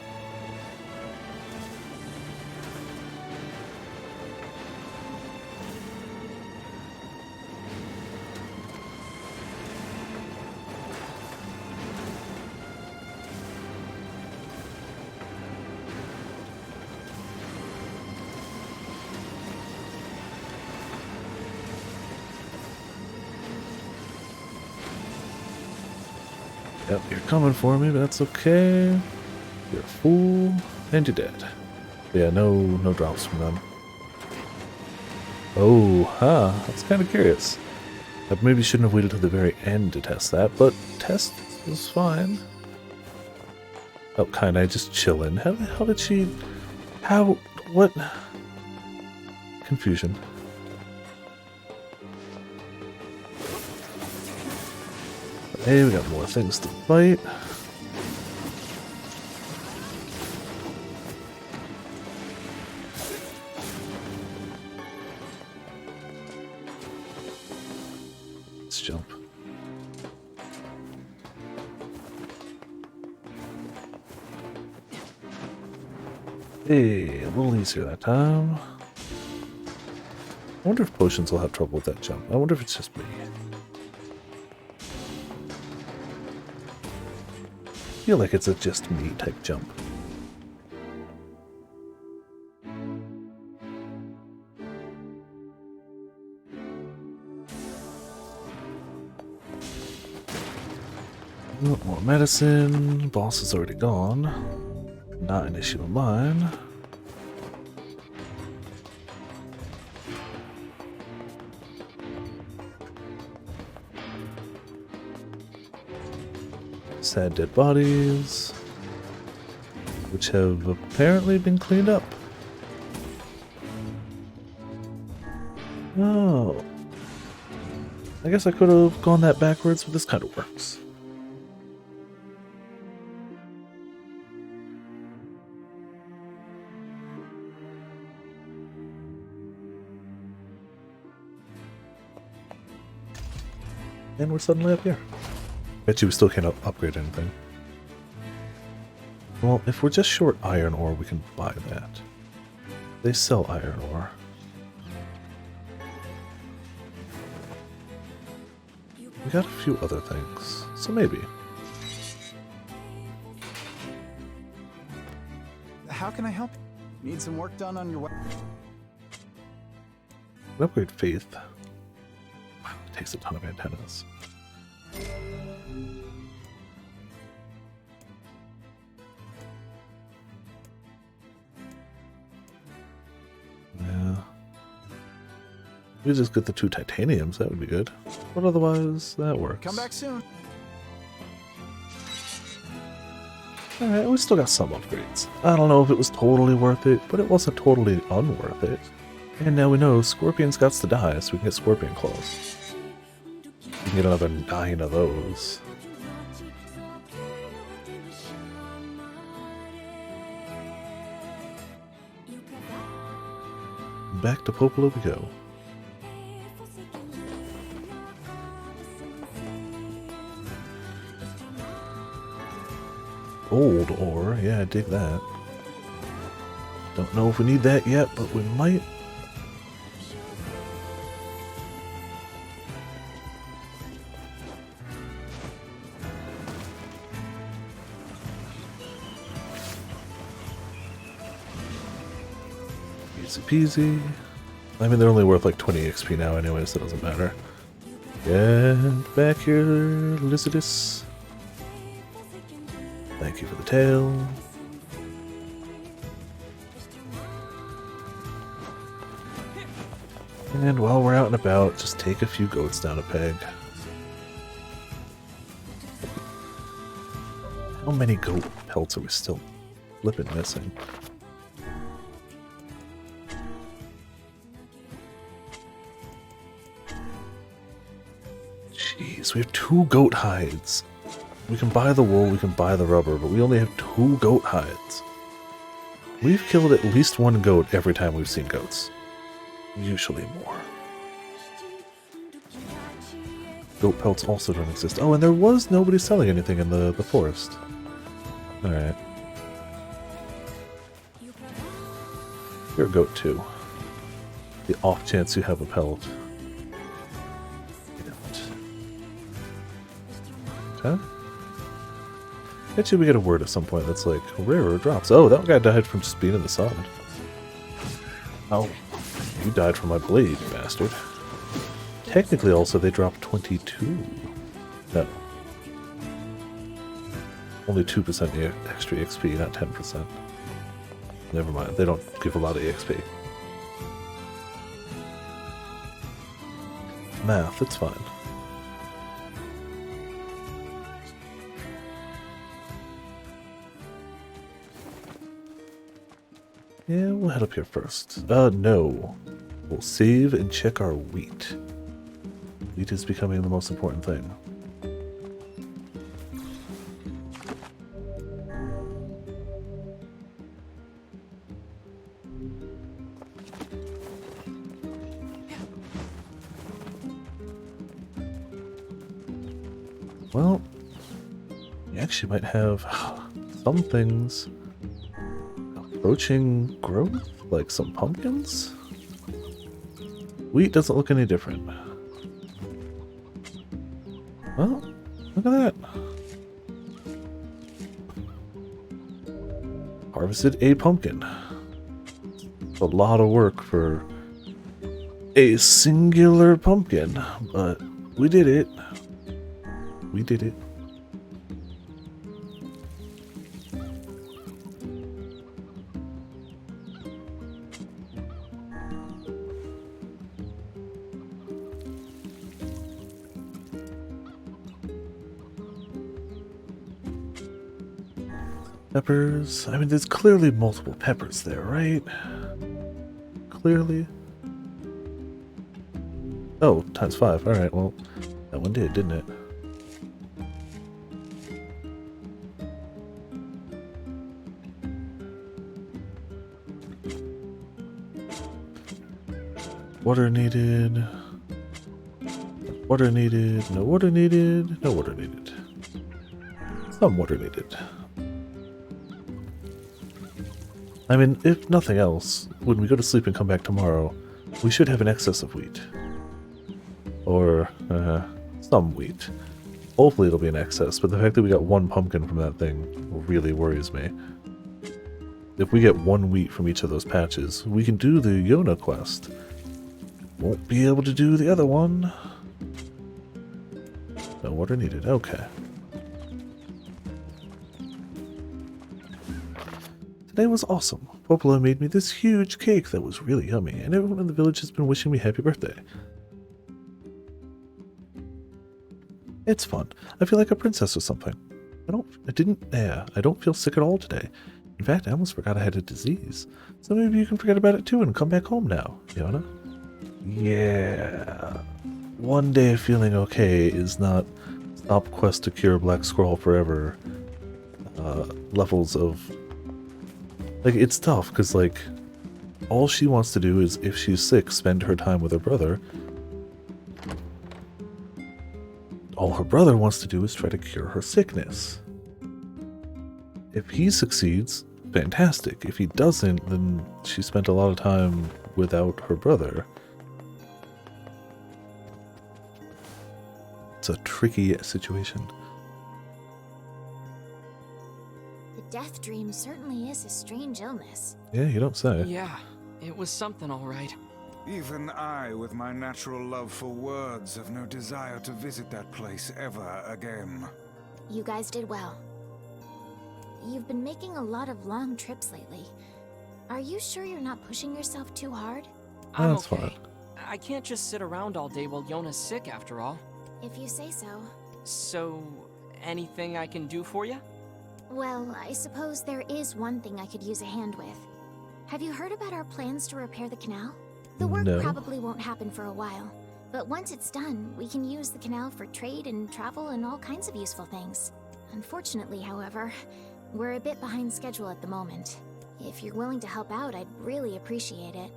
Yep, you're coming for me, but that's okay. You're a fool, and you're dead. Yeah, no drops from them. Oh, huh. I was kind of curious. I maybe shouldn't have waited till the very end to test that, but test was fine. Oh, kinda just chilling. How did she... How... What... Confusion. Hey, we got more things to fight. Let's jump. Hey, a little easier that time. I wonder if potions will have trouble with that jump. I wonder if it's just me. I feel like it's a just me type jump. Oh, more medicine. Boss is already gone. Not an issue of mine. Sad dead bodies, which have apparently been cleaned up. Oh. I guess I could have gone that backwards, but this kind of works. And we're suddenly up here. Bet you we still can't upgrade anything. Well, if we're just short iron ore, we can buy that. They sell iron ore. We got a few other things, so maybe. How can I help? Need some work done on your weapon? Upgrade faith. Wow, it takes a ton of antennas. Yeah. We just get the 2 titaniums, that would be good. But otherwise, that works. Come back soon. Alright, we still got some upgrades. I don't know if it was totally worth it, but it wasn't totally unworth it. And now we know Scorpion's got to die, so we can get Scorpion Claws. We can get another 9 of those. Back to Popolo we go. Gold ore, yeah, I dig that. Don't know if we need that yet, but we might. Easy peasy. I mean, they're only worth like 20 XP now anyway, so it doesn't matter. Get back here, Lizardus. Thank you for the tail. And while we're out and about, just take a few goats down a peg. How many goat pelts are we still flipping missing? Jeez, we have 2 goat hides. We can buy the wool, we can buy the rubber, but we only have 2 goat hides. We've killed at least 1 goat every time we've seen goats. Usually more. Goat pelts also don't exist. Oh, and there was nobody selling anything in the forest. Alright. You're a goat too. The off chance you have a pelt. You don't. Okay. Bet you we get a word at some point that's like, rarer drops. Oh, that guy died from just being in the sun. Oh, you died from my blade, you bastard. Technically also they dropped 22. No. Only 2% extra EXP, not 10%. Never mind, they don't give a lot of EXP. Math, it's fine. Yeah, we'll head up here first. No. We'll save and check our wheat. Wheat is becoming the most important thing. Well, we actually might have some things approaching growth, like some pumpkins. Wheat doesn't look any different. Well, look at that. Harvested a pumpkin. A lot of work for a singular pumpkin, but we did it. We did it. Peppers. I mean, there's clearly multiple peppers there, right? Clearly. Oh, ×5. Alright, well, that one did, didn't it? Water needed. Water needed. No water needed. No water needed. Some water needed. I mean, if nothing else, when we go to sleep and come back tomorrow, we should have an excess of wheat. Or, some wheat. Hopefully it'll be an excess, but the fact that we got one pumpkin from that thing really worries me. If we get one wheat from each of those patches, we can do the Yona quest. Won't be able to do the other one. No water needed, okay. Today was awesome. Popola made me this huge cake that was really yummy, and everyone in the village has been wishing me happy birthday. It's fun. I feel like a princess or something. I don't feel sick at all today. In fact, I almost forgot I had a disease. So maybe you can forget about it too and come back home now, Yona. Yeah. One day of feeling okay is not stop quest to cure Black Scroll forever levels of... Like, it's tough, because, like, all she wants to do is, if she's sick, spend her time with her brother. All her brother wants to do is try to cure her sickness. If he succeeds, fantastic. If he doesn't, then she spent a lot of time without her brother. It's a tricky situation. The death dream certainly is a strange illness. Yeah, you don't say. Yeah, it was something all right. Even I, with my natural love for words, have no desire to visit that place ever again. You guys did well. You've been making a lot of long trips lately. Are you sure you're not pushing yourself too hard? I'm That's okay. fine. I can't just sit around all day while Yona's sick after all. If you say so. So, anything I can do for you? Well, I suppose there is one thing I could use a hand with. Have you heard about our plans to repair the canal? The work No. probably won't happen for a while, but once it's done, we can use the canal for trade and travel and all kinds of useful things. Unfortunately, however, we're a bit behind schedule at the moment. If you're willing to help out, I'd really appreciate it.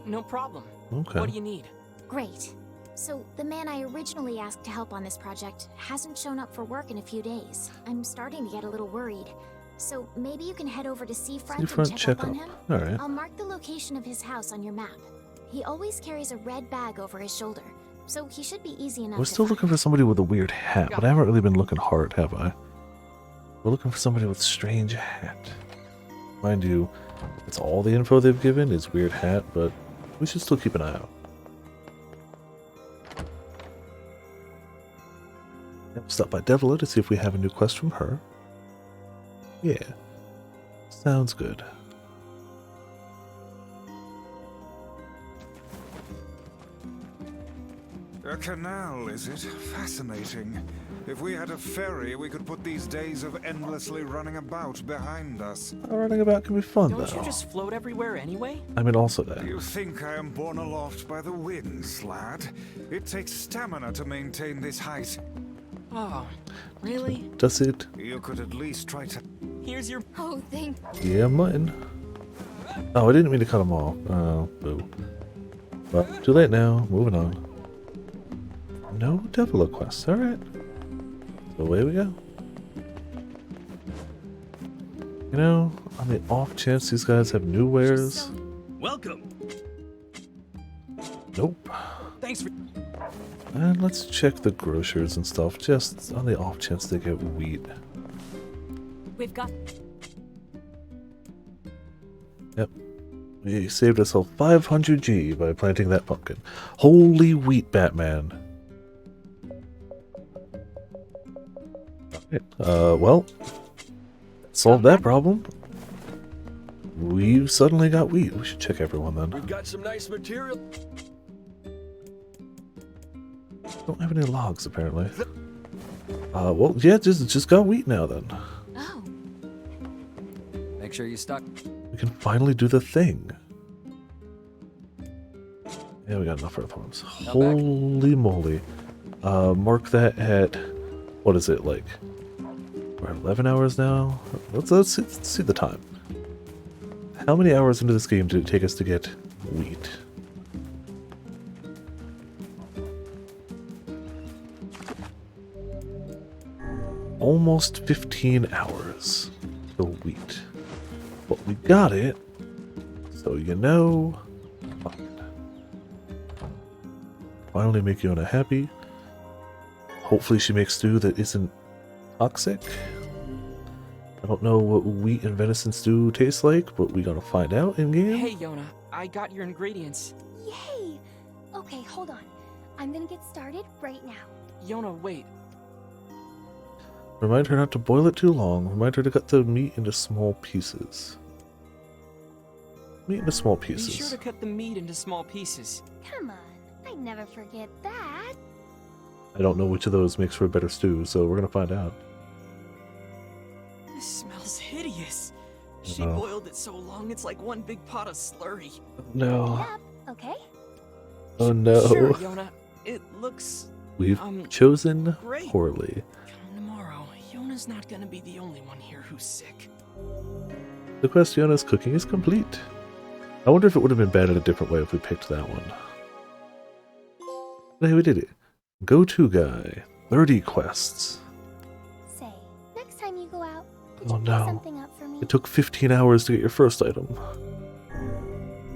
No problem. Okay. What do you need? Great. So, the man I originally asked to help on this project hasn't shown up for work in a few days. I'm starting to get a little worried. So, maybe you can head over to Seafront and check up on him? Alright. I'll mark the location of his house on your map. He always carries a red bag over his shoulder, so he should be easy enough We're to still find. looking for somebody with a weird hat, but I haven't really been looking hard, have I? We're looking for somebody with a strange hat. Mind you, that's all the info they've given is weird hat, but we should still keep an eye out. Yep, stop by Devila to see if we have a new quest from her. Yeah. Sounds good. A canal, is it? Fascinating. If we had a ferry, we could put these days of endlessly running about behind us. Running about can be fun, Don't though. you just float everywhere anyway? I mean, also that. You think I am borne aloft by the winds, lad? It takes stamina to maintain this height. Oh, really? Does it? You could at least try to... Here's your... Oh, thank... Yeah, mine. Oh, I didn't mean to cut him off. Oh, boo. Well, too late now. Moving on. No devil quests. Alright. So away we go. You know, on the off chance these guys have new wares. Welcome. Nope. Thanks for... And let's check the grocers and stuff, just on the off chance they get wheat. We've got... Yep. We saved ourselves 500G by planting that pumpkin. Holy wheat, Batman. Well, solved that problem. We've suddenly got wheat. We should check everyone then. We've got some nice material. Don't have any logs apparently. Well, yeah, just got wheat now then. Oh. Make sure you stock. We can finally do the thing. Yeah, we got enough earthworms. Holy moly. Mark that at, what is it, like, we're at 11 hours now? Let's see the time. How many hours into this game did it take us to get wheat? Almost 15 hours to wheat. But we got it, so you know. Finally make Yona happy. Hopefully she makes stew that isn't toxic. I don't know what wheat and venison stew tastes like, but we're gonna find out in game. Hey, Yona, I got your ingredients. Yay! Okay, hold on. I'm gonna get started right now. Yona, wait. Remind her not to boil it too long. Remind her to cut the meat into small pieces. Meat into small pieces. Be sure to cut the meat into small pieces. Come on, I never forget that. I don't know which of those makes for a better stew, so we're gonna find out. This smells hideous. She Oh. boiled it so long it's like one big pot of slurry. No. Yep, okay. Oh no. Sure, Yona. It looks... We've chosen great. poorly. Tomorrow, Yona's not gonna be the only one here who's sick. The quest Yona's cooking is complete. I wonder if it would have been bad in a different way if we picked that one. Hey, we did it. Go-to guy. 30 quests. Say, next time you go out, could Oh you pick no. something up for me? It took 15 hours to get your first item.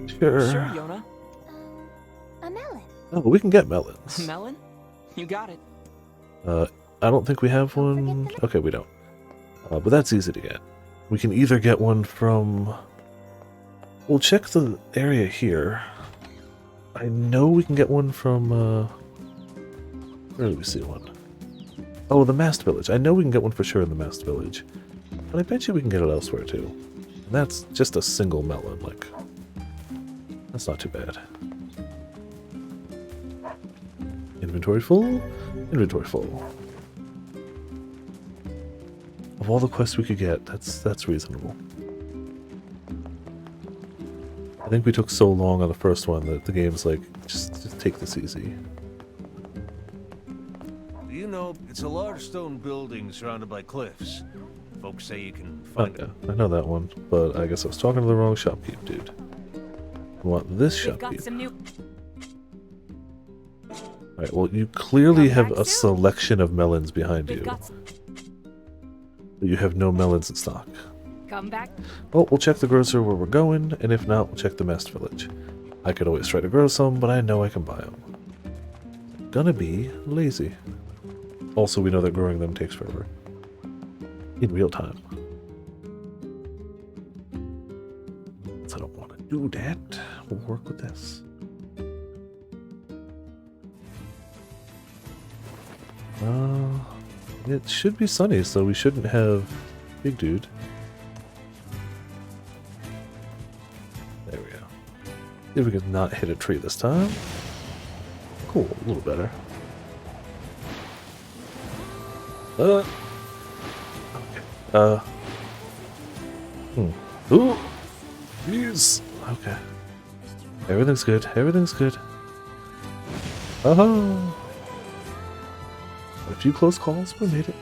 Sure. Sure, Yona. A melon. Oh, we can get melons. A melon? You got it. I don't think we have one. Okay, we don't. But that's easy to get. We can either get one from... We'll check the area here. I know we can get one from... Where do we see one? Oh, the Mast Village. I know we can get one for sure in the Mast Village. But I bet you we can get it elsewhere too. And that's just a single melon, like... That's not too bad. Inventory full? Inventory full. Of all the quests we could get, that's reasonable. I think we took so long on the first one that the game's like, just take this easy. You know, it's a large stone building surrounded by cliffs. Folks say you can Oh, find yeah, I know that one, but I guess I was talking to the wrong shopkeep, dude. I want this We've got shopkeep. some new... Alright, well, you clearly Come have back a soon. selection of melons behind We've you. got... But you have no melons in stock. Come back. Well, we'll check the grocer where we're going, and if not, we'll check the Mast Village. I could always try to grow some, but I know I can buy them. Gonna be lazy. Also, we know that growing them takes forever. In real time. So I don't want to do that. We'll work with this. It should be sunny, so we shouldn't have Big Dude. See if we can not hit a tree this time. Cool, a little better. Ooh! Jeez! Okay. Everything's good, everything's good. Oh! A few close calls, we made it.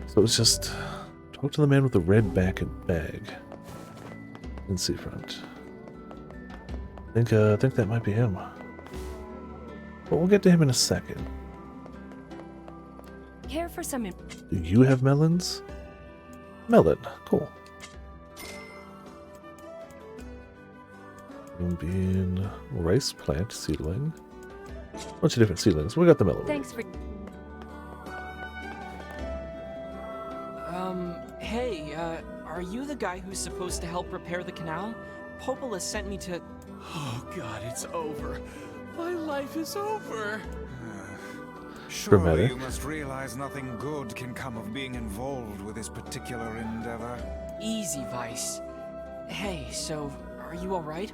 So it's just talk to the man with the red back and bag in seafront. I think that might be him. But we'll get to him in a second. Care for some. Do you have melons? Melon, cool. Bean, rice plant seedling. Bunch of different seedlings. We got the melon. Thanks for. Hey, are you the guy who's supposed to help repair the canal? Popola sent me to... Oh god, it's over. My life is over. Surely you must realize nothing good can come of being involved with this particular endeavor. Easy, Vice. Hey, so, are you alright?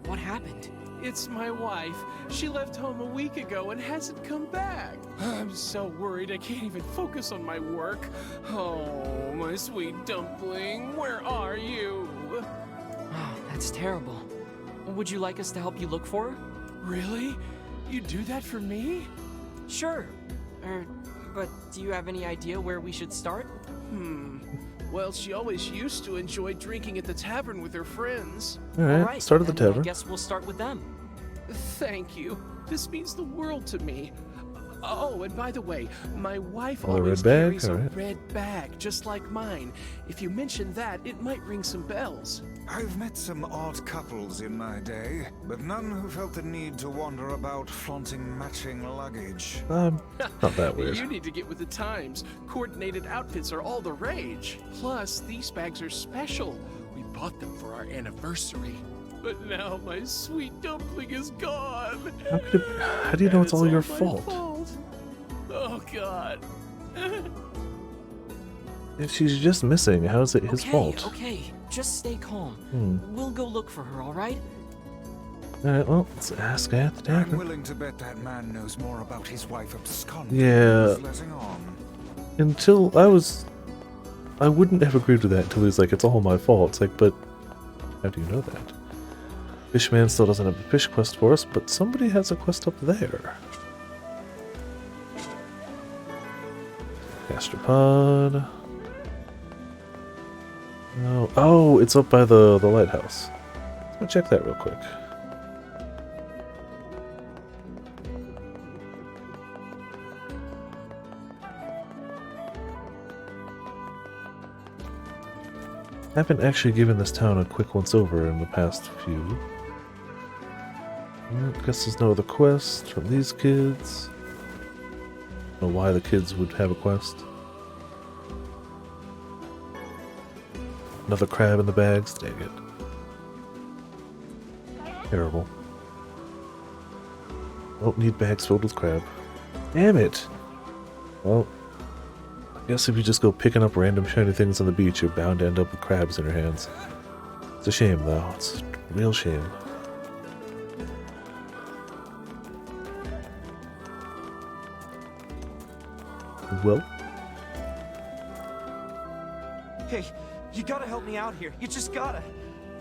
What happened? It's my wife. She left home a week ago and hasn't come back. I'm so worried I can't even focus on my work. Oh, my sweet dumpling, where are you? Oh, that's terrible. Would you like us to help you look for her? Really? You do that for me? Sure. But do you have any idea where we should start? Well, she always used to enjoy drinking at the tavern with her friends. Alright, start at the tavern. I guess we'll start with them. Thank you. This means the world to me. Oh, and by the way, my wife Oh, always red bag? carries a Alright. red bag, just like mine. If you mention that, it might ring some bells. I've met some odd couples in my day, but none who felt the need to wander about flaunting matching luggage. Not that weird. You need to get with the times. Coordinated outfits are all the rage. Plus, these bags are special. We bought them for our anniversary. But now my sweet dumpling is gone. How do you know it's all your fault? Oh god. If she's just missing, how is it his fault? Okay, just stay calm. We'll go look for her, alright? Alright, well, let's ask at the I'm tavern. willing to bet that man knows more about his wife absconding Yeah. than he's letting on. Until I wouldn't have agreed with that until he's like, it's all my fault. It's like, but how do you know that? Fishman still doesn't have a fish quest for us, but somebody has a quest up there. Gastropod. No. Oh, it's up by the lighthouse. Let's go check that real quick. I haven't actually given this town a quick once over in the past few. I guess there's no other quest from these kids. Don't know why the kids would have a quest. Another crab in the bags, dang it. Terrible. Don't need bags filled with crab. Damn it! Well, I guess if you just go picking up random shiny things on the beach, you're bound to end up with crabs in your hands. It's a shame, though. It's a real shame. Well, Hey, you gotta help me out here. You just gotta.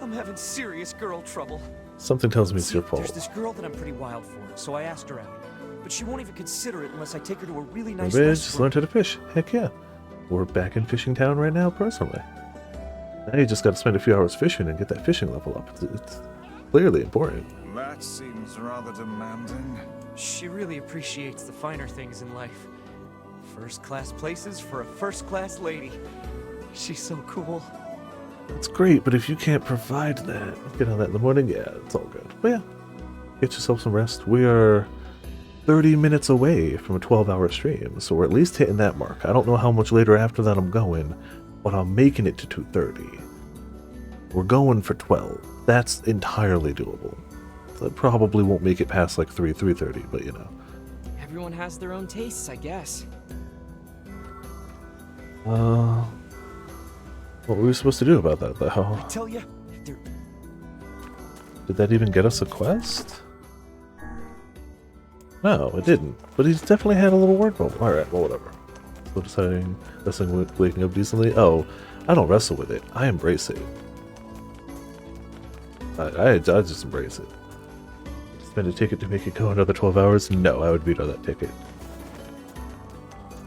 I'm having serious girl trouble. something tells me it's your fault. There's this girl that I'm pretty wild for, so I asked her out. But she won't even consider it unless I take her to a really nice Maybe I restaurant. just learned how to fish. Heck yeah. We're back in Fishing Town right now, personally. Now you just gotta spend a few hours fishing and get that fishing level up. It's clearly important. That seems rather demanding. She really appreciates the finer things in life. First-class places for a first-class lady. She's so cool. That's great, but if you can't provide that, get on that in the morning, yeah, it's all good. But yeah, get yourself some rest. We are 30 minutes away from a 12-hour stream, so we're at least hitting that mark. I don't know how much later after that I'm going, but I'm making it to 2:30. We're going for 12. That's entirely doable. That probably won't make it past like 3:30, but you know. Everyone has their own tastes, I guess. What were we supposed to do about that, though? I tell you, Did that even get us a quest? No, it didn't. But he's definitely had a little word moment. Alright, well, whatever. So deciding, wrestling with waking up decently. Oh, I don't wrestle with it. I embrace it. I just embrace it. Spend a ticket to make it go another 12 hours? No, I would veto that ticket.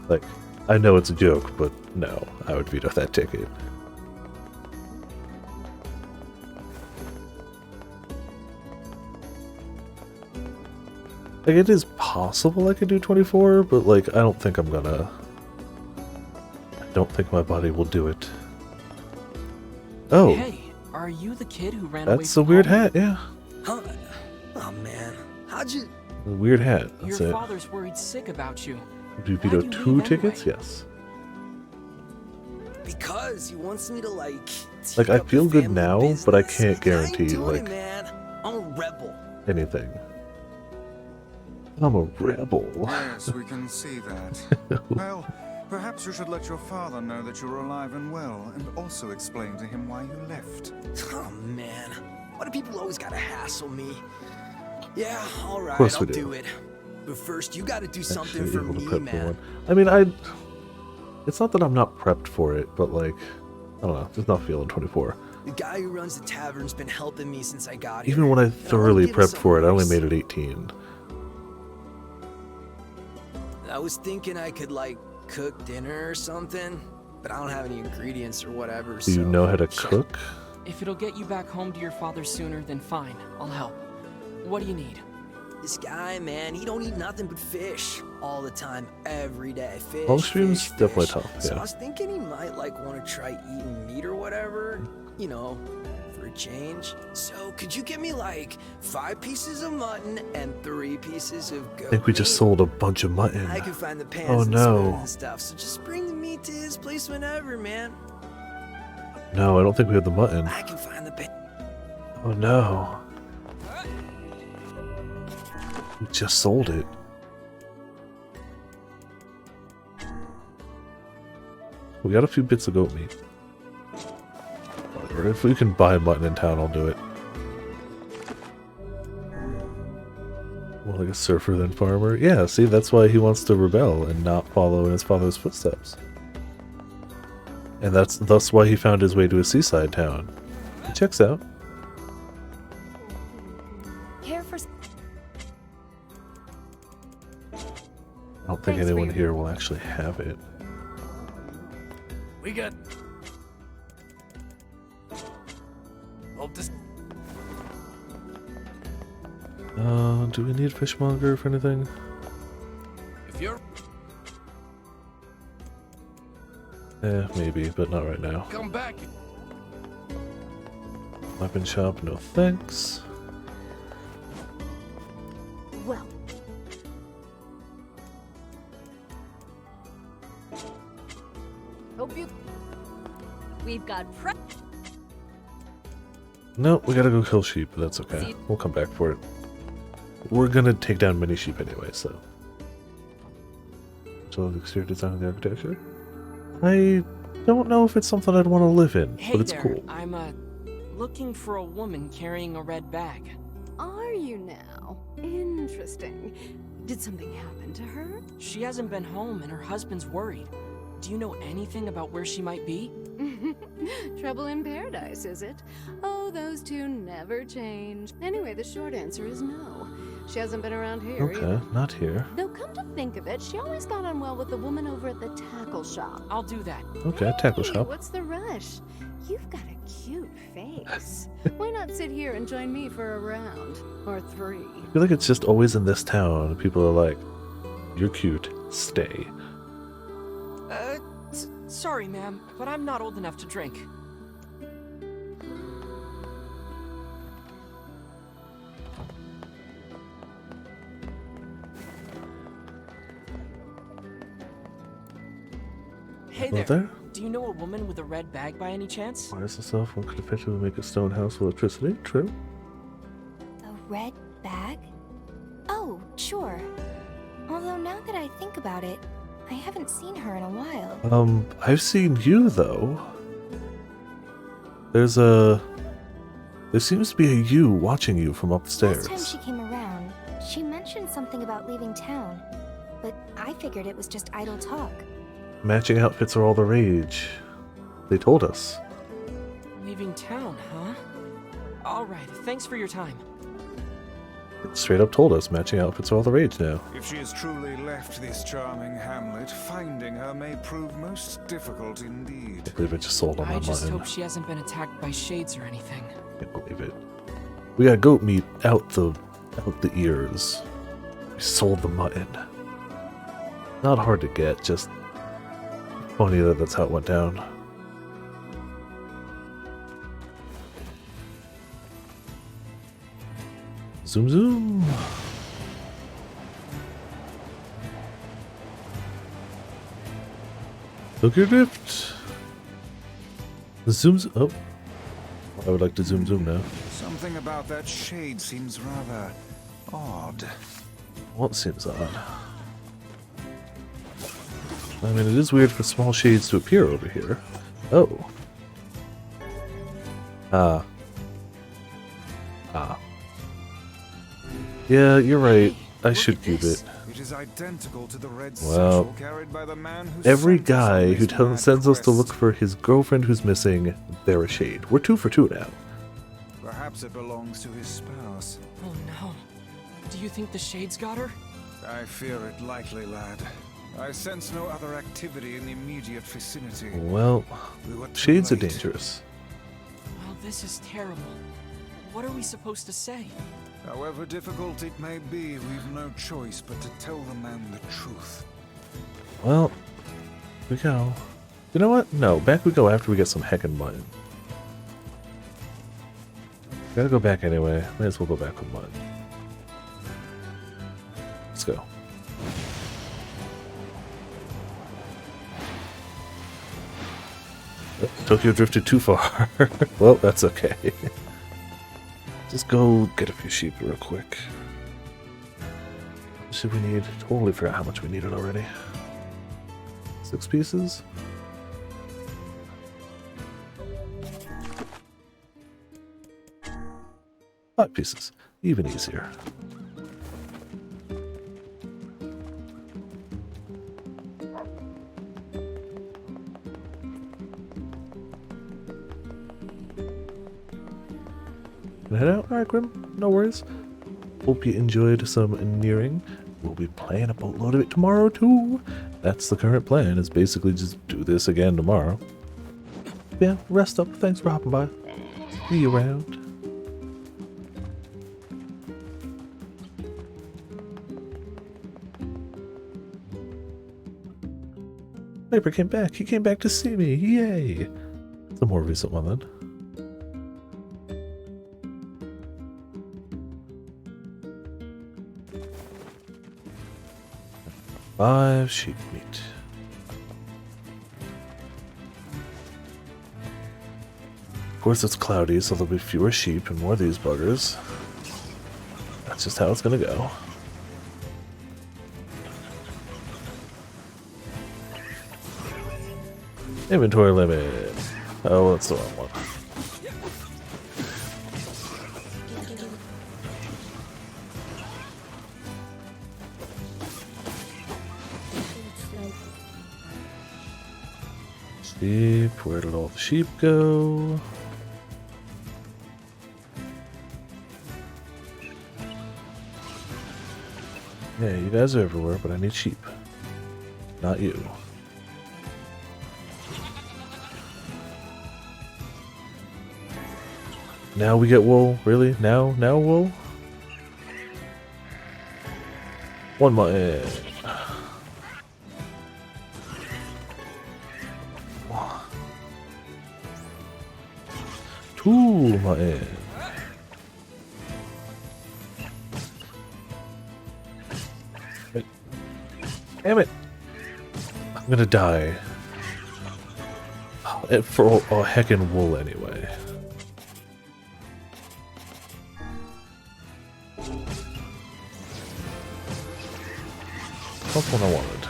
Like, I know it's a joke, but no, I would veto that ticket. Like, it is possible I could do 24, but, like, I don't think I'm gonna. I don't think my body will do it. Oh! Hey, are you the kid who ran away That's a from weird home? hat, yeah. Huh? Oh man, how'd you... A weird hat, that's Your it. father's worried sick about you. Would you veto Why'd you 2 leave tickets? anyway? Yes. Because he wants me to, like... Like, I take up feel the good family now, business. but I can't I ain't guarantee, doing it, like, man. I'm a rebel. anything. I'm a rebel. Yes, we can see that. Well, perhaps you should let your father know that you're alive and well, and also explain to him why you left. Oh man, why do people always gotta hassle me? Yeah, alright, course I'll we do. do it. But first, you gotta do something Actually, for able to me, prep for man. one. I mean, it's not that I'm not prepped for it, but like, I don't know, just not feeling 24. The guy who runs the tavern's been helping me since I got here. Even when I and wanna thoroughly give him prepped for it, I only some made it 18. I was thinking I could, like, cook dinner or something, but I don't have any ingredients or whatever, Do you know how to cook? If it'll get you back home to your father sooner, then fine, I'll help. What do you need? This guy, man, he don't eat nothing but fish all the time, every day. Fish, Long stream's fish, definitely fish. tough, So I yeah. was thinking he might, like, want to try eating meat or whatever, you know, for a change. So could you give me, like, 5 pieces of mutton and 3 pieces of goat I think we just meat? sold a bunch of mutton. I can find the pans Oh and spoons no. and stuff, so just bring the meat to his place whenever, man. No, I don't think we have the mutton. I can find the pan. Oh no. We just sold it. We got a few bits of goat meat. Whatever. If we can buy mutton in town, I'll do it. More like a surfer than farmer. Yeah, see, that's why he wants to rebel and not follow in his father's footsteps. And that's thus why he found his way to a seaside town. It checks out. Care for... I don't think Thanks for anyone your- here will actually have it. We got... Hope this... Do we need fishmonger for anything? If you're... Maybe, but not right now. Come back. Weapon shop, no thanks. Well, Hope you... We've got prep. No, we gotta go kill sheep, but that's okay. We'll come back for it. We're gonna take down mini sheep anyway, so. So the exterior design of the architecture? I don't know if it's something I'd want to live in, Hey but it's there, cool. I'm looking for a woman carrying a red bag. Are you now? Interesting. Did something happen to her? She hasn't been home and her husband's worried. Do you know anything about where she might be? Trouble in paradise, is it? Oh, those two never change. Anyway, the short answer is no. She hasn't been around here Okay, either. not here. Though come to think of it, she always got on well with the woman over at the tackle shop. I'll do that. Okay, tackle Hey, shop. what's the rush? You've got a cute face. Why not sit here and join me for a round? Or 3? I feel like it's just always in this town, and people are like, you're cute, stay. Sorry, ma'am, but I'm not old enough to drink. Hey Hello there. there? Do you know a woman with a red bag by any chance? Wires and stuff, one could effectively make a stone house with electricity. True. a red bag? Oh, sure. Although now that I think about it, I haven't seen her in a while. I've seen you though. There seems to be a you watching you from upstairs. Last time she came around, she mentioned something about leaving town, but I figured it was just idle talk. Matching outfits are all the rage. They told us. Leaving town, huh? Alright, thanks for your time. It straight up told us matching outfits are all the rage now. If she has truly left this charming hamlet, finding her may prove most difficult indeed. I believe it just sold on my I mind. just hope she hasn't been attacked by shades or anything. Can't believe it. We got goat meat out the ears. We sold the mutton. Not hard to get, just funny that that's how it went down. Zoom zoom. Tokyo Drift. Zoom zoom. Oh, I would like to zoom zoom now. Something about that shade seems rather odd. What seems odd? I mean, it is weird for small shades to appear over here. Oh. Yeah, you're right. I should keep it. It is identical to the red Well, satchel carried by the man who every sent us on guy this who mad sends us to quest. look for his girlfriend who's missing, they're a shade. We're 2 for 2 now. Perhaps it belongs to his spouse. Oh no. Do you think the shades got her? I fear it likely, lad. I sense no other activity in the immediate vicinity. Well, We were too shades are late. dangerous. Well, this is terrible. What are we supposed to say? However difficult it may be, we've no choice but to tell the man the truth. Well, we go. You know what? No, back we go after we get some heckin' mutton. Gotta go back anyway. Might as well go back with mutton. Let's go. Oh, Tokyo drifted too far. Well, that's okay. Just go get a few sheep real quick. What should we need? Totally forgot how much we needed already. 6 pieces? Five pieces. Even easier. Gonna head out? Alright, Grim. No worries. Hope you enjoyed some nearing. We'll be playing a boatload of it tomorrow, too. That's the current plan, is basically just do this again tomorrow. Yeah, rest up. Thanks for hopping by. See you around. Paper came back. He came back to see me. Yay! It's a more recent one then. Five sheep meat. Of course it's cloudy, so there'll be fewer sheep and more of these buggers. That's just how it's gonna go. Inventory limit. Oh, that's the wrong one. Sheep, where did all the sheep go? Yeah, you guys are everywhere, but I need sheep. Not you. Now we get wool? Really? Now wool? One more. Two mutton. Damn it! I'm gonna die. For a heckin' wool anyway. That's what I wanted.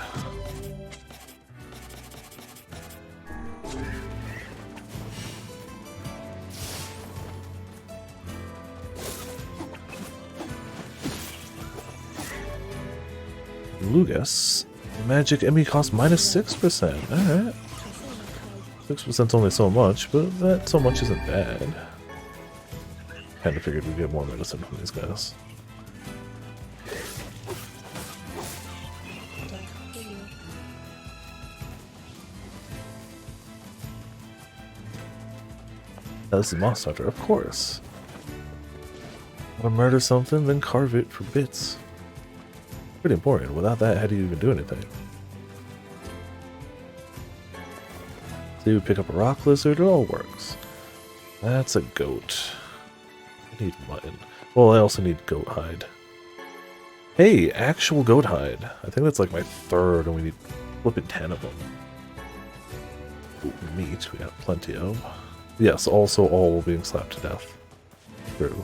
Lugas. Magic ME cost -6%. Alright. 6% only so much, but that so much isn't bad. Kinda figured we'd get more medicine from these guys. That's the Moss Hunter, of course. Want to murder something, then carve it for bits. Pretty important. Without that, how do you even do anything? So you pick up a rock lizard, it all works. That's a goat. I need mutton. Well, I also need goat hide. Hey, actual goat hide. I think that's like my third, and we need flipping 10 of them. Ooh, meat, we got plenty of. Yes, also all being slapped to death. True.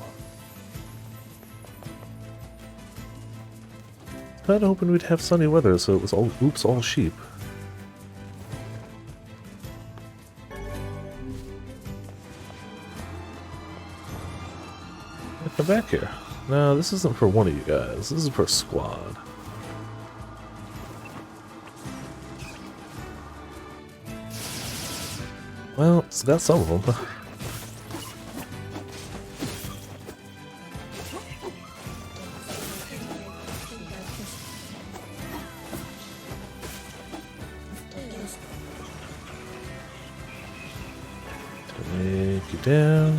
Kinda hoping we'd have sunny weather, so it was all oops, all sheep. Come back here. No, this isn't for one of you guys. This is for a squad. Well, it's got some of them. Take you down.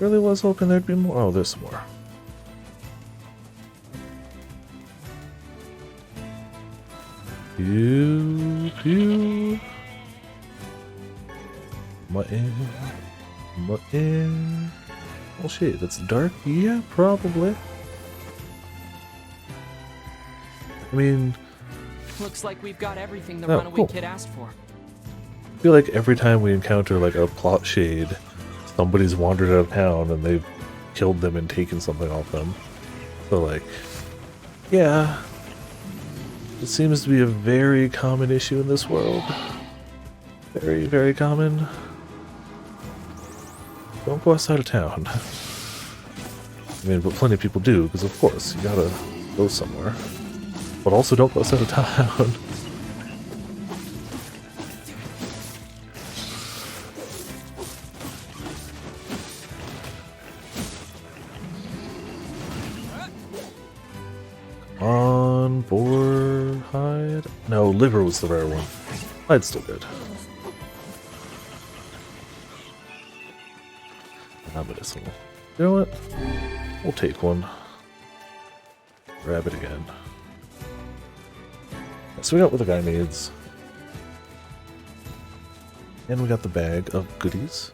Really was hoping there'd be more. Oh, there's more. Pew, pew. Mutton. Mutton. Oh shit, that's dark? Yeah, probably. I mean... Looks like we've got everything the Oh, runaway cool. kid asked for. I feel like every time we encounter like a plot shade, somebody's wandered out of town and they've killed them and taken something off them. So like, yeah, it seems to be a very common issue in this world. Very, very common. Don't go outside of town. I mean, but plenty of people do, because of course, you gotta go somewhere. But also don't go outside of town. On board hide? No, liver was the rare one. Hide's still good. Not medicinal. You know what? We'll take one. Grab it again. So we got what the guy needs. And we got the bag of goodies.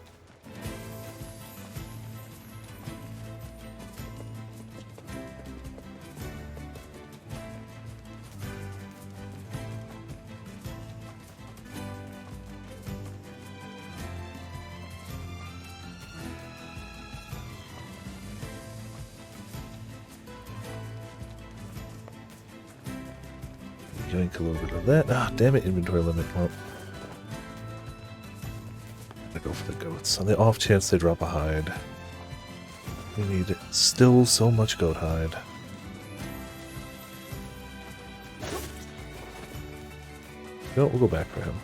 Yank a little bit of that. Ah, damn it, inventory limit. Well, gotta go for the goats. On the off chance they drop a hide. We need still so much goat hide. No, we'll go back for him.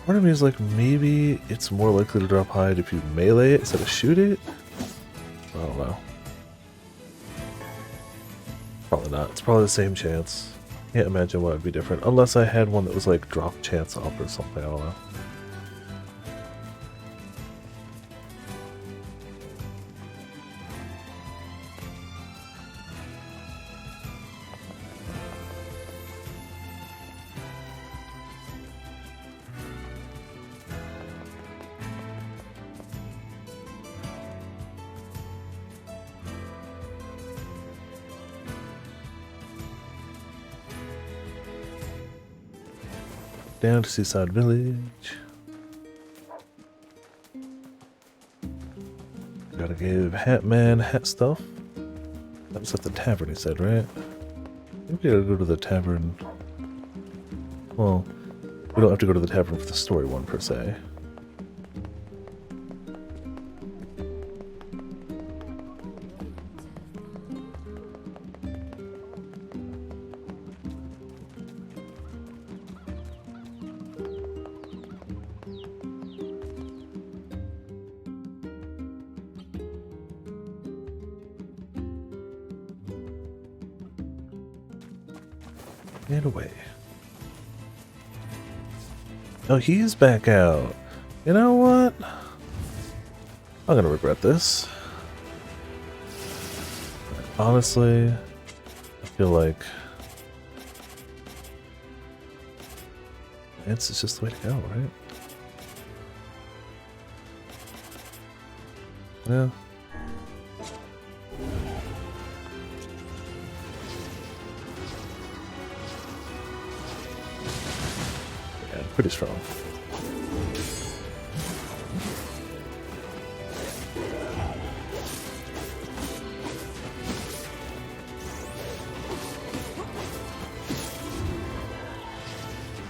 Part of me is like, maybe it's more likely to drop hide if you melee it instead of shoot it? I don't know. Probably not. It's probably the same chance. Can't imagine why it would be different. Unless I had one that was like drop chance up or something. I don't know. down to Seaside Village. Gotta give Hatman hat stuff. That was at the tavern, he said, right? I think we gotta go to the tavern. Well, we don't have to go to the tavern for the story one, per se. And away. Oh, he's back out. You know what? I'm gonna regret this. Honestly, I feel like Lance is just the way to go, right? Yeah. Yeah, pretty strong.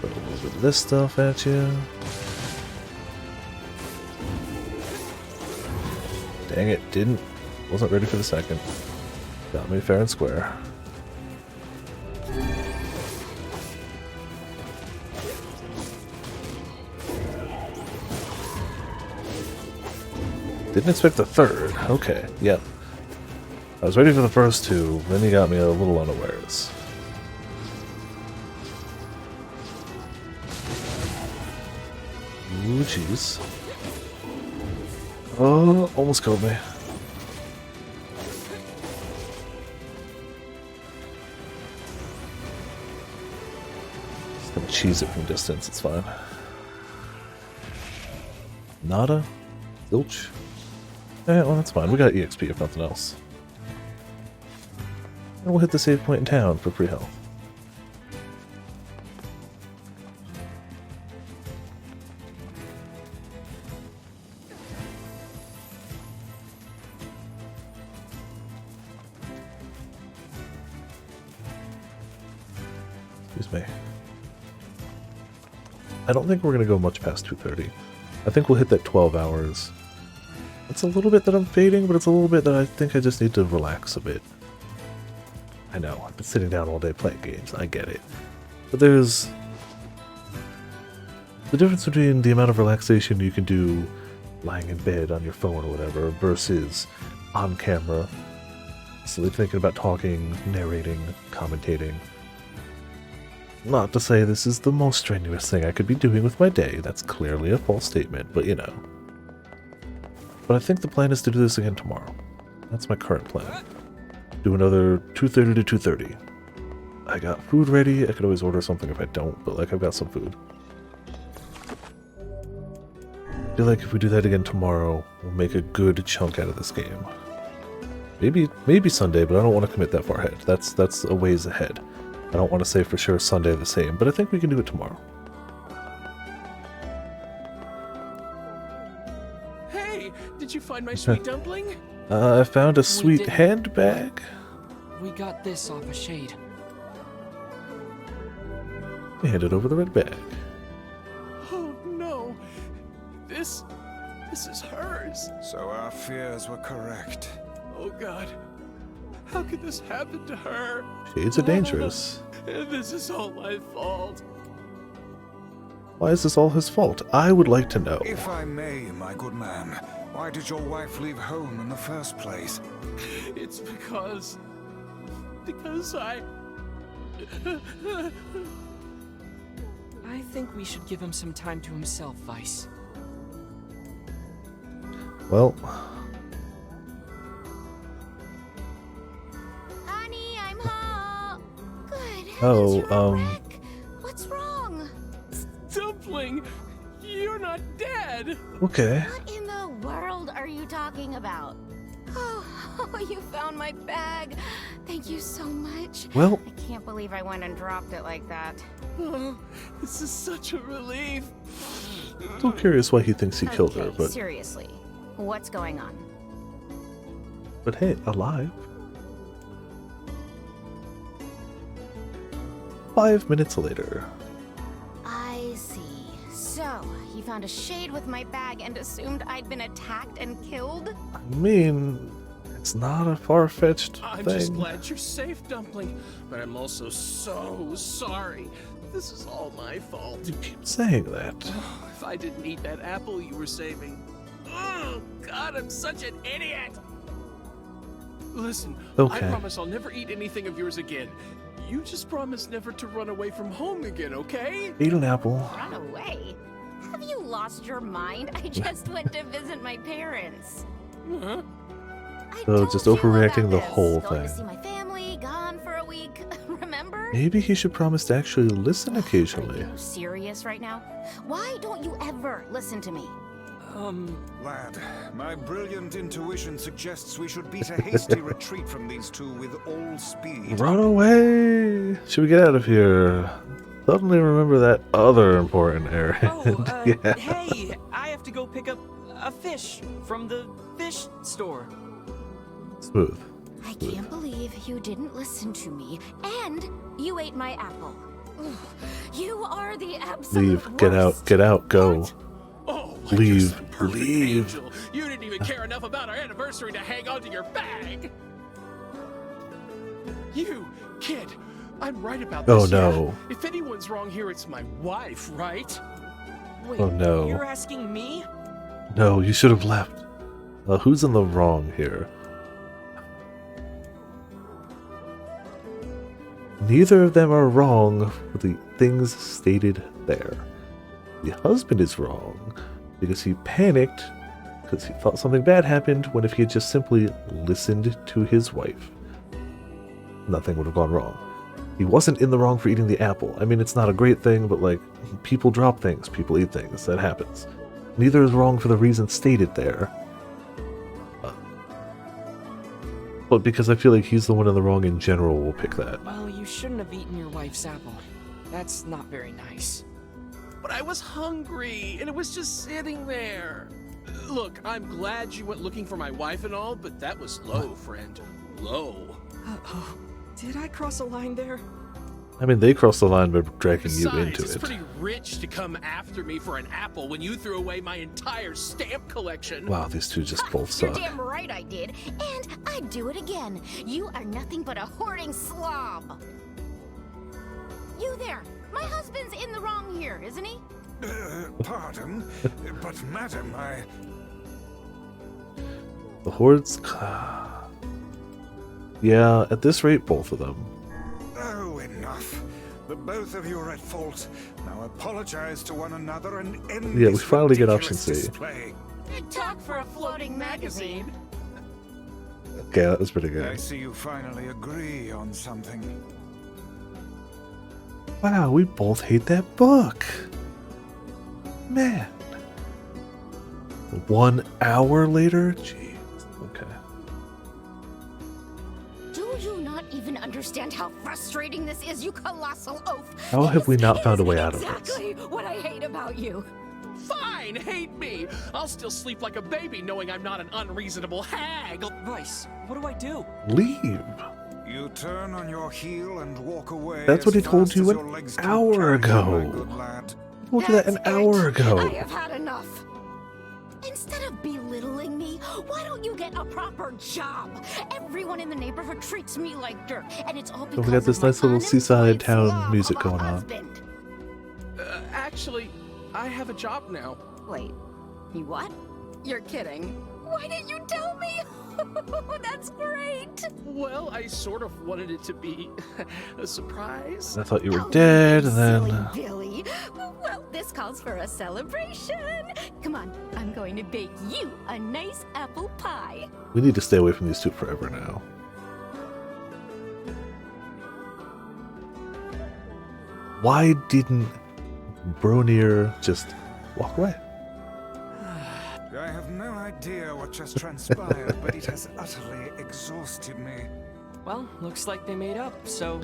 Put a little bit of this stuff at you. Dang it, wasn't ready for the second. Got me fair and square. Didn't expect the third. Okay, yep. I was ready for the first two, then he got me a little unawares. Ooh, jeez. Oh, almost killed me. Just gonna cheese it from distance, it's fine. Nada? Zilch? Eh, well, that's fine. We got EXP if nothing else. And we'll hit the save point in town for free health. Excuse me. I don't think we're going to go much past 2:30. I think we'll hit that 12 hours. It's a little bit that I'm fading, but it's a little bit that I think I just need to relax a bit. I know, I've been sitting down all day playing games, I get it. But there's the difference between the amount of relaxation you can do lying in bed on your phone or whatever versus on camera, simply thinking about talking, narrating, commentating. Not to say this is the most strenuous thing I could be doing with my day, that's clearly a false statement, but you know. But I think the plan is to do this again tomorrow. That's my current plan. Do another 2:30 to 2:30. I got food ready. I could always order something if I don't, but like I've got some food. I feel like if we do that again tomorrow, we'll make a good chunk out of this game. Maybe Sunday, but I don't want to commit that far ahead. That's a ways ahead. I don't want to say for sure Sunday the same, but I think we can do it tomorrow. Did you find my sweet dumpling? I found a sweet handbag. We got this off a shade. We handed over the red bag. Oh no. This is hers. So our fears were correct. Oh god. How could this happen to her? Shades are dangerous. This is all my fault. Why is this all his fault? I would like to know. If I may, my good man, why did your wife leave home in the first place? It's because I think we should give him some time to himself, Vice. Well. Honey, I'm home. Good. Oh, What's wrong? Dumpling, you're not dead. Okay. What in the world are you talking about? Oh, you found my bag. Thank you so much. Well, I can't believe I went and dropped it like that. Oh, this is such a relief. still curious why he thinks he killed her, Okay, but seriously, what's going on? hey, alive. 5 minutes later. I see. So, you found a shade with my bag and assumed I'd been attacked and killed? I mean, it's not a far-fetched I'm thing. just glad you're safe, Dumpling, but I'm also so sorry. This is all my fault. You keep saying that. If I didn't eat that apple you were saving. Oh, God, I'm such an idiot! Listen, Okay. I promise I'll never eat anything of yours again. You just promise never to run away from home again, okay? Eat an apple. Run away? Have you lost your mind? I just went to visit my parents. Huh? So just overreacting the whole Going to thing. see my family, gone for a week. Remember? Maybe he should promise to actually listen occasionally. Are you serious right now? Why don't you ever listen to me? Lad, my brilliant intuition suggests we should beat a hasty retreat from these two with all speed. Run away! Should we get out of here? Suddenly remember that other important errand. Yeah. Hey, I have to go pick up a fish from the fish store. Smooth. I can't believe you didn't listen to me, and you ate my apple. Ugh, you are the absolute Leave. Get out, go. Oh, Leave. perfect Leave. angel. You didn't even care enough about our anniversary to hang on to your bag. You, kid, I'm right about Oh, this. no. Yeah? If anyone's wrong here, it's my wife, right? Wait, Oh, no. You're asking me? No, you should have left. Who's in the wrong here? Neither of them are wrong for the things stated there. The husband is wrong because he panicked because he thought something bad happened when if he had just simply listened to his wife, nothing would have gone wrong. He wasn't in the wrong for eating the apple. I mean, it's not a great thing, but like, people drop things, people eat things, that happens. Neither is wrong for the reason stated there. But because I feel like he's the one in the wrong in general, we'll pick that. Well, you shouldn't have eaten your wife's apple. That's not very nice. But I was hungry, and it was just sitting there. Look, I'm glad you went looking for my wife and all, but that was low, friend. Low. Uh-oh. Did I cross a line there? I mean, they crossed the line by dragging you Besides, into it's it. pretty rich to come after me for an apple when you threw away my entire stamp collection. Wow, these two just both You're suck. damn right I did, and I'd do it again. You are nothing but a hoarding slob. You there, my husband's in the wrong here, isn't he? Pardon, but madam, The hordes... Yeah, at this rate, both of them. Oh, enough. The both of you are at fault. Now apologize to one another and end Yeah, we this finally get ridiculous option C. display. Good talk for a floating magazine. Okay, that was pretty I good. see you finally agree on something. Wow, we both hate that book. Man. 1 hour later? Jeez. Okay. Do you not even understand how frustrating this is, you colossal oaf? How have we not found a way out of this? Exactly what I hate about you. Fine, hate me. I'll still sleep like a baby knowing I'm not an unreasonable hag. Rice, what do I do? Leave. You turn on your heel and walk away. That's what he as told fast you as an your legs can hour carry you, ago. my good lad. I told you that an hour ago. I have had enough. Instead of belittling me, why don't you get a proper job? Everyone in the neighborhood treats me like dirt, and it's all because we got this of my nice little seaside unemployed town slob music of a going on. husband. Actually, I have a job now. Wait, you what? You're kidding. Why didn't you tell me? That's great. Well, I sort of wanted it to be a surprise. I thought you were dead, and Silly then... Billy. Well, this calls for a celebration. Come on, I'm going to bake you a nice apple pie. We need to stay away from these two forever now. Why didn't NieR just walk away? I have no idea what just transpired, but it has utterly exhausted me. Well, looks like they made up, so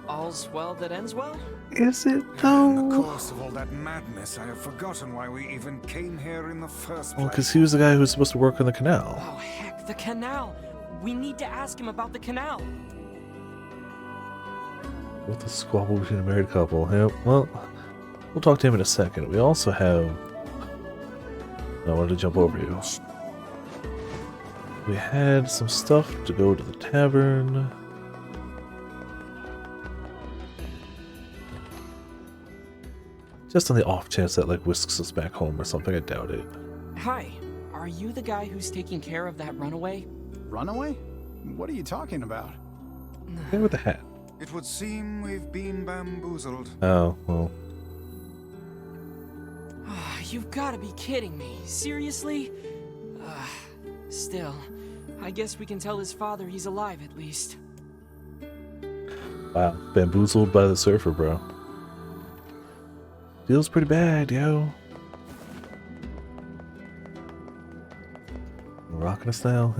all's well that ends well? Is it In the though? course of all that madness, I have forgotten why we even came here in the first Well, place. because he was the guy who was supposed to work on the canal. Oh, heck, the canal. We need to ask him about the canal. With the squabble between a married couple. Yep, well, we'll talk to him in a second. We also have... I wanted to jump over you. We had some stuff to go to the tavern. Just on the off chance that, like, whisks us back home or something, I doubt it. Hi, are you the guy who's taking care of that runaway? Runaway? What are you talking about? Guy with the hat. It would seem we've been bamboozled. Oh, well. You've got to be kidding me. Seriously? Still, I guess we can tell his father he's alive at least. Wow, bamboozled by the surfer, bro. Feels pretty bad, yo. Rockin' a style.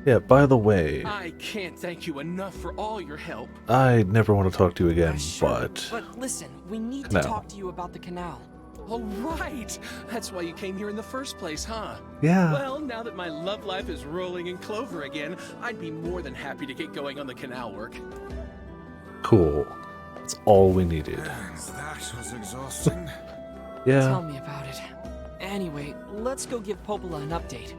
Yeah, by the way, I can't thank you enough for all your help. I never want to talk to you again, but... But listen, we need Canal. to talk to you about the canal. Oh, right! That's why you came here in the first place, huh? Yeah. Well, now that my love life is rolling in clover again, I'd be more than happy to get going on the canal work. Cool. That's all we needed. That was exhausting. Yeah. Tell me about it. Anyway, let's go give Popola an update.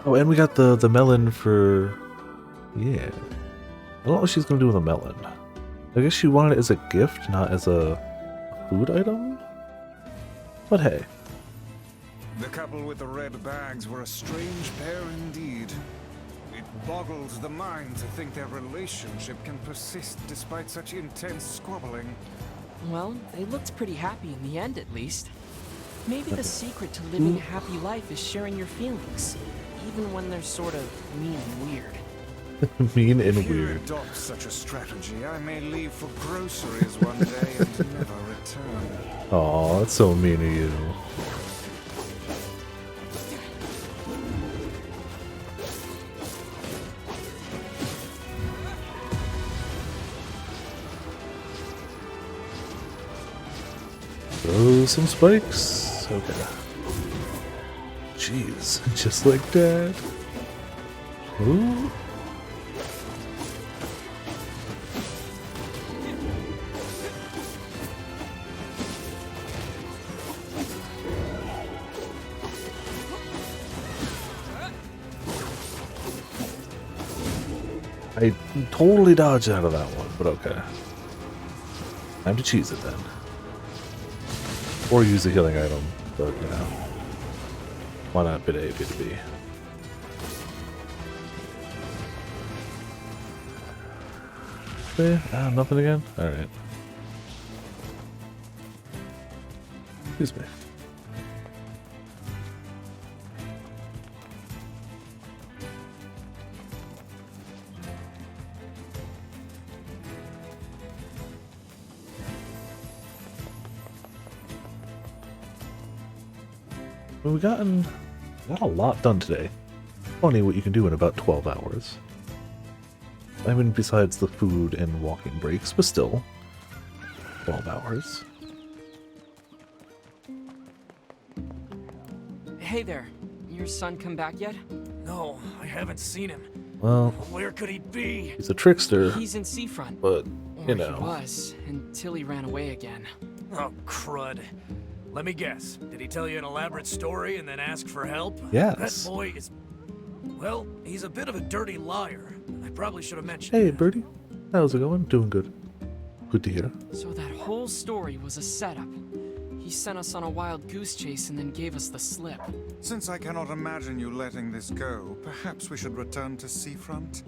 Oh, and we got the melon for... Yeah. I don't know what she's gonna do with a melon. I guess she wanted it as a gift, not as a food item? But hey. The couple with the red bags were a strange pair indeed. It boggles the mind to think their relationship can persist despite such intense squabbling. Well, they looked pretty happy in the end, at least. Maybe the secret to living a happy life is sharing your feelings, even when they're sort of mean and weird. Mean and If you weird. adopt such a strategy, I may leave for groceries one day and never return. Aw, that's so mean of you. Throw some spikes. Okay. Jeez, just like that. Ooh. I totally dodged out of that one, but okay. Time to cheese it then. Or use a healing item, but you know. Why not bit A, bit B? Nothing again? Alright. Excuse me. Well, we got a lot done today. Funny what you can do in about 12 hours. I mean, besides the food and walking breaks, but still. 12 hours. Hey there, your son come back yet? No, I haven't seen him. Well, Where could he be? he's a trickster, He's in Seafront. but, you Or know. he was, until he ran away again. Oh, crud. Let me guess. Did he tell you an elaborate story and then ask for help? Yes. That boy is... Well, he's a bit of a dirty liar. I probably should have mentioned Hey, Birdie. How's it going? Doing good. Good to hear. So that whole story was a setup. He sent us on a wild goose chase and then gave us the slip. Since I cannot imagine you letting this go, perhaps we should return to Seafront.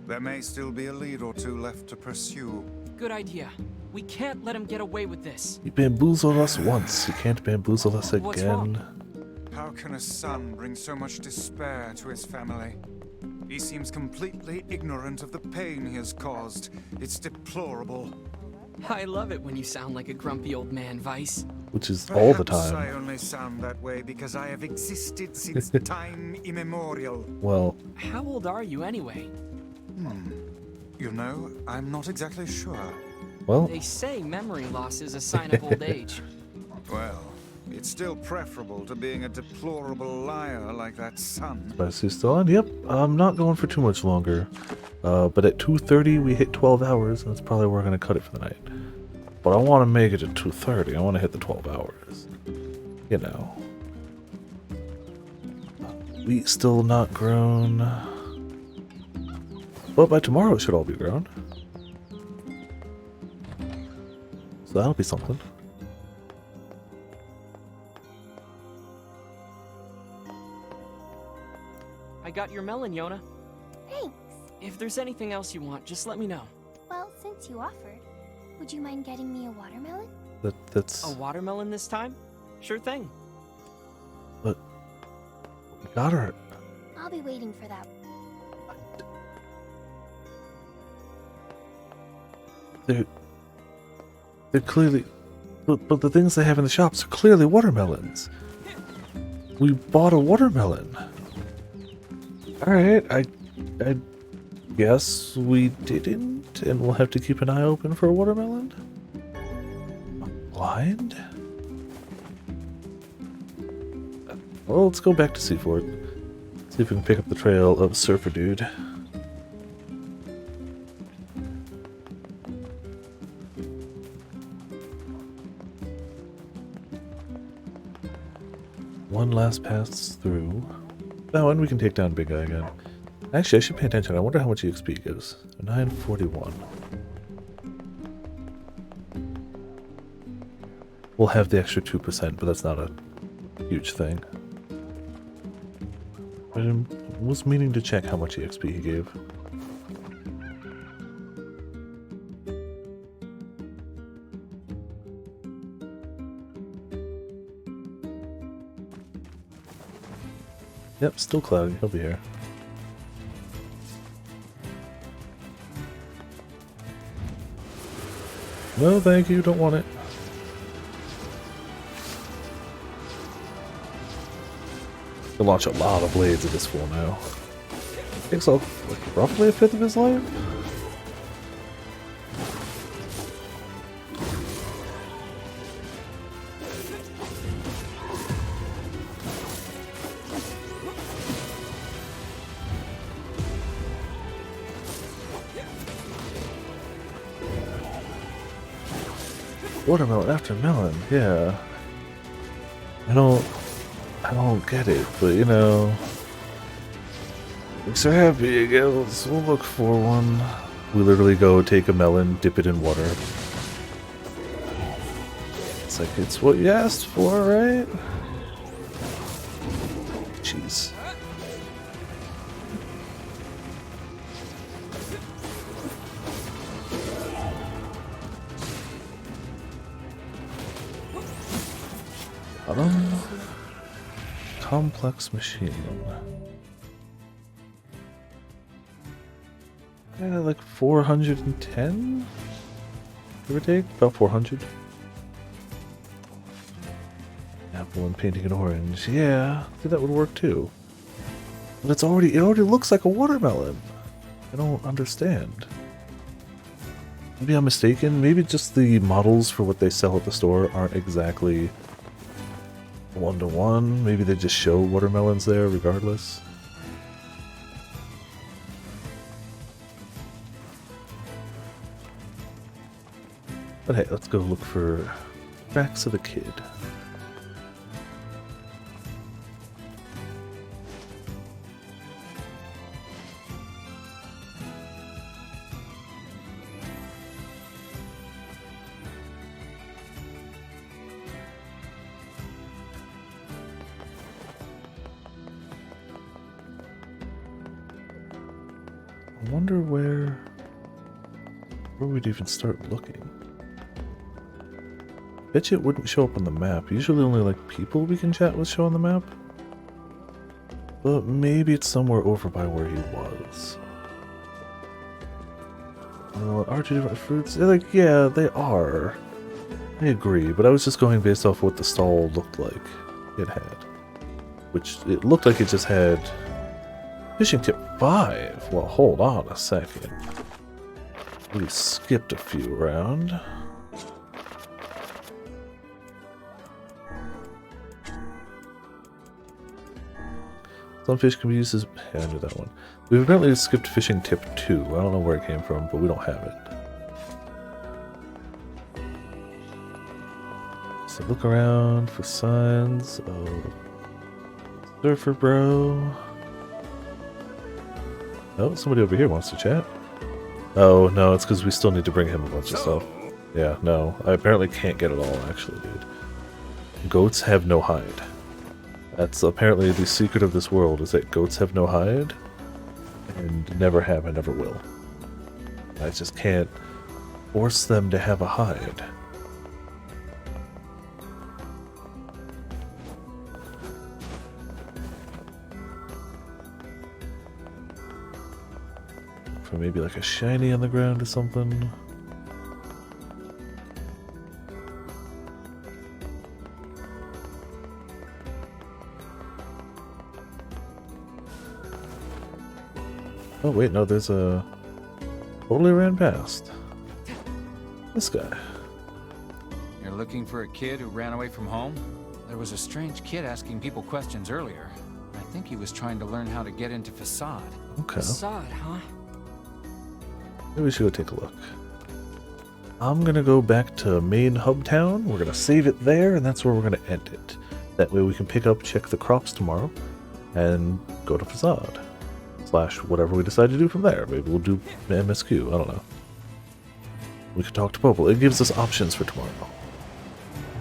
There may still be a lead or two left to pursue. Good idea. We can't let him get away with this. You bamboozled us once. You can't bamboozle us What's wrong? again. How can a son bring so much despair to his family? He seems completely ignorant of the pain he has caused. It's deplorable. I love it when you sound like a grumpy old man, Vice. Which is all the Perhaps time. I only sound that way because I have existed since time immemorial. Well, how old are you anyway? You know, I'm not exactly sure. Well, they say memory loss is a sign of old age. Well, it's still preferable to being a deplorable liar like that son. Spice is still on? Yep, I'm not going for too much longer. But at 2:30 we hit 12 hours, and that's probably where we're going to cut it for the night. But I want to make it at 2:30. I want to hit the 12 hours. You know. Wheat still not grown. But by tomorrow it should all be grown. So that'll be something. I got your melon, Yona. Thanks. If there's anything else you want, just let me know. Well, since you offered, would you mind getting me a watermelon? That's... A watermelon this time? Sure thing. But... we got her. I'll be waiting for that. They're clearly... But the things they have in the shops are clearly watermelons. We bought a watermelon. Alright, I guess we didn't, and we'll have to keep an eye open for a watermelon? I'm blind? Well, let's go back to Seafort. See if we can pick up the trail of Surfer Dude. One last pass through. Oh, and we can take down Big Guy again. Actually, I should pay attention. I wonder how much EXP gives. 941. We'll have the extra 2%, but that's not a huge thing. I was meaning to check how much EXP he gave. Yep, still cloudy. He'll be here. No, thank you. Don't want it. He'll launch a lot of blades at this full now. Takes like roughly a fifth of his life. Watermelon after melon, yeah. I don't get it, but you know, makes her happy, I guess. We'll look for one. We literally go take a melon, dip it in water. It's like, it's what you asked for, right? Jeez. Complex machine. Yeah, like 410? Give or take? About 400. Apple and painting it orange. Yeah, I think that would work too. But it already looks like a watermelon. I don't understand. Maybe I'm mistaken. Maybe just the models for what they sell at the store aren't exactly one-to-one. Maybe they just show watermelons there regardless. But hey, let's go look for tracks of the kid. I wonder where we'd even start looking. Bet you it wouldn't show up on the map. Usually only like people we can chat with show on the map. But maybe it's somewhere over by where he was. Are two different fruits? They're like, yeah, they are. I agree, but I was just going based off what the stall looked like it had. Which, it looked like it just had fishing tip 5. Well, hold on a second. We skipped a few around. Some fish can be used as... Yeah, I knew that one. We've apparently skipped fishing tip 2. I don't know where it came from, but we don't have it. So look around for signs of Surfer Bro. Oh, somebody over here wants to chat. Oh, no, it's because we still need to bring him a bunch of stuff. Yeah, no, I apparently can't get it all, actually, dude. Goats have no hide. That's apparently the secret of this world, is that goats have no hide. And never have and never will. I just can't force them to have a hide. For maybe like a shiny on the ground or something. Oh wait, no, there's a... Totally ran past. This guy. You're looking for a kid who ran away from home? There was a strange kid asking people questions earlier. I think he was trying to learn how to get into Facade. Okay. Facade, huh? Maybe we should go take a look. I'm gonna go back to main hub town. We're gonna save it there, and that's where we're gonna end it. That way we can pick up, check the crops tomorrow, and go to Facade. / whatever we decide to do from there. Maybe we'll do MSQ, I don't know. We can talk to Popple. It gives us options for tomorrow.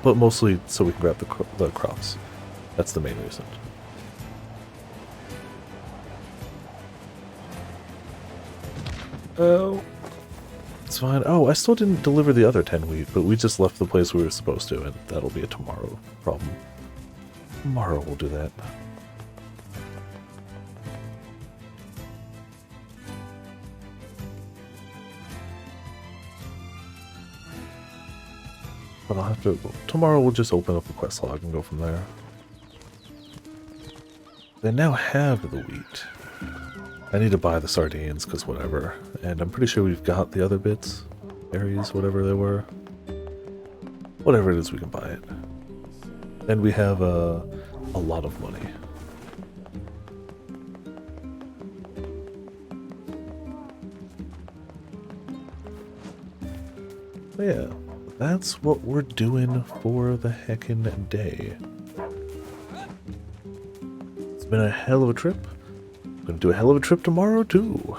But mostly so we can grab the crops. That's the main reason. Oh, it's fine. Oh, I still didn't deliver the other 10 wheat, but we just left the place we were supposed to, and that'll be a tomorrow problem. Tomorrow we'll do that. But I'll have to... Tomorrow we'll just open up a quest log and go from there. They now have the wheat. I need to buy the sardines, because whatever. And I'm pretty sure we've got the other bits. Berries, whatever they were. Whatever it is, we can buy it. And we have a lot of money. But yeah, that's what we're doing for the heckin' day. It's been a hell of a trip. Gonna do a hell of a trip tomorrow too.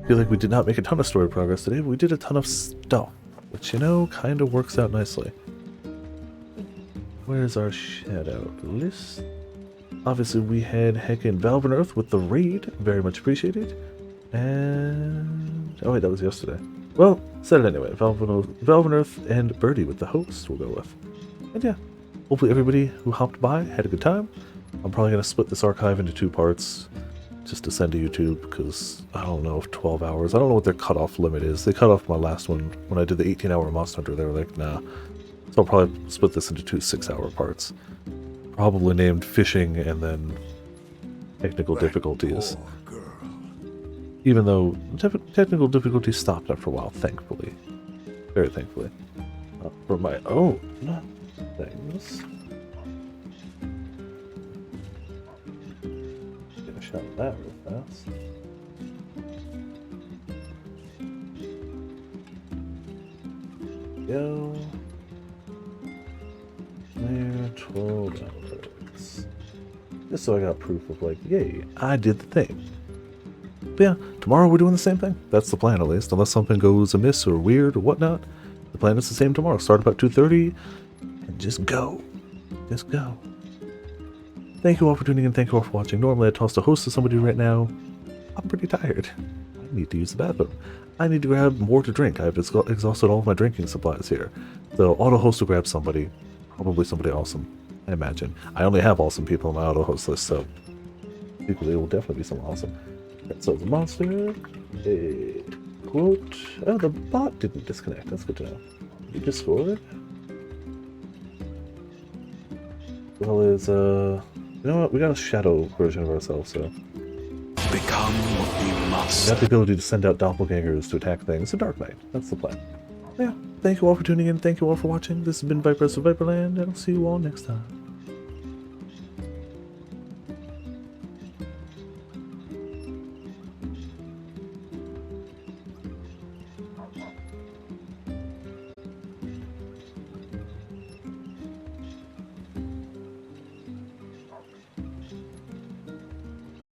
Feel like we did not make a ton of story progress today, but we did a ton of stuff, which, you know, kind of works out nicely. Where's our shout-out list? Obviously, we had heckin' Valve and Earth with the raid, very much appreciated. And... oh wait, that was yesterday. Well, said it anyway. Valve and Earth and Birdie with the host we'll go with. And yeah, hopefully everybody who hopped by had a good time. I'm probably going to split this archive into 2 parts just to send to YouTube because I don't know if 12 hours. I don't know what their cutoff limit is. They cut off my last one when I did the 18-hour Monster Hunter. They were like, nah. So I'll probably split this into 2 6-hour parts. Probably named Fishing and then Technical Difficulties. Even though technical difficulties stopped after a while, thankfully. Very thankfully. For my own things. Get a shot of that real fast. Go. There, $12. Just so I got proof of like, yay, I did the thing. But yeah, tomorrow we're doing the same thing. That's the plan, at least. Unless something goes amiss or weird or whatnot. The plan is the same tomorrow. Start about 2:30 and just go. Just go. Thank you all for tuning in. Thank you all for watching. Normally I toss a host to somebody right now. I'm pretty tired. I need to use the bathroom. I need to grab more to drink. I've exhausted all of my drinking supplies here. So auto host will grab somebody. Probably somebody awesome, I imagine. I only have awesome people on my auto host list, so equally it will definitely be someone awesome. So the monster, quote. Oh, the bot didn't disconnect. That's good to know. You Discord. Well, is you know what? We got a shadow version of ourselves, so Become what we must. we got the ability to send out doppelgangers to attack things. So Dark Knight. That's the plan. Yeah. Thank you all for tuning in. Thank you all for watching. This has been Vipers of Viperland, and I'll see you all next time.